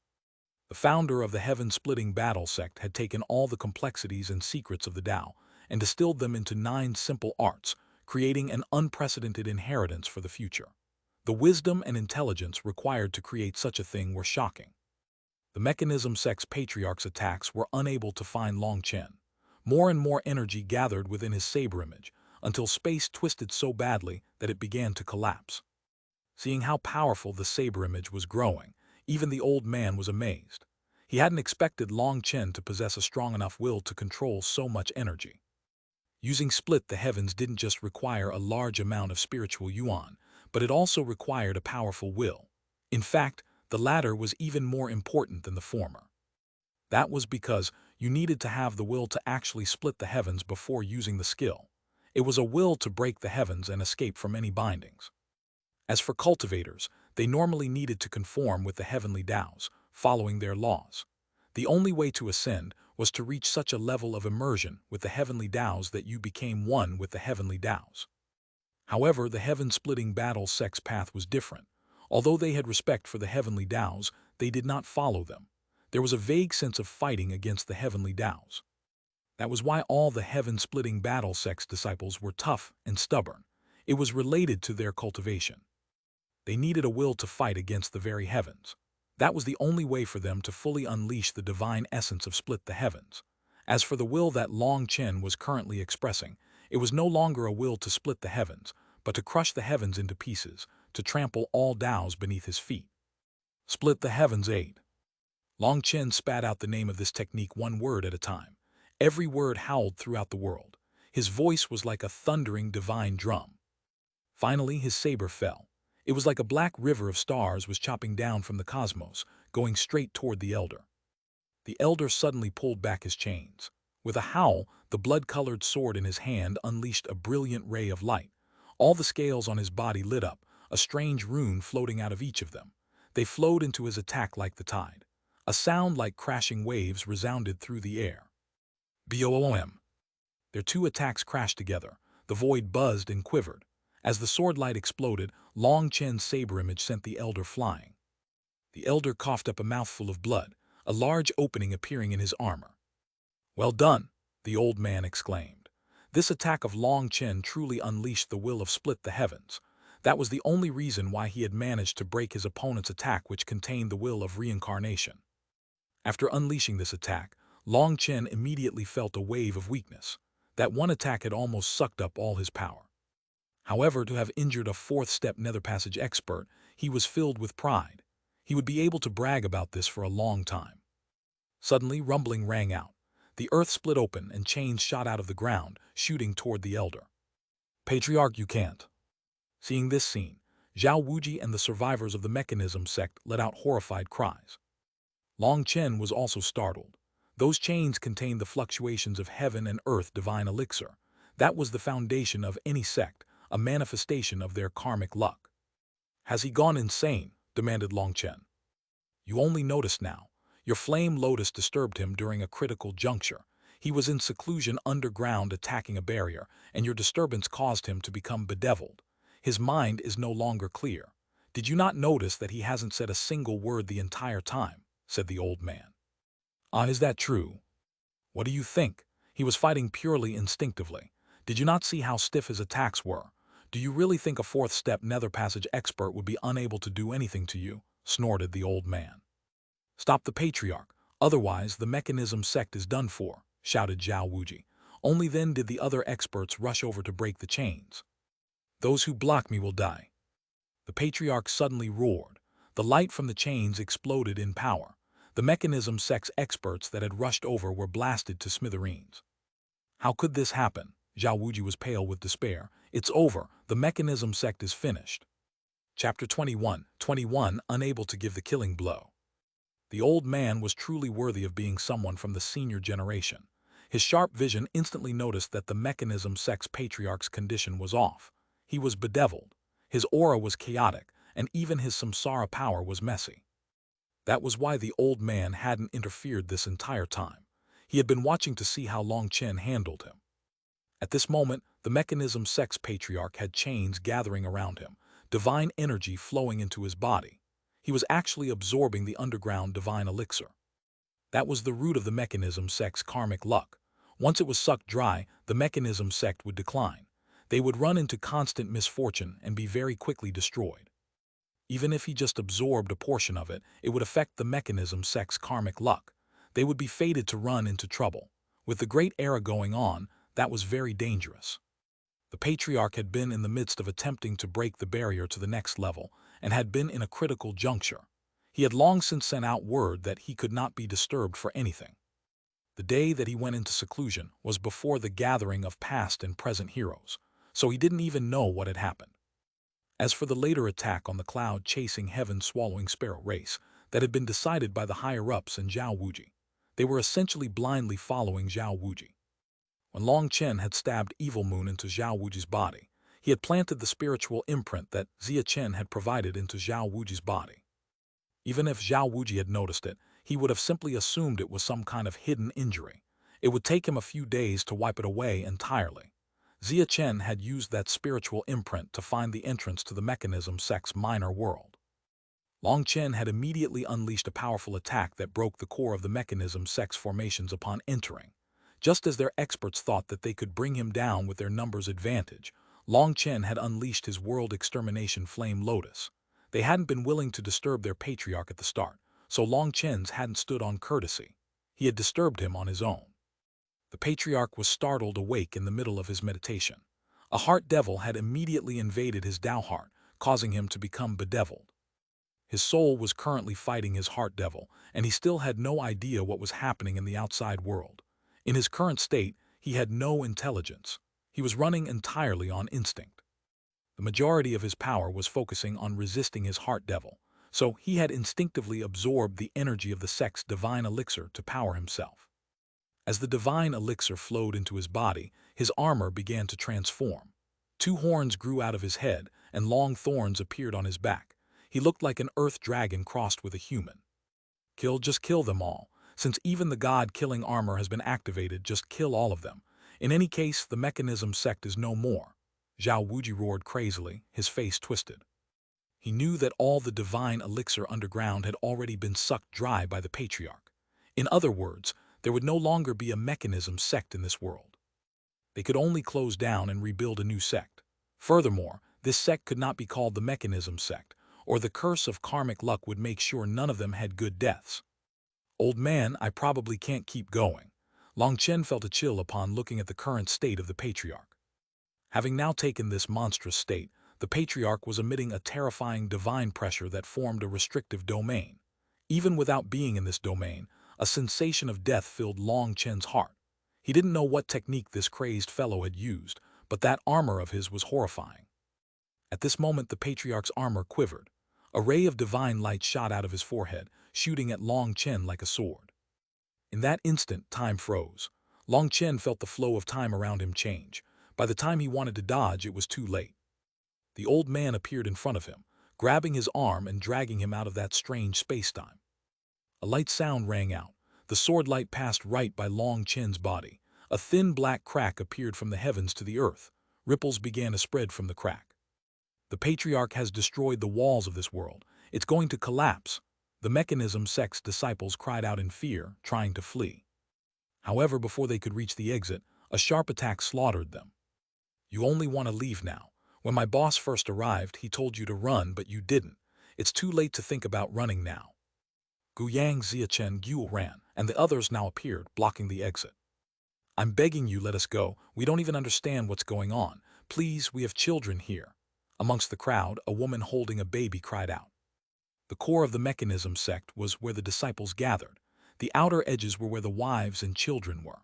The founder of the heaven-splitting battle sect had taken all the complexities and secrets of the Tao and distilled them into 9 simple arts, creating an unprecedented inheritance for the future. The wisdom and intelligence required to create such a thing were shocking. The mechanism sect's patriarch's attacks were unable to find Long Chen. More and more energy gathered within his saber image, until space twisted so badly that it began to collapse. Seeing how powerful the saber image was growing, even the old man was amazed. He hadn't expected Long Chen to possess a strong enough will to control so much energy. Using Split the Heavens didn't just require a large amount of spiritual yuan, but it also required a powerful will. In fact, the latter was even more important than the former. That was because you needed to have the will to actually split the heavens before using the skill. It was a will to break the heavens and escape from any bindings. As for cultivators, they normally needed to conform with the heavenly Taos, following their laws. The only way to ascend was to reach such a level of immersion with the heavenly Taos that you became one with the heavenly Taos. However, the heaven-splitting battle sect's path was different. Although they had respect for the heavenly Taos, they did not follow them. There was a vague sense of fighting against the heavenly Taos. That was why all the heaven-splitting battle sect's disciples were tough and stubborn. It was related to their cultivation. They needed a will to fight against the very heavens. That was the only way for them to fully unleash the divine essence of Split the Heavens. As for the will that Long Chen was currently expressing, it was no longer a will to split the heavens, but to crush the heavens into pieces, to trample all Taos beneath his feet. Split the Heavens 8. Long Chen spat out the name of this technique one word at a time. Every word howled throughout the world. His voice was like a thundering divine drum. Finally, his saber fell. It was like a black river of stars was chopping down from the cosmos, going straight toward the Elder. The Elder suddenly pulled back his chains. With a howl, the blood-colored sword in his hand unleashed a brilliant ray of light. All the scales on his body lit up, a strange rune floating out of each of them. They flowed into his attack like the tide. A sound like crashing waves resounded through the air. Boom! Their 2 attacks crashed together. The void buzzed and quivered. As the sword light exploded, Long Chen's saber image sent the Elder flying. The Elder coughed up a mouthful of blood, a large opening appearing in his armor. "Well done," the old man exclaimed. This attack of Long Chen truly unleashed the will of Split the Heavens. That was the only reason why he had managed to break his opponent's attack, which contained the will of reincarnation. After unleashing this attack, Long Chen immediately felt a wave of weakness. That one attack had almost sucked up all his power. However, to have injured a 4th-step nether passage expert, he was filled with pride. He would be able to brag about this for a long time. Suddenly, rumbling rang out. The earth split open and chains shot out of the ground, shooting toward the Elder. Patriarch, you can't. Seeing this scene, Zhao Wuji and the survivors of the mechanism sect let out horrified cries. Long Chen was also startled. Those chains contained the fluctuations of heaven and earth divine elixir. That was the foundation of any sect, a manifestation of their karmic luck. Has he gone insane? Demanded Long Chen. You only noticed now. Your flame lotus disturbed him during a critical juncture. He was in seclusion underground attacking a barrier, and your disturbance caused him to become bedeviled. His mind is no longer clear. Did you not notice that he hasn't said a single word the entire time? Said the old man. Ah, is that true? What do you think? He was fighting purely instinctively. Did you not see how stiff his attacks were? Do you really think a fourth-step nether passage expert would be unable to do anything to you? Snorted the old man. Stop the patriarch, otherwise the mechanism sect is done for, shouted Zhao Wuji. Only then did the other experts rush over to break the chains. Those who block me will die. The patriarch suddenly roared. The light from the chains exploded in power. The mechanism sect's experts that had rushed over were blasted to smithereens. How could this happen? Zhao Wuji was pale with despair. It's over. The mechanism sect is finished. Chapter 21. Unable to give the killing blow. The old man was truly worthy of being someone from the senior generation. His sharp vision instantly noticed that the mechanism sect's patriarch's condition was off. He was bedeviled. His aura was chaotic, and even his samsara power was messy. That was why the old man hadn't interfered this entire time. He had been watching to see how Long Chen handled him. At this moment, the mechanism sect's patriarch had chains gathering around him, divine energy flowing into his body. He was actually absorbing the underground divine elixir. That was the root of the mechanism sect's karmic luck. Once it was sucked dry, the mechanism sect would decline. They would run into constant misfortune and be very quickly destroyed. Even if he just absorbed a portion of it, it would affect the mechanism sect's karmic luck. They would be fated to run into trouble. With the great era going on, that was very dangerous. The patriarch had been in the midst of attempting to break the barrier to the next level, and had been in a critical juncture. He had long since sent out word that he could not be disturbed for anything. The day that he went into seclusion was before the gathering of past and present heroes, so he didn't even know what had happened. As for the later attack on the cloud-chasing heaven-swallowing sparrow race that had been decided by the higher-ups and Zhao Wuji, they were essentially blindly following Zhao Wuji. When Long Chen had stabbed Evil Moon into Zhao Wuji's body, he had planted the spiritual imprint that Xia Chen had provided into Zhao Wuji's body. Even if Zhao Wuji had noticed it, he would have simply assumed it was some kind of hidden injury. It would take him a few days to wipe it away entirely. Xia Chen had used that spiritual imprint to find the entrance to the mechanism sect's minor world. Long Chen had immediately unleashed a powerful attack that broke the core of the mechanism sect's formations upon entering. Just as their experts thought that they could bring him down with their numbers advantage, Long Chen had unleashed his world extermination flame lotus. They hadn't been willing to disturb their patriarch at the start, so Long Chen's hadn't stood on courtesy. He had disturbed him on his own. The patriarch was startled awake in the middle of his meditation. A heart devil had immediately invaded his Tao heart, causing him to become bedeviled. His soul was currently fighting his heart devil, and he still had no idea what was happening in the outside world. In his current state, he had no intelligence. He was running entirely on instinct. The majority of his power was focusing on resisting his heart devil, so he had instinctively absorbed the energy of the sect's divine elixir to power himself. As the divine elixir flowed into his body, his armor began to transform. 2 horns grew out of his head, and long thorns appeared on his back. He looked like an earth dragon crossed with a human. Just kill them all. Since even the god-killing armor has been activated, just kill all of them. In any case, the mechanism sect is no more. Zhao Wuji roared crazily, his face twisted. He knew that all the divine elixir underground had already been sucked dry by the patriarch. In other words, there would no longer be a mechanism sect in this world. They could only close down and rebuild a new sect. Furthermore, this sect could not be called the mechanism sect, or the curse of karmic luck would make sure none of them had good deaths. Old man, I probably can't keep going. Long Chen felt a chill upon looking at the current state of the patriarch. Having now taken this monstrous state, the patriarch was emitting a terrifying divine pressure that formed a restrictive domain. Even without being in this domain, a sensation of death filled Long Chen's heart. He didn't know what technique this crazed fellow had used, but that armor of his was horrifying. At this moment the patriarch's armor quivered. A ray of divine light shot out of his forehead, shooting at Long Chen like a sword. In that instant, time froze. Long Chen felt the flow of time around him change. By the time he wanted to dodge, it was too late. The old man appeared in front of him, grabbing his arm and dragging him out of that strange space-time. A light sound rang out. The sword light passed right by Long Chen's body. A thin black crack appeared from the heavens to the earth. Ripples began to spread from the crack. The patriarch has destroyed the walls of this world. It's going to collapse. The mechanism sect's disciples cried out in fear, trying to flee. However, before they could reach the exit, a sharp attack slaughtered them. You only want to leave now. When my boss first arrived, he told you to run, but you didn't. It's too late to think about running now. Guyang, Chen, Xuanhuan, and the others now appeared, blocking the exit. I'm begging you, let us go. We don't even understand what's going on. Please, we have children here. Amongst the crowd, a woman holding a baby cried out. The core of the mechanism sect was where the disciples gathered. The outer edges were where the wives and children were.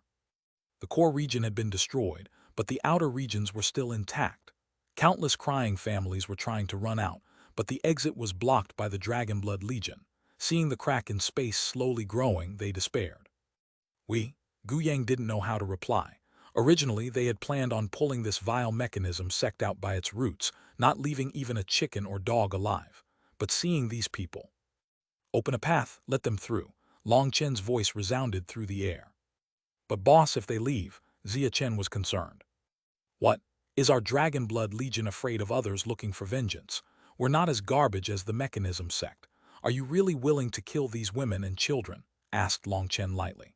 The core region had been destroyed, but the outer regions were still intact. Countless crying families were trying to run out, but the exit was blocked by the Dragonblood Legion. Seeing the crack in space slowly growing, they despaired. Guyang didn't know how to reply. Originally, they had planned on pulling this vile mechanism sect out by its roots, not leaving even a chicken or dog alive. But seeing these people, open a path, let them through. Long Chen's voice resounded through the air. But boss, if they leave, Chen was concerned. What? Is our Dragonblood Legion afraid of others looking for vengeance? We're not as garbage as the mechanism sect. Are you really willing to kill these women and children? Asked Long Chen lightly.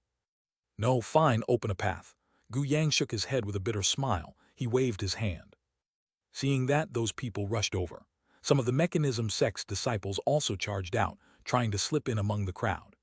No, fine, open a path. Guyang shook his head with a bitter smile. He waved his hand. Seeing that, those people rushed over. Some of the mechanism sect's disciples also charged out, trying to slip in among the crowd.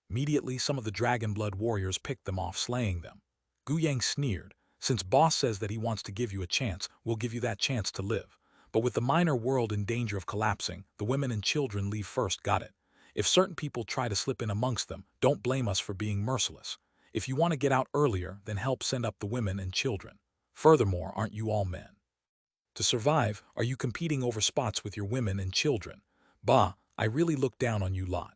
Immediately, some of the Dragonblood warriors picked them off, slaying them. Guyang sneered. Since boss says that he wants to give you a chance, we'll give you that chance to live. But with the minor world in danger of collapsing, the women and children leave first, got it? If certain people try to slip in amongst them, don't blame us for being merciless. If you want to get out earlier, then help send up the women and children. Furthermore, aren't you all men? To survive, are you competing over spots with your women and children? Bah, I really look down on you lot.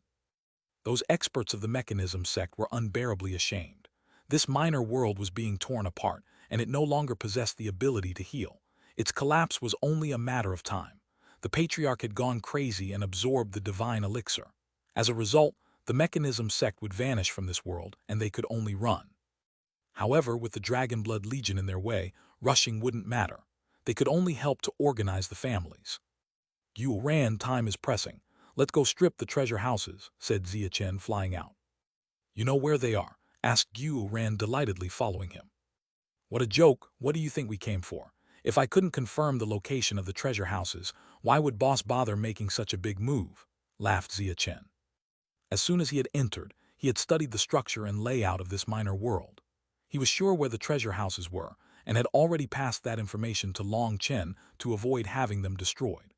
Those experts of the mechanism sect were unbearably ashamed. This minor world was being torn apart, and it no longer possessed the ability to heal. Its collapse was only a matter of time. The patriarch had gone crazy and absorbed the divine elixir. As a result, the mechanism sect would vanish from this world, and they could only run. However, with the Dragonblood Legion in their way, rushing wouldn't matter. They could only help to organize the families. Xuanhuan, time is pressing. Let's go strip the treasure houses, said Chen, flying out. You know where they are? Asked Xuanhuan, delightedly following him. What a joke, what do you think we came for? If I couldn't confirm the location of the treasure houses, why would boss bother making such a big move? Laughed Chen. As soon as he had entered, he had studied the structure and layout of this minor world. He was sure where the treasure houses were, and had already passed that information to Long Chen to avoid having them destroyed.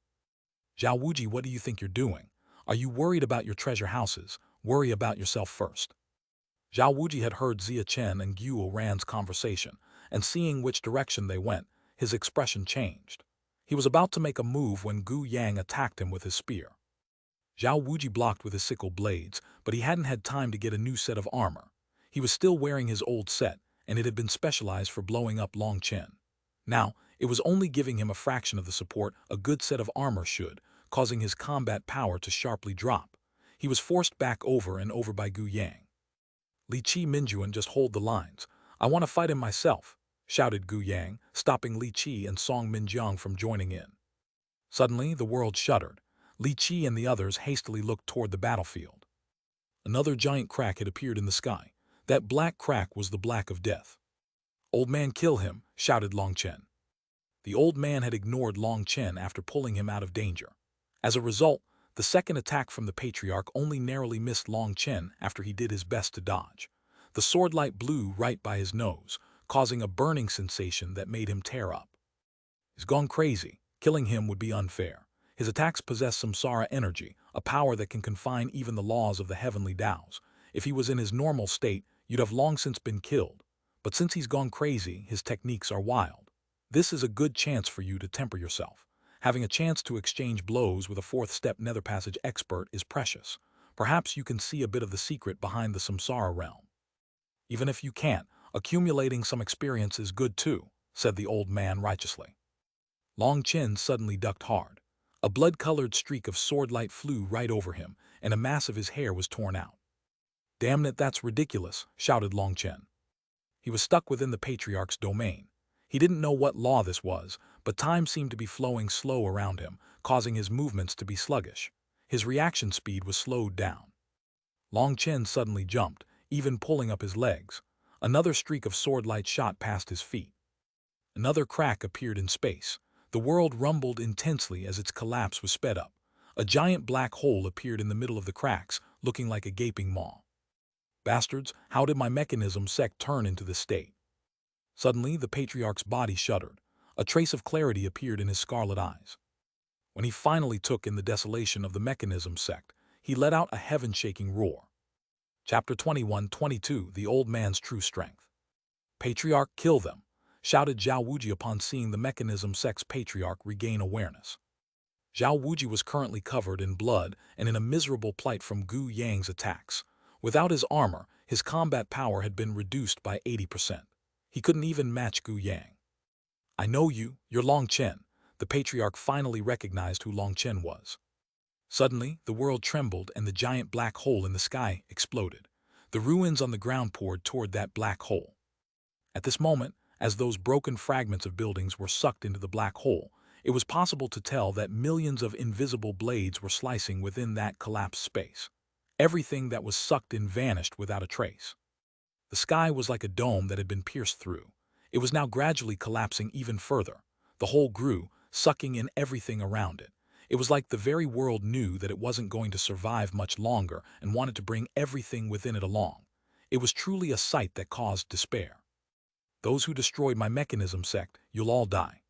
Zhao, what do you think you're doing? Are you worried about your treasure houses? Worry about yourself first. Zhao had heard Chen and Xuanhuan's conversation, and seeing which direction they went, his expression changed. He was about to make a move when Guyang attacked him with his spear. Zhao blocked with his sickle blades, but he hadn't had time to get a new set of armor. He was still wearing his old set, and it had been specialized for blowing up Long Chen. Now, it was only giving him a fraction of the support a good set of armor should, causing his combat power to sharply drop. He was forced back over and over by Guyang. Li Qi Minjuan, just hold the lines. I want to fight him myself, shouted Guyang, stopping Li Qi and Song Minjiang from joining in. Suddenly, the world shuddered. Li Qi and the others hastily looked toward the battlefield. Another giant crack had appeared in the sky. That black crack was the black of death. Old man, kill him, shouted Long Chen. The old man had ignored Long Chen after pulling him out of danger. As a result, the second attack from the patriarch only narrowly missed Long Chen after he did his best to dodge. The sword light blew right by his nose, causing a burning sensation that made him tear up. He's gone crazy. Killing him would be unfair. His attacks possess samsara energy, a power that can confine even the laws of the heavenly Taos. If he was in his normal state, you'd have long since been killed. But since he's gone crazy, his techniques are wild. This is a good chance for you to temper yourself. Having a chance to exchange blows with a fourth-step nether passage expert is precious. Perhaps you can see a bit of the secret behind the samsara realm. Even if you can't, accumulating some experience is good too, said the old man righteously. Long Chen suddenly ducked hard. A blood-colored streak of swordlight flew right over him, and a mass of his hair was torn out. Damn it, that's ridiculous, shouted Long Chen. He was stuck within the patriarch's domain. He didn't know what law this was, but time seemed to be flowing slow around him, causing his movements to be sluggish. His reaction speed was slowed down. Long Chen suddenly jumped, even pulling up his legs. Another streak of swordlight shot past his feet. Another crack appeared in space. The world rumbled intensely as its collapse was sped up. A giant black hole appeared in the middle of the cracks, looking like a gaping maw. Bastards, how did my mechanism sect turn into this state? Suddenly, the patriarch's body shuddered. A trace of clarity appeared in his scarlet eyes. When he finally took in the desolation of the mechanism sect, he let out a heaven-shaking roar. Chapter 21-22 The Old Man's True Strength. Patriarch, kill them, shouted Zhao Wuji upon seeing the mechanism sect's patriarch regain awareness. Zhao Wuji was currently covered in blood and in a miserable plight from Gu Yang's attacks. Without his armor, his combat power had been reduced by 80%. He couldn't even match Gu Yang. I know you, you're Long Chen. The patriarch finally recognized who Long Chen was. Suddenly, the world trembled and the giant black hole in the sky exploded. The ruins on the ground poured toward that black hole. At this moment, as those broken fragments of buildings were sucked into the black hole, it was possible to tell that millions of invisible blades were slicing within that collapsed space. Everything that was sucked in vanished without a trace. The sky was like a dome that had been pierced through. It was now gradually collapsing even further. The hole grew, sucking in everything around it. It was like the very world knew that it wasn't going to survive much longer and wanted to bring everything within it along. It was truly a sight that caused despair. Those who destroyed my mechanism sect, you'll all die.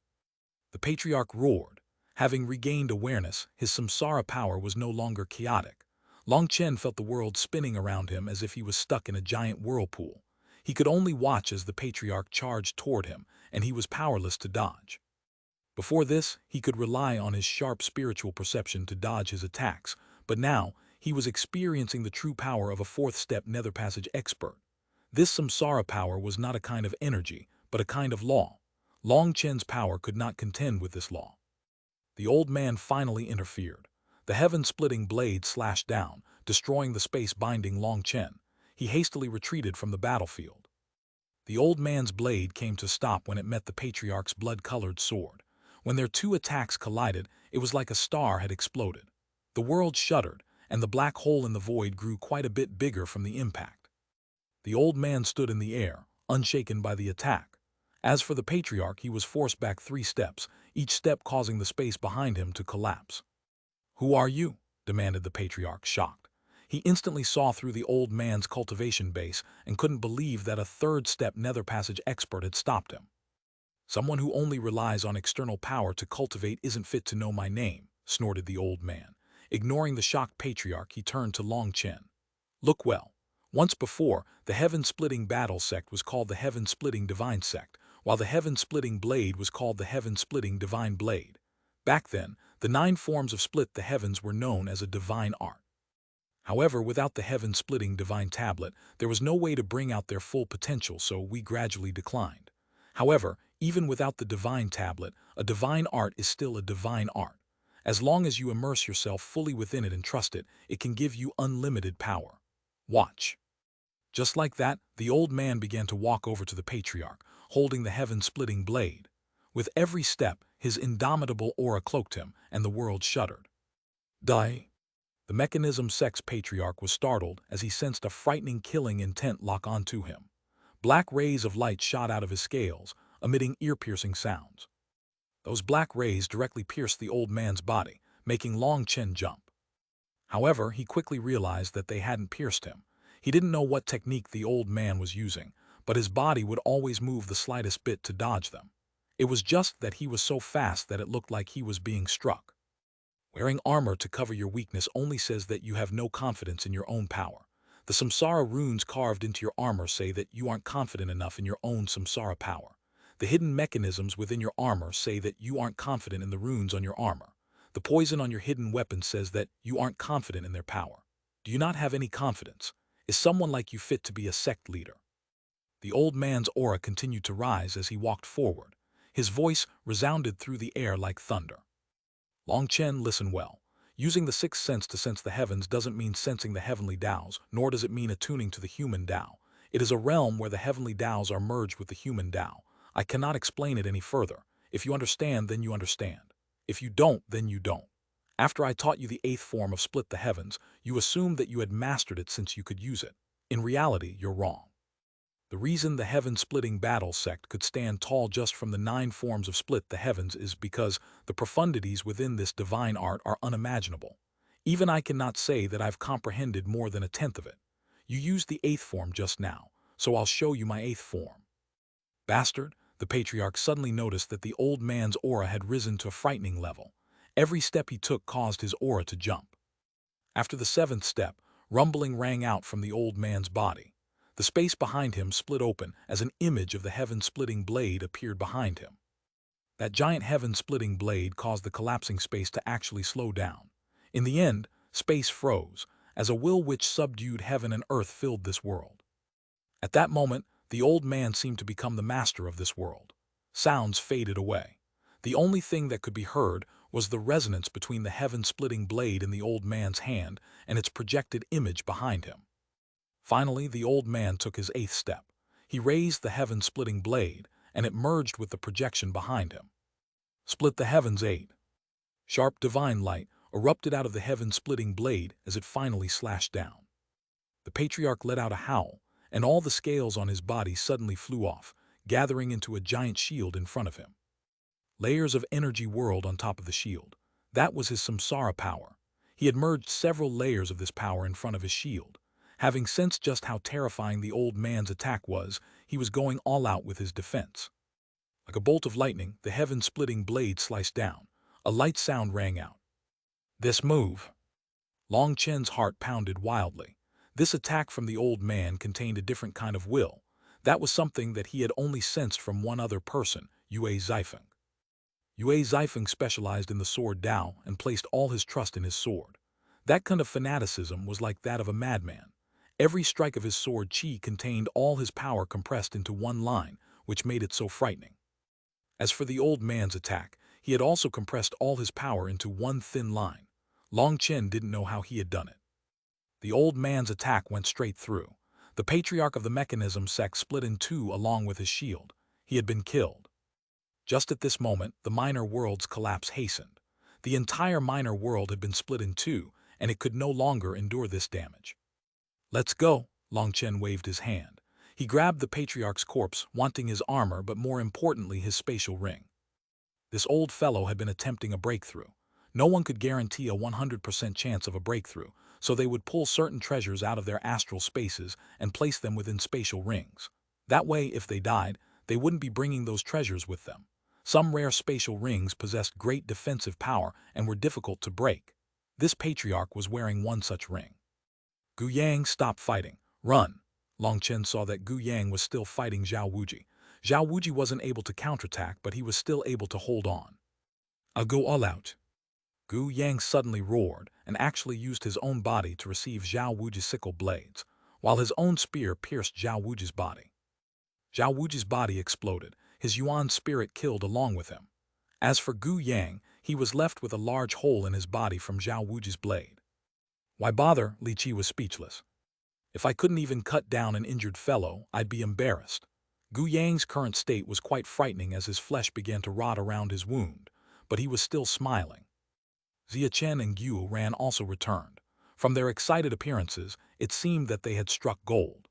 The patriarch roared. Having regained awareness, his samsara power was no longer chaotic. Long Chen felt the world spinning around him as if he was stuck in a giant whirlpool. He could only watch as the patriarch charged toward him, and he was powerless to dodge. Before this, he could rely on his sharp spiritual perception to dodge his attacks, but now he was experiencing the true power of a fourth-step nether passage expert. This samsara power was not a kind of energy, but a kind of law. Long Chen's power could not contend with this law. The old man finally interfered. The heaven-splitting blade slashed down, destroying the space binding Long Chen. He hastily retreated from the battlefield. The old man's blade came to stop when it met the patriarch's blood-colored sword. When their two attacks collided, it was like a star had exploded. The world shuddered, and the black hole in the void grew quite a bit bigger from the impact. The old man stood in the air, unshaken by the attack. As for the patriarch, he was forced back 3 steps, each step causing the space behind him to collapse. "Who are you?" demanded the patriarch, shocked. He instantly saw through the old man's cultivation base and couldn't believe that a third-step nether passage expert had stopped him. "Someone who only relies on external power to cultivate isn't fit to know my name," snorted the old man. Ignoring the shocked patriarch, he turned to Long Chen. "Look well. Once before, the heaven-splitting battle sect was called the heaven-splitting divine sect, while the heaven-splitting blade was called the heaven-splitting divine blade. Back then, the 9 forms of split the heavens were known as a divine art. However, without the heaven-splitting divine tablet, there was no way to bring out their full potential, so we gradually declined. However, even without the divine tablet, a divine art is still a divine art. As long as you immerse yourself fully within it and trust it, it can give you unlimited power. Watch." Just like that, the old man began to walk over to the patriarch, holding the heaven-splitting blade. With every step, his indomitable aura cloaked him, and the world shuddered. "Die." The mechanism sect's patriarch was startled as he sensed a frightening killing intent lock onto him. Black rays of light shot out of his scales, emitting ear-piercing sounds. Those black rays directly pierced the old man's body, making Long Chen jump. However, he quickly realized that they hadn't pierced him. He didn't know what technique the old man was using, but his body would always move the slightest bit to dodge them. It was just that he was so fast that it looked like he was being struck. Wearing armor to cover your weakness only says that you have no confidence in your own power. The samsara runes carved into your armor say that you aren't confident enough in your own samsara power. The hidden mechanisms within your armor say that you aren't confident in the runes on your armor. The poison on your hidden weapon says that you aren't confident in their power. Do you not have any confidence? Is someone like you fit to be a sect leader? The old man's aura continued to rise as he walked forward. His voice resounded through the air like thunder. Long Chen, listen well. Using the sixth sense to sense the heavens doesn't mean sensing the heavenly Taos, nor does it mean attuning to the human Tao. It is a realm where the heavenly Taos are merged with the human Tao. I cannot explain it any further. If you understand, then you understand. If you don't, then you don't. After I taught you the eighth form of split the heavens, you assumed that you had mastered it since you could use it. In reality, you're wrong. The reason the heaven-splitting battle sect could stand tall just from the 9 forms of split the heavens is because the profundities within this divine art are unimaginable. Even I cannot say that I've comprehended more than a tenth of it. You used the 8th form just now, so I'll show you my 8th form. Bastard, the patriarch suddenly noticed that the old man's aura had risen to a frightening level. Every step he took caused his aura to jump. After the 7th step, rumbling rang out from the old man's body. The space behind him split open as an image of the heaven-splitting blade appeared behind him. That giant heaven-splitting blade caused the collapsing space to actually slow down. In the end, space froze, as a will which subdued heaven and earth filled this world. At that moment, the old man seemed to become the master of this world. Sounds faded away. The only thing that could be heard was the resonance between the heaven-splitting blade in the old man's hand and its projected image behind him. Finally, the old man took his 8th step. He raised the heaven-splitting blade, and it merged with the projection behind him. Split the heavens 8. Sharp divine light erupted out of the heaven-splitting blade as it finally slashed down. The patriarch let out a howl, and all the scales on his body suddenly flew off, gathering into a giant shield in front of him. Layers of energy whirled on top of the shield. That was his samsara power. He had merged several layers of this power in front of his shield. Having sensed just how terrifying the old man's attack was, he was going all out with his defense. Like a bolt of lightning, the heaven-splitting blade sliced down. A light sound rang out. This move. Long Chen's heart pounded wildly. This attack from the old man contained a different kind of will. That was something that he had only sensed from one other person, Yue Zifeng. Yue Zifeng specialized in the sword Dao and placed all his trust in his sword. That kind of fanaticism was like that of a madman. Every strike of his sword chi contained all his power compressed into one line, which made it so frightening. As for the old man's attack, he had also compressed all his power into one thin line. Long Chen didn't know how he had done it. The old man's attack went straight through. The patriarch of the mechanism sect split in two along with his shield. He had been killed. Just at this moment, the minor world's collapse hastened. The entire minor world had been split in two, and it could no longer endure this damage. Let's go, Long Chen waved his hand. He grabbed the patriarch's corpse, wanting his armor but more importantly his spatial ring. This old fellow had been attempting a breakthrough. No one could guarantee a 100% chance of a breakthrough, so they would pull certain treasures out of their astral spaces and place them within spatial rings. That way, if they died, they wouldn't be bringing those treasures with them. Some rare spatial rings possessed great defensive power and were difficult to break. This patriarch was wearing one such ring. Gu Yang, stop fighting. Run. Long Chen saw that Gu Yang was still fighting Zhao Wuji. Zhao Wuji wasn't able to counterattack, but he was still able to hold on. I'll go all out. Gu Yang suddenly roared and actually used his own body to receive Zhao Wuji's sickle blades, while his own spear pierced Zhao Wuji's body. Zhao Wuji's body exploded, his Yuan spirit killed along with him. As for Gu Yang, he was left with a large hole in his body from Zhao Wuji's blade. Why bother? Li Qi was speechless. If I couldn't even cut down an injured fellow, I'd be embarrassed. Gu Yang's current state was quite frightening as his flesh began to rot around his wound, but he was still smiling. Xia Chen and Gu Ran also returned. From their excited appearances, it seemed that they had struck gold.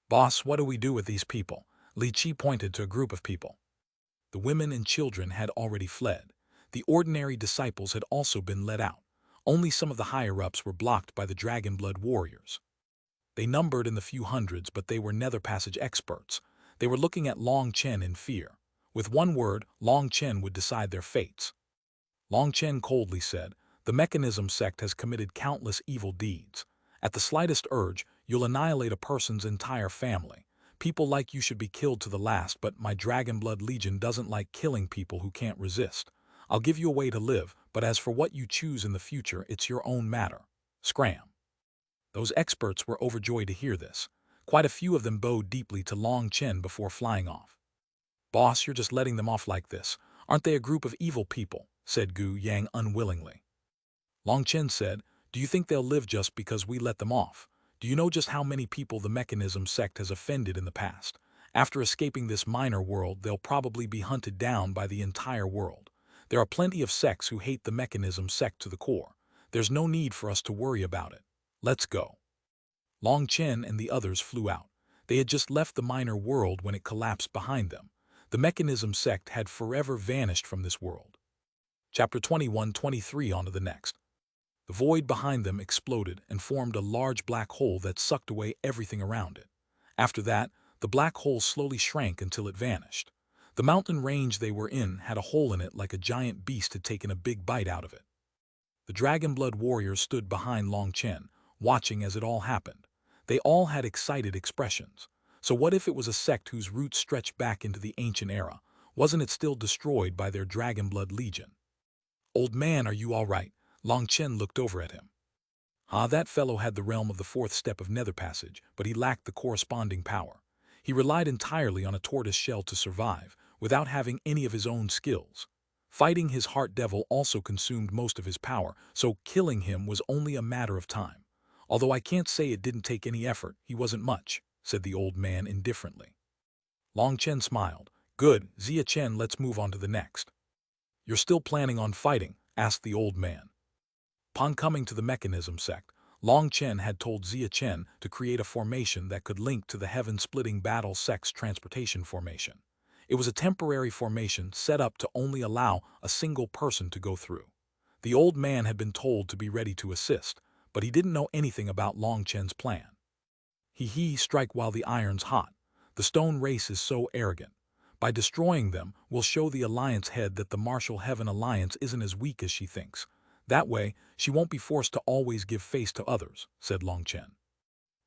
Boss, what do we do with these people? Li Qi pointed to a group of people. The women and children had already fled. The ordinary disciples had also been let out. Only some of the higher-ups were blocked by the Dragonblood warriors. They numbered in the few hundreds, but they were nether passage experts. They were looking at Long Chen in fear. With one word, Long Chen would decide their fates. Long Chen coldly said, the mechanism sect has committed countless evil deeds. At the slightest urge, you'll annihilate a person's entire family. People like you should be killed to the last, but my Dragon Blood Legion doesn't like killing people who can't resist. I'll give you a way to live, but as for what you choose in the future, it's your own matter. Scram. Those experts were overjoyed to hear this. Quite a few of them bowed deeply to Long Chen before flying off. Boss, you're just letting them off like this. Aren't they a group of evil people? Said Gu Yang unwillingly. Long Chen said, do you think they'll live just because we let them off? Do you know just how many people the mechanism sect has offended in the past? After escaping this minor world, they'll probably be hunted down by the entire world. There are plenty of sects who hate the mechanism sect to the core. There's no need for us to worry about it. Let's go. Long Chen and the others flew out. They had just left the minor world when it collapsed behind them. The mechanism sect had forever vanished from this world. Chapter 21-23 on to the next. The void behind them exploded and formed a large black hole that sucked away everything around it. After that, the black hole slowly shrank until it vanished. The mountain range they were in had a hole in it like a giant beast had taken a big bite out of it. The Dragon Blood warriors stood behind Long Chen, watching as it all happened. They all had excited expressions. So what if it was a sect whose roots stretched back into the ancient era? Wasn't it still destroyed by their Dragon Blood Legion? Old man, are you all right? Long Chen looked over at him. That fellow had the realm of the fourth step of Nether Passage, but he lacked the corresponding power. He relied entirely on a tortoise shell to survive, without having any of his own skills. Fighting his heart devil also consumed most of his power, so killing him was only a matter of time. Although I can't say it didn't take any effort, he wasn't much, said the old man indifferently. Long Chen smiled. Good, Zia Chen, let's move on to the next. You're still planning on fighting? Asked the old man. Upon coming to the mechanism sect, Long Chen had told Zia Chen to create a formation that could link to the heaven-splitting battle sect's transportation formation. It was a temporary formation set up to only allow a single person to go through. The old man had been told to be ready to assist, but he didn't know anything about Long Chen's plan. Strike while the iron's hot. The stone race is so arrogant. By destroying them, we'll show the Alliance head that the Martial Heaven Alliance isn't as weak as she thinks. That way, she won't be forced to always give face to others, said Long Chen.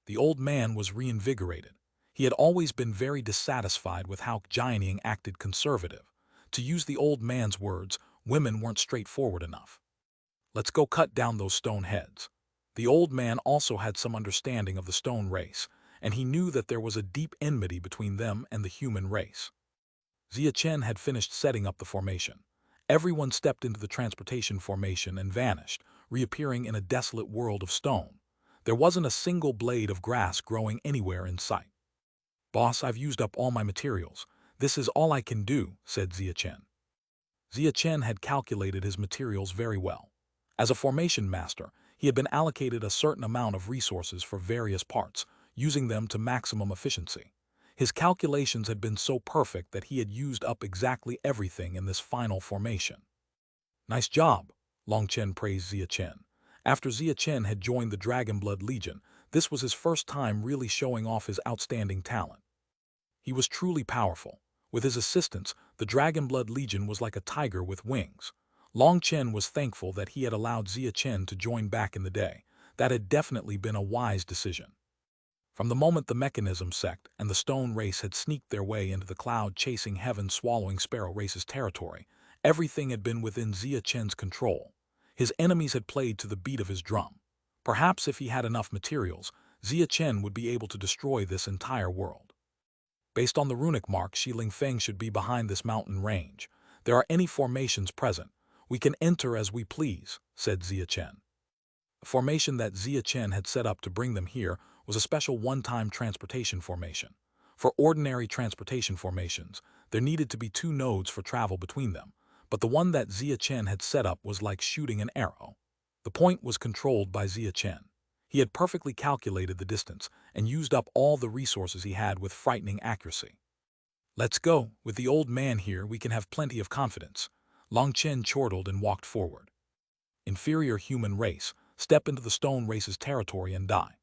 The old man was reinvigorated. He had always been very dissatisfied with how Jianying acted conservative. To use the old man's words, women weren't straightforward enough. Let's go cut down those stone heads. The old man also had some understanding of the stone race, and he knew that there was a deep enmity between them and the human race. Zia Chen had finished setting up the formation. Everyone stepped into the transportation formation and vanished, reappearing in a desolate world of stone. There wasn't a single blade of grass growing anywhere in sight. Boss, I've used up all my materials. This is all I can do, said Zia Chen. Zia Chen had calculated his materials very well. As a formation master, he had been allocated a certain amount of resources for various parts, using them to maximum efficiency. His calculations had been so perfect that he had used up exactly everything in this final formation. Nice job, Long Chen praised Zia Chen. After Zia Chen had joined the Dragon Blood Legion, this was his first time really showing off his outstanding talent. He was truly powerful. With his assistance, the Dragon Blood Legion was like a tiger with wings. Long Chen was thankful that he had allowed Zia Chen to join back in the day. That had definitely been a wise decision. From the moment the mechanism sect and the stone race had sneaked their way into the cloud-chasing heaven-swallowing sparrow race's territory, everything had been within Zia Chen's control. His enemies had played to the beat of his drum. Perhaps if he had enough materials, Zia Chen would be able to destroy this entire world. Based on the runic mark, Shiling Feng should be behind this mountain range. There are any formations present. We can enter as we please, said Zia Chen. The formation that Zia Chen had set up to bring them here was a special one-time transportation formation. For ordinary transportation formations, there needed to be 2 nodes for travel between them, but the one that Zia Chen had set up was like shooting an arrow. The point was controlled by Zia Chen. He had perfectly calculated the distance and used up all the resources he had with frightening accuracy. Let's go. With the old man here, we can have plenty of confidence. Long Chen chortled and walked forward. Inferior human race, step into the stone race's territory and die.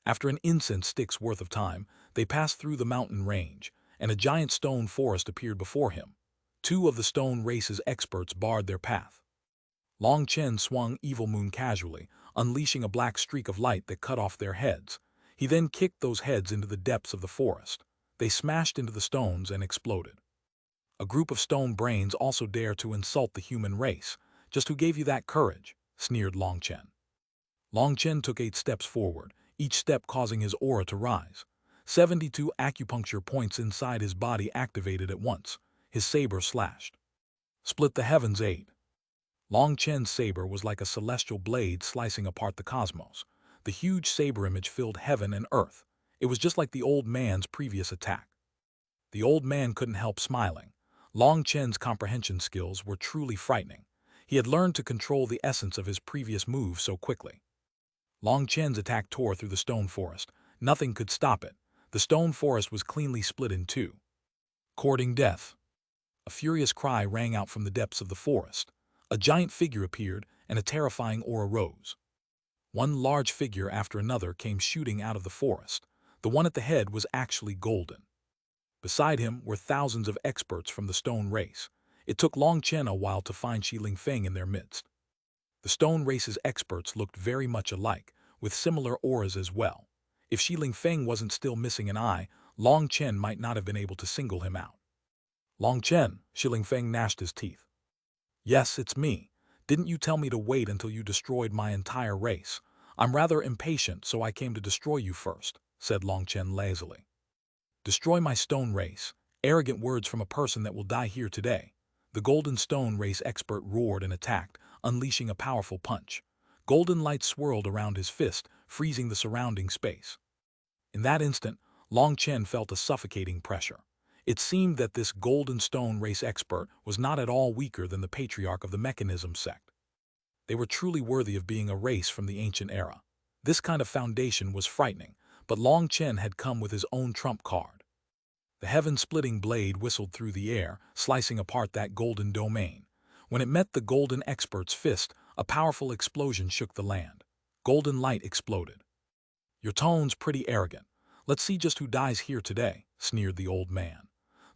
After an incense stick's worth of time, they passed through the mountain range, and a giant stone forest appeared before him. 2 of the stone race's experts barred their path. Long Chen swung Evil Moon casually, unleashing a black streak of light that cut off their heads. He then kicked those heads into the depths of the forest. They smashed into the stones and exploded. A group of stone brains also dare to insult the human race. Just who gave you that courage? Sneered Long Chen. Long Chen took 8 steps forward, each step causing his aura to rise. 72 acupuncture points inside his body activated at once. His saber slashed. Split the heavens 8. Long Chen's saber was like a celestial blade slicing apart the cosmos. The huge saber image filled heaven and earth. It was just like the old man's previous attack. The old man couldn't help smiling. Long Chen's comprehension skills were truly frightening. He had learned to control the essence of his previous move so quickly. Long Chen's attack tore through the stone forest. Nothing could stop it. The stone forest was cleanly split in two. Courting death. A furious cry rang out from the depths of the forest. A giant figure appeared, and a terrifying aura rose. One large figure after another came shooting out of the forest. The one at the head was actually golden. Beside him were thousands of experts from the stone race. It took Long Chen a while to find Shi Lingfeng in their midst. The stone race's experts looked very much alike, with similar auras as well. If Shi Lingfeng wasn't still missing an eye, Long Chen might not have been able to single him out. Long Chen, Shi Lingfeng gnashed his teeth. Yes, it's me. Didn't you tell me to wait until you destroyed my entire race? I'm rather impatient, so I came to destroy you first, said Long Chen lazily. Destroy my stone race. Arrogant words from a person that will die here today. The golden stone race expert roared and attacked, unleashing a powerful punch. Golden light swirled around his fist, freezing the surrounding space. In that instant, Long Chen felt a suffocating pressure. It seemed that this golden stone race expert was not at all weaker than the patriarch of the mechanism sect. They were truly worthy of being a race from the ancient era. This kind of foundation was frightening, but Long Chen had come with his own trump card. The heaven-splitting blade whistled through the air, slicing apart that golden domain. When it met the golden expert's fist, a powerful explosion shook the land. Golden light exploded. Your tone's pretty arrogant. Let's see just who dies here today, sneered the old man.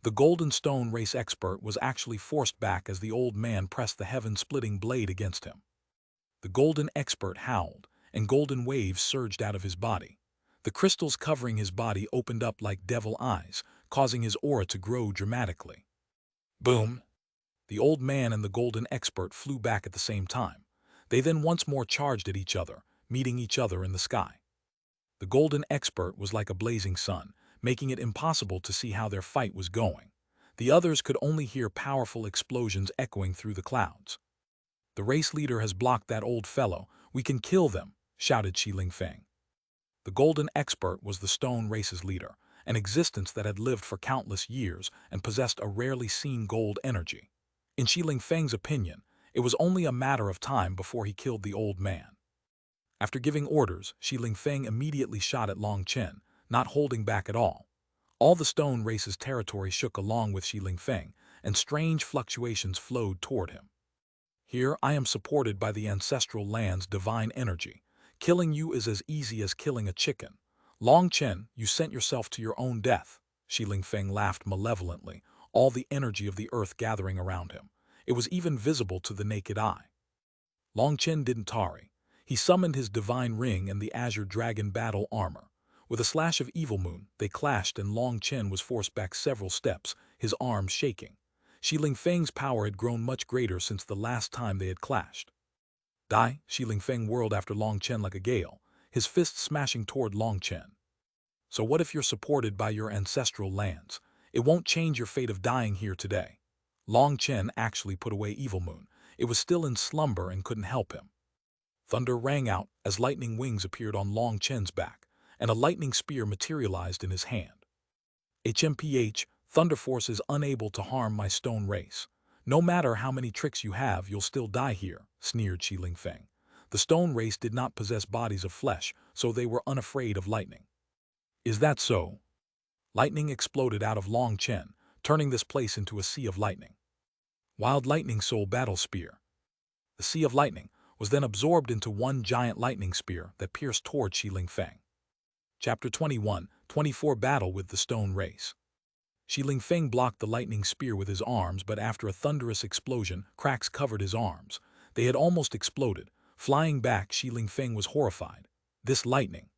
The golden stone race expert was actually forced back as the old man pressed the heaven-splitting blade against him. The golden expert howled, and golden waves surged out of his body. The crystals covering his body opened up like devil eyes, causing his aura to grow dramatically. Boom! The old man and the golden expert flew back at the same time. They then once more charged at each other, meeting each other in the sky. The golden expert was like a blazing sun, making it impossible to see how their fight was going. The others could only hear powerful explosions echoing through the clouds. The race leader has blocked that old fellow. We can kill them, shouted Shi Lingfeng. The golden expert was the stone race's leader, an existence that had lived for countless years and possessed a rarely seen gold energy. In Shi Lingfeng's opinion, it was only a matter of time before he killed the old man. After giving orders, Shi Lingfeng immediately shot at Long Chen, not holding back at all. All the stone race's territory shook along with Shi Lingfeng, and strange fluctuations flowed toward him. Here I am supported by the ancestral land's divine energy. Killing you is as easy as killing a chicken. Long Chen, you sent yourself to your own death. Shi Lingfeng laughed malevolently, all the energy of the earth gathering around him. It was even visible to the naked eye. Long Chen didn't tarry. He summoned his divine ring and the azure dragon battle armor. With a slash of evil moon, they clashed and Long Chen was forced back several steps, his arms shaking. Shi Lingfeng's power had grown much greater since the last time they had clashed. Die, Shi Lingfeng whirled after Long Chen like a gale, his fists smashing toward Long Chen. So what if you're supported by your ancestral lands? It won't change your fate of dying here today. Long Chen actually put away evil moon. It was still in slumber and couldn't help him. Thunder rang out as lightning wings appeared on Long Chen's back, and a lightning spear materialized in his hand. HMPH, Thunder Force is unable to harm my stone race. No matter how many tricks you have, you'll still die here, sneered Shi Lingfeng. The stone race did not possess bodies of flesh, so they were unafraid of lightning. Is that so? Lightning exploded out of Long Chen, turning this place into a sea of lightning. Wild Lightning Soul Battle Spear. The sea of lightning was then absorbed into one giant lightning spear that pierced toward Shi Lingfeng. Chapter 21, 24 Battle with the Stone Race. Shi Lingfeng blocked the lightning spear with his arms, but after a thunderous explosion, cracks covered his arms. They had almost exploded. Flying back, Shi Lingfeng was horrified. This lightning.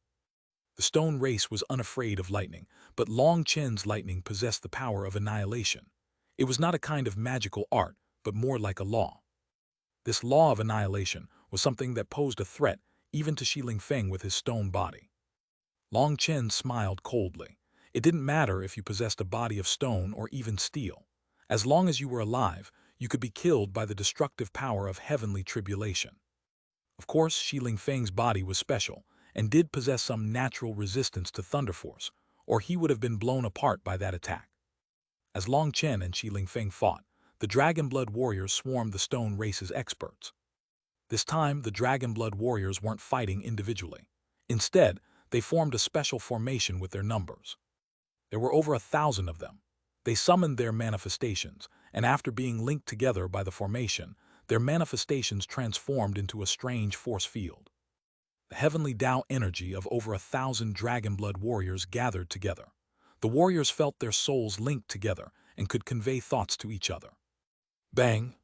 The stone race was unafraid of lightning, but Long Chen's lightning possessed the power of annihilation. It was not a kind of magical art, but more like a law. This law of annihilation was something that posed a threat even to Shi Feng with his stone body. Long Chen smiled coldly. It didn't matter if you possessed a body of stone or even steel. As long as you were alive, you could be killed by the destructive power of heavenly tribulation. Of course, Shi Feng's body was special and did possess some natural resistance to thunder force, or he would have been blown apart by that attack. As Long Chen and Shi Feng fought, the Dragon Blood warriors swarmed the stone race's experts. This time, the Dragon Blood warriors weren't fighting individually. Instead, they formed a special formation with their numbers. There were over 1,000 of them. They summoned their manifestations, and after being linked together by the formation, their manifestations transformed into a strange force field. The heavenly Tao energy of over 1,000 Dragon Blood warriors gathered together. The warriors felt their souls linked together and could convey thoughts to each other. Bang!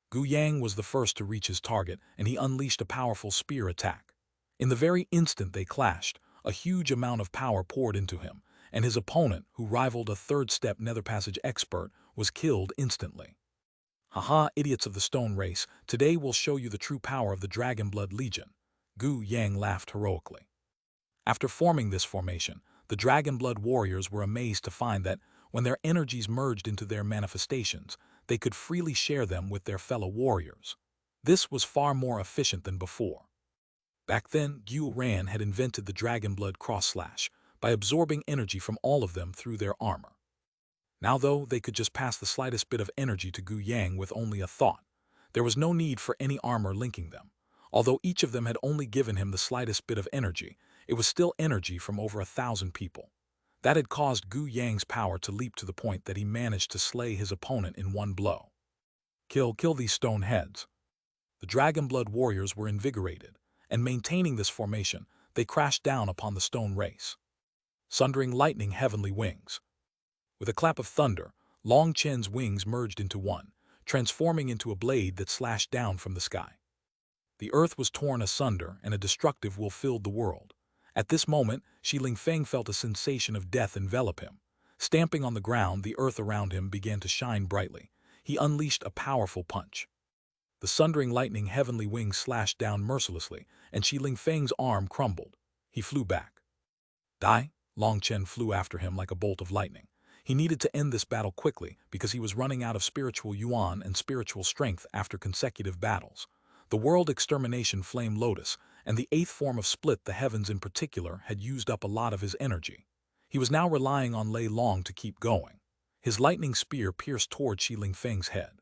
Gu Yang was the first to reach his target, and he unleashed a powerful spear attack. In the very instant they clashed, a huge amount of power poured into him, and his opponent, who rivaled a third-step nether passage expert, was killed instantly. Haha, idiots of the stone race, today we'll show you the true power of the Dragon Blood Legion. Gu Yang laughed heroically. After forming this formation, the Dragon Blood warriors were amazed to find that, when their energies merged into their manifestations, they could freely share them with their fellow warriors. This was far more efficient than before. Back then, Xuanhuan had invented the Dragon Blood cross-slash by absorbing energy from all of them through their armor. Now, though, they could just pass the slightest bit of energy to Gu Yang with only a thought. There was no need for any armor linking them. Although each of them had only given him the slightest bit of energy, it was still energy from over 1,000 people. That had caused Gu Yang's power to leap to the point that he managed to slay his opponent in one blow. Kill these stone heads. The Dragon Blood warriors were invigorated, and maintaining this formation, they crashed down upon the stone race. Sundering lightning heavenly wings. With a clap of thunder, Long Chen's wings merged into one, transforming into a blade that slashed down from the sky. The earth was torn asunder and a destructive will filled the world. At this moment, Shi Feng felt a sensation of death envelop him. Stamping on the ground, the earth around him began to shine brightly. He unleashed a powerful punch. The sundering lightning heavenly wings slashed down mercilessly, and Shi Feng's arm crumbled. He flew back. Die? Long Chen flew after him like a bolt of lightning. He needed to end this battle quickly because he was running out of spiritual yuan and spiritual strength after consecutive battles. The world extermination flame lotus and the 8th form of split the heavens in particular had used up a lot of his energy. He was now relying on Lei Long to keep going. His lightning spear pierced toward Shi Feng's head.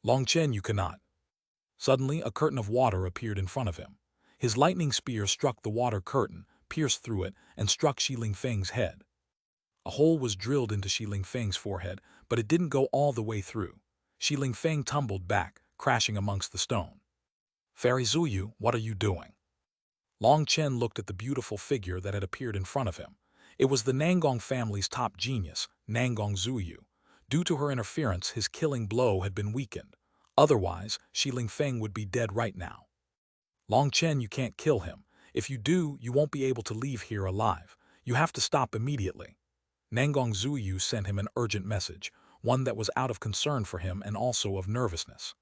Long Chen, you cannot. Suddenly, a curtain of water appeared in front of him. His lightning spear struck the water curtain, pierced through it, and struck Shi Feng's head. A hole was drilled into Shi Feng's forehead, but it didn't go all the way through. Shi Feng tumbled back, crashing amongst the stone. Fairy Zuyu, what are you doing? Long Chen looked at the beautiful figure that had appeared in front of him. It was the Nangong family's top genius, Nangong Zuyu. Due to her interference, his killing blow had been weakened. Otherwise, Shi Feng would be dead right now. Long Chen, you can't kill him. If you do, you won't be able to leave here alive. You have to stop immediately. Nangong Zuyu sent him an urgent message, one that was out of concern for him and also of nervousness.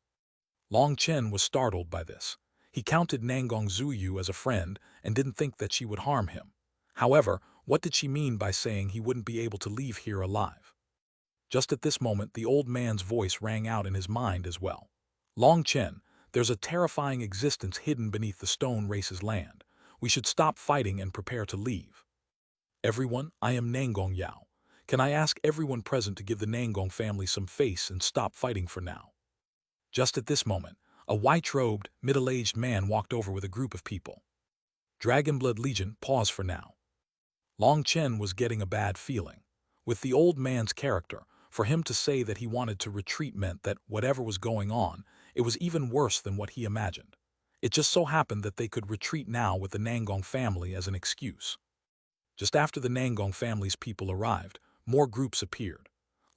Long Chen was startled by this. He counted Nangong Zuyu as a friend and didn't think that she would harm him. However, what did she mean by saying he wouldn't be able to leave here alive? Just at this moment, the old man's voice rang out in his mind as well. Long Chen, there's a terrifying existence hidden beneath the stone race's land. We should stop fighting and prepare to leave. Everyone, I am Nangong Yao. Can I ask everyone present to give the Nangong family some face and stop fighting for now? Just at this moment, a white-robed, middle-aged man walked over with a group of people. Dragon Blood Legion, pause for now. Long Chen was getting a bad feeling. With the old man's character, for him to say that he wanted to retreat meant that whatever was going on, it was even worse than what he imagined. It just so happened that they could retreat now with the Nangong family as an excuse. Just after the Nangong family's people arrived, more groups appeared.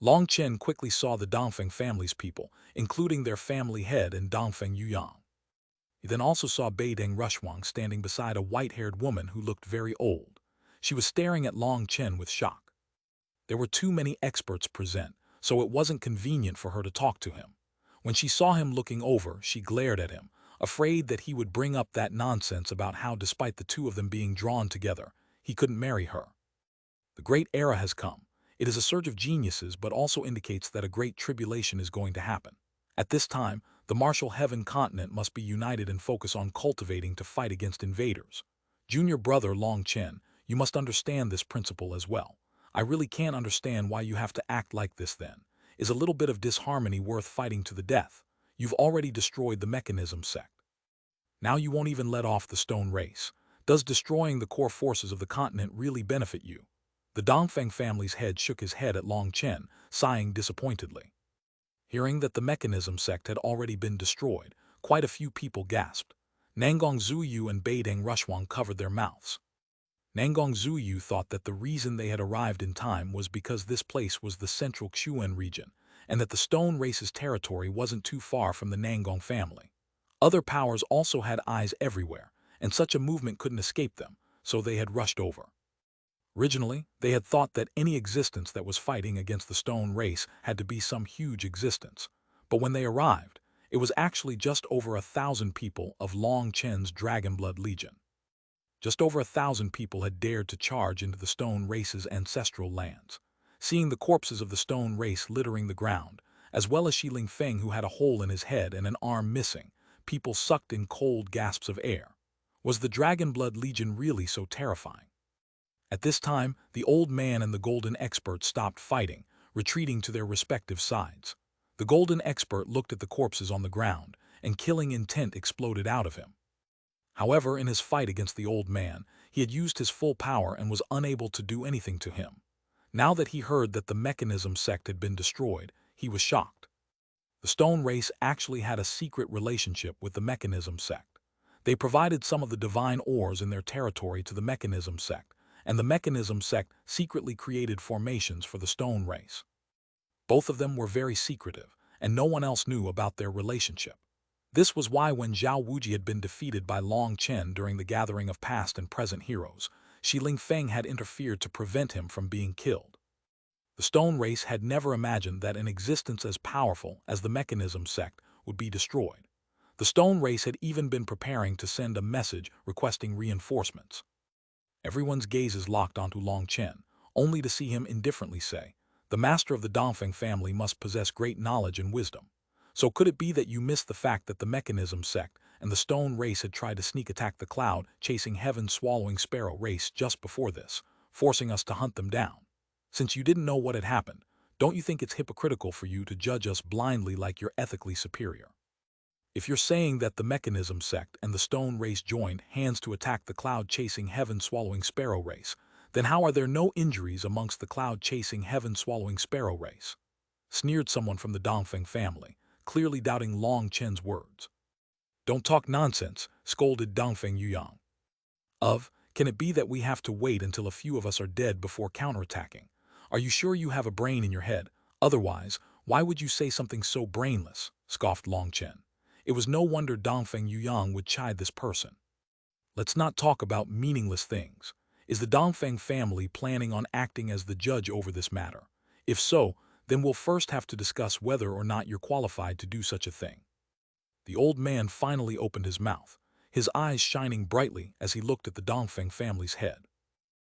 Long Chen quickly saw the Dongfeng family's people, including their family head and Dongfeng Yuyang. He then also saw Beideng Rushwang standing beside a white-haired woman who looked very old. She was staring at Long Chen with shock. There were too many experts present, so it wasn't convenient for her to talk to him. When she saw him looking over, she glared at him, afraid that he would bring up that nonsense about how, despite the two of them being drawn together, he couldn't marry her. The great era has come. It is a surge of geniuses, but also indicates that a great tribulation is going to happen. At this time, the martial heaven continent must be united and focus on cultivating to fight against invaders. Junior brother Long Chen, you must understand this principle as well. I really can't understand why you have to act like this then. Is a little bit of disharmony worth fighting to the death? You've already destroyed the mechanism sect. Now you won't even let off the stone race. Does destroying the core forces of the continent really benefit you? The Dongfeng family's head shook his head at Long Chen, sighing disappointedly. Hearing that the mechanism sect had already been destroyed, quite a few people gasped. Nangong Zuyu and Beideng Rushwang covered their mouths. Nangong Zuyu thought that the reason they had arrived in time was because this place was the central Xuanhuan region, and that the stone race's territory wasn't too far from the Nangong family. Other powers also had eyes everywhere, and such a movement couldn't escape them, so they had rushed over. Originally, they had thought that any existence that was fighting against the stone race had to be some huge existence, but when they arrived, it was actually just over 1,000 people of Long Chen's Dragonblood Legion. Just over 1,000 people had dared to charge into the stone race's ancestral lands. Seeing the corpses of the stone race littering the ground, as well as Shi Lingfeng who had a hole in his head and an arm missing, people sucked in cold gasps of air. Was the Dragonblood Legion really so terrifying? At this time, the old man and the golden expert stopped fighting, retreating to their respective sides. The golden expert looked at the corpses on the ground, and killing intent exploded out of him. However, in his fight against the old man, he had used his full power and was unable to do anything to him. Now that he heard that the mechanism sect had been destroyed, he was shocked. The stone race actually had a secret relationship with the mechanism sect. They provided some of the divine ores in their territory to the mechanism sect, and the mechanism sect secretly created formations for the stone race. Both of them were very secretive, and no one else knew about their relationship. This was why when Zhao Wuji had been defeated by Long Chen during the gathering of past and present heroes, Shi Lingfeng had interfered to prevent him from being killed. The stone race had never imagined that an existence as powerful as the mechanism sect would be destroyed. The stone race had even been preparing to send a message requesting reinforcements. Everyone's gazes locked onto Long Chen, only to see him indifferently say, "The master of the Dongfeng family must possess great knowledge and wisdom. So could it be that you missed the fact that the mechanism sect and the stone race had tried to sneak attack the cloud-chasing heaven-swallowing sparrow race just before this, forcing us to hunt them down? Since you didn't know what had happened, don't you think it's hypocritical for you to judge us blindly like you're ethically superior? If you're saying that the mechanism sect and the stone race joined hands to attack the cloud-chasing heaven-swallowing sparrow race, then how are there no injuries amongst the cloud-chasing heaven-swallowing sparrow race?" Sneered someone from the Dongfeng family, clearly doubting Long Chen's words. "Don't talk nonsense," scolded Dongfeng Yuyang. Can it be that we have to wait until a few of us are dead before counterattacking? Are you sure you have a brain in your head? Otherwise, why would you say something so brainless?" scoffed Long Chen. It was no wonder Dongfeng Yuyang would chide this person. "Let's not talk about meaningless things. Is the Dongfeng family planning on acting as the judge over this matter? If so, then we'll first have to discuss whether or not you're qualified to do such a thing." The old man finally opened his mouth, his eyes shining brightly as he looked at the Dongfeng family's head.